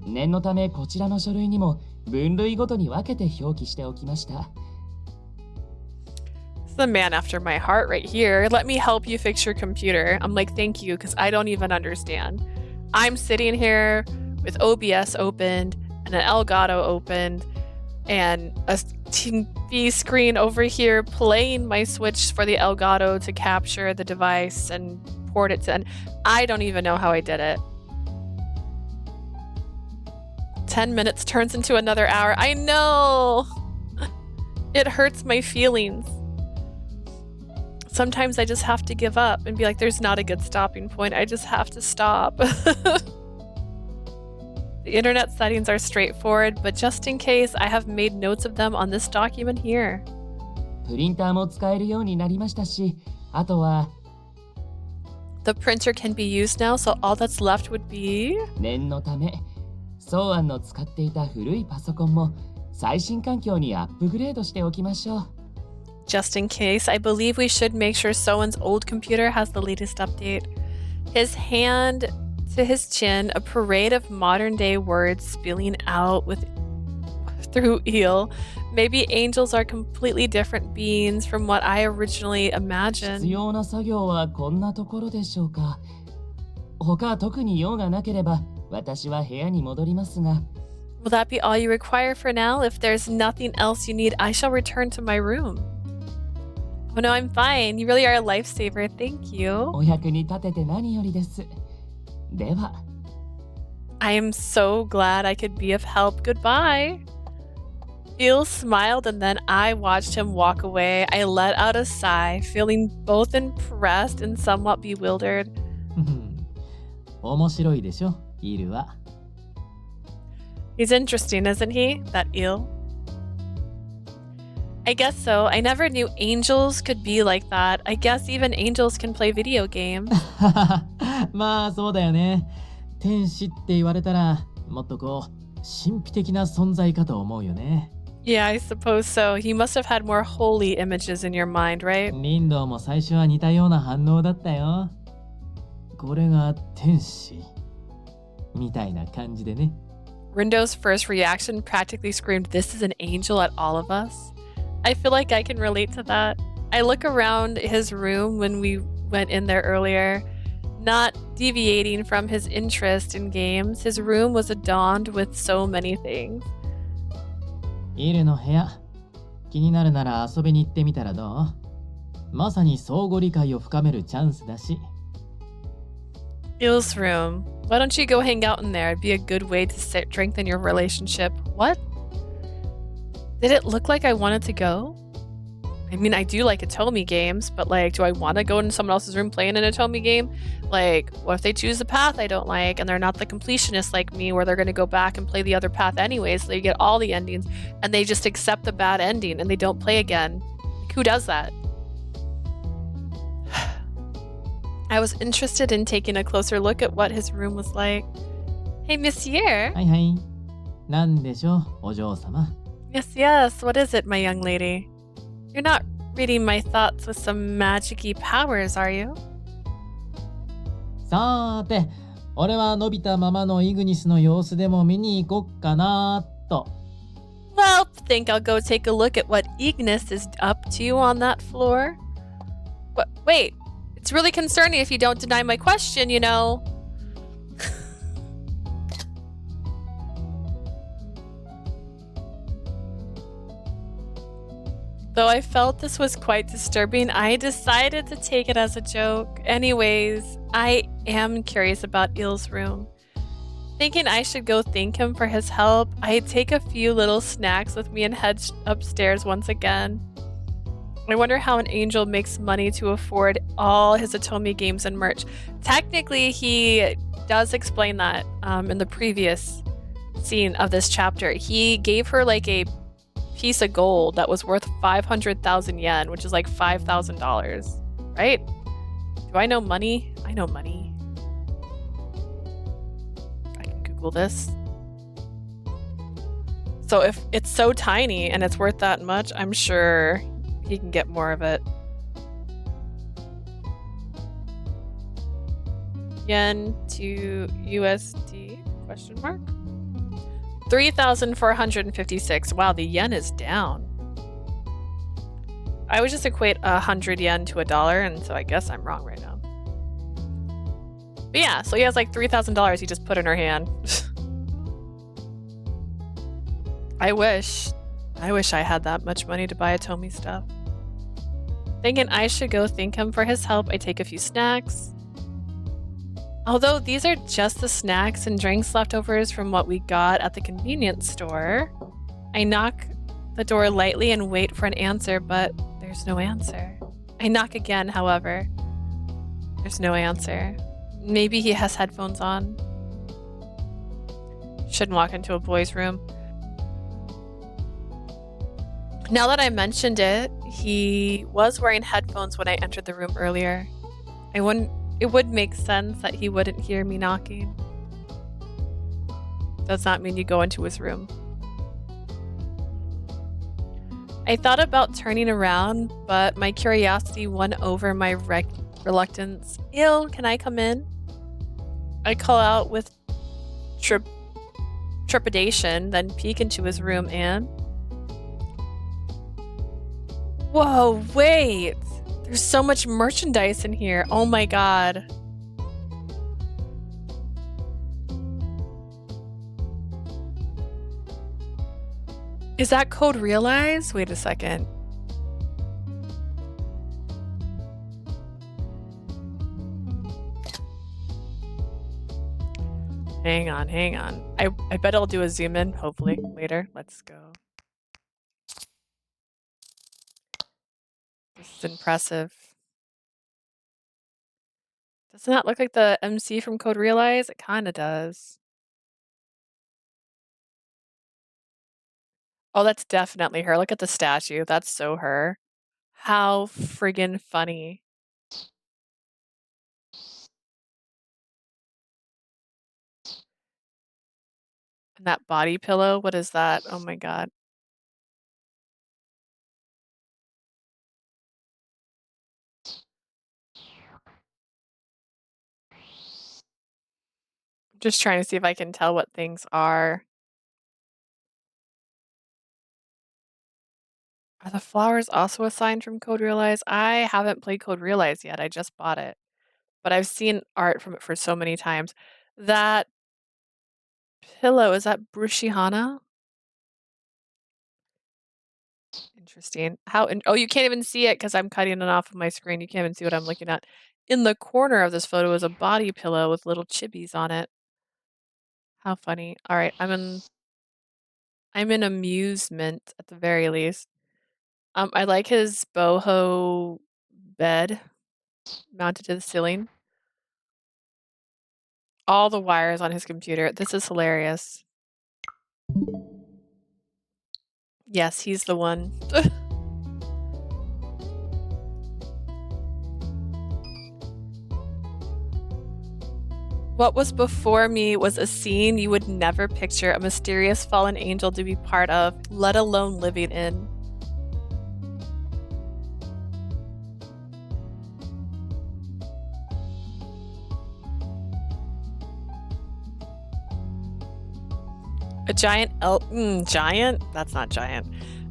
念のためこちらの書類にも分類ごとに分けて表記しておきました。 This is the man after my heart right here. Let me help you fix your computer. I'm like, thank you, because I don't even understand. I'm sitting here with OBS opened and an Elgato opened and a TV screen over here playing my Switch for the Elgato to capture the device and port it to. And I don't even know how I did it. 10 minutes turns into another hour. I know! It hurts my feelings. Sometimes I just have to give up and be like, there's not a good stopping point. I just have to stop. The internet settings are straightforward, but just in case, I have made notes of them on this document here. プリンターも使えるようになりましたし、あとは The printer can be used now, so all that's left would be... 念のため、ソーアンの使っていた古いパソコンも最新環境にアップグレードしておきましょう。Just in case, I believe we should make sure Soan's old computer has the latest update. His hand to his chin, a parade of modern-day words spilling out through eel. Maybe angels are completely different beings from what I originally 必 imagined. 要な作業はこんなところでしょうか。他特に用がなければ私は部屋に戻りますが。Will that be all you require for now? If there's nothing else you need, I shall return to my room. Oh no, I'm fine. You really are a lifesaver. Thank you. お役に立てて何よりです。では。I am so glad I could be of help. Goodbye. Eel smiled and then I watched him walk away. I let out a sigh, feeling both impressed and somewhat bewildered. 面白いでしょ、イルは。He's interesting, isn't he? That eel. I guess so. I never knew angels could be like that. I guess even angels can play video games. まあそうだよね。天使って言われたらもっとこう神秘的な存在かと思うよね。Yeah, I suppose so. He must have had more holy images in your mind, right? リンドウも最初は似たような反応だったよ。これが天使みたいな感じでね。Rindo's first reaction practically screamed, "This is an angel at all of us." I feel like I can relate to that. I look around his room when we went in there earlier, not deviating from his interest in games. His room was adorned with so many things. イルの部屋、気になるなら遊びに行ってみたらどう？まさに相互理解を深めるチャンスだし。Il's room. Why don't you go hang out in there? It'd be a good way to strengthen your relationship. What? Did it look like I wanted to go? I mean, I do like Atomi games, but like, do I want to go in someone else's room playing an Atomi game? Like, what if they choose a path I don't like and they're not the completionist like me, where they're going to go back and play the other path anyways, so they get all the endings and they just accept the bad ending and they don't play again? Like, who does that? I was interested in taking a closer look at what his room was like. Hey, monsieur. はいはい。なんでしょう、お嬢様。Yes, yes. What is it, my young lady? You're not reading my thoughts with some magic-y powers, are you? さーて、俺は伸びたままのイグニスの様子でも見に行こっかなーと。Well, think I'll go take a look at what Ignis is up to on that floor. But wait, it's really concerning if you don't deny my question, you know. Though I felt this was quite disturbing, I decided to take it as a joke. Anyways, I am curious about Il's room. Thinking I should go thank him for his help, I take a few little snacks with me and head upstairs once again. I wonder how an angel makes money to afford all his Atomi games and merch. Technically, he does explain that in the previous scene of this chapter. He gave her like a piece of gold that was worth 500,000 yen, which is like $5,000, right? Do I know money? I know money. I can Google this. So if it's so tiny and it's worth that much, I'm sure he can get more of it. Yen to USD? Question mark? 3,456. Wow, the yen is down. I would just equate 100 yen to $1, and so I guess I'm wrong right now. But yeah, so he has like $3,000 he just put in her hand. I wish I had that much money to buy Atomi stuff. Thinking I should go thank him for his help, I take a few snacks. Although these are just the snacks and drinks leftovers from what we got at the convenience store, I knock the door lightly and wait for an answer, but there's no answer. I knock again, however. There's no answer. Maybe he has headphones on. Shouldn't walk into a boy's room. Now that I mentioned it, he was wearing headphones when I entered the room earlier. It would make sense that he wouldn't hear me knocking. Does not mean you go into his room. I thought about turning around, but my curiosity won over my reluctance. Ew, can I come in? I call out with trepidation, then peek into his room and... Whoa, wait! There's so much merchandise in here. Oh my god. Is that code realize? Wait a second. Hang on. I bet I'll do a zoom in, hopefully, later. Let's go. This is impressive. Doesn't that look like the MC from Code Realize? It kinda does. Oh, that's definitely her. Look at the statue. That's so her. How friggin' funny. And that body pillow, what is that? Oh my god. I'm just trying to see if I can tell what things are. Are the flowers also a sign from Code Realize? I haven't played Code Realize yet. I just bought it. But I've seen art from it for so many times. That pillow, is that Brushihana? Interesting. Oh, you can't even see it because I'm cutting it off of my screen. You can't even see what I'm looking at. In the corner of this photo is a body pillow with little chibis on it. How funny. All right, I'm in amusement at the very least. I like his boho bed mounted to the ceiling. All the wires on his computer. This is hilarious. Yes, he's the one. What was before me was a scene you would never picture a mysterious fallen angel to be part of, let alone living in. A giant giant? That's not giant.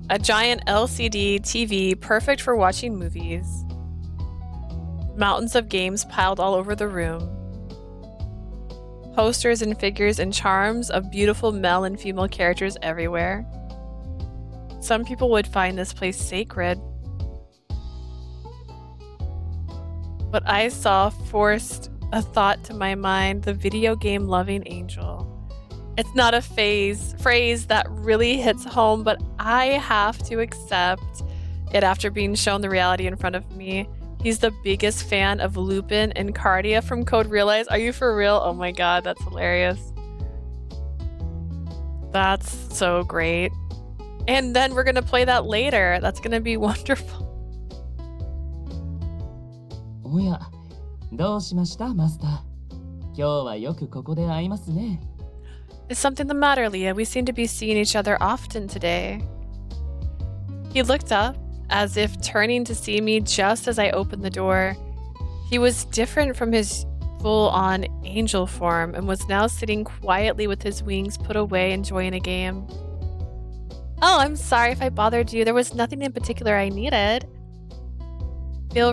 A giant LCD TV, perfect for watching movies. Mountains of games piled all over the room. Posters and figures and charms of beautiful male and female characters everywhere. Some people would find this place sacred. But I saw forced a thought to my mind, the video game loving angel. It's not a phrase that really hits home, but I have to accept it after being shown the reality in front of me. He's the biggest fan of Lupin and Cardia from Code Realize. Are you for real? Oh my god, that's hilarious. That's so great. And then we're gonna play that later. That's gonna be wonderful. おや、どうしました、マスター。今日はよくここで会いますね。Is something the matter, Leah? We seem to be seeing each other often today. He looked up, as if turning to see me just as I opened the door. He was different from his full-on angel form and was now sitting quietly with his wings put away enjoying a game. Oh, I'm sorry if I bothered you. There was nothing in particular I needed. Bill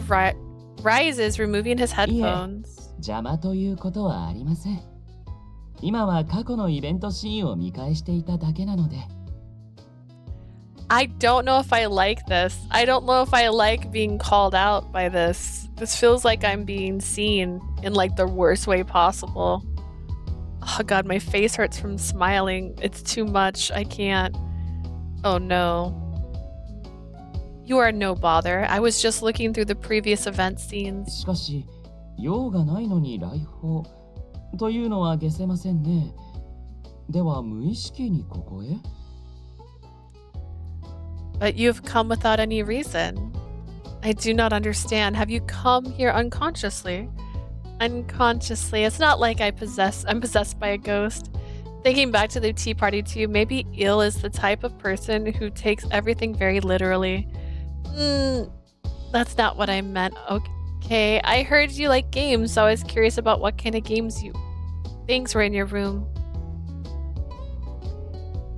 rises, removing his headphones. 邪魔ということはありません。今は過去のイベントシーンを見返していただけなので。I don't know if I like this. I don't know if I like being called out by this. This feels like I'm being seen in like the worst way possible. Oh god, my face hurts from smiling. It's too much. I can't. Oh no. You are no bother. I was just looking through the previous event scenes. しかし、用がないのに来訪というのは解せませんね。では無意識にここへ But you've come without any reason. I do not understand. Have you come here unconsciously? Unconsciously. It's not like I'm possessed by a ghost. Thinking back to the tea party too, maybe Il is the type of person who takes everything very literally. That's not what I meant. Okay, I heard you like games, so I was curious about what kind of things were in your room.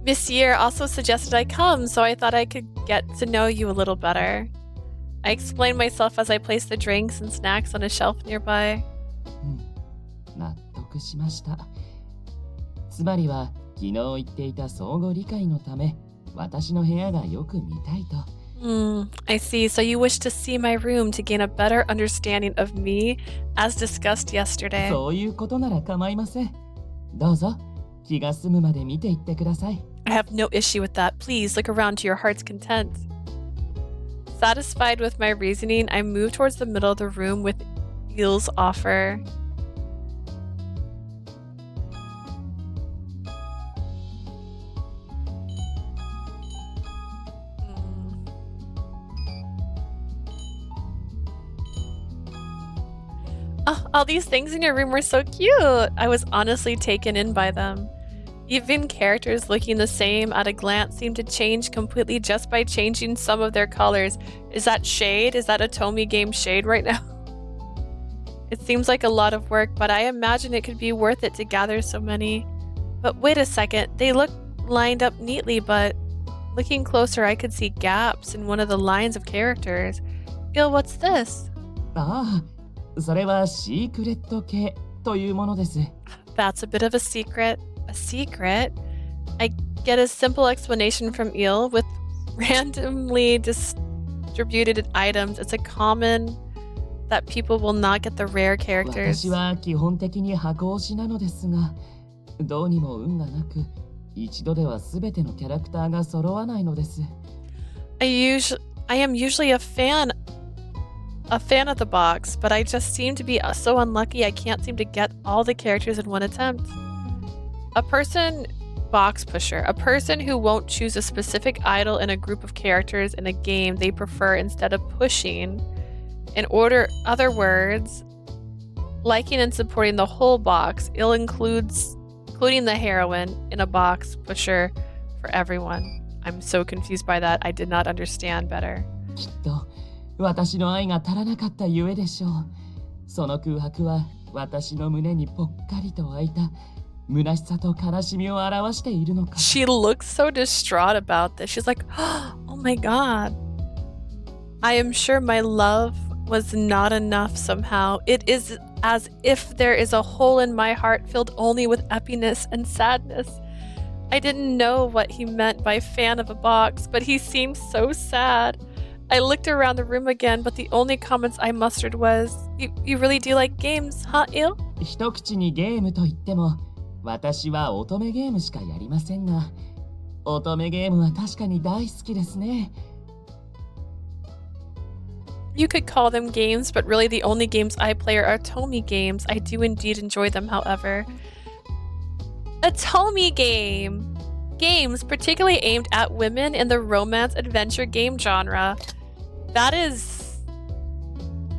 Monsieur also suggested I come, so I thought I could get to know you a little better. I explained myself as I placed the drinks and snacks on a shelf nearby. 納得しました。つまりは昨日言っていた相互理解のため私の部屋がよく見たいと。I see. So you wish to see my room to gain a better understanding of me, as discussed yesterday. そういうことなら構いません。どうぞ気が済むまで見ていってください。I have no issue with that. Please look around to your heart's content. Satisfied with my reasoning, I moved towards the middle of the room with Il's offer. Oh, all these things in your room were so cute. I was honestly taken in by them. Even characters looking the same at a glance seem to change completely just by changing some of their colors. Is that shade? Is that a Tomy game shade right now? It seems like a lot of work, but I imagine it could be worth it to gather so many. But wait a second, they look lined up neatly, but looking closer I could see gaps in one of the lines of characters. Il, what's this? ああ、それはシークレット系というものです。That's a bit of a secret. A secret? I get a simple explanation from Il with randomly distributed items. It's a common that people will not get the rare characters. 私は基本的に箱推しなのですが、どうにも運がなく、一度では全てのキャラクターが揃わないのです。I am usually a fan of the box, but I just seem to be so unlucky I can't seem to get all the characters in one attempt. A person who won't choose a specific idol in a group of characters in a game they prefer instead of pushing. In other words, liking and supporting the whole box, including the heroine in a box pusher for everyone. I'm so confused by that. I did not understand better. きっと私の愛が足らなかったゆえでしょう。その空白は私の胸にぽっかりと開いた虚しさと悲しみを表しているのか。She looks so distraught about this. She's like, oh my god. I am sure my love was not enough somehow. It is as if there is a hole in my heart filled only with emptiness and sadness. I didn't know what he meant by fan of a box, but he seemed so sad. I looked around the room again, but the only comments I mustered was, You really do like games, huh, Il? 一口にゲームと言っても、私は乙女ゲームしかやりませんが、乙女ゲームは確かに大好きですね。You could call them games, but really the only games I play are Tomy games. I do indeed enjoy them, however. A Tomy game! Games particularly aimed at women in the romance adventure game genre. That is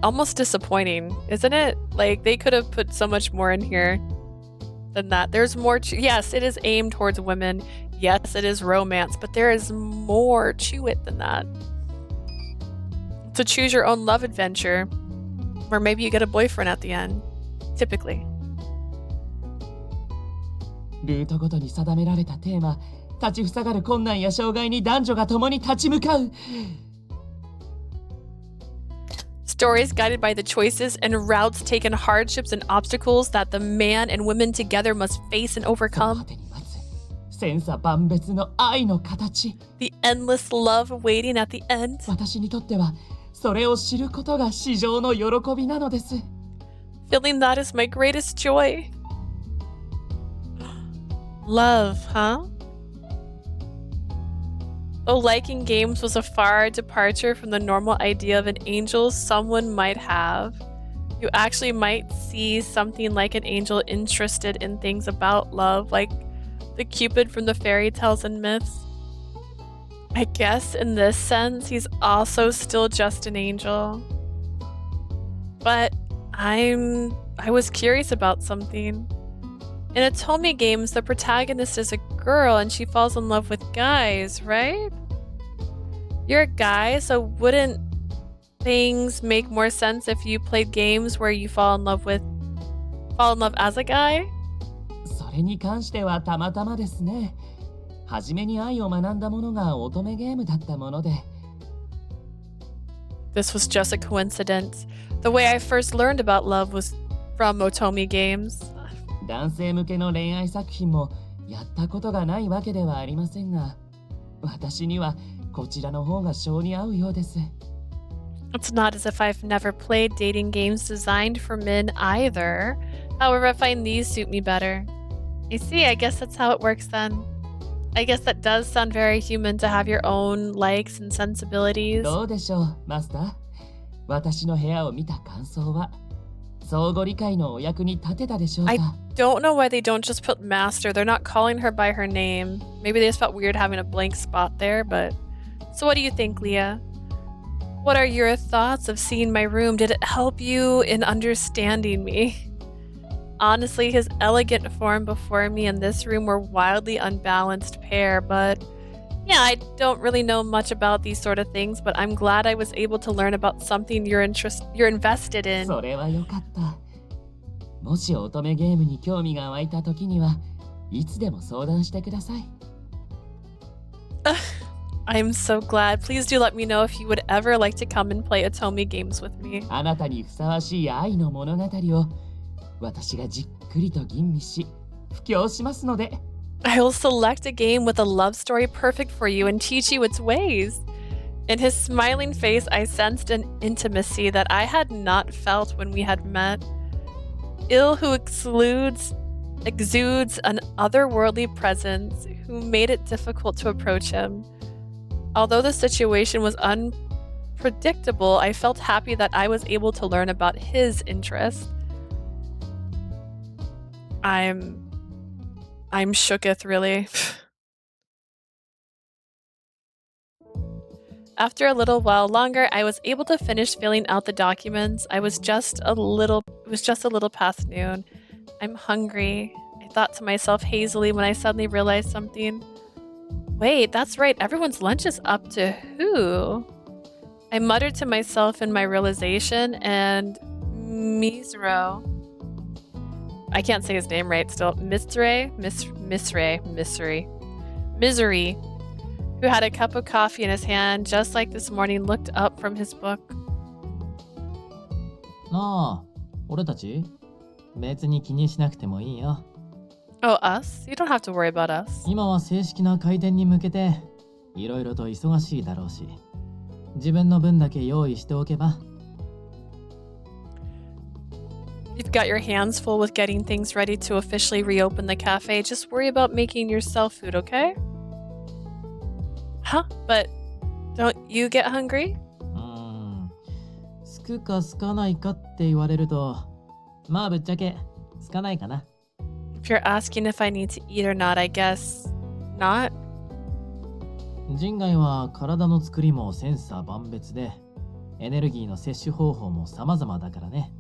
almost disappointing, isn't it? Like, they could have put so much more in here than that. There's more yes, it is aimed towards women. Yes, it is romance, but there is more to it than that. To choose your own love adventure, or maybe you get a boyfriend at the end, typically. ルートごとに定められたテーマ、立ちふさがる困難や障害に男女が共に立ち向かう。Stories guided by the choices and routes taken, hardships and obstacles that the man and women together must face and overcome. 千差万別の愛の形。The endless love waiting at the end. 私にとってはそれを知ることが至上の喜びなのです。Feeling that is my greatest joy. Love, huh? Though liking games was a far departure from the normal idea of an angel someone might have, you actually might see something like an angel interested in things about love, like The Cupid from the fairy tales and myths. I guess in this sense, he's also still just an angel. But I was curious about something. In Otome games, the protagonist is a girl and she falls in love with guys, right? You're a guy, so wouldn't things make more sense if you played games where you fall in love as a guy? それに関してはたまたまですね。初めに愛を学んだものが乙女ゲームだったもので。This was just a coincidence. The way I first learned about love was from Otome games. 男性向けの恋愛作品もやったことがないわけではありませんが、私にはこちらの方が性に合うようです。It's not as if I've never played dating games designed for men either. However, I find these suit me better. I see, I guess that's how it works then. I guess that does sound very human to have your own likes and sensibilities. どうでしょう、マスター。私の部屋を見た感想は、相互理解のお役に立てたでしょうか。I don't know why they don't just put master. They're not calling her by her name. Maybe they just felt weird having a blank spot there, but... So what do you think, Leah? What are your thoughts of seeing my room? Did it help you in understanding me? Honestly, his elegant form before me and this room were wildly unbalanced pair, but yeah, I don't really know much about these sort of things, but I'm glad I was able to learn about something you're invested in. それはよかった。もし乙女ゲームに興味が湧いた時にはいつでも相談してください。I'm so glad. Please do let me know if you would ever like to come and play Otome games with me. あなたにふさわしい愛の物語を私がじっくりと吟味し布教しますので。I will select a game with a love story perfect for you and teach you its ways. In his smiling face, I sensed an intimacy that I had not felt when we had met. Il, who exudes an otherworldly presence, who made it difficult to approach him. Although the situation was unpredictable, I felt happy that I was able to learn about his interests. I'm shooketh, really. After a little while longer, I was able to finish filling out the documents. It was just a little past noon. I'm hungry, I thought to myself hazily when I suddenly realized something. Wait, that's right, everyone's lunch is up to who? I muttered to myself in my realization, and Misro. I can't say his name right still. Misery, who had a cup of coffee in his hand, just like this morning, looked up from his book. ああ、俺たち別に気にしなくてもいいよ。Oh, us? You don't have to worry about us. 今は正式な開店に向けていろいろと忙しいだろうし、自分の分だけ用意しておけば。You've got your hands full with getting things ready to officially reopen the cafe. Just worry about making yourself food, okay? Huh? But don't you get hungry? すくかすかないかって言われると、まあぶっちゃけすかないかな。If you're asking if I need to eat or not, I guess not. 人外は体の作りも千差万別で、エネルギーの摂取方法も様々だからね。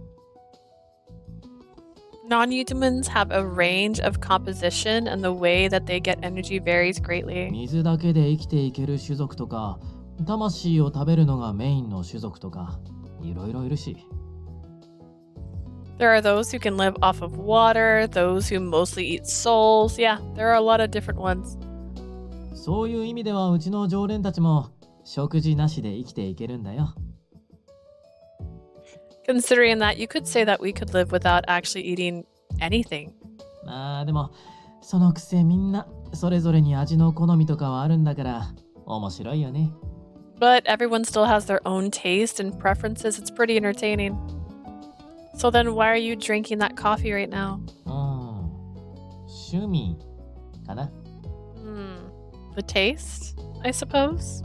Non-humans have a range of composition and the way that they get energy varies greatly. 水だけで生きていける種族とか、魂を食べるのがメインの種族とか、いろいろいるし。There are those who can live off of water, those who mostly eat souls. Yeah, there are a lot of different ones. そういう意味ではうちの常連たちも食事なしで生きていけるんだよ。Considering that, you could say that we could live without actually eating anything. まあでもそのくせみんなそれぞれに味の好みとかはあるんだから面白いよね。But everyone still has their own taste and preferences. It's pretty entertaining. So then why are you drinking that coffee right now? 趣味かな。The taste, I suppose.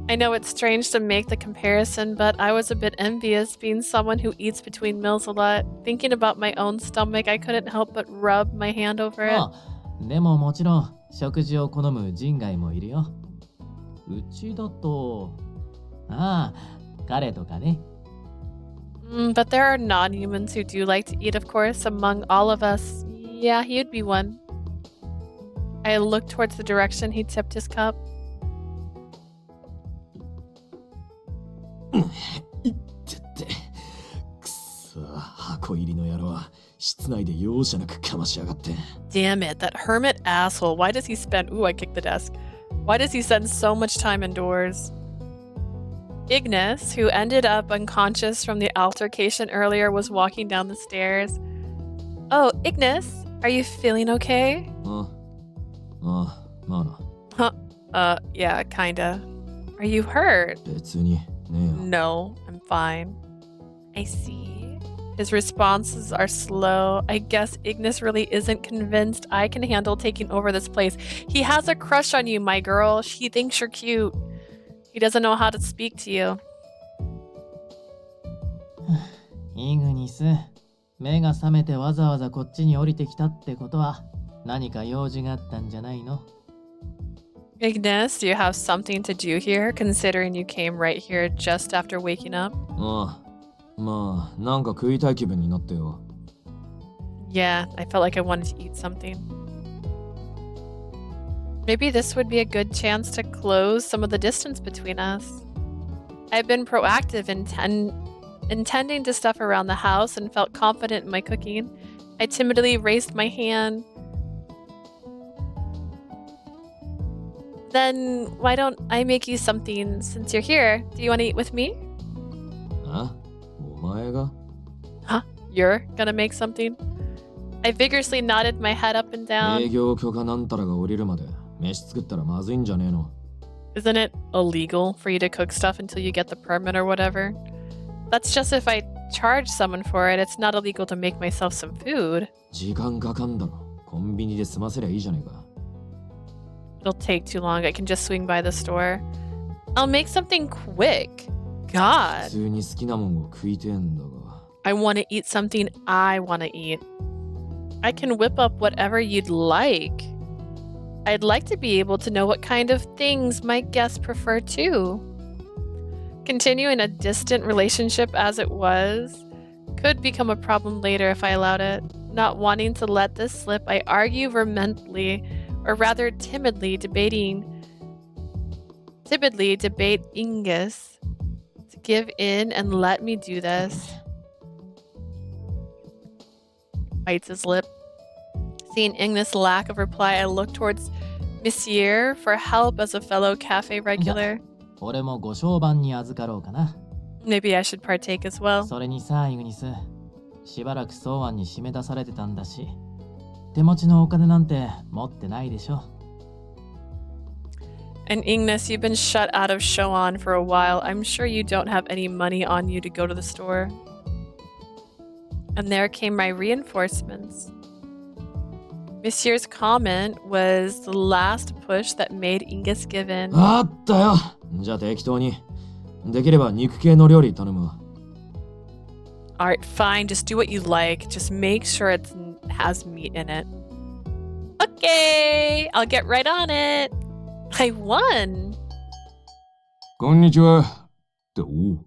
I know it's strange to make the comparison, but I was a bit envious being someone who eats between meals a lot. Thinking about my own stomach, I couldn't help but rub my hand over it. ああ、でももちろん食事を好む人外もいるよ。うちだと、ああ、彼とかね。But there are non-humans who do like to eat, of course, among all of us. Yeah, he'd be one. I looked towards the direction he tipped his cup. いってってくそ箱入りの野郎は室内で容赦なくかましやがって Damn it, that hermit asshole. Why does he spend... Ooh, I kicked the desk. Why does he spend so much time indoors? Ignis, who ended up unconscious from the altercation earlier, was walking down the stairs. Oh, Ignis, are you feeling okay? ああ、まあな。Huh? Yeah, kinda. Are you hurt? 別にねえよ No, I'm fine. I see. His responses are slow. I guess Ignis really isn't convinced I can handle taking over this place. He has a crush on you, my girl. He thinks you're cute. He doesn't know how to speak to you. イグニス、目が覚めてわざわざこっちに降りてきたってことは何か用事があったんじゃないの？ Ignis, do you have something to do here, considering you came right here just after waking up? ああまあなんか食いたい気分になってよ Yeah, I felt like I wanted to eat something. Maybe this would be a good chance to close some of the distance between us. I've been proactive in intending to stuff around the house and felt confident in my cooking. I timidly raised my hand. Then why don't I make you something since you're here? Do you want to eat with me? あお前が Huh? You're gonna make something? I vigorously nodded my head up and 営 down. 業許可なんたらが降りるまで飯作ったらまずいんじゃねえの Isn't it illegal for you to cook stuff until you get the permit or whatever? That's just if I charge someone for it. It's not illegal to make myself some food. 時間かかんだろコンビニで済ませりゃいいじゃねえか It'll take too long. I can just swing by the store. I'll make something quick. God. 普通に好きなもんを食いてえんだが I want to eat something I want to eat. I can whip up whatever you'd like. I'd like to be able to know what kind of things my guests prefer too. Continuing a distant relationship as it was could become a problem later if I allowed it. Not wanting to let this slip, I argue vehemently, or rather timidly debate Ingus to give in and let me do this. Bites his lip. Seeing Ignis' lack of reply, I look towards Monsieur for help as a fellow cafe regular. 俺もご商売に預かろうかな。 Maybe I should partake as well. それにさ、イグニス、しばらく草案に締め出されてたんだし、手持ちのお金なんて持ってないでしょ。And Ignis, you've been shut out of Shoan for a while. I'm sure you don't have any money on you to go to the store. And there came my reinforcements. Monsieur's comment was the last push that made Ingus give in. あったよじゃあ適当にできれば肉系の料理頼むわ Alright, fine. Just do what you like. Just make sure it has meat in it. Okay, I'll get right on it. I won. こんにちは。っておう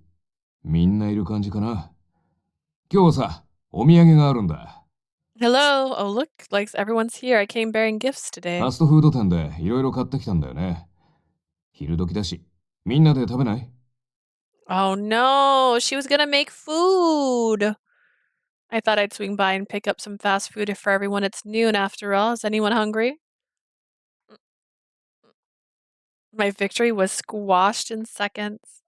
みんないる感じかな。今日はさ、お土産があるんだ。Hello. Oh, look, like everyone's here. I came bearing gifts today. ファストフード店でいろいろ買ってきたんだよね。昼時だし、みんなで食べない？ Oh no, she was gonna make food. I thought I'd swing by and pick up some fast food for everyone. It's noon after all. Is anyone hungry? My victory was squashed in seconds.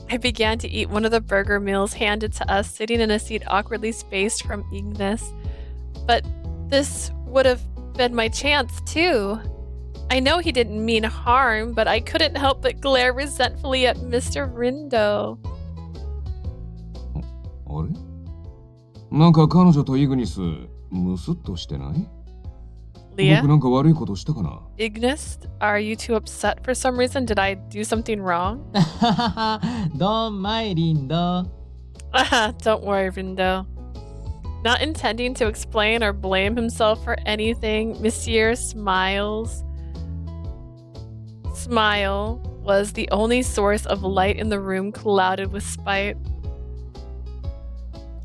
I began to eat one of the burger meals handed to us, sitting in a seat awkwardly spaced from Ignis. But this would have been my chance, too. I know he didn't mean harm, but I couldn't help but glare resentfully at Mr. Rindo. あれなんか彼女とイグニス、ムスッとしてない？ Leah? 僕なんか悪いことしたかな？ Ignis, are you too upset for some reason? Did I do something wrong? どんまいリンド。 Don't worry, Rindo. Not intending to explain or blame himself for anything, Monsieur Smiles. Smile was the only source of light in the room clouded with spite.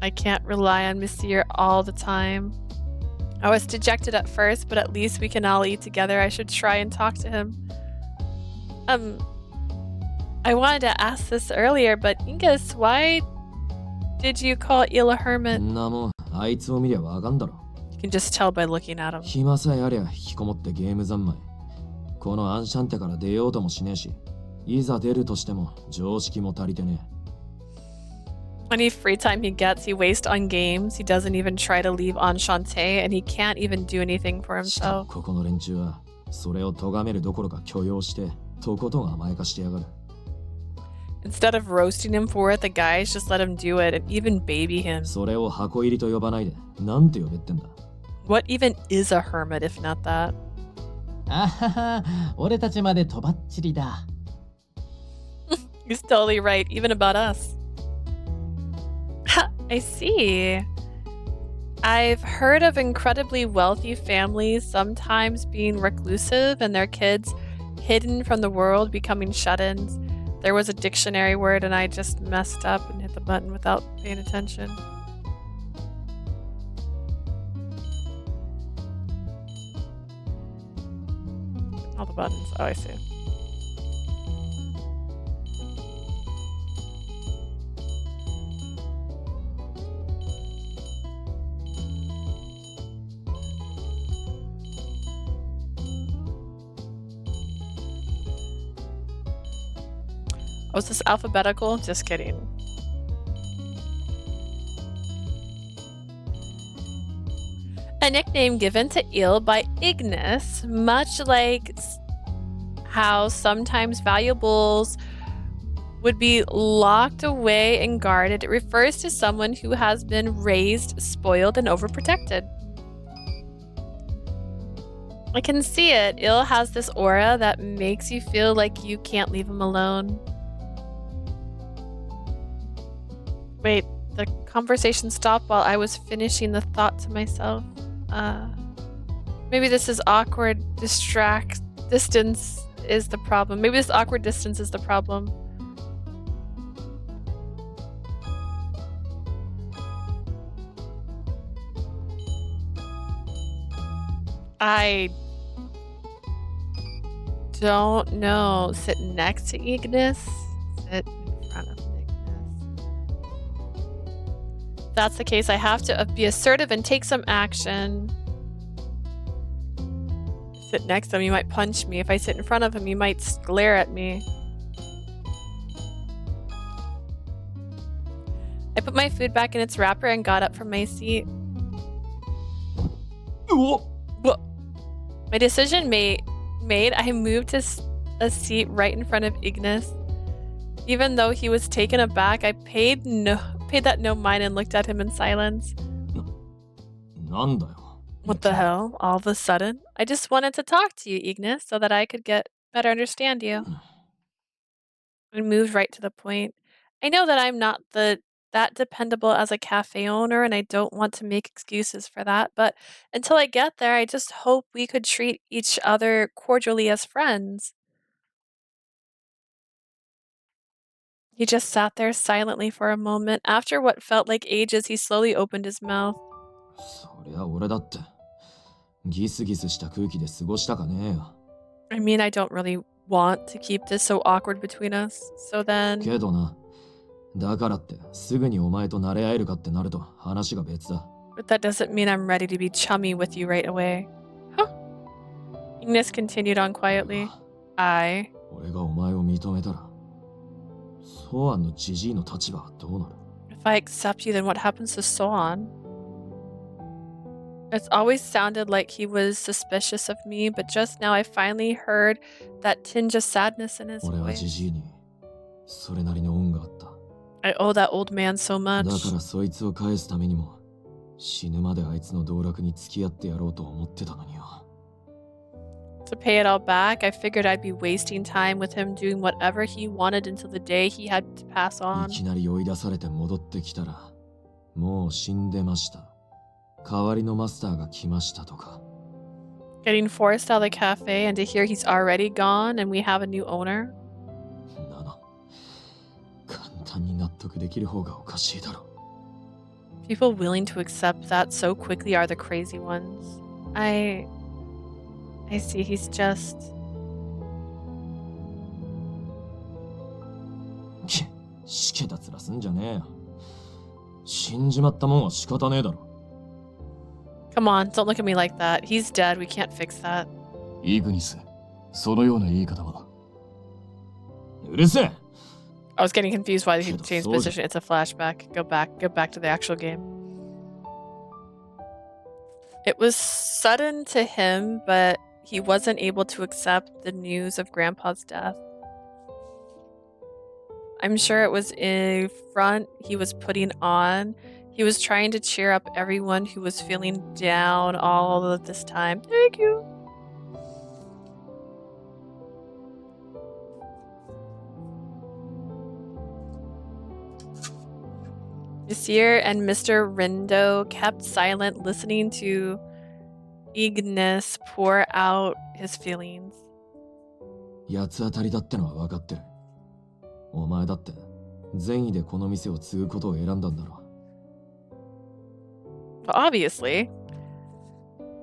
I can't rely on Monsieur all the time. I was dejected at first, but at least we can all eat together. I should try and talk to him. I wanted to ask this earlier, but Ingus, why did you call Il a hermit? んなもん、あいつを見りゃわかんだろ。 You can just tell by looking at him. 暇さえありゃ引きこもってゲーム三昧。このアンシャンテから出ようともしねえし、いざ出るとしても常識も足りてねえ。 Any free time he gets, he wastes on games. He doesn't even try to leave Enchante, and he can't even do anything for しかも himself. ここの連中はそれを咎めるどころか許容してとことん甘やかしてやがる。 Instead of roasting him for it, the guys just let him do it and even baby him. それを箱入りと呼ばないでなんて呼べってんだ。 What even is a hermit if not that? あはは、俺たちまでとばっちりだ。 He's totally right, even about us. I see. I've heard of incredibly wealthy families sometimes being reclusive and their kids hidden from the world, becoming shut-ins. There was a dictionary word and I just messed up and hit the button without paying attention. All the buttons. Oh, I see. Oh, is this alphabetical? Just kidding. A nickname given to Il by Ignis, much like how sometimes valuables would be locked away and guarded. It refers to someone who has been raised, spoiled, and overprotected. I can see it. Il has this aura that makes you feel like you can't leave him alone. Wait, the conversation stopped while I was finishing the thought to myself. Maybe this is awkward distance is the problem. Maybe this awkward distance is the problem. I don't know. Sit next to Ignis? Sit in front of Ignis. If that's the case, I have to be assertive and take some action. Sit next to him, he might punch me. If I sit in front of him, he might glare at me. I put my food back in its wrapper and got up from my seat. Whoa. My decision made, I moved to a seat right in front of Ignis. Even though he was taken aback, I paid that no mind and looked at him in silence. なんだよ。 What the hell? All of a sudden? I just wanted to talk to you, Ignis, so that I could better understand you. I moved right to the point. I know that I'm not that dependable as a cafe owner, and I don't want to make excuses for that, but until I get there, I just hope we could treat each other cordially as friends. He just sat there silently for a moment. After what felt like ages, he slowly opened his mouth. そりゃ俺だってギスギスした空気で過ごしたかねえよ。 I mean, I don't really want to keep this so awkward between us, so then... けどな、だからってすぐにお前と慣れ合えるかってなると話が別だ。 But that doesn't mean I'm ready to be chummy with you right away. Huh? Ignis continued on quietly. 俺がお前を認めたら、ソアンのジジイの立場はどうなる？ If I accept you, then what happens to Soan? It's always sounded like he was suspicious of me, but just now I finally heard that tinge of sadness in his 俺は voice. ジジイにそれなりの恩があった。 I owe that old man so だ much. からそいつを返すためにも死ぬまであいつの道楽に付き合ってやろうと思ってたのによ。To pay it all back, I figured I'd be wasting time with him doing whatever he wanted until the day he had to pass い on. きなり追い出されて戻ってきたら、もう死んでました。代わりのマスターが来ましたとか。Getting forced out of the cafe and to hear he's already gone and we have a new owner. 簡単に納得できる方がおかしいだろ。People willing to accept that so quickly are the crazy ones. I see, he's just... しけたつらすんじゃねえよ。死んじまったもんは仕方ねえだろ。Come on, don't look at me like that. He's dead, we can't fix that. イグニス、そのような言い方は。うるせえ。 I was getting confused why he Shit, changed soldier. position. It's a flashback. Go back to the actual game. It was sudden to him, but he wasn't able to accept the news of Grandpa's death. I'm sure it was a front he was putting on. He was trying to cheer up everyone who was feeling down all of this time. Thank you. Monsieur and Mr. Rindo kept silent, listening to Ignis pour out his feelings. 八つ当たりだってのは分かってる。お前だって善意でこの店を継ぐことを選んだんだろ。Well, obviously.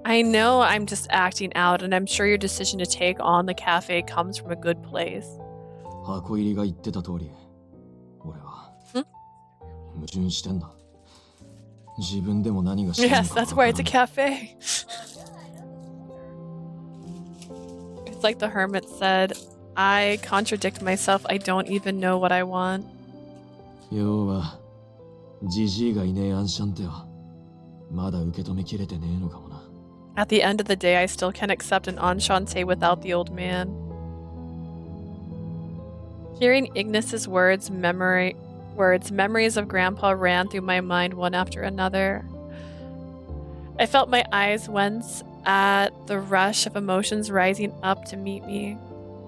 I know I'm just acting out, and I'm sure your decision to take on the cafe comes from a good place. 箱入りが言ってた通り、俺は矛盾してんだ。自分でも何がしたいの Yes, か that's 分から why ん it's a cafe. It's like the hermit said, I contradict myself. I don't even know what I want. 要は、ジジイがいねえアンシャンテは、まだ受け止めきれてねえのかもな。At the end of the day, I still can't accept an Enchante without the old man. Hearing Ignis's memories of Grandpa ran through my mind one after another. I felt my eyes wince at the rush of emotions rising up to meet me.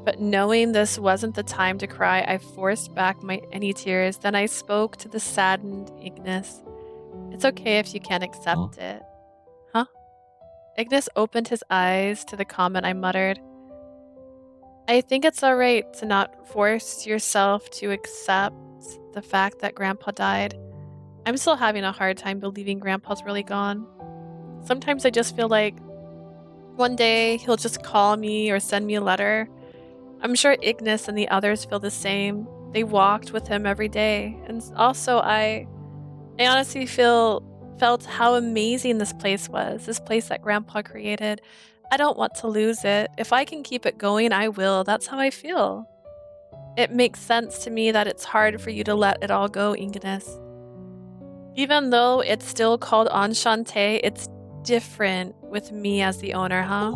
But knowing this wasn't the time to cry, I forced back any tears. Then I spoke to the saddened Ignis. It's okay if you can't accept it. Huh? Ignis opened his eyes to the comment I muttered. I think it's alright to not force yourself to accept the fact that Grandpa died. I'm still having a hard time believing Grandpa's really gone. Sometimes I just feel like one day he'll just call me or send me a letter. I'm sure Ignis and the others feel the same. They walked with him every day. And also I honestly felt how amazing this place was, this place that Grandpa created. I don't want to lose it. If I can keep it going, I will. That's how I feel. It makes sense to me that it's hard for you to let it all go, Ignis. Even though it's still called Enchante, it's different with me as the owner, huh?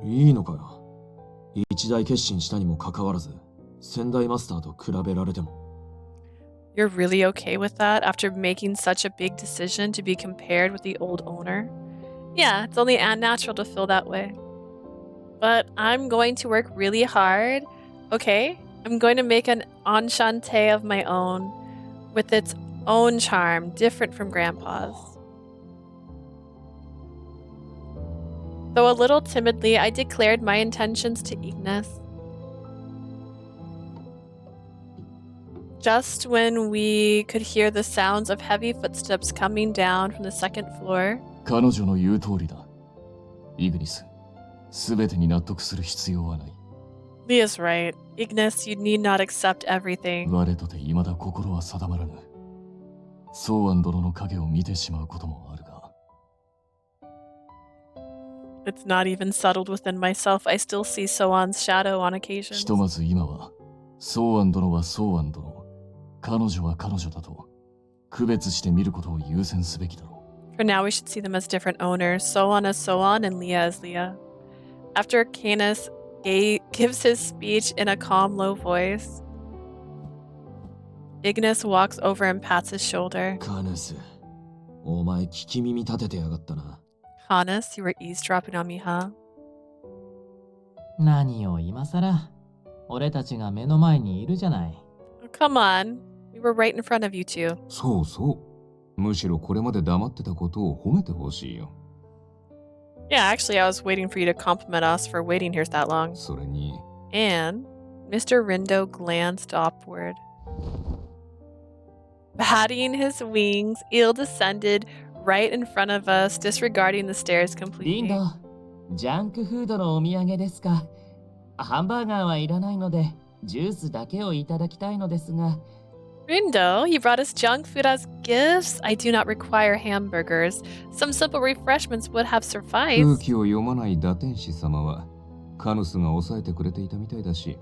いいのかよ。一大決心したにもかかわらず、先代マスターと比べられても。You're really okay with that after making such a big decision to be compared with the old owner? Yeah, it's only unnatural to feel that way. But I'm going to work really hard, okay? I'm going to make an Enchante of my own, with its own charm, different from Grandpa's. Though a little timidly, I declared my intentions to Ignis. Just when we could hear the sounds of heavy footsteps coming down from the second floor. 彼女の言う通りだ。イグニス、すべてに納得する必要はない。Leah's right. Ignis, you need not accept everything. 我とて未だ心は定まらぬ。ソーアン殿の影を見てしまうこともあるが。It's not even settled within myself. I still see Soan's shadow on occasion. ひとまず今は、ソーアン殿はソーアン殿、彼女は彼女だと、区別して見ることを優先すべきだろう。For now, we should see them as different owners. Soan as Soan and Leah as Leah. After Canis gives his speech in a calm, low voice, Ignis walks over and pats his shoulder. カヌス、お前聞き耳立ててやがったな。Hannes, you were eavesdropping on me, huh? 何を今さら。俺たちが目の前にいるじゃない。Oh, come on. We were right in front of you two. そうそう。むしろこれまで黙ってたことを褒めてほしいよ。Yeah, actually, I was waiting for you to compliment us for waiting here that long. それに。And Mr. Rindo glanced upward. Batting his wings, Eel descended right in front of us, disregarding the stairs リン completely. ド、ジャンクフードのお土産ですか。ハンバーガーはいらないので、ジュースだけをいただきたいのですが。Rindo, he brought us junk food as gifts. I do not require hamburgers. Some simple refreshments would have 空 sufficed. 気を読まない打天使様はカヌスが抑えてくれていたみたいだし、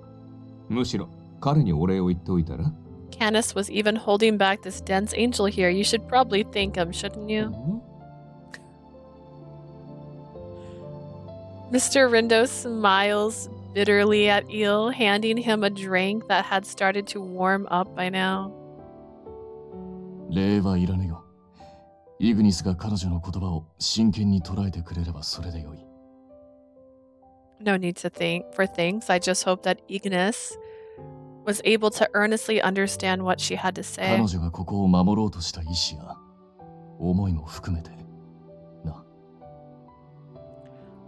むしろ彼にお礼を言っておいたら。Canis was even holding back this dense angel here. You should probably thank him, shouldn't you? Mr. Rindo smiles bitterly at Eel, handing him a drink that had started to warm up by now. 礼はいらぬよ。イグニスが彼女の言葉を真剣に捉えてくれればそれでよい。No need to for thanks. I just hope that Ignis was able to earnestly understand what she had to say. 彼女がここを守ろうとした意志や思いも含めてな。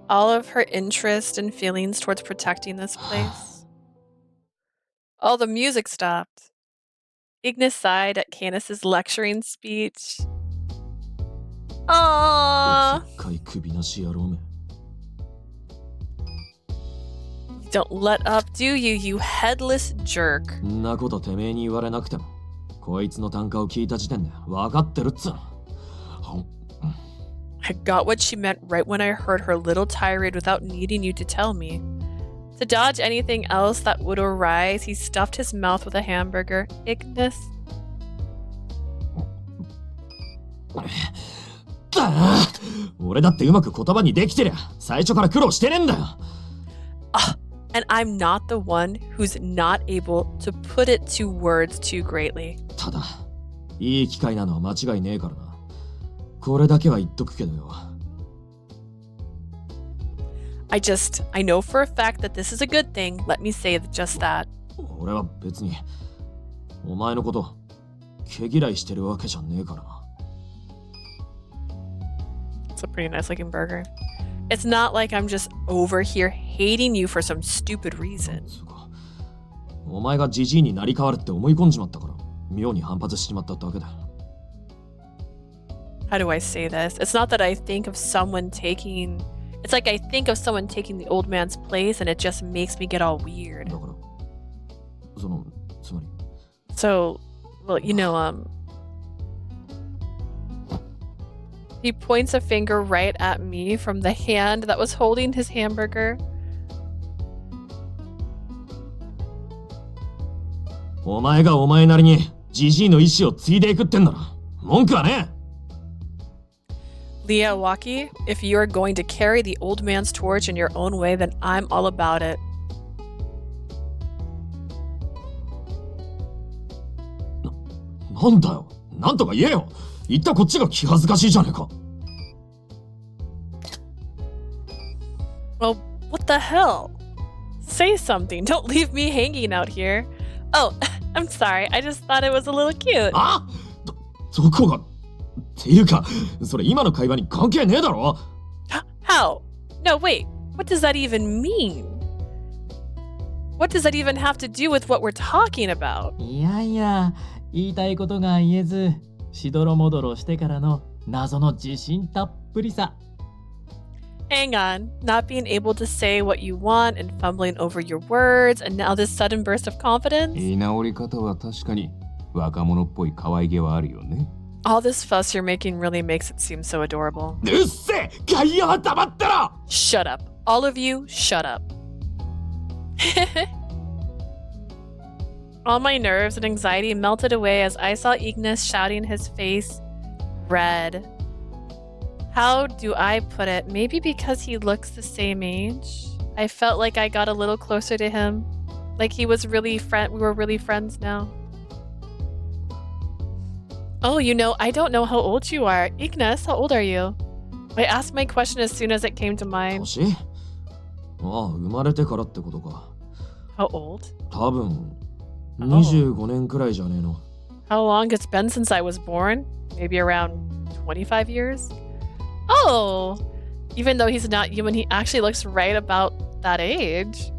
All of her interest and feelings towards protecting this place. Oh, the music stopped. Ignis sighed at Canis's lecturing speech. Aww. かい首なし野郎め。 Don't let up, do you, you headless jerk. んなことてめえに言われなくても、こいつの単価を聞いた時点で分かってるっつうの。I got what she meant right when I heard her little tirade without needing you to tell me. To dodge anything else that would arise, he stuffed his mouth with a hamburger. Ignis. 俺だってうまく言葉にできてりゃ最初から苦労してねえんだよ。And I'm not the one who's not able to put it to words too greatly. ただ、いい機会なのは間違いねえからな。これだけは言っとくけどよ。I know for a fact that this is a good thing. Let me say just that. 俺は別に、お前のこと、毛嫌いしてるわけじゃねえからな。It's a pretty nice looking burger. It's not like I'm just over here hating you for some stupid reason. お前がジジイになり変わるって思い込んじまったから、妙に反発しちまっただけだ。How do I say this? It's not that I think of someone taking... It's like I think of someone taking the old man's place and it just makes me get all weird. だから、その、つまり。So, well, you know, he points a finger right at me from the hand that was holding his hamburger. お前がお前なりにジジイの意志を継いでいくってんなら文句はねえ。Liyawaki, if you are going to carry the old man's torch in your own way, then I'm all about it. なんだよ、なんとか言えよ。言ったこっちが気恥ずかしいじゃねえか。Well, what the hell? Say something. Don't leave me hanging out here. Oh, I'm sorry. I just thought it was a little cute. あ？どこが？っていうか、それ今の会話に関係ねえだろ。How? No, wait. What does that even mean? What does that even have to do with what we're talking about? いやいや、言いたいことが言えず、しどろもどろしてからの謎の自信たっぷりさ。Hang on. Not being able to say what you want and fumbling over your words, and now this sudden burst of confidence? 言い直り方は確かに若者っぽい可愛げはあるよね。All this fuss you're making really makes it seem so adorable. うっせえ、外野は黙ってろ。 Shut up. All of you, shut up. All my nerves and anxiety melted away as I saw Ignis shouting his face red. How do I put it? Maybe because he looks the same age? I felt like I got a little closer to him. Like he was really we were really friends now. Oh, you know, I don't know how old you are. Ignis, how old are you? I asked my question as soon as it came to mind. 年？ああ、生まれてからってことか。 How old? 多分、25年くらいじゃねえの。 How long it's been since I was born? Maybe around 25 years? Oh! Even though he's not human, he actually looks right about that age.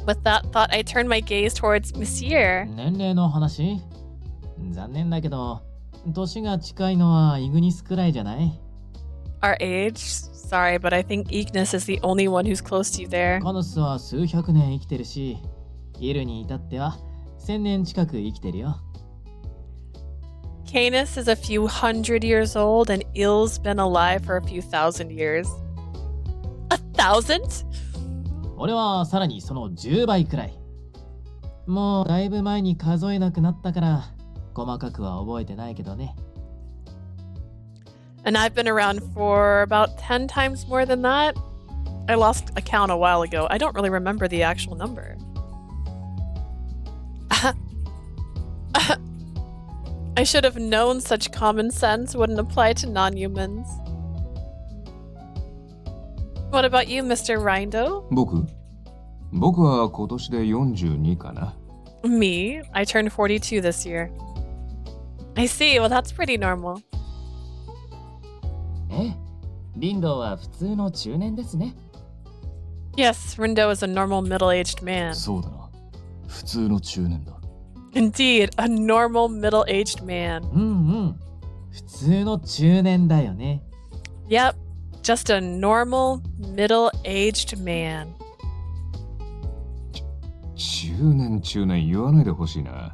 With that thought, I turned my gaze towards Monsieur. 年齢の話？残念だけど、年が近いのはイグニスくらいじゃない？ Our age? Sorry, but I think Ignis is the only one who's close to you there. カヌスは数百年生きてるし、イルに至っては1000年近く生きてるよ。Canis is a few hundred years old, and Il's been alive for a few thousand years. 1,000? 俺はさらにその10倍くらい。もうだいぶ前に数えなくなったから、細かくは覚えてないけどね。And I've been around for about 10 times more than that. I lost a count a while ago. I don't really remember the actual number. I should have known such common sense wouldn't apply to non-humans. What about you, Mr. Rindo? 僕は今年で42かな。Me? I turned 42 this year. I see. Well, that's pretty normal. リンドは普通の中年ですね。 Yes, Rindo is a normal middle-aged man. そうだな。普通の中年だ。 Indeed, a normal middle-aged man. うんうん。普通の中年だよね。 Yep, just a normal middle-aged man. 中年言わないでほしいな。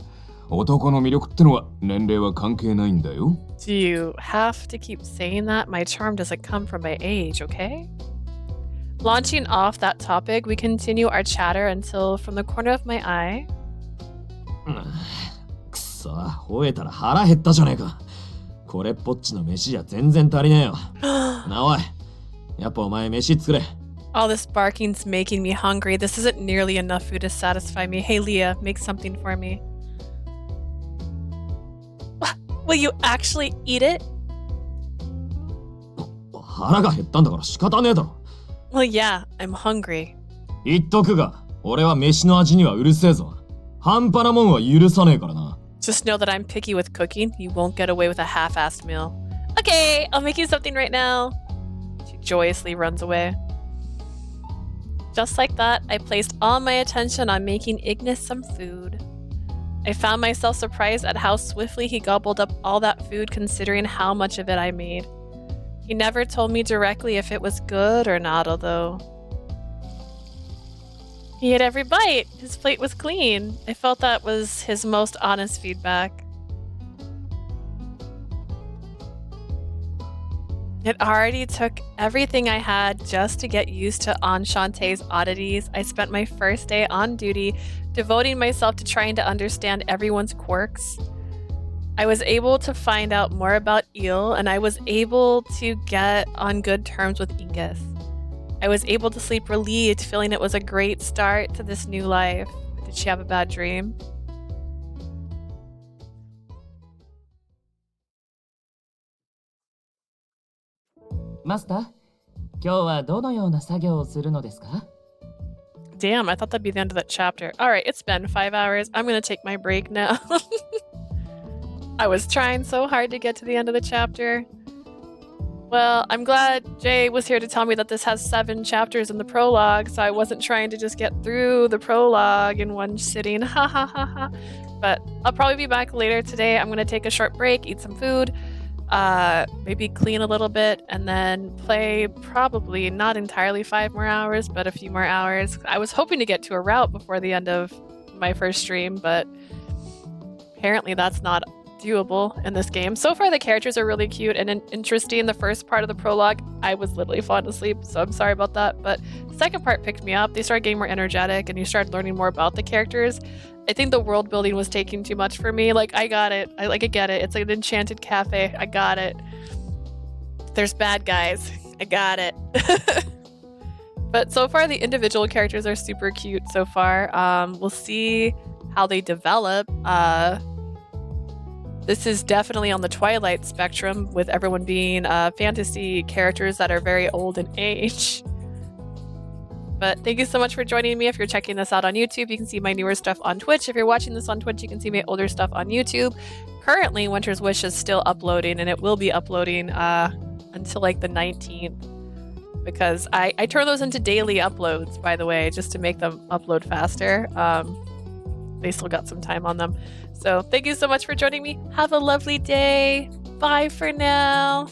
男の魅力ってのは年齢は関係ないんだよ。 Do you have to keep saying that? My charm doesn't come from my age, okay? Launching off that topic, we continue our chatter until, from the corner of my eye, くそ、吠えたら腹減ったじゃねえか。これっぽっちの飯じゃ全然足りねえよ。なおい、やっぱお前飯作れ。 all this barking's making me hungry. This isn't nearly enough food to satisfy me. Hey, Leah, make something for me. Will you actually eat it? 腹が減ったんだから仕方ねえだろ。 Well, yeah, I'm hungry. 言っとくが、俺は飯の味にはうるせえぞ。半端なもんは許さねえからな。 Just know that I'm picky with cooking. You won't get away with a half-assed meal. Okay, I'll make you something right now. She joyously runs away. Just like that, I placed all my attention on making Ignis some food. I found myself surprised at how swiftly he gobbled up all that food considering how much of it I made. He never told me directly if it was good or not, although... He ate every bite! His plate was clean. I felt that was his most honest feedback. It already took everything I had just to get used to Enchante's oddities. I spent my first day on duty devoting myself to trying to understand everyone's quirks. I was able to find out more about Il, and I was able to get on good terms with Ingus. I was able to sleep relieved, feeling it was a great start to this new life. Did she have a bad dream? Master, 今日はどのような作業をするのですか? Damn, I thought that'd be the end of that chapter. Alright, it's been 5 hours. I'm gonna take my break now. I was trying so hard to get to the end of the chapter. Well, I'm glad Jay was here to tell me that this has 7 chapters in the prologue, so I wasn't trying to just get through the prologue in one sitting. Ha ha ha ha. But I'll probably be back later today. I'm gonna take a short break, eat some food, maybe clean a little bit, and then play probably not entirely 5 more hours, but a few more hours. I was hoping to get to a route before the end of my first stream, but apparently that's not doable in this game. So far the characters are really cute and interesting. The first part of the prologue, I was literally falling asleep, so I'm sorry about that. But the second part picked me up. They started getting more energetic and you started learning more about the characters. I think the world building was taking too much for me. Like, I got it. I get it. It's like an enchanted cafe. I got it. There's bad guys. I got it. But so far the individual characters are super cute so far. We'll see how they develop. This is definitely on the Twilight spectrum, with everyone being fantasy characters that are very old in age. But thank you so much for joining me. If you're checking this out on YouTube, you can see my newer stuff on Twitch. If you're watching this on Twitch, you can see my older stuff on YouTube. Currently, Winter's Wish is still uploading, and it will be uploading until like the 19th. Because I turn those into daily uploads, by the way, just to make them upload faster. They still got some time on them. So thank you so much for joining me. Have a lovely day. Bye for now.